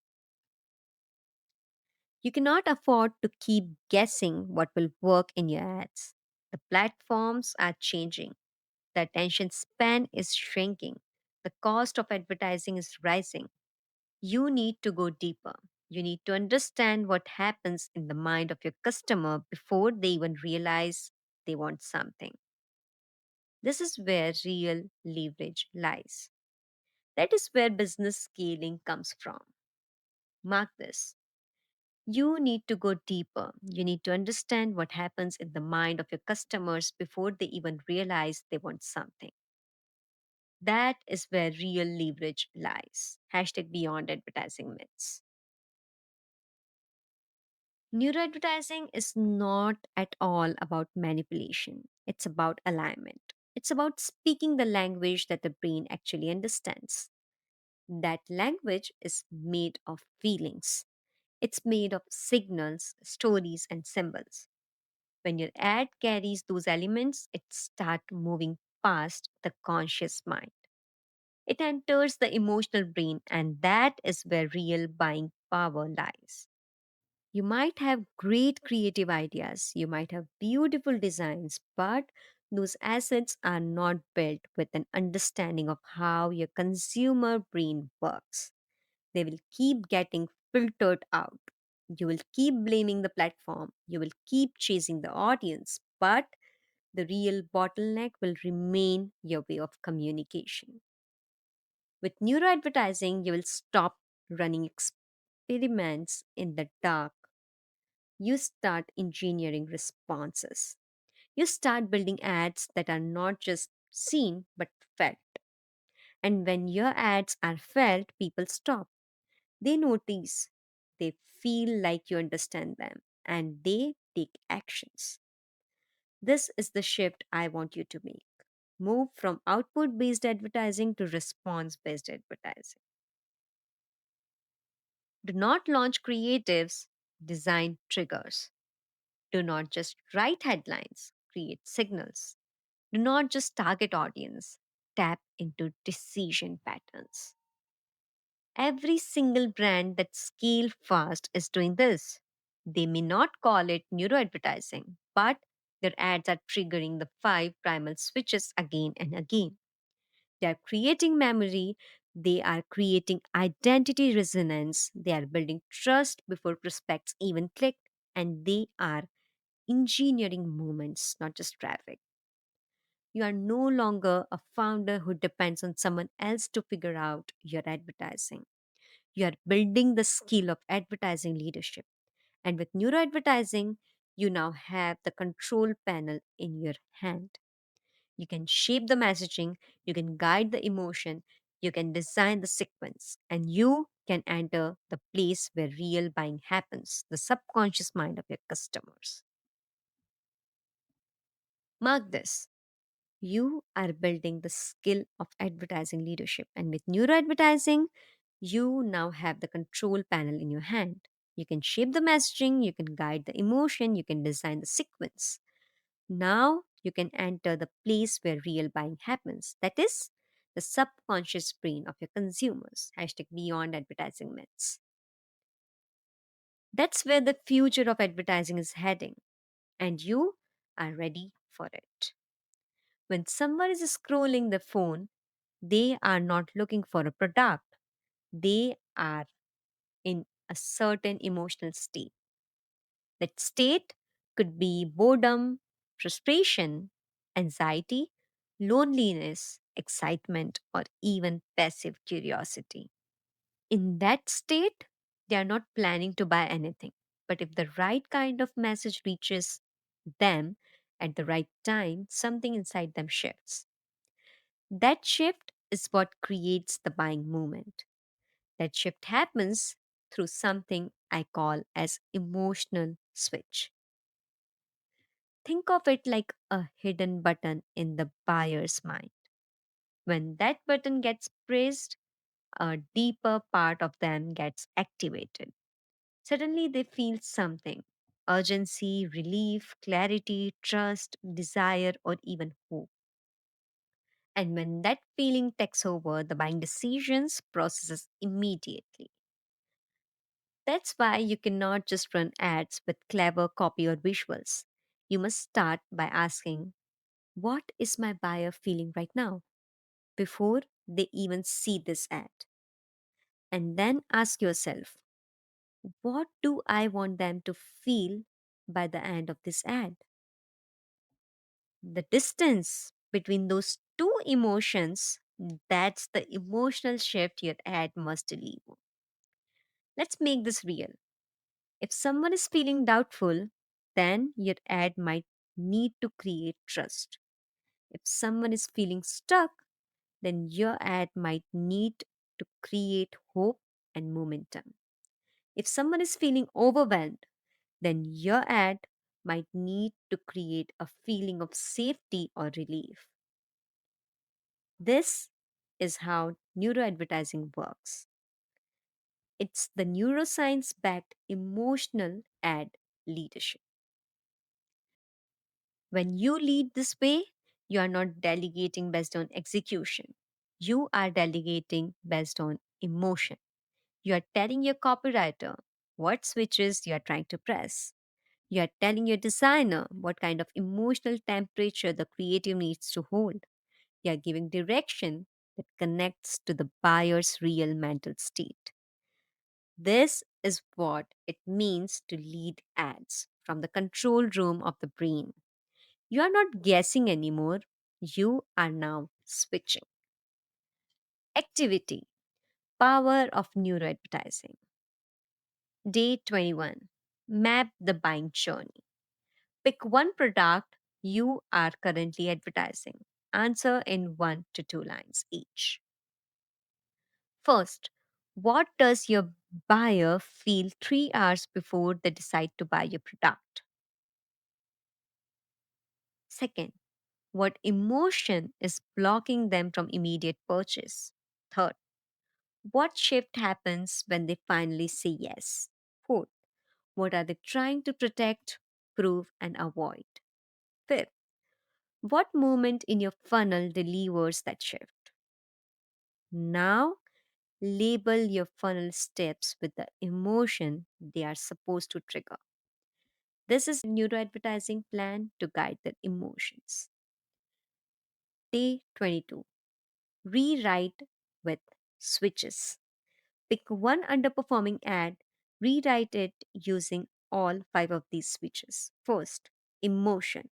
You cannot afford to keep guessing what will work in your ads. The platforms are changing. The attention span is shrinking. The cost of advertising is rising. You need to go deeper. You need to understand what happens in the mind of your customer before they even realize they want something. This is where real leverage lies. That is where business scaling comes from. Mark this. You need to go deeper. You need to understand what happens in the mind of your customers before they even realize they want something. That is where real leverage lies. Hashtag beyond advertising myths. Neuroadvertising is not at all about manipulation, it's about alignment. It's about speaking the language that the brain actually understands. That language is made of feelings, it's made of signals, stories, and symbols. When your ad carries those elements, it starts moving past the conscious mind. It enters the emotional brain, and that is where real buying power lies. You might have great creative ideas, you might have beautiful designs, but those assets are not built with an understanding of how your consumer brain works. They will keep getting filtered out. You will keep blaming the platform, you will keep chasing the audience, but the real bottleneck will remain your way of communication. With neuroadvertising, you will stop running experiments in the dark. You start engineering responses. You start building ads that are not just seen but felt. And when your ads are felt, people stop. They notice, they feel like you understand them, and they take actions. This is the shift I want you to make. Move from output based advertising to response based advertising. Do not launch creatives, design triggers. Do not just write headlines, create signals. Do not just target audience, tap into decision patterns. Every single brand that scale fast is doing this. They may not call it neuroadvertising, but their ads are triggering the five primal switches again and again. They are creating memory, they are creating identity resonance, they are building trust before prospects even click, and they are engineering moments, not just traffic. You are no longer a founder who depends on someone else to figure out your advertising. You are building the skill of advertising leadership. And with neuroadvertising, you now have the control panel in your hand. You can shape the messaging, you can guide the emotion, you can design the sequence, and you can enter the place where real buying happens, the subconscious mind of your customers. Mark this. You are building the skill of advertising leadership. And with neuroadvertising, you now have the control panel in your hand. You can shape the messaging, you can guide the emotion, you can design the sequence. Now you can enter the place where real buying happens. That is the subconscious brain of your consumers. Hashtag beyond advertising myths. That's where the future of advertising is heading, and you are ready for it. When someone is scrolling the phone, they are not looking for a product, they are in a certain emotional state. That state could be boredom, frustration, anxiety, loneliness, excitement, or even passive curiosity. In that state, they are not planning to buy anything. But if the right kind of message reaches them at the right time, something inside them shifts. That shift is what creates the buying moment. That shift happens through something I call as emotional switch. Think of it like a hidden button in the buyer's mind. When that button gets pressed, a deeper part of them gets activated. Suddenly they feel something: urgency, relief, clarity, trust, desire, or even hope. And when that feeling takes over, the buying decisions processes immediately. That's why you cannot just run ads with clever copy or visuals. You must start by asking, what is my buyer feeling right now, before they even see this ad? And then ask yourself, what do I want them to feel by the end of this ad? The distance between those two emotions, that's the emotional shift your ad must deliver. Let's make this real. If someone is feeling doubtful, then your ad might need to create trust. If someone is feeling stuck, then your ad might need to create hope and momentum. If someone is feeling overwhelmed, then your ad might need to create a feeling of safety or relief. This is how neuroadvertising works. It's the neuroscience backed emotional ad leadership. When you lead this way, you are not delegating based on execution. You are delegating based on emotion. You are telling your copywriter what switches you are trying to press. You are telling your designer what kind of emotional temperature the creative needs to hold. You are giving direction that connects to the buyer's real mental state. This is what it means to lead ads from the control room of the brain. You are not guessing anymore, you are now switching. Activity: Power of neuroadvertising. Day 21. Map the buying journey. Pick one product you are currently advertising. Answer in 1 to 2 lines each. First, what does your buyer feel 3 hours before they decide to buy your product? Second, what emotion is blocking them from immediate purchase? Third, what shift happens when they finally say yes? Fourth, what are they trying to protect, prove, and avoid? Fifth, what moment in your funnel delivers that shift? Now, label your funnel steps with the emotion they are supposed to trigger. This is neuroadvertising plan to guide their emotions. Day 22. Rewrite with switches. Pick one underperforming ad, rewrite it using all 5 of these switches. First, emotion.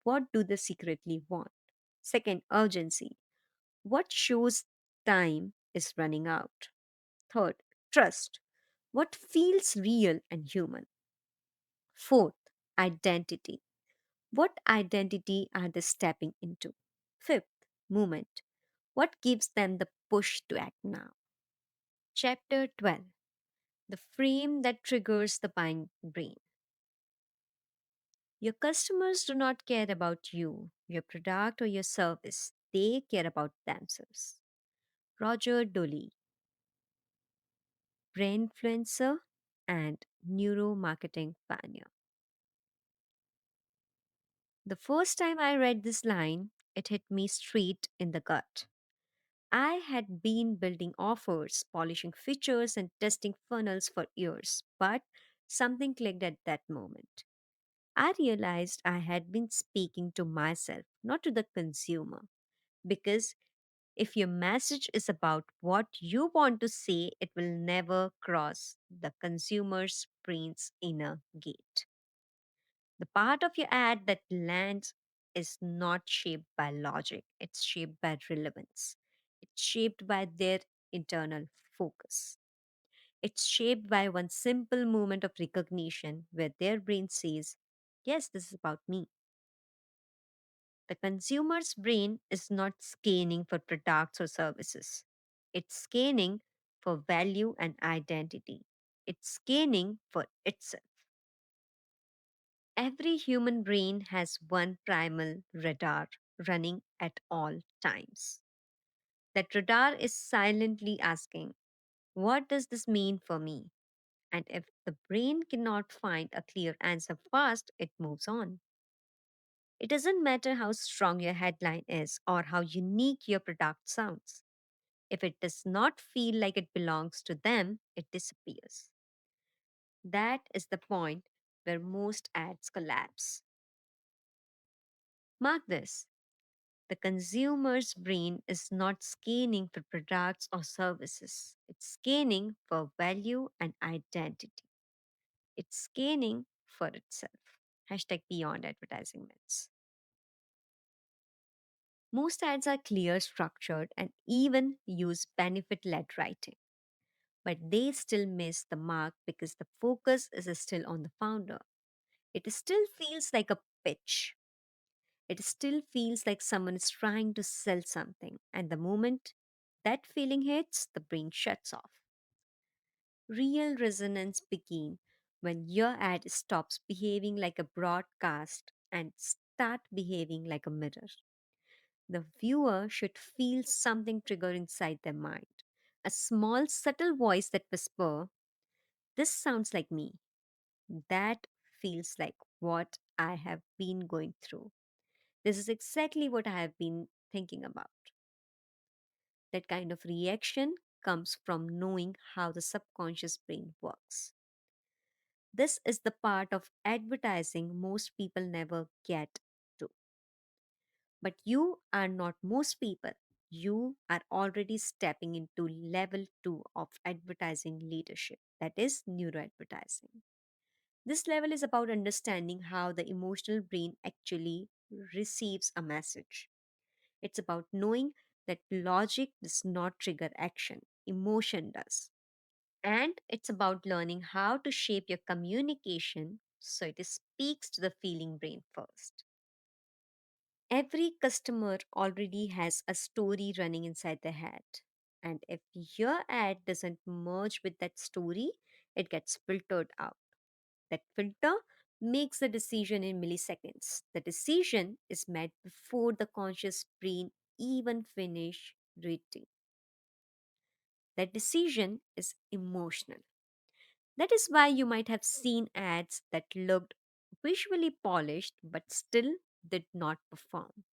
What do they secretly want? Second, urgency. What shows time is running out? Third, trust. What feels real and human? Fourth, identity. What identity are they stepping into? Fifth, movement. What gives them the push to act now? Chapter 12. The frame that triggers the buying brain. Your customers do not care about you, your product, or your service. They care about themselves. Roger Dolly, brain influencer and neuromarketing pioneer. The first time I read this line, it hit me straight in the gut. I had been building offers, polishing features, and testing funnels for years, but something clicked at that moment. I realized I had been speaking to myself, not to the consumer. Because if your message is about what you want to say, it will never cross the consumer's brain's inner gate. The part of your ad that lands is not shaped by logic, it's shaped by relevance. It's shaped by their internal focus. It's shaped by one simple moment of recognition where their brain says, yes, this is about me. The consumer's brain is not scanning for products or services. It's scanning for value and identity. It's scanning for itself. Every human brain has one primal radar running at all times. That radar is silently asking, what does this mean for me? And if the brain cannot find a clear answer fast, it moves on. It doesn't matter how strong your headline is or how unique your product sounds. If it does not feel like it belongs to them, it disappears. That is the point where most ads collapse. Mark this: the consumer's brain is not scanning for products or services, it's scanning for value and identity. It's scanning for itself. Hashtag beyond advertising myths. Most ads are clear, structured, and even use benefit led writing. But they still miss the mark because the focus is still on the founder. It still feels like a pitch. It still feels like someone is trying to sell something. And the moment that feeling hits, the brain shuts off. Real resonance begins when your ad stops behaving like a broadcast and start behaving like a mirror. The viewer should feel something trigger inside their mind. A small, subtle voice that whisper, this sounds like me. That feels like what I have been going through. This is exactly what I have been thinking about. That kind of reaction comes from knowing how the subconscious brain works. This is the part of advertising most people never get to. But you are not most people. You are already stepping into level 2 of advertising leadership, that is, neuroadvertising. This level is about understanding how the emotional brain actually receives a message. It's about knowing that logic does not trigger action, emotion does. And it's about learning how to shape your communication so it speaks to the feeling brain first. Every customer already has a story running inside their head. And if your ad doesn't merge with that story, it gets filtered out. That filter makes the decision in milliseconds. The decision is made before the conscious brain even finish reading. That decision is emotional. That is why you might have seen ads that looked visually polished but still did not perform.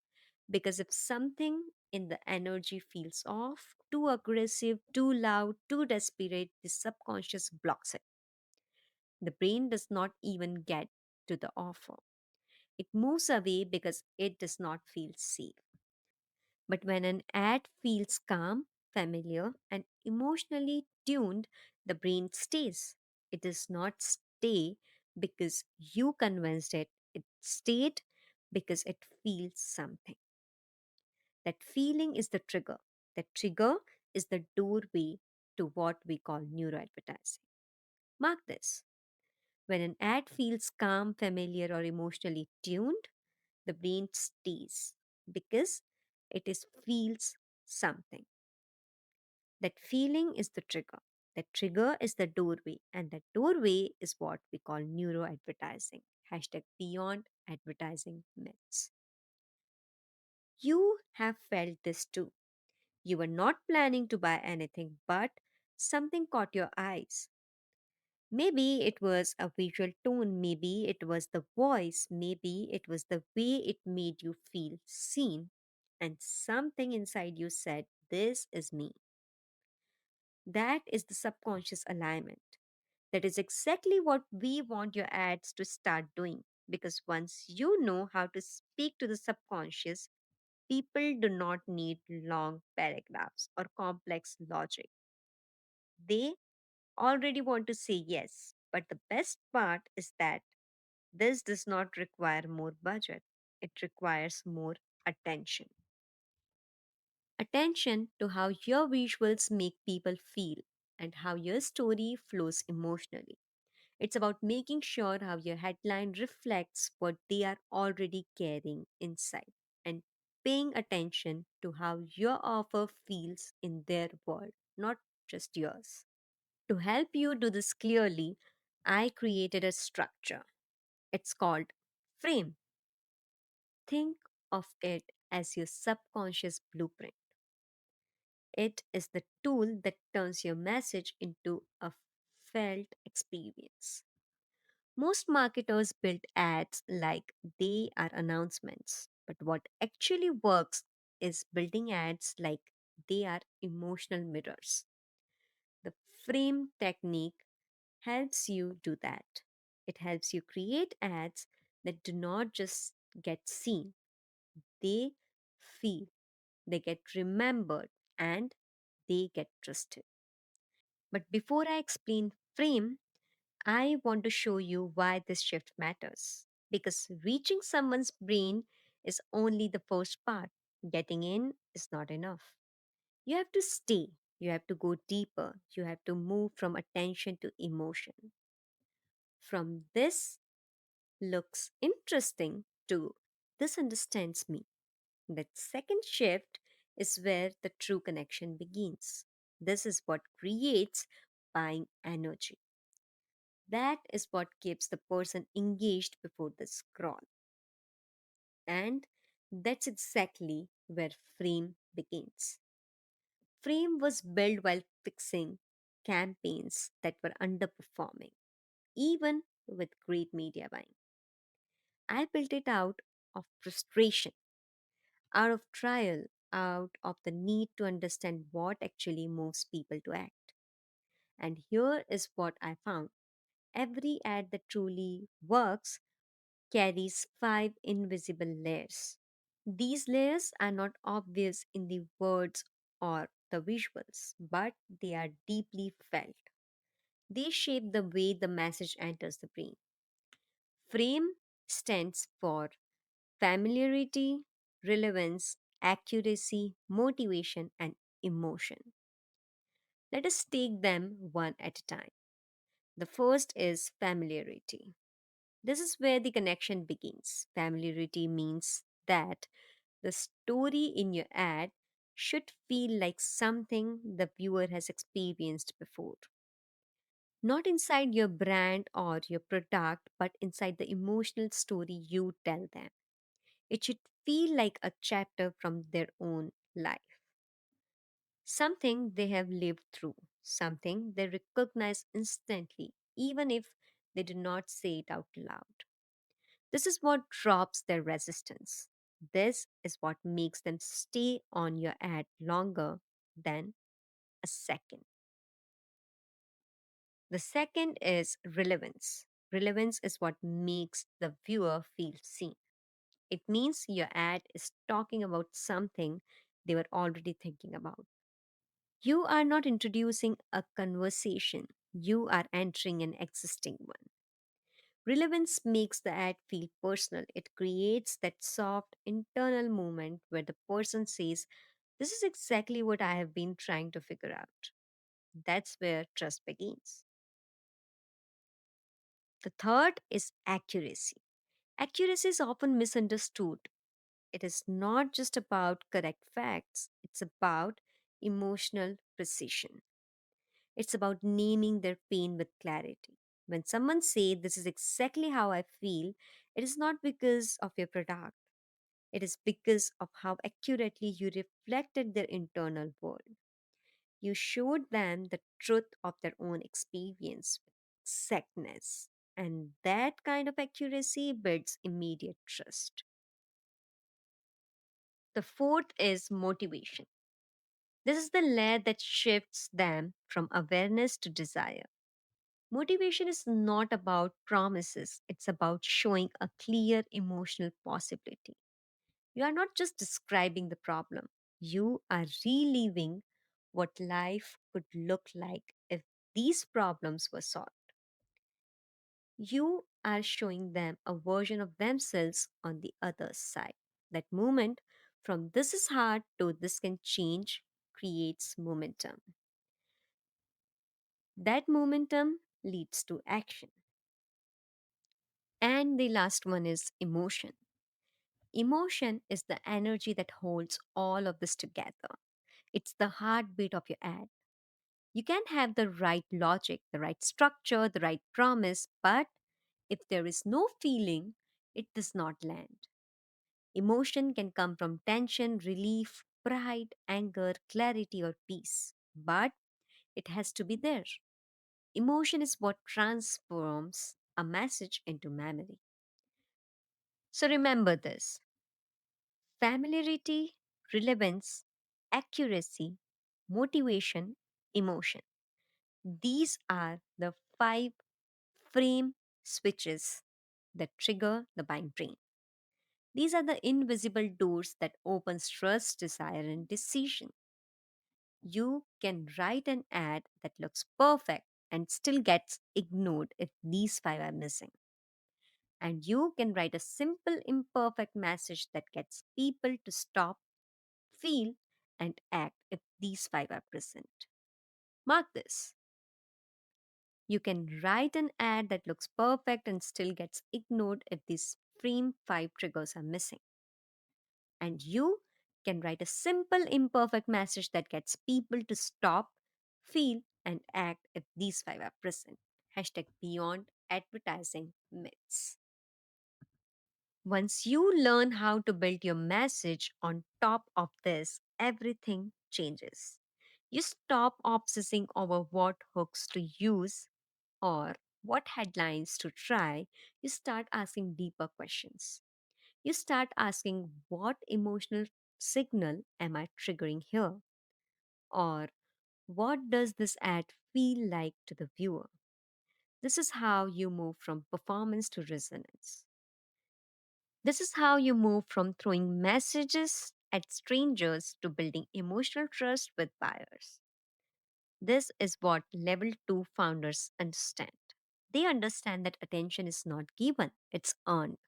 Because if something in the energy feels off, too aggressive, too loud, too desperate, the subconscious blocks it. The brain does not even get to the offer. It moves away because it does not feel safe. But when an ad feels calm, familiar, and emotionally tuned, the brain stays. It does not stay because you convinced it, it stayed because it feels something. That feeling is the trigger. That trigger is the doorway to what we call neuroadvertising. Mark this: when an ad feels calm, familiar, or emotionally tuned, the brain stays because feels something. That feeling is the trigger. That trigger is the doorway, and that doorway is what we call neuroadvertising. Hashtag beyond advertising myths. You have felt this too. You were not planning to buy anything, but something caught your eyes. Maybe it was a visual tone, maybe it was the voice, maybe it was the way it made you feel seen, and something inside you said, "This is me." That is the subconscious alignment. That is exactly what we want your ads to start doing. Because once you know how to speak to the subconscious, people do not need long paragraphs or complex logic. They already want to say yes. But the best part is that this does not require more budget, it requires more attention. Attention to how your visuals make people feel and how your story flows emotionally. It's about making sure how your headline reflects what they are already carrying inside and paying attention to how your offer feels in their world, not just yours. To help you do this clearly, I created a structure. It's called Frame. Think of it as your subconscious blueprint. It is the tool that turns your message into a felt experience. Most marketers build ads like they are announcements, but what actually works is building ads like they are emotional mirrors. The frame technique helps you do that. It helps you create ads that do not just get seen, they feel, they get remembered, and they get trusted. But before I explain frame, I want to show you why this shift matters. Because reaching someone's brain is only the first part. Getting in is not enough. You have to stay. You have to go deeper. You have to move from attention to emotion. From this looks interesting to this understands me. That second shift is where the true connection begins. This is what creates buying energy. That is what keeps the person engaged before the scroll. And that's exactly where Frame begins. Frame was built while fixing campaigns that were underperforming, even with great media buying. I built it out of frustration, out of trial, out of the need to understand what actually moves people to act. And here is what I found: every ad that truly works carries five invisible layers. These layers are not obvious in the words or the visuals, but they are deeply felt. They shape the way the message enters the brain. Frame stands for familiarity, relevance, accuracy, motivation, and emotion. Let us take them one at a time. The first is familiarity. This is where the connection begins. Familiarity means that the story in your ad should feel like something the viewer has experienced before. Not inside your brand or your product, but inside the emotional story you tell them. It should feel like a chapter from their own life, something they have lived through, something they recognize instantly, even if they do not say it out loud. This is what drops their resistance. This is what makes them stay on your ad longer than a second. The second is relevance. Relevance is what makes the viewer feel seen. It means your ad is talking about something they were already thinking about. You are not introducing a conversation, you are entering an existing one. Relevance makes the ad feel personal. It creates that soft internal moment where the person says, "This is exactly what I have been trying to figure out." That's where trust begins. The third is accuracy. Accuracy is often misunderstood. It is not just about correct facts, it's about emotional precision. It's about naming their pain with clarity. When someone says, "This is exactly how I feel," it is not because of your product, it is because of how accurately you reflected their internal world. You showed them the truth of their own experience with exactness. And that kind of accuracy builds immediate trust. The fourth is motivation. This is the layer that shifts them from awareness to desire. Motivation is not about promises, it's about showing a clear emotional possibility. You are not just describing the problem, you are reliving what life could look like if these problems were solved. You are showing them a version of themselves on the other side. That movement from "this is hard" to "this can change" creates momentum. That momentum leads to action. And the last one is emotion. Emotion is the energy that holds all of this together. It's the heartbeat of your ad. You can have the right logic, the right structure, the right promise, but if there is no feeling, it does not land. Emotion can come from tension, relief, pride, anger, clarity, or peace, but it has to be there. Emotion is what transforms a message into memory. So remember this: familiarity, relevance, accuracy, motivation, emotion. These are the five frame switches that trigger the buying brain. These are the invisible doors that opens trust, desire, and decision. You can write an ad that looks perfect and still gets ignored if these five are missing. And you can write a simple, imperfect message that gets people to stop, feel, and act if these five are present. Mark this. You can write an ad that looks perfect and still gets ignored if these frame five triggers are missing. And you can write a simple, imperfect message that gets people to stop, feel, and act if these five are present. Hashtag beyond advertising myths. Once you learn how to build your message on top of this, everything changes. You stop obsessing over what hooks to use or what headlines to try. You start asking deeper questions. You start asking, what emotional signal am I triggering here? Or what does this ad feel like to the viewer? This is how you move from performance to resonance. This is how you move from throwing messages at strangers to building emotional trust with buyers. This is what level 2 founders understand. They understand that attention is not given, it's earned.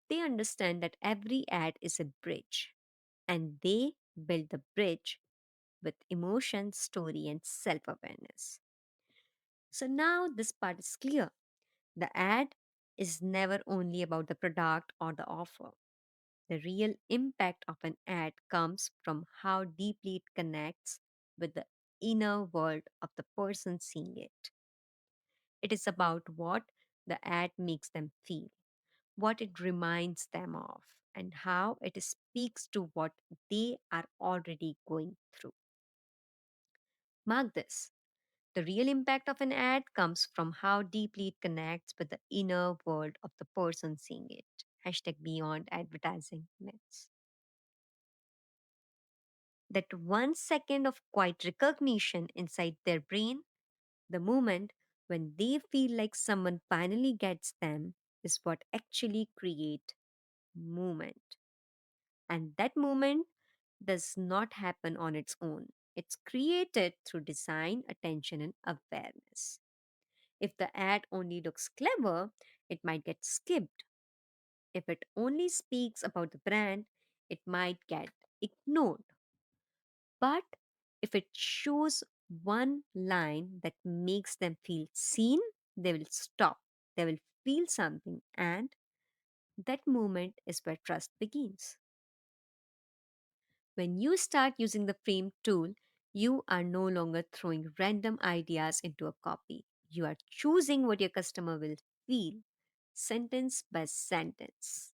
They understand that every ad is a bridge, and they build the bridge with emotion, story, and self awareness. So now this part is clear. The ad is never only about the product or the offer. The real impact of an ad comes from how deeply it connects with the inner world of the person seeing it. It is about what the ad makes them feel, what it reminds them of, and how it speaks to what they are already going through. Mark this. The real impact of an ad comes from how deeply it connects with the inner world of the person seeing it. Hashtag beyond advertising myths. That 1 second of quiet recognition inside their brain, the moment when they feel like someone finally gets them, is what actually create movement. And that movement does not happen on its own. It's created through design, attention, and awareness. If the ad only looks clever, it might get skipped. If it only speaks about the brand, it might get ignored. But if it shows one line that makes them feel seen, they will stop. They will feel something, and that moment is where trust begins. When you start using the frame tool, you are no longer throwing random ideas into a copy. You are choosing what your customer will feel, sentence by sentence.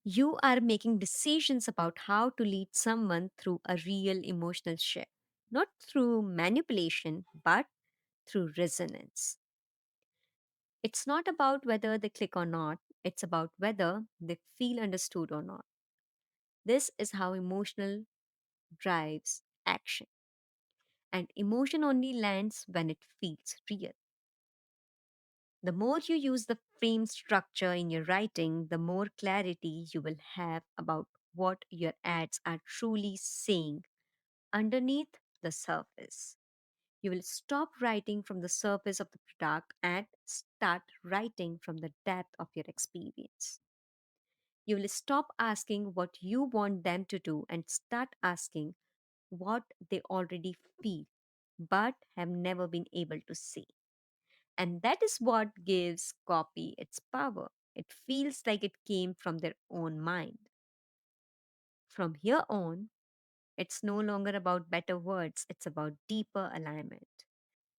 You are making decisions about how to lead someone through a real emotional shift, not through manipulation, but through resonance. It's not about whether they click or not, it's about whether they feel understood or not. This is how emotional drives action. And emotion only lands when it feels real. The more you use the frame structure in your writing, the more clarity you will have about what your ads are truly saying underneath the surface. You will stop writing from the surface of the product and start writing from the depth of your experience. You will stop asking what you want them to do and start asking what they already feel but have never been able to say. And that is what gives copy its power. It feels like it came from their own mind. From here on, it's no longer about better words, it's about deeper alignment.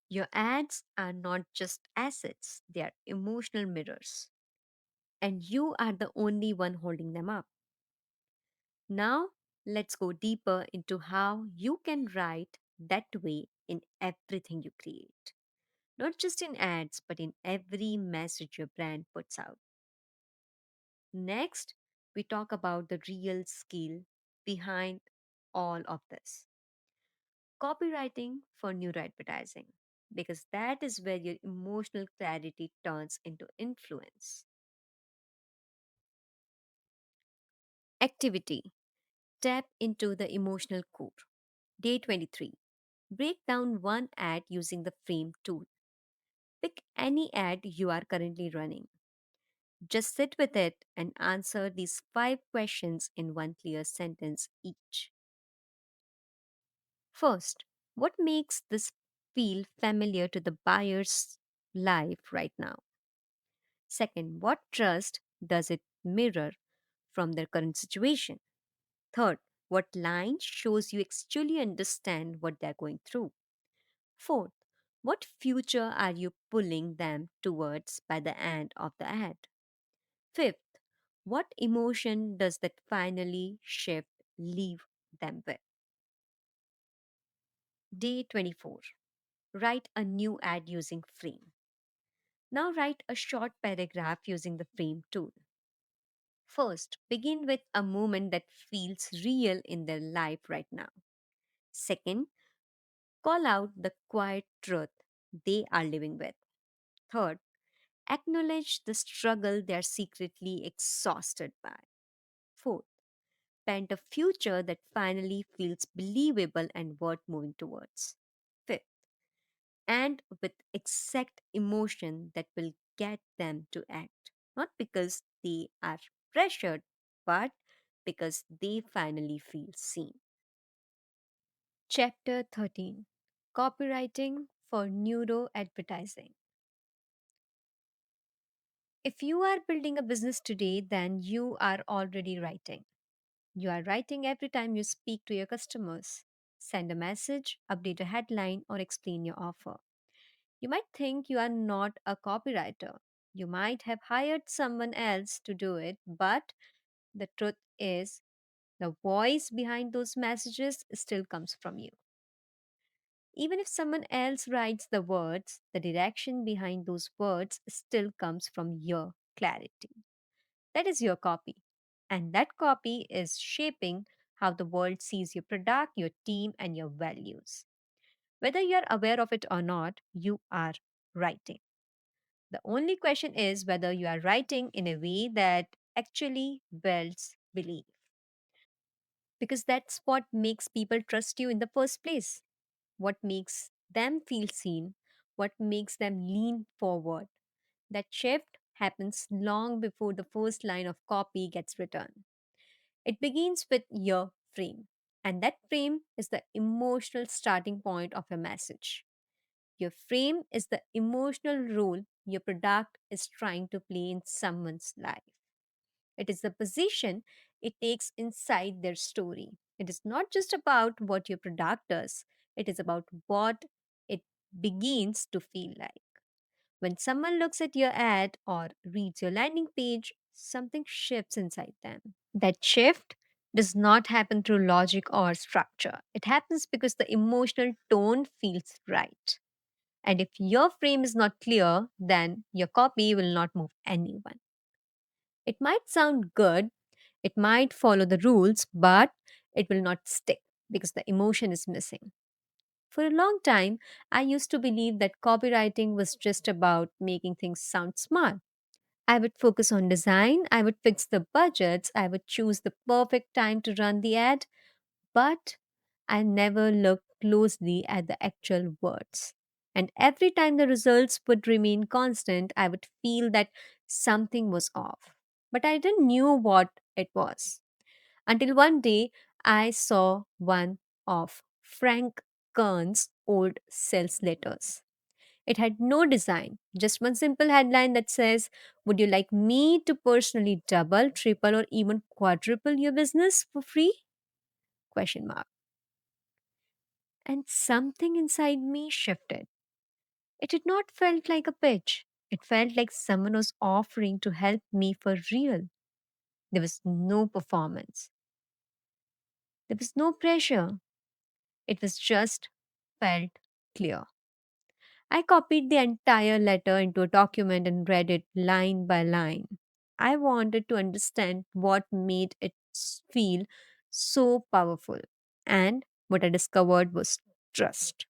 Your ads are not just assets, they are emotional mirrors. And you are the only one holding them up. Now, let's go deeper into how you can write that way in everything you create. Not just in ads, but in every message your brand puts out. Next, we talk about the real skill behind all of this, copywriting for neuroadvertising, because that is where your emotional clarity turns into influence. Activity, tap into the emotional core. Day 23. Break down one ad using the frame tool. Pick any ad you are currently running. Just sit with it and answer these five questions in one clear sentence each. First, what makes this feel familiar to the buyer's life right now? Second, what trust does it mirror from their current situation? Third, what line shows you actually understand what they're going through? Fourth, what future are you pulling them towards by the end of the ad? Fifth, what emotion does that finally shift leave them with? Day 24. Write a new ad using frame. Now write a short paragraph using the frame tool. First, begin with a moment that feels real in their life right now. Second, call out the quiet truth they are living with. Third, acknowledge the struggle they are secretly exhausted by. Fourth, paint a future that finally feels believable and worth moving towards. Fifth, and with exact emotion that will get them to act, not because they are pressured, but because they finally feel seen. Chapter 13, Copywriting for Neuro Advertising. If you are building a business today, then you are already writing. You are writing every time you speak to your customers, send a message, update a headline, or explain your offer. You might think you are not a copywriter. You might have hired someone else to do it, but the truth is, the voice behind those messages still comes from you. Even if someone else writes the words, the direction behind those words still comes from your clarity. That is your copy. And that copy is shaping how the world sees your product, your team, and your values. Whether you're aware of it or not, you are writing. The only question is whether you are writing in a way that actually builds belief. Because that's what makes people trust you in the first place. What makes them feel seen, what makes them lean forward. That shift happens long before the first line of copy gets written. It begins with your frame. And that frame is the emotional starting point of your message. Your frame is the emotional role your product is trying to play in someone's life. It is the position it takes inside their story. It is not just about what your product does, it is about what it begins to feel like. When someone looks at your ad or reads your landing page, something shifts inside them. That shift does not happen through logic or structure. It happens because the emotional tone feels right. And if your frame is not clear, then your copy will not move anyone. It might sound good, it might follow the rules, but it will not stick because the emotion is missing. For a long time, I used to believe that copywriting was just about making things sound smart. I would focus on design, I would fix the budgets, I would choose the perfect time to run the ad, but I never looked closely at the actual words. And every time the results would remain constant, I would feel that something was off. But I didn't knew what it was. Until one day I saw one of Frank Kern's old sales letters. It had no design, just one simple headline that says, "Would you like me to personally double, triple, or even quadruple your business for free?" Question mark. And something inside me shifted. It did not felt like a pitch. It felt like someone was offering to help me for real. There was no performance. There was no pressure. It was just felt clear. I copied the entire letter into a document and read it line by line. I wanted to understand what made it feel so powerful. And what I discovered was trust.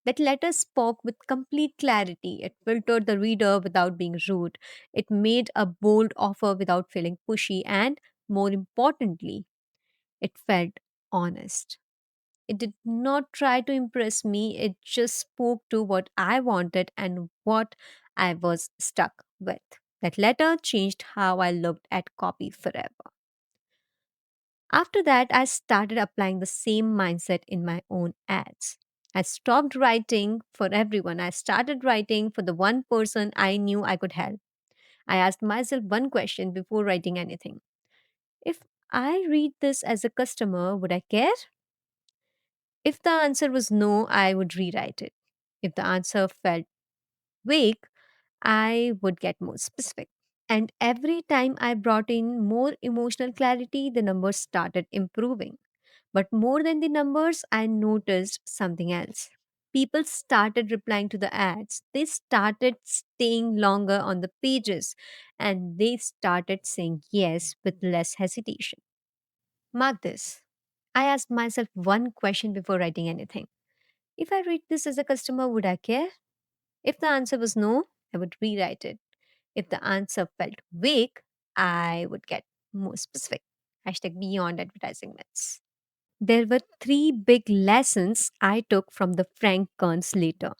That letter spoke with complete clarity. It filtered the reader without being rude. It made a bold offer without feeling pushy. And more importantly, it felt honest. It did not try to impress me, it just spoke to what I wanted and what I was stuck with. That letter changed how I looked at copy forever. After that, I started applying the same mindset in my own ads. I stopped writing for everyone. I started writing for the one person I knew I could help. I asked myself one question before writing anything. If I read this as a customer, would I care? If the answer was no, I would rewrite it. If the answer felt vague, I would get more specific. And every time I brought in more emotional clarity, the numbers started improving. But more than the numbers, I noticed something else. People started replying to the ads. They started staying longer on the pages and they started saying yes with less hesitation. Mark this. I asked myself one question before writing anything. If I read this as a customer, would I care? If the answer was no, I would rewrite it. If the answer felt vague, I would get more specific. Hashtag beyond advertising myths. There were three big lessons I took from the Frank Kern's letter.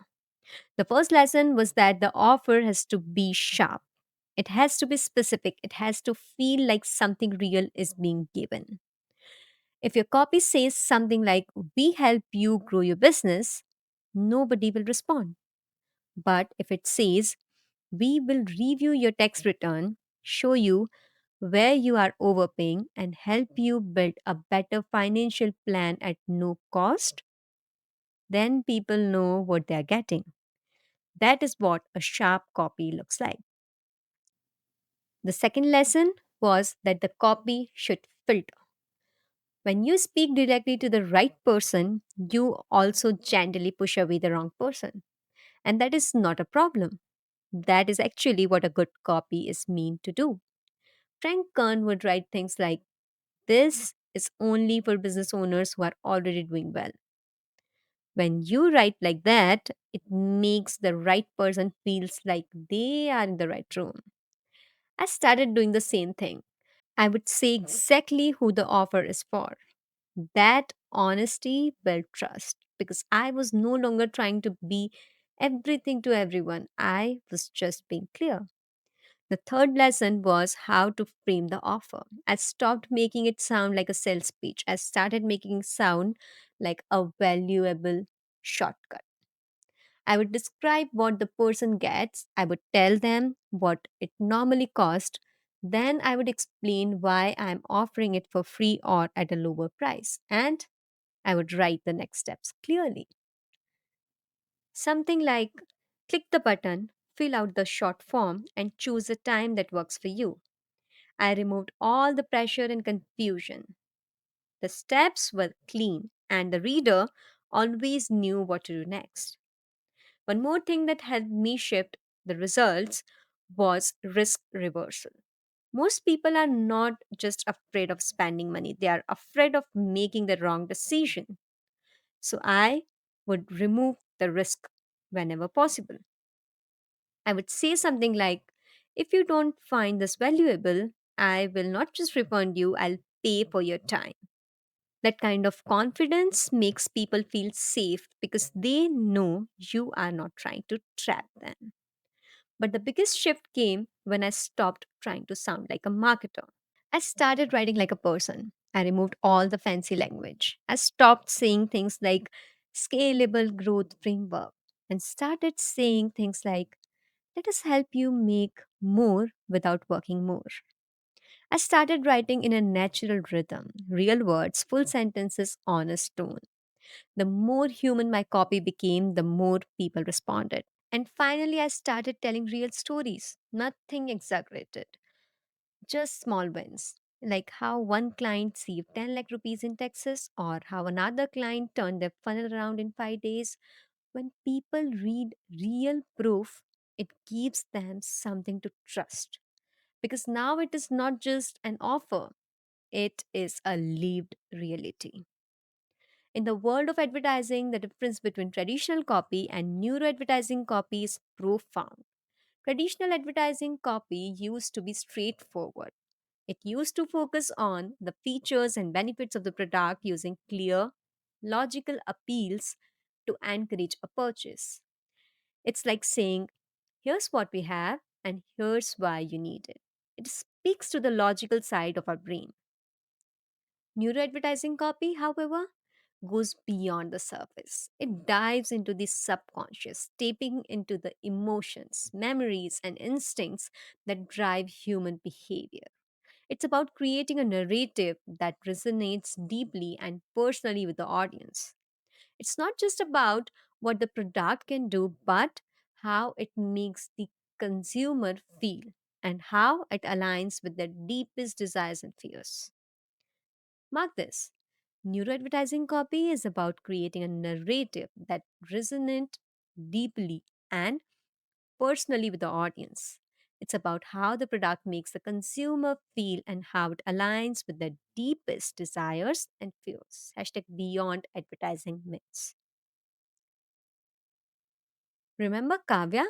The first lesson was that the offer has to be sharp. It has to be specific. It has to feel like something real is being given. If your copy says something like, "We help you grow your business," nobody will respond. But if it says, "We will review your tax return, show you where you are overpaying, and help you build a better financial plan at no cost," then people know what they are getting. That is what a sharp copy looks like. The second lesson was that the copy should filter. When you speak directly to the right person, you also gently push away the wrong person. And that is not a problem. That is actually what a good copy is meant to do. Frank Kern would write things like, "This is only for business owners who are already doing well." When you write like that, it makes the right person feels like they are in the right room. I started doing the same thing. I would say exactly who the offer is for. That honesty built trust because I was no longer trying to be everything to everyone. I was just being clear. The third lesson was how to frame the offer. I stopped making it sound like a sales pitch. I started making it sound like a valuable shortcut. I would describe what the person gets, I would tell them what it normally costs, then I would explain why I'm offering it for free or at a lower price, and I would write the next steps clearly. Something like click the button, fill out the short form, and choose a time that works for you. I removed all the pressure and confusion. The steps were clean, and the reader always knew what to do next. One more thing that helped me shift the results was risk reversal. Most people are not just afraid of spending money, they are afraid of making the wrong decision. So I would remove the risk whenever possible. I would say something like, if you don't find this valuable, I will not just refund you, I'll pay for your time. That kind of confidence makes people feel safe because they know you are not trying to trap them. But the biggest shift came when I stopped trying to sound like a marketer. I started writing like a person. I removed all the fancy language. I stopped saying things like scalable growth framework and started saying things like, let us help you make more without working more. I started writing in a natural rhythm, real words, full sentences, honest tone. The more human my copy became, the more people responded. And finally, I started telling real stories, nothing exaggerated, just small wins. Like how one client saved 10 lakh rupees in Texas, or how another client turned their funnel around in 5 days. When people read real proof, it gives them something to trust. Because now it is not just an offer, it is a lived reality. In the world of advertising, the difference between traditional copy and neuroadvertising copy is profound. Traditional advertising copy used to be straightforward. It used to focus on the features and benefits of the product using clear, logical appeals to encourage a purchase. It's like saying, here's what we have, and here's why you need it. It speaks to the logical side of our brain. Neuroadvertising copy, however, goes beyond the surface. It dives into the subconscious, tapping into the emotions, memories, and instincts that drive human behavior. It's about creating a narrative that resonates deeply and personally with the audience. It's not just about what the product can do, but how it makes the consumer feel and how it aligns with their deepest desires and fears. Mark this. Neuroadvertising copy is about creating a narrative that resonates deeply and personally with the audience. It's about how the product makes the consumer feel and how it aligns with their deepest desires and fears. Hashtag beyond advertising myths. Remember Kavya,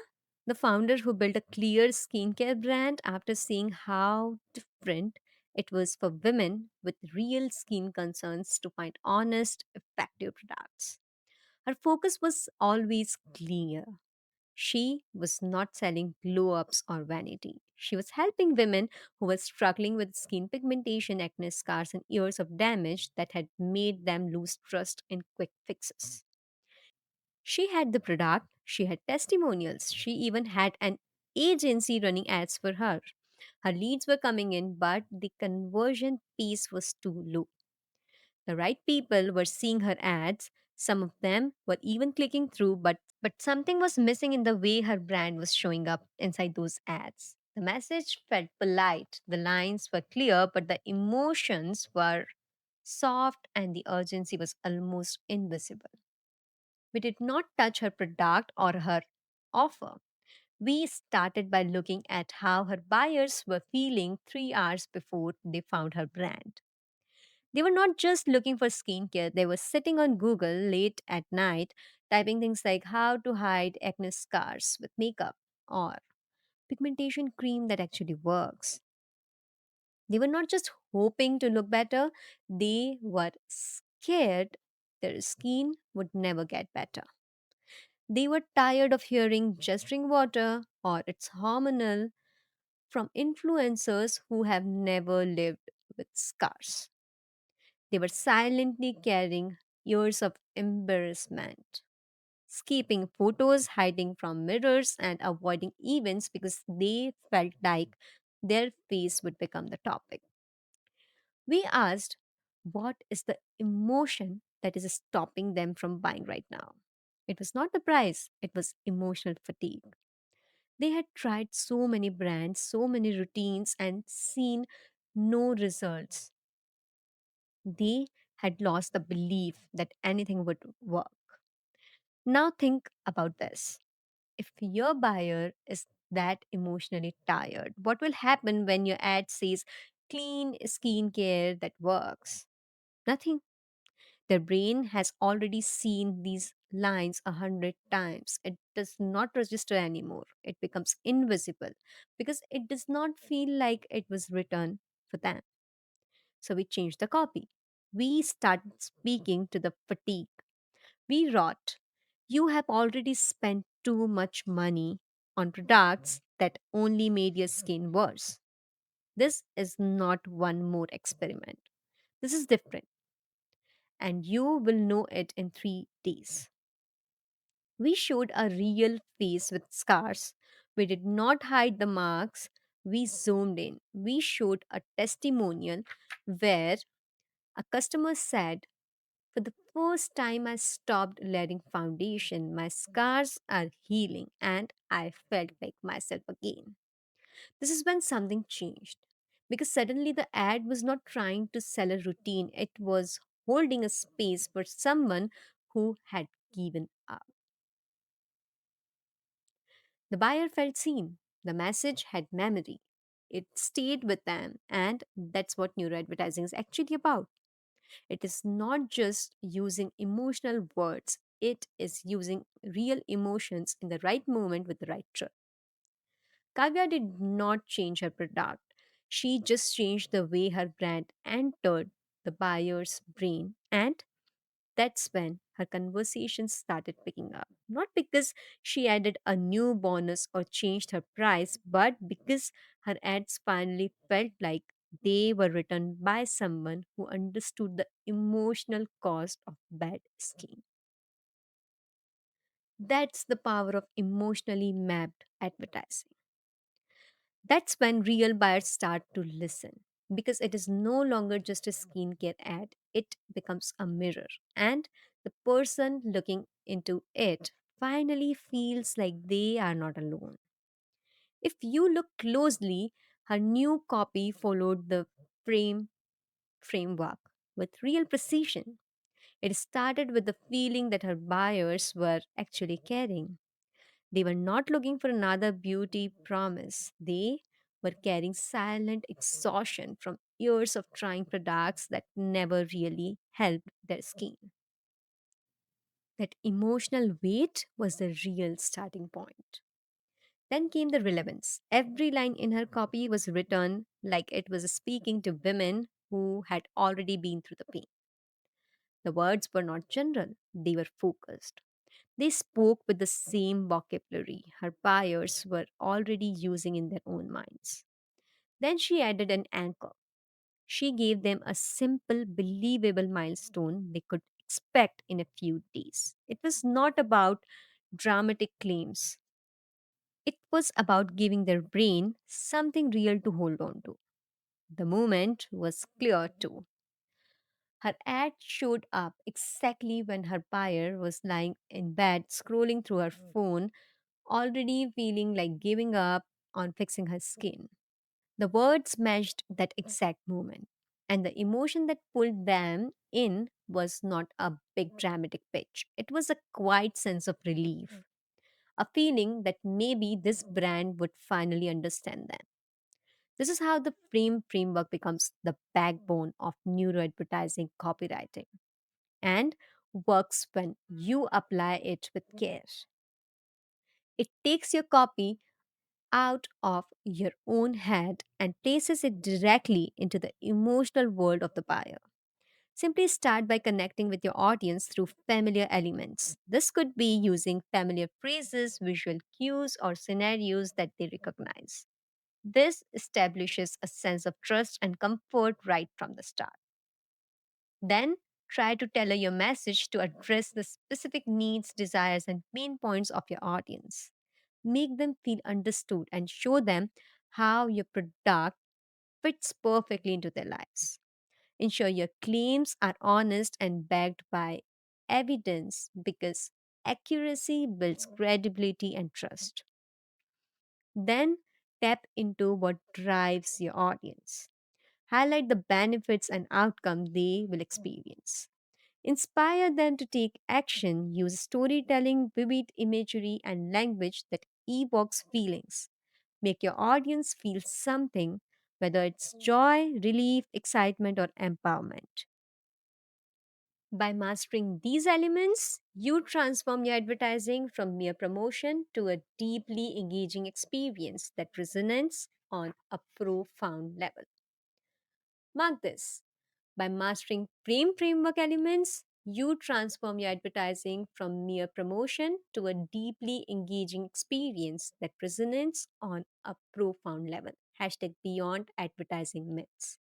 the founder who built a clear skincare brand after seeing how different it was for women with real skin concerns to find honest, effective products. Her focus was always clear. She was not selling glow ups or vanity. She was helping women who were struggling with skin pigmentation, acne scars, and years of damage that had made them lose trust in quick fixes. She had the product, she had testimonials, she even had an agency running ads for her. Her leads were coming in, but the conversion piece was too low. The right people were seeing her ads. Some of them were even clicking through, but something was missing in the way her brand was showing up inside those ads. The message felt polite, the lines were clear, but the emotions were soft and the urgency was almost invisible. We did not touch her product or her offer. We started by looking at how her buyers were feeling 3 hours before they found her brand. They were not just looking for skincare, they were sitting on Google late at night typing things like how to hide acne scars with makeup or pigmentation cream that actually works. They were not just hoping to look better, they were scared their skin would never get better. They were tired of hearing just drink water or it's hormonal from influencers who have never lived with scars. They were silently carrying years of embarrassment, skipping photos, hiding from mirrors, and avoiding events because they felt like their face would become the topic. We asked, what is the emotion that is stopping them from buying right now? It was not the price, it was emotional fatigue. They had tried so many brands, so many routines, and seen no results. They had lost the belief that anything would work. Now, think about this. If your buyer is that emotionally tired, what will happen when your ad says clean skincare that works? Nothing. Their brain has already seen these lines 100 times. It does not register anymore. It becomes invisible because it does not feel like it was written for them. So we changed the copy. We started speaking to the fatigue. We wrote, you have already spent too much money on products that only made your skin worse. This is not one more experiment. This is different, and you will know it in 3 days. We showed a real face with scars. We did not hide the marks. We zoomed in. We showed a testimonial where a customer said, for the first time, I stopped letting foundation. My scars are healing, and I felt like myself again. This is when something changed. Because suddenly the ad was not trying to sell a routine, it was holding a space for someone who had given up. The buyer felt seen. The message had memory. It stayed with them, and that's what neuroadvertising is actually about. It is not just using emotional words, it is using real emotions in the right moment with the right truth. Kavya did not change her product. She just changed the way her brand entered the buyer's brain, and that's when her conversations started picking up. Not because she added a new bonus or changed her price, but because her ads finally felt like they were written by someone who understood the emotional cost of bad skin. That's the power of emotionally mapped advertising. That's when real buyers start to listen because it is no longer just a skincare ad, it becomes a mirror. And the person looking into it finally feels like they are not alone. If you look closely, her new copy followed the frame framework with real precision. It started with the feeling that her buyers were actually caring. They were not looking for another beauty promise. They were carrying silent exhaustion from years of trying products that never really helped their skin. That emotional weight was the real starting point. Then came the relevance. Every line in her copy was written like it was speaking to women who had already been through the pain. The words were not general, they were focused. They spoke with the same vocabulary her buyers were already using in their own minds. Then she added an anchor. She gave them a simple, believable milestone they could expect in a few days. It was not about dramatic claims, it was about giving their brain something real to hold on to. The moment was clear too. Her ad showed up exactly when her buyer was lying in bed scrolling through her phone, already feeling like giving up on fixing her skin. The words matched that exact moment, and the emotion that pulled them in was not a big dramatic pitch. It was a quiet sense of relief, a feeling that maybe this brand would finally understand them. This is how the framework becomes the backbone of neuroadvertising copywriting and works when you apply it with care. It takes your copy out of your own head and places it directly into the emotional world of the buyer. Simply start by connecting with your audience through familiar elements. This could be using familiar phrases, visual cues, or scenarios that they recognize. This establishes a sense of trust and comfort right from the start. Then, try to tailor your message to address the specific needs, desires, and pain points of your audience. Make them feel understood and show them how your product fits perfectly into their lives. Ensure your claims are honest and backed by evidence because accuracy builds credibility and trust. Then, tap into what drives your audience. Highlight the benefits and outcome they will experience. Inspire them to take action. Use storytelling, vivid imagery, and language that evokes feelings. Make your audience feel something, whether it's joy, relief, excitement, or empowerment. By mastering these elements, you transform your advertising from mere promotion to a deeply engaging experience that resonates on a profound level. Mark this. By mastering framework elements, you transform your advertising from mere promotion to a deeply engaging experience that resonates on a profound level. Hashtag beyond advertising myths.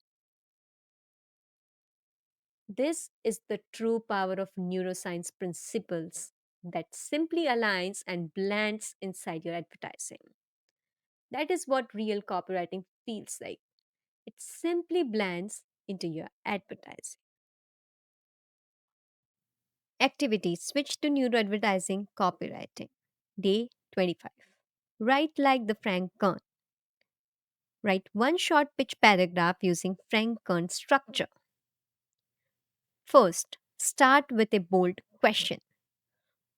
This is the true power of neuroscience principles that simply aligns and blends inside your advertising. That is what real copywriting feels like. It simply blends into your advertising. Activity switch to neuroadvertising copywriting. Day 25. Write like the Frank Kern. Write one short pitch paragraph using Frank Kern structure. First, start with a bold question.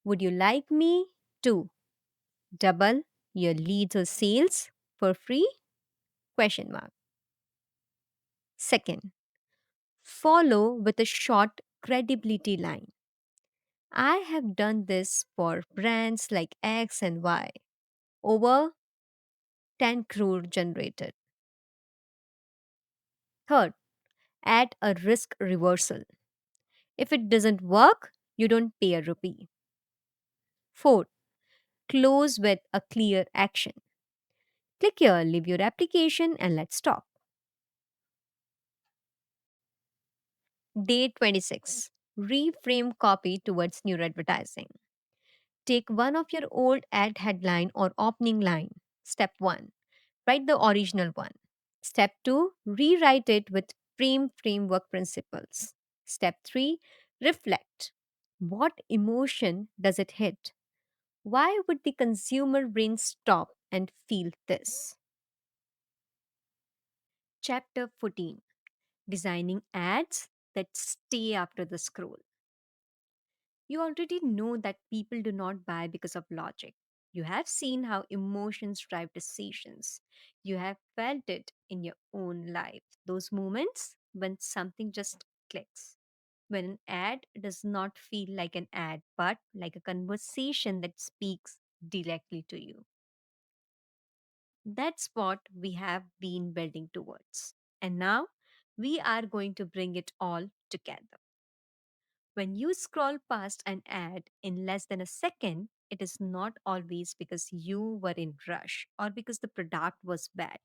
Would you like me to double your leads or sales for free? Question mark. Second, follow with a short credibility line. I have done this for brands like X and Y. Over 10 crore generated. Third, add a risk reversal. If it doesn't work, you don't pay a rupee. Fourth, close with a clear action. Click here, leave your application, and let's talk. Day 26. Reframe copy towards new advertising. Take one of your old ad headline or opening line. Step 1. Write the original one. Step 2. Rewrite it with framework principles. Step 3. Reflect. What emotion does it hit? Why would the consumer brain stop and feel this? Chapter 14. Designing ads that stay after the scroll. You already know that people do not buy because of logic. You have seen how emotions drive decisions. You have felt it in your own life. Those moments when something just clicks. When an ad does not feel like an ad, but like a conversation that speaks directly to you. That's what we have been building towards. And now we are going to bring it all together. When you scroll past an ad in less than a second, it is not always because you were in rush or because the product was bad.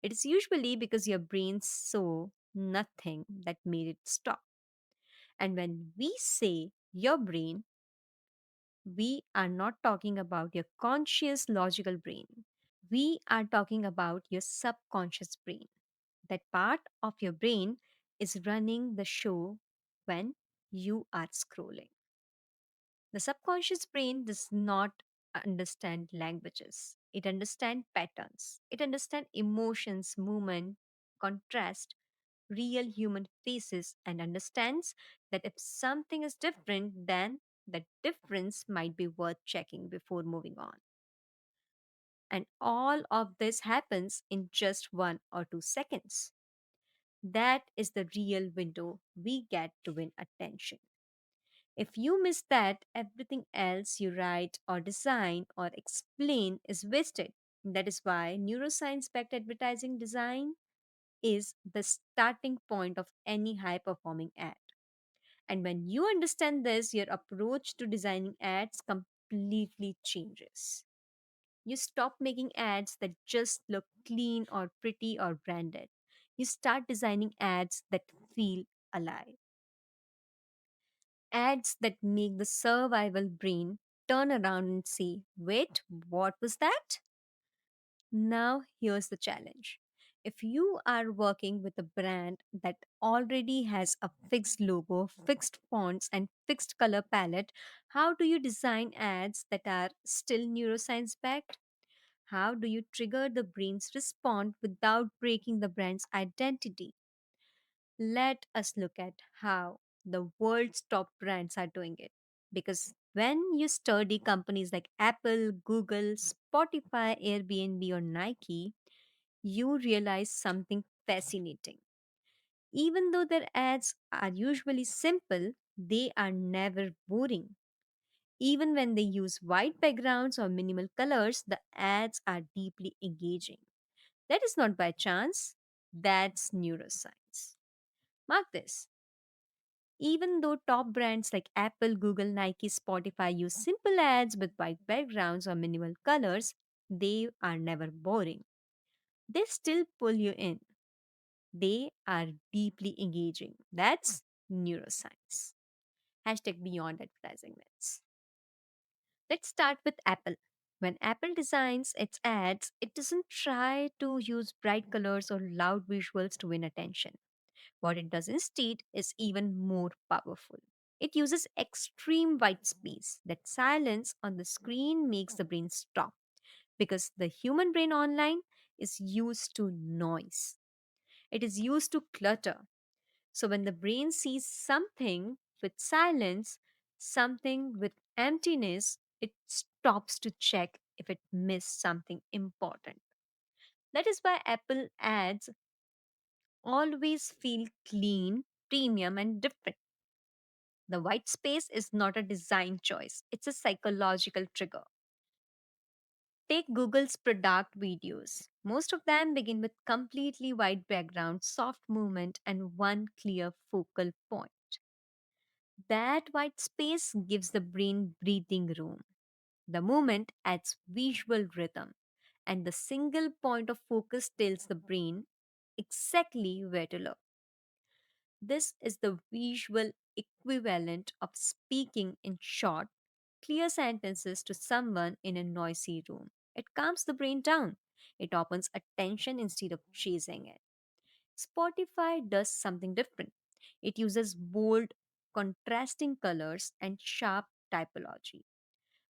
It is usually because your brain saw nothing that made it stop. And when we say your brain, we are not talking about your conscious logical brain. We are talking about your subconscious brain. That part of your brain is running the show when you are scrolling. The subconscious brain does not understand languages. It understands patterns. It understands emotions, movement, contrast, real human faces, and understands that if something is different, then the difference might be worth checking before moving on. And all of this happens in just 1 or 2 seconds. That is the real window we get to win attention. If you miss that, everything else you write or design or explain is wasted. That is why neuroscience backed advertising design is the starting point of any high performing ad. And when you understand this, your approach to designing ads completely changes. You stop making ads that just look clean or pretty or branded. You start designing ads that feel alive. Ads that make the survival brain turn around and say, wait, what was that? Now, here's the challenge. If you are working with a brand that already has a fixed logo, fixed fonts, and fixed color palette, how do you design ads that are still neuroscience backed? How do you trigger the brain's response without breaking the brand's identity? Let us look at how the world's top brands are doing it. Because when you study companies like Apple, Google, Spotify, Airbnb, or Nike, you realize something fascinating. Even though their ads are usually simple, they are never boring. Even when they use white backgrounds or minimal colors, the ads are deeply engaging. That is not by chance, that's neuroscience. Mark this. Even though top brands like Apple, Google, Nike, Spotify use simple ads with white backgrounds or minimal colors, they are never boring. They still pull you in. They are deeply engaging. That's neuroscience. Hashtag beyond advertising myths. Let's start with Apple. When Apple designs its ads, it doesn't try to use bright colors or loud visuals to win attention. What it does instead is even more powerful. It uses extreme white space. That silence on the screen makes the brain stop because the human brain online is used to noise. It is used to clutter. So when the brain sees something with silence, something with emptiness, it stops to check if it missed something important. That is why Apple ads always feel clean, premium, and different. The white space is not a design choice, it's a psychological trigger. Take Google's product videos. Most of them begin with completely white background, soft movement, and one clear focal point. That white space gives the brain breathing room. The movement adds visual rhythm, and the single point of focus tells the brain exactly where to look. This is the visual equivalent of speaking in short, clear sentences to someone in a noisy room. It calms the brain down. It opens attention instead of chasing it. Spotify does something different. It uses bold, contrasting colors and sharp typology.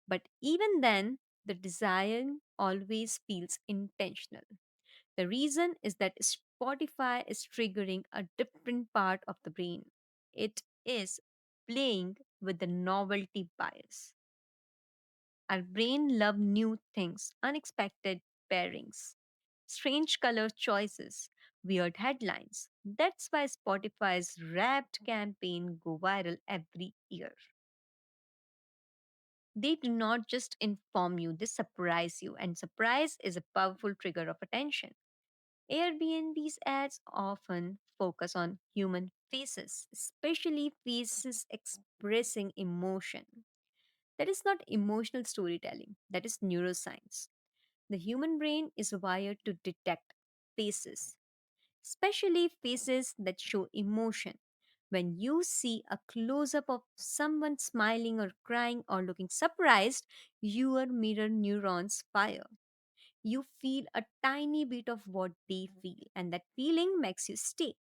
But even then, the design always feels intentional. The reason is that Spotify is triggering a different part of the brain. It is playing with the novelty bias. Our brain love new things, unexpected pairings, strange color choices, weird headlines. That's why Spotify's Wrapped campaign go viral every year. They do not just inform you, they surprise you, and surprise is a powerful trigger of attention. Airbnb's ads often focus on human faces, especially faces expressing emotion. That is not emotional storytelling, that is neuroscience. The human brain is wired to detect faces, especially faces that show emotion. When you see a close up of someone smiling or crying or looking surprised, your mirror neurons fire. You feel a tiny bit of what they feel, and that feeling makes you stay.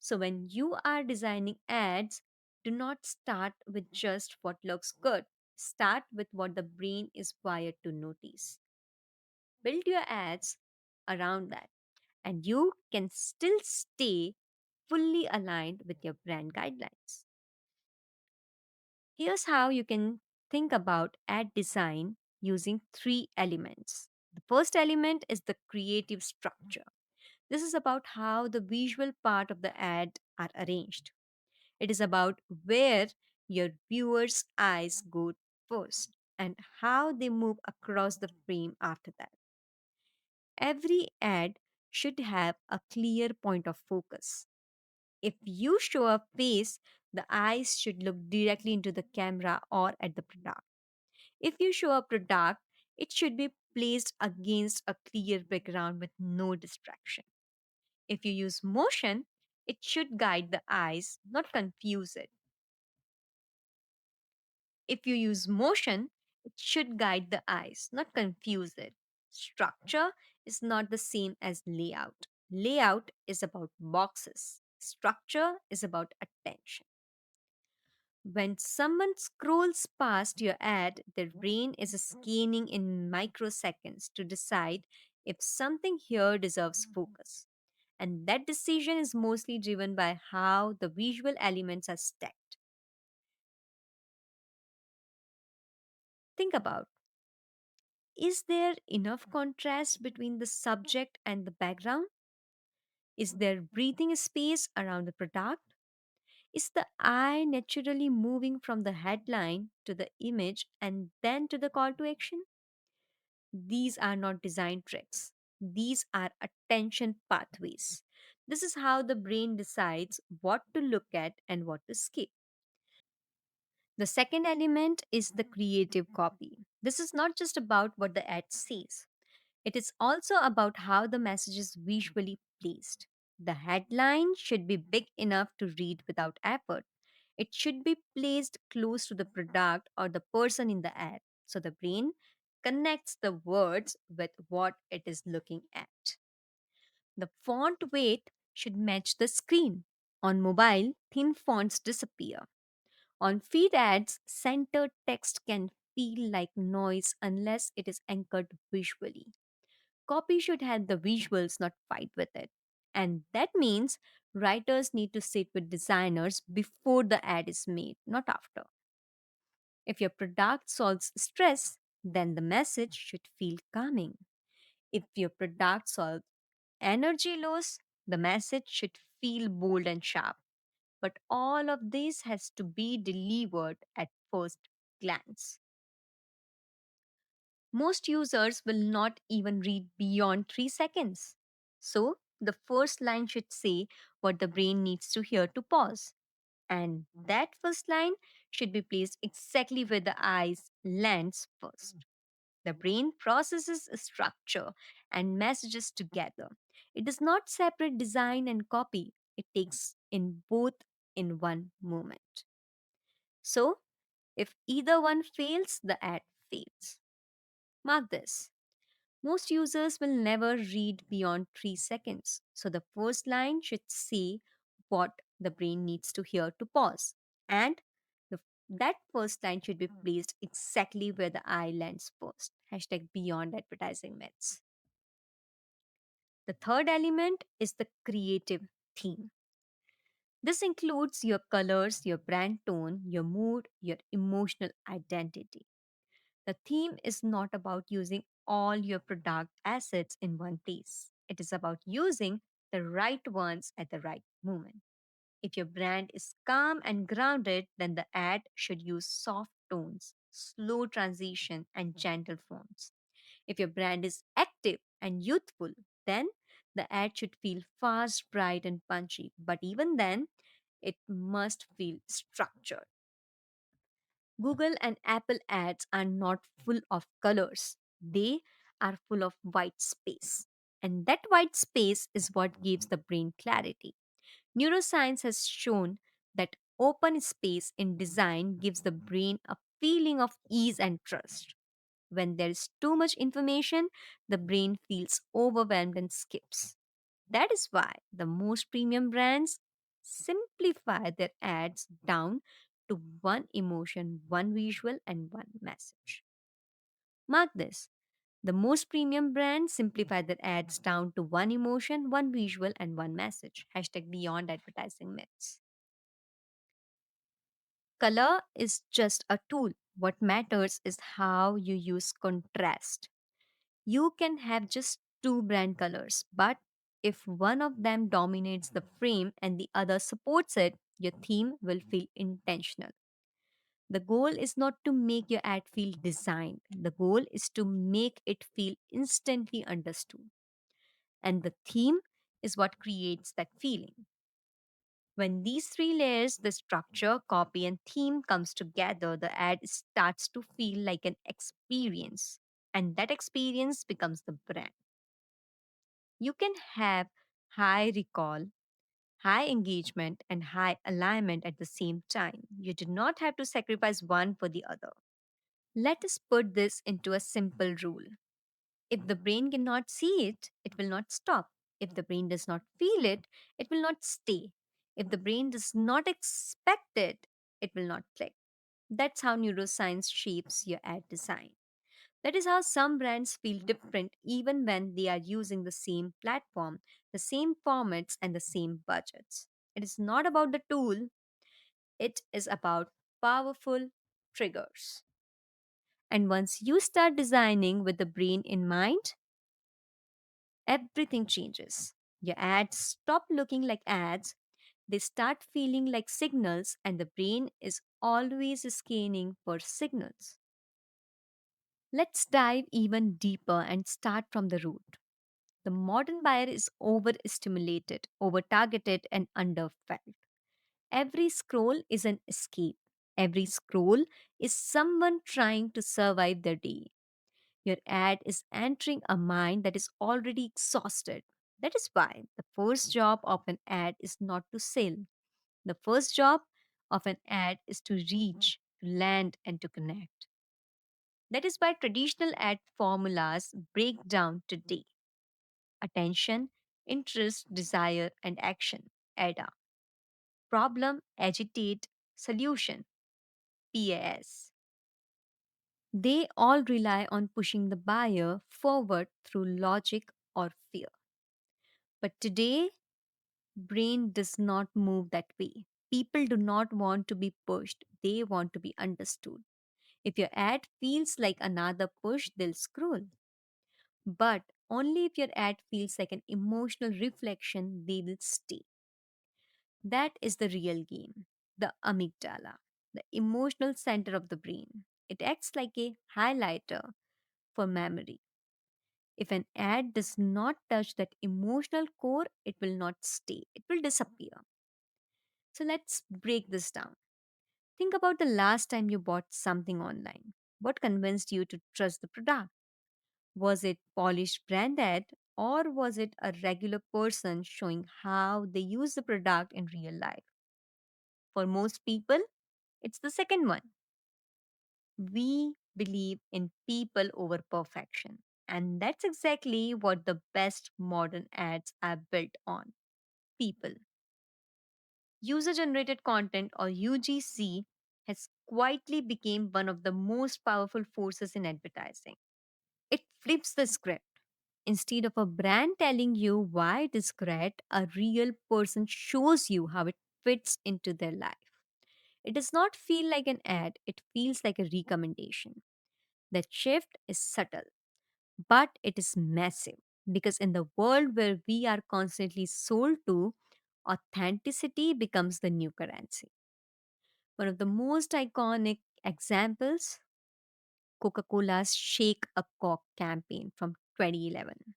So, when you are designing ads, do not start with just what looks good. Start with what the brain is wired to notice. Build your ads around that, and you can still stay fully aligned with your brand guidelines. Here's how you can think about ad design using three elements. The first element is the creative structure. This is about how the visual part of the ad are arranged. It is about where your viewer's eyes go first and how they move across the frame after that. Every ad should have a clear point of focus. If you show a face, the eyes should look directly into the camera or at the product. If you show a product, It should be placed against a clear background with no distraction. If you use motion, it should guide the eyes, not confuse it. If you use motion, it should guide the eyes, not confuse it. Structure is not the same as layout. Layout is about boxes, structure is about attention. When someone scrolls past your ad, their brain is scanning in microseconds to decide if something here deserves focus. And that decision is mostly driven by how the visual elements are stacked. Think about, is there enough contrast between the subject and the background? Is there breathing space around the product? Is the eye naturally moving from the headline to the image and then to the call to action? These are not design tricks. These are attention pathways. This is how the brain decides what to look at and what to skip. The second element is the creative copy. This is not just about what the ad says, it is also about how the message is visually placed. The headline should be big enough to read without effort. It should be placed close to the product or the person in the ad, so the brain connects the words with what it is looking at. The font weight should match the screen. On mobile, thin fonts disappear. On feed ads, centered text can feel like noise unless it is anchored visually. Copy should have the visuals, not fight with it. And that means writers need to sit with designers before the ad is made, not after. If your product solves stress, then the message should feel calming. If your product solves energy loss, the message should feel bold and sharp. But all of this has to be delivered at first glance. Most users will not even read beyond 3 seconds. So, the first line should say what the brain needs to hear to pause. And that first line should be placed exactly where the eyes lands first. The brain processes structure and messages together. It does not separate design and copy, it takes in both in one moment. So, if either one fails, the ad fails. Mark this. Most users will never read beyond 3 seconds. So the first line should say what the brain needs to hear to pause. And the, that first line should be placed exactly where the eye lands first. Hashtag beyond advertising myths. The third element is the creative theme. This includes your colors, your brand tone, your mood, your emotional identity. The theme is not about using all your product assets in one place. It is about using the right ones at the right moment. If your brand is calm and grounded, then the ad should use soft tones, slow transition, and gentle fonts. If your brand is active and youthful, then the ad should feel fast, bright, and punchy. But even then, it must feel structured. Google and Apple ads are not full of colors, they are full of white space. And that white space is what gives the brain clarity. Neuroscience has shown that open space in design gives the brain a feeling of ease and trust. When there is too much information, the brain feels overwhelmed and skips. That is why the most premium brands simplify their ads down to one emotion, one visual, and one message. Mark this. The most premium brands simplify their ads down to one emotion, one visual, and one message. Hashtag beyond advertising myths. Color is just a tool. What matters is how you use contrast. You can have just two brand colors, but if one of them dominates the frame and the other supports it, your theme will feel intentional. The goal is not to make your ad feel designed. The goal is to make it feel instantly understood. And the theme is what creates that feeling. When these three layers, the structure, copy, and theme comes together, the ad starts to feel like an experience. and that experience becomes the brand. You can have high recall, high engagement, and high alignment at the same time. You do not have to sacrifice one for the other. Let us put this into a simple rule. If the brain cannot see it, it will not stop. If the brain does not feel it, it will not stay. If the brain does not expect it, it will not click. That's how neuroscience shapes your ad design. That is how some brands feel different even when they are using the same platform, the same formats, and the same budgets. It is not about the tool, it is about powerful triggers. And once you start designing with the brain in mind, everything changes. Your ads stop looking like ads, they start feeling like signals, and the brain is always scanning for signals. Let's dive even deeper and start from the root. The modern buyer is overstimulated, over targeted, and underfed. Every scroll is an escape. Every scroll is someone trying to survive their day. Your ad is entering a mind that is already exhausted. That is why the first job of an ad is not to sell. The first job of an ad is to reach, to land, and to connect. That is why traditional ad formulas break down today. Attention, interest, desire, and action. ADA. Problem, agitate, solution. PAS. They all rely on pushing the buyer forward through logic or fear. But today, brain does not move that way. People do not want to be pushed, they want to be understood. If your ad feels like another push, they'll scroll. But only if your ad feels like an emotional reflection, they will stay. That is the real game. The amygdala, the emotional center of the brain. It acts like a highlighter for memory. If an ad does not touch that emotional core, it will not stay, it will disappear. So let's break this down. Think about the last time you bought something online. What convinced you to trust the product? Was it polished brand ad or was it a regular person showing how they use the product in real life? For most people, it's the second one. We believe in people over perfection. And that's exactly what the best modern ads are built on: people. User generated content, or UGC, has quietly become one of the most powerful forces in advertising. It flips the script. Instead of a brand telling you why it is great, a real person shows you how it fits into their life. It does not feel like an ad, it feels like a recommendation. That shift is subtle, but it is massive because in the world where we are constantly sold to, authenticity becomes the new currency. One of the most iconic examples, Coca Cola's Shake a Coke campaign from 2011.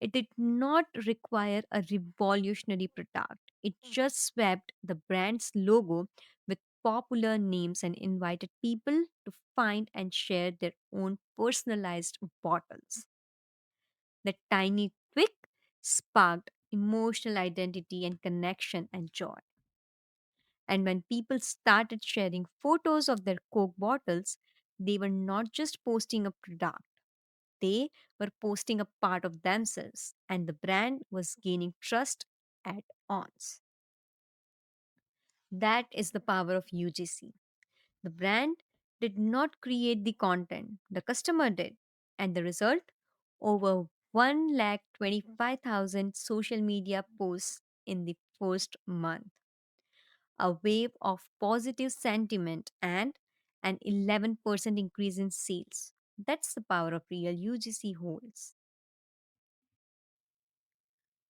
It did not require a revolutionary product. It just swapped the brand's logo with popular names and invited people to find and share their own personalized bottles. That tiny tweak sparked emotional identity and connection and joy. And when people started sharing photos of their Coke bottles, they were not just posting a product, they were posting a part of themselves, and the brand was gaining trust at once. That is the power of UGC. The brand did not create the content, the customer did. And the result? Over 1,25,000 social media posts in the first month, a wave of positive sentiment, and an 11% increase in sales. That's the power of real UGC holds.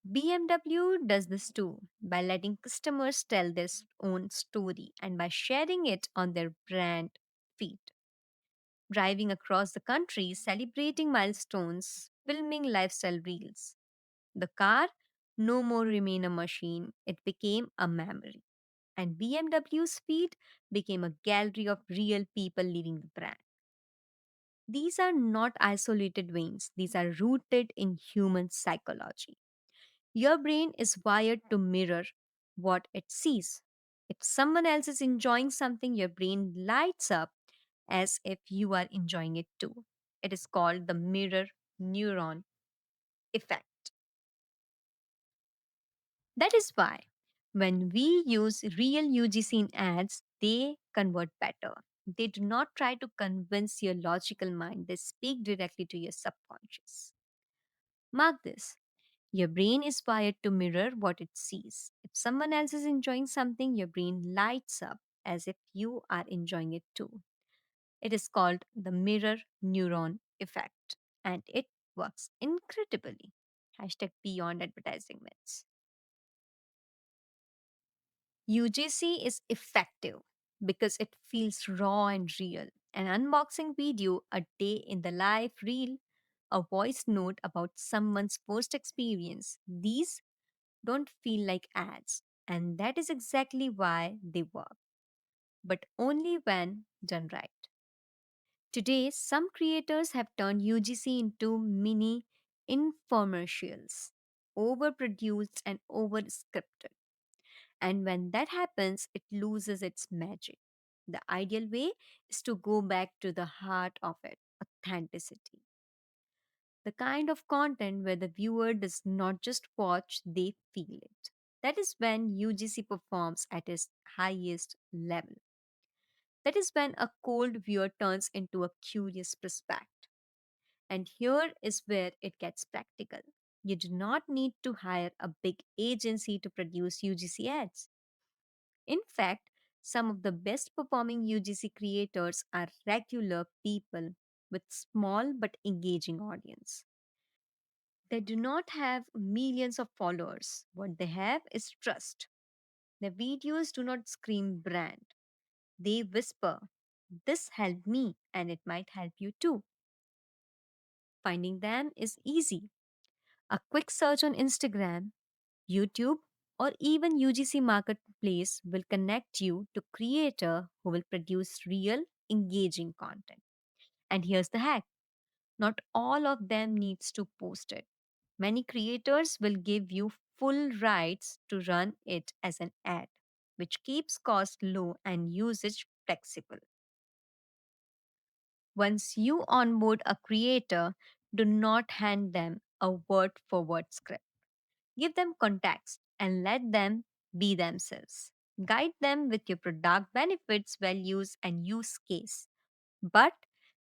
BMW does this too by letting customers tell their own story and by sharing it on their brand feed. Driving across the country, celebrating milestones, filming lifestyle reels. The car no more remained a machine, it became a memory. And BMW's feed became a gallery of real people living the brand. These are not isolated veins, these are rooted in human psychology. Your brain is wired to mirror what it sees. If someone else is enjoying something, your brain lights up as if you are enjoying it too. It is called the mirror neuron effect. That is why when we use real UGC in ads, they convert better. They do not try to convince your logical mind, they speak directly to your subconscious. Mark this. Your brain is wired to mirror what it sees. If someone else is enjoying something, your brain lights up as if you are enjoying it too. It is called the mirror neuron effect, and it works incredibly. Hashtag beyond advertising myths. UGC is effective because it feels raw and real. An unboxing video, a day in the life reel, a voice note about someone's first experience. These don't feel like ads, and that is exactly why they work, but only when done right. Today, some creators have turned UGC into mini infomercials, overproduced and overscripted. And when that happens, it loses its magic. The ideal way is to go back to the heart of it, authenticity. The kind of content where the viewer does not just watch, they feel it. That is when UGC performs at its highest level. That is when a cold viewer turns into a curious prospect. And here is where it gets practical. You do not need to hire a big agency to produce UGC ads. In fact, some of the best performing UGC creators are regular people with small but engaging audience. They do not have millions of followers. What they have is trust. Their videos do not scream brand. They whisper, "This helped me and it might help you too." Finding them is easy. A quick search on Instagram, YouTube, or even UGC Marketplace will connect you to creator who will produce real, engaging content. And here's the hack. Not all of them needs to post it. Many creators will give you full rights to run it as an ad, which keeps cost low and usage flexible. Once you onboard a creator, do not hand them a word for word script. Give them context and let them be themselves. Guide them with your product benefits, values, and use case, but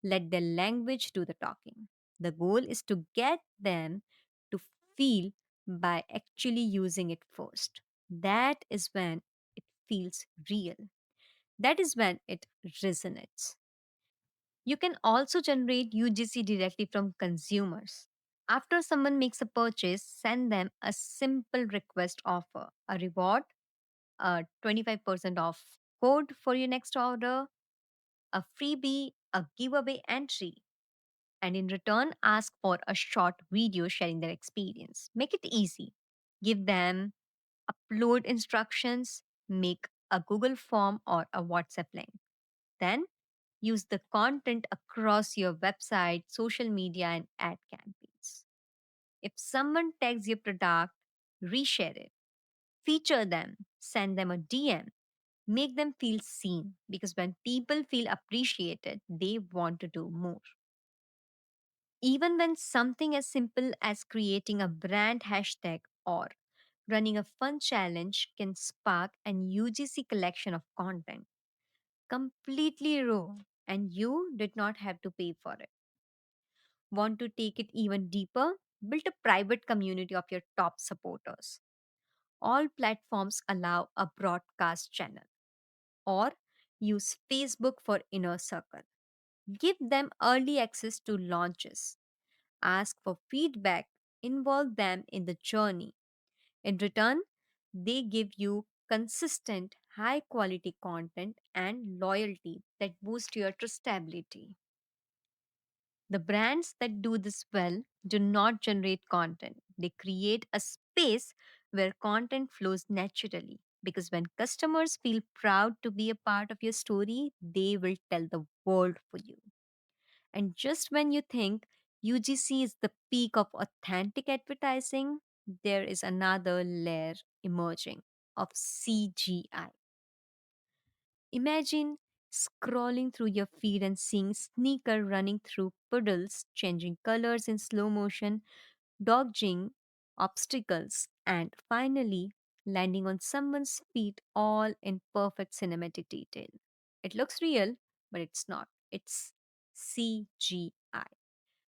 let their language do the talking. The goal is to get them to feel by actually using it first. That is when it feels real. That is when it resonates. You can also generate UGC directly from consumers. After someone makes a purchase, send them a simple request offer, a reward, a 25% off code for your next order, a freebie, a giveaway entry, and in return, ask for a short video sharing their experience. Make it easy. Give them upload instructions, make a Google form or a WhatsApp link. Then use the content across your website, social media, and ad campaigns. If someone tags your product, reshare it, feature them, send them a DM, make them feel seen because when people feel appreciated, they want to do more. Even when something as simple as creating a brand hashtag or running a fun challenge can spark an UGC collection of content, completely raw, and you did not have to pay for it. Want to take it even deeper? Build a private community of your top supporters. All platforms allow a broadcast channel, or use Facebook for inner circle. Give them early access to launches. Ask for feedback. Involve them in the journey. In return, they give you consistent, high quality content and loyalty that boost your trustability. The brands that do this well do not generate content. They create a space where content flows naturally. Because when customers feel proud to be a part of your story, they will tell the world for you. And just when you think UGC is the peak of authentic advertising, there is another layer emerging of CGI. Imagine scrolling through your feed and seeing sneaker running through puddles, changing colors in slow motion, dodging obstacles, and finally landing on someone's feet all in perfect cinematic detail. It looks real, but it's not. It's CGI,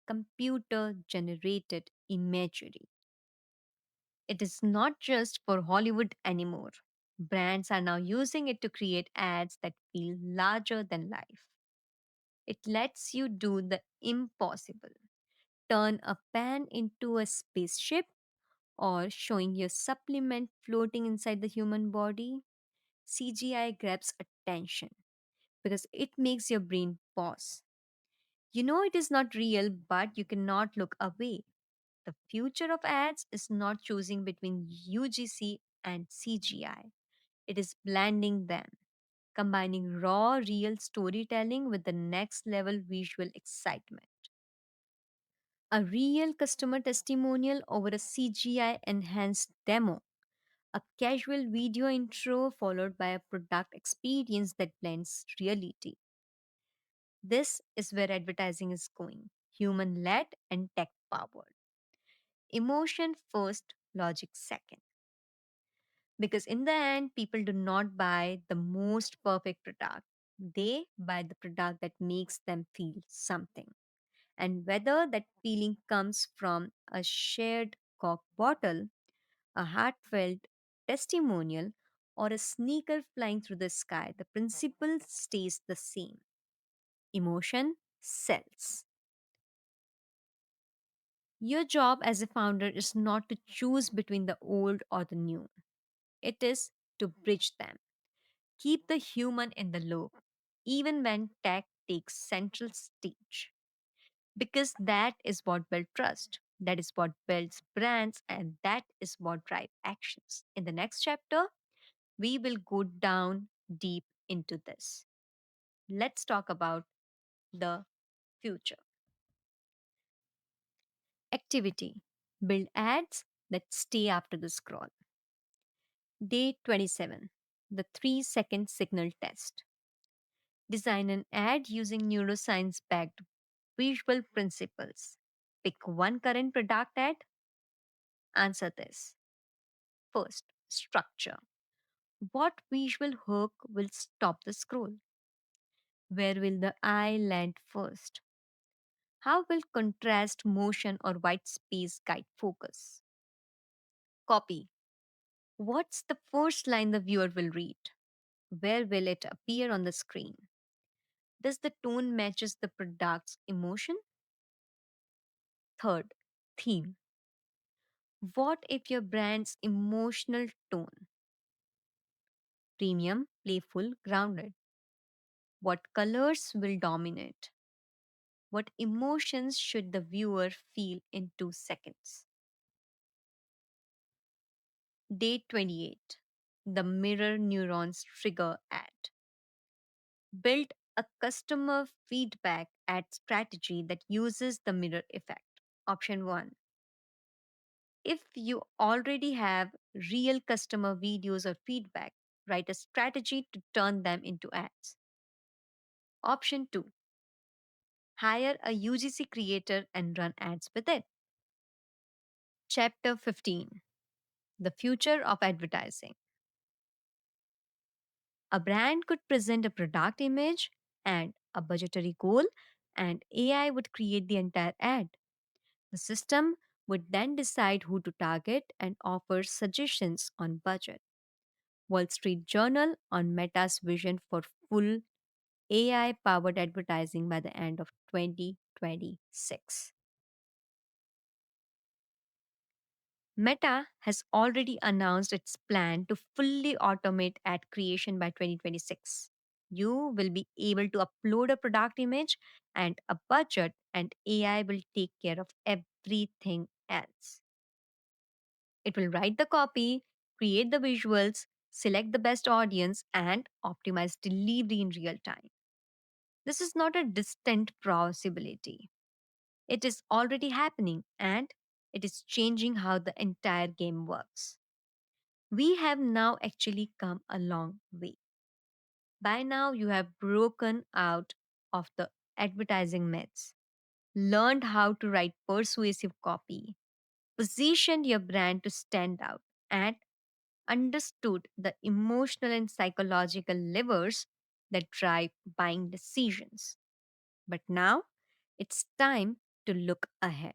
computer generated imagery. It is not just for Hollywood anymore. Brands are now using it to create ads that feel larger than life. It lets you do the impossible, turn a pen into a spaceship, or showing your supplement floating inside the human body. CGI grabs attention because it makes your brain pause. You know it is not real, but you cannot look away. The future of ads is not choosing between UGC and CGI, it is blending them, combining raw, real storytelling with the next level visual excitement. A real customer testimonial over a CGI enhanced demo, a casual video intro followed by a product experience that blends reality. This is where advertising is going, human led and tech powered. Emotion first, logic second. Because in the end, people do not buy the most perfect product, they buy the product that makes them feel something. And whether that feeling comes from a shared Coke bottle, a heartfelt testimonial, or a sneaker flying through the sky, the principle stays the same. Emotion sells. Your job as a founder is not to choose between the old or the new, it is to bridge them. Keep the human in the loop, even when tech takes central stage. Because that is what builds trust, that is what builds brands, and that is what drives actions. In the next chapter, we will go down deep into this. Let's talk about the future. Activity: build ads that stay after the scroll. Day 27: the 3-second signal test. Design an ad using neuroscience backed visual principles. Pick one current product ad. Answer this. First, structure. What visual hook will stop the scroll? Where will the eye land first? How will contrast, motion, or white space guide focus? Copy. What's the first line the viewer will read? Where will it appear on the screen? Does the tone matches the product's emotion? Third, theme. What if your brand's emotional tone? Premium, playful, grounded. What colors will dominate? What emotions should the viewer feel in 2 seconds? Day 28: the mirror neurons trigger ad. Build a customer feedback ad strategy that uses the mirror effect. Option 1: if you already have real customer videos or feedback, write a strategy to turn them into ads. Option 2: hire a UGC creator and run ads with it. Chapter 15: the future of advertising. A brand could present a product image and a budgetary goal, and AI would create the entire ad. The system would then decide who to target and offer suggestions on budget. Wall Street Journal on Meta's vision for full AI powered advertising by the end of 2026. Meta has already announced its plan to fully automate ad creation by 2026. You will be able to upload a product image and a budget, and AI will take care of everything else. It will write the copy, create the visuals, select the best audience, and optimize delivery in real time. This is not a distant possibility. It is already happening and it is changing how the entire game works. We have now actually come a long way. By now, you have broken out of the advertising myths, learned how to write persuasive copy, positioned your brand to stand out, and understood the emotional and psychological levers that drive buying decisions. But now it's time to look ahead.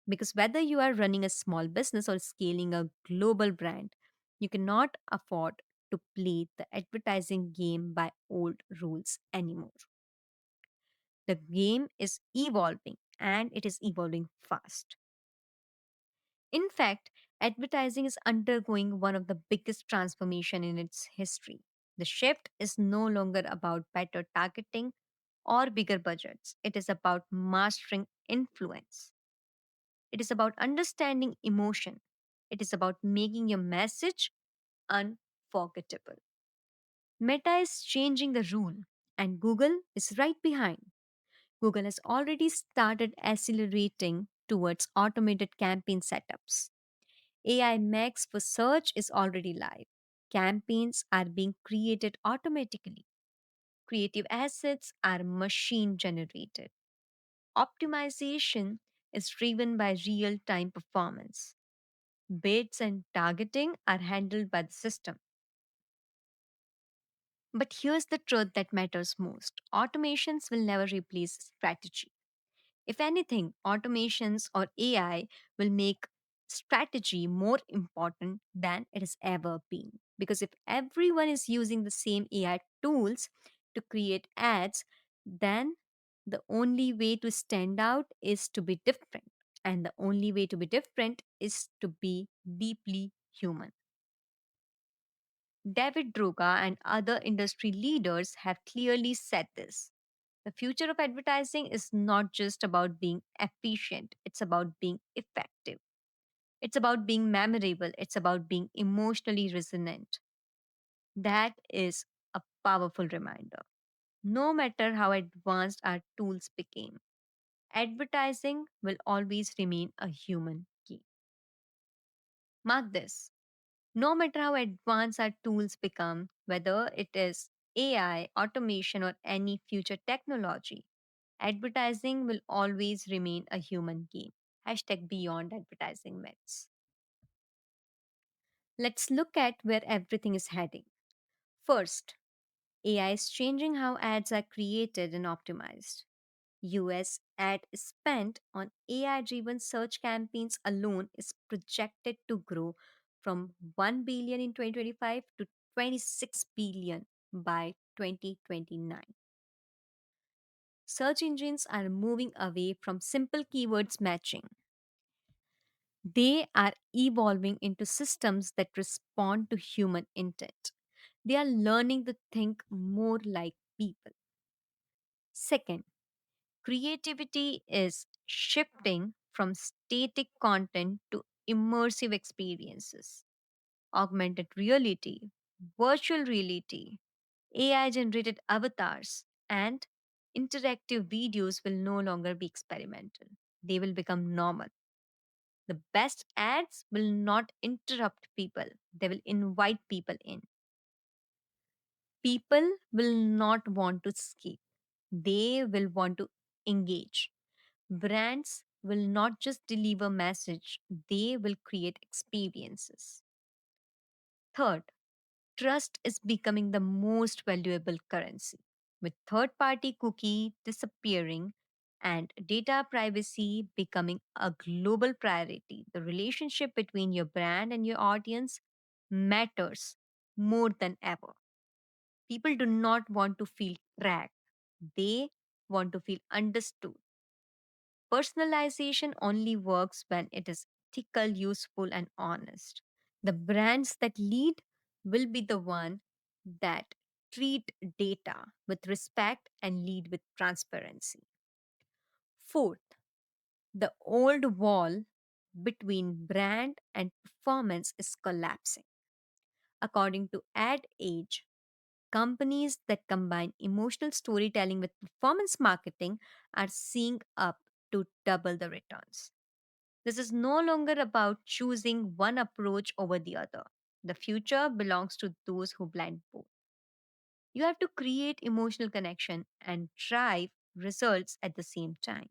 Because whether you are running a small business or scaling a global brand, you cannot afford to play the advertising game by old rules anymore. The game is evolving and it is evolving fast. In fact, advertising is undergoing one of the biggest transformation in its history. The shift is no longer about better targeting or bigger budgets. It is about mastering influence. It is about understanding emotion. It is about making your message unforgettable. Meta is changing the rule, and Google is right behind. Google has already started accelerating towards automated campaign setups. AI Max for search is already live. Campaigns are being created automatically. Creative assets are machine generated. Optimization is driven by real time performance. Bids and targeting are handled by the system. But here's the truth that matters most: automations will never replace strategy. If anything, automations or AI will make strategy more important than it has ever been. Because if everyone is using the same AI tools to create ads, then the only way to stand out is to be different. And the only way to be different is to be deeply human. David Droga and other industry leaders have clearly said this. The future of advertising is not just about being efficient, it's about being effective. It's about being memorable, it's about being emotionally resonant. That is a powerful reminder. No matter how advanced our tools became, advertising will always remain a human key. Mark this: no matter how advanced our tools become, whether it is AI, automation, or any future technology, advertising will always remain a human game. Hashtag beyond advertising myths. Let's look at where everything is heading. First, AI is changing how ads are created and optimized. US ad spent on AI driven search campaigns alone is projected to grow from 1 billion in 2025 to 26 billion by 2029. Search engines are moving away from simple keywords matching. They are evolving into systems that respond to human intent. They are learning to think more like people. Second, creativity is shifting from static content to immersive experiences. Augmented reality, virtual reality, AI generated avatars, and interactive videos will no longer be experimental. They will become normal. The best ads will not interrupt people, they will invite people in. People will not want to skip, they will want to engage. Brands will not just deliver message, they will create experiences. Third, trust is becoming the most valuable currency. With third party cookie disappearing and data privacy becoming a global priority, the relationship between your brand and your audience matters more than ever. People do not want to feel tracked, they want to feel understood. Personalization only works when it is ethical, useful, and honest. The brands that lead will be the one that treat data with respect and lead with transparency. Fourth, the old wall between brand and performance is collapsing. According to Ad Age, Companies that combine emotional storytelling with performance marketing are seeing up to double the returns. This is no longer about choosing one approach over the other. The future belongs to those who blend both. You have to create emotional connection and drive results at the same time.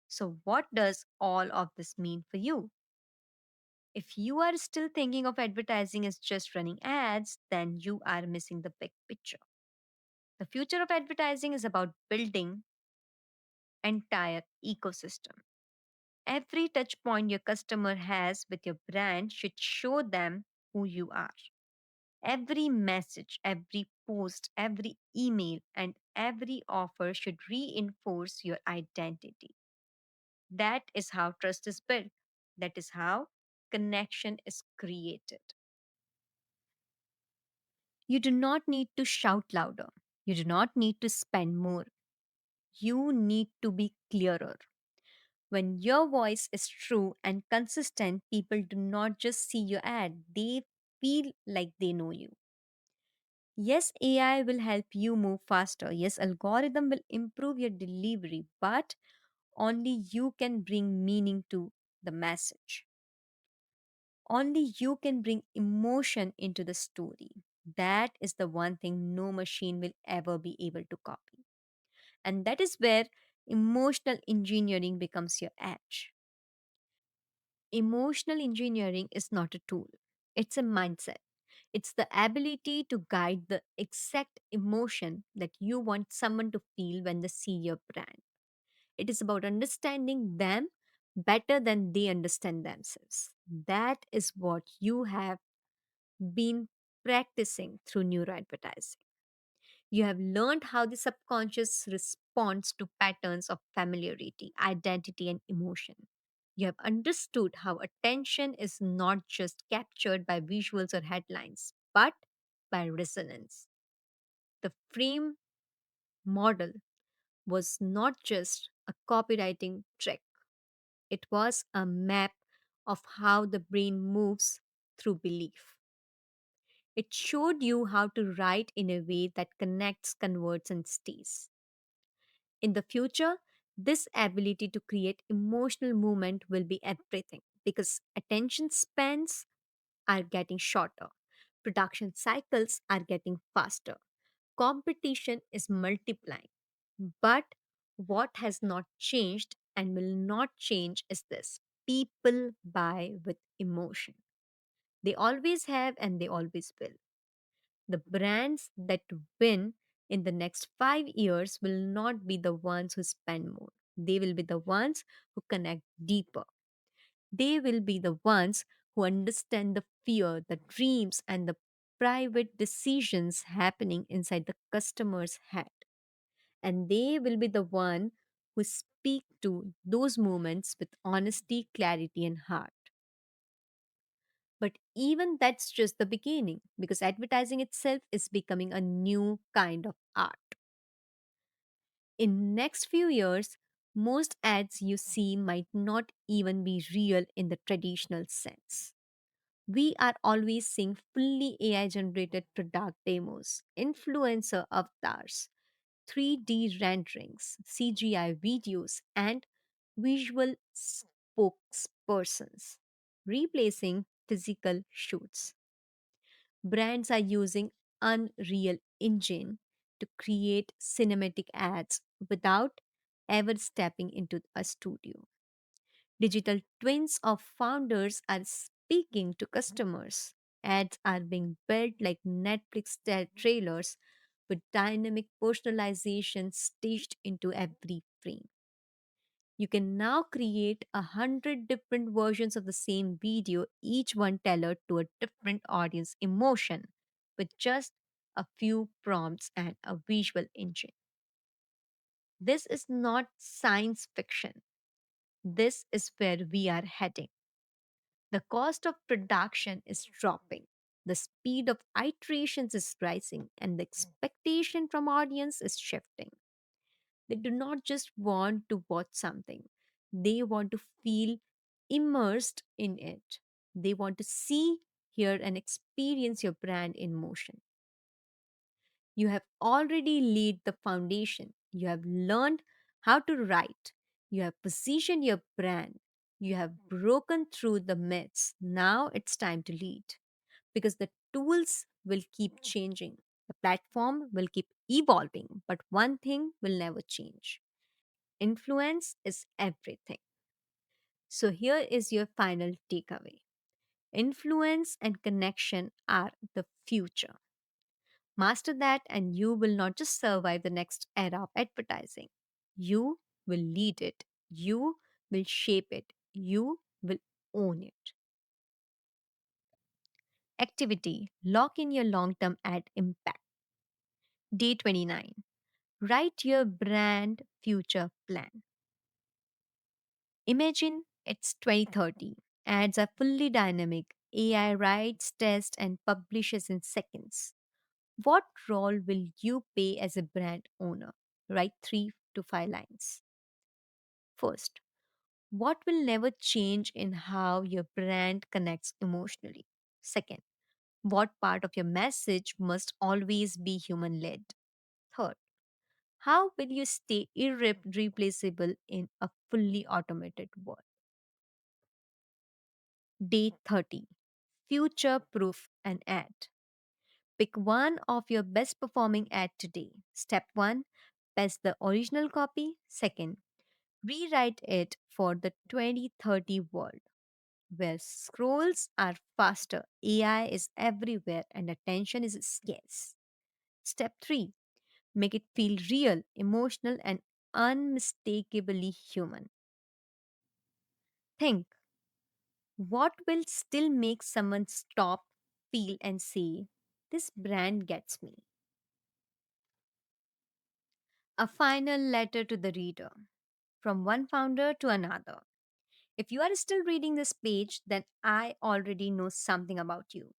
So, what does all of this mean for you? If you are still thinking of advertising as just running ads, then you are missing the big picture. The future of advertising is about building entire ecosystem. Every touch point your customer has with your brand should show them who you are. Every message, every post, every email, and every offer should reinforce your identity. That is how trust is built. That is how connection is created. You do not need to shout louder. You do not need to spend more. You need to be clearer. When your voice is true and consistent, people do not just see your ad, they feel like they know you. Yes, AI will help you move faster. Yes, algorithm will improve your delivery, but only you can bring meaning to the message. Only you can bring emotion into the story. That is the one thing no machine will ever be able to copy. And that is where emotional engineering becomes your edge. Emotional engineering is not a tool, it's a mindset. It's the ability to guide the exact emotion that you want someone to feel when they see your brand. It is about understanding them better than they understand themselves. That is what you have been practicing through neuroadvertising. You have learned how the subconscious responds to patterns of familiarity, identity, and emotion. You have understood how attention is not just captured by visuals or headlines, but by resonance. The frame model was not just a copywriting trick, it was a map of how the brain moves through belief. It showed you how to write in a way that connects, converts, and stays. In the future, this ability to create emotional movement will be everything because attention spans are getting shorter, production cycles are getting faster, competition is multiplying. But what has not changed and will not change is this: people buy with emotion. They always have and they always will. The brands that win in the next 5 years will not be the ones who spend more. They will be the ones who connect deeper. They will be the ones who understand the fear, the dreams, and the private decisions happening inside the customer's head. And they will be the one who speak to those moments with honesty, clarity, and heart. But even that's just the beginning because advertising itself is becoming a new kind of art. In next few years, most ads you see might not even be real in the traditional sense. We are always seeing fully AI generated product demos, influencer avatars, 3D renderings, CGI videos, and visual spokespersons, replacing physical shoots. Brands are using Unreal Engine to create cinematic ads without ever stepping into a studio. Digital twins of founders are speaking to customers. Ads are being built like Netflix style trailers with dynamic personalization staged into every frame. You can now create 100 different versions of the same video, each one tailored to a different audience emotion, with just a few prompts and a visual engine. This is not science fiction. This is where we are heading. The cost of production is dropping. The speed of iterations is rising and the expectation from audience is shifting. They do not just want to watch something, they want to feel immersed in it. They want to see, hear, and experience your brand in motion. You have already laid the foundation. You have learned how to write. You have positioned your brand. You have broken through the myths. Now it's time to lead because the tools will keep changing. The platform will keep evolving, but one thing will never change: influence is everything. So, here is your final takeaway: influence and connection are the future. Master that, and you will not just survive the next era of advertising. You will lead it. You will shape it. You will own it. Activity: lock in your long term ad impact. Day 29: write your brand future plan. Imagine it's 2030. Ads are fully dynamic. AI writes, tests, and publishes in seconds. What role will you play as a brand owner? Write 3 to 5 lines. First, what will never change in how your brand connects emotionally? Second, what part of your message must always be human led? Third, how will you stay irreplaceable in a fully automated world? Day 30: future proof an ad. Pick one of your best performing ad today. Step 1: paste the original copy. Second, rewrite it for the 2030 world where scrolls are faster, AI is everywhere, and attention is scarce. Step 3: make it feel real, emotional, and unmistakably human. Think: what will still make someone stop, feel, and say, "This brand gets me"? A final letter to the reader from one founder to another. If you are still reading this page, then I already know something about you.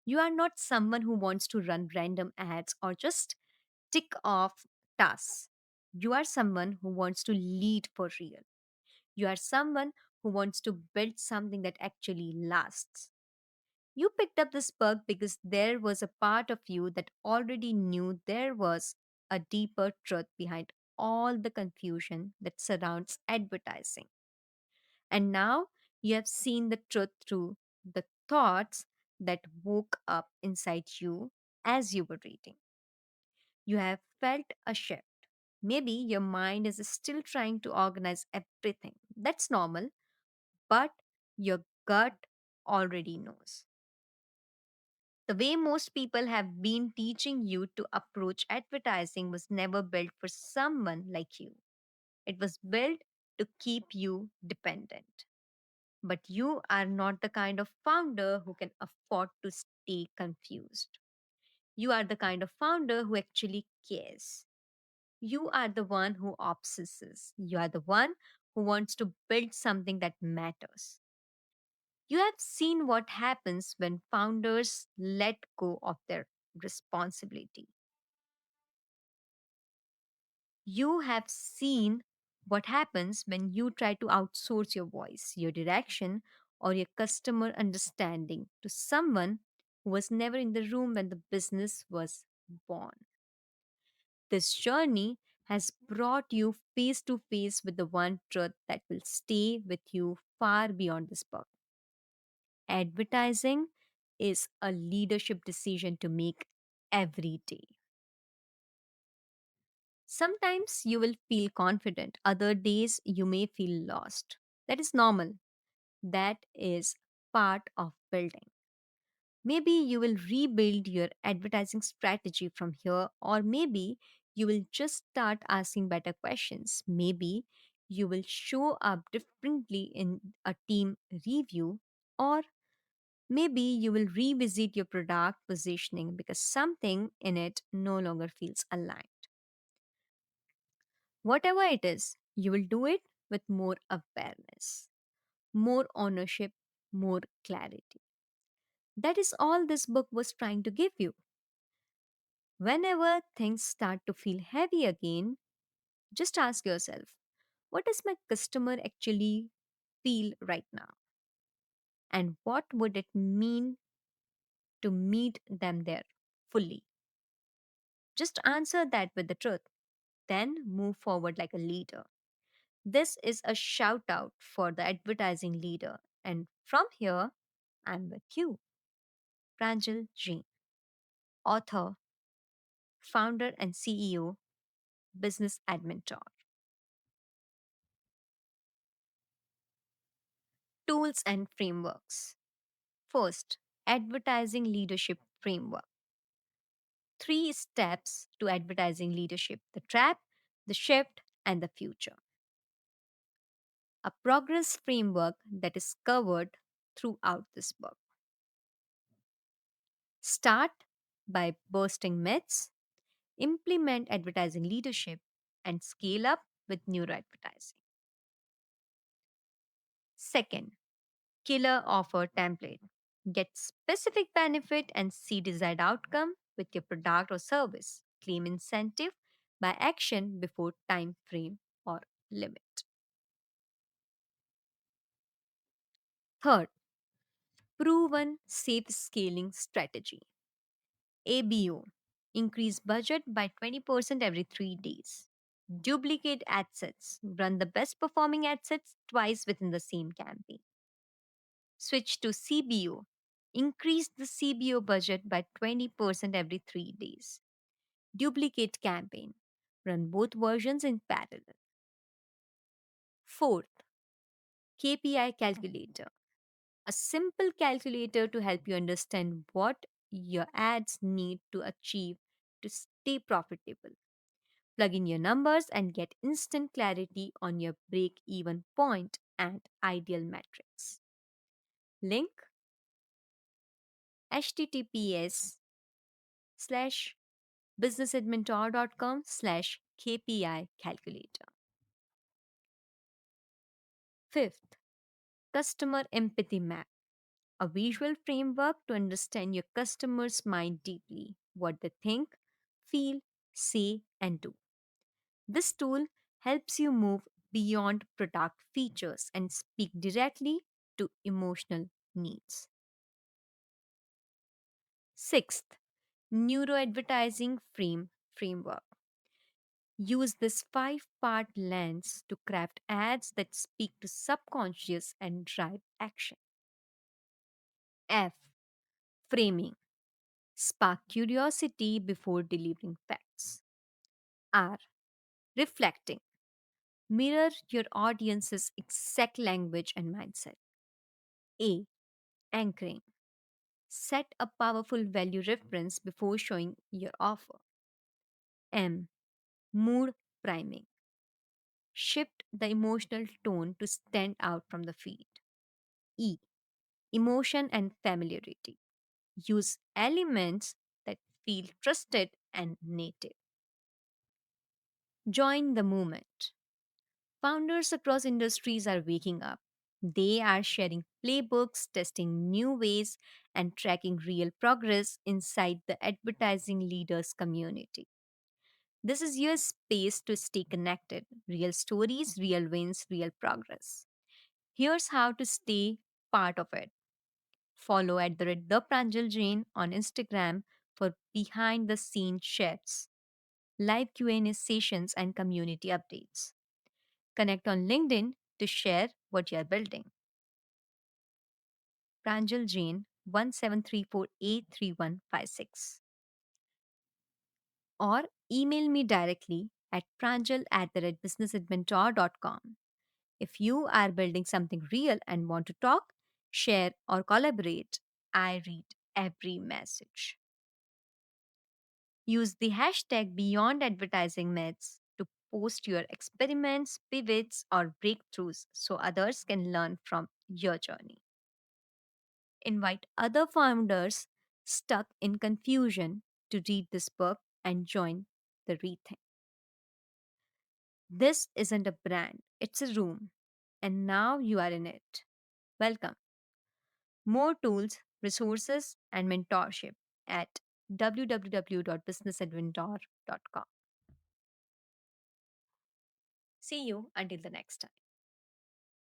You are not someone who wants to run random ads or just tick off tasks. You are someone who wants to lead for real. You are someone who wants to build something that actually lasts. You picked up this book because there was a part of you that already knew there was a deeper truth behind all the confusion that surrounds advertising. And now you have seen the truth through the thoughts that woke up inside you as you were reading. You have felt a shift. Maybe your mind is still trying to organize everything. That's normal, but your gut already knows. The way most people have been teaching you to approach advertising was never built for someone like you. It was built to keep you dependent. But you are not the kind of founder who can afford to stay confused. You are the kind of founder who actually cares. You are the one who obsesses. You are the one who wants to build something that matters. You have seen what happens when founders let go of their responsibility. You have seen what happens when you try to outsource your voice, your direction, or your customer understanding to someone who was never in the room when the business was born. This journey has brought you face to face with the one truth that will stay with you far beyond this book. Advertising is a leadership decision to make every day. Sometimes you will feel confident, other days you may feel lost. That is normal. That is part of building. Maybe you will rebuild your advertising strategy from here, or maybe you will just start asking better questions. Maybe you will show up differently in a team review, or maybe you will revisit your product positioning because something in it no longer feels aligned. Whatever it is, you will do it with more awareness, more ownership, more clarity. That is all this book was trying to give you. Whenever things start to feel heavy again, just ask yourself, what does my customer actually feel right now? And what would it mean to meet them there fully? Just answer that with the truth, then move forward like a leader. This is a shout out for the advertising leader. And from here, I'm with you, Pranjal Jain, author, founder, and CEO, Business Admentor. Tools and frameworks. First, advertising leadership framework. Three steps to advertising leadership: the trap, the shift, and the future. A progress framework that is covered throughout this book. Start by bursting myths, implement advertising leadership, and scale up with neuroadvertising. Second, killer offer template. Get specific benefit and see desired outcome with your product or service. Claim incentive by action before time frame or limit. Third, proven safe scaling strategy. ABO. Increase budget by 20% every 3 days. Duplicate ad sets. Run the best performing ad sets twice within the same campaign. Switch to CBO. Increase the CBO budget by 20% every 3 days. Duplicate campaign. Run both versions in parallel. Fourth, KPI calculator. A simple calculator to help you understand what your ads need to achieve to stay profitable. Plug in your numbers and get instant clarity on your break even point and ideal metrics. Link: https businessadmentor.com/KPI calculator. Fifth, customer empathy map. A visual framework to understand your customer's mind deeply, what they think, feel, say, and do. This tool helps you move beyond product features and speak directly to emotional needs. Sixth, neuroadvertising framework. Use this five-part lens to craft ads that speak to subconscious and drive action. F. Framing. Spark curiosity before delivering facts. R. Reflecting. Mirror your audience's exact language and mindset. A. Anchoring. Set a powerful value reference before showing your offer. M. Mood priming. Shift the emotional tone to stand out from the feed. E. Emotion and familiarity. Use elements that feel trusted and native. Join the movement. Founders across industries are waking up. They are sharing playbooks, testing new ways, and tracking real progress inside the advertising leaders community. This is your space to stay connected. Real stories, real wins, real progress. Here's how to stay part of it. Follow at the Pranjal Jain on Instagram for behind the scenes chats, live Q&A sessions, and community updates. Connect on LinkedIn to share what you're building. Pranjal Jain 1734833156, or email me directly at pranjal@businessadventure.com. If you are building something real and want to talk, share, or collaborate, I read every message. Use the hashtag Beyond Advertising Myths to post your experiments, pivots, or breakthroughs so others can learn from your journey. Invite other founders stuck in confusion to read this book and join the rethink. This isn't a brand, it's a room. And now you are in it. Welcome. More tools, resources, and mentorship at www.businessadventure.com. See you until the next time.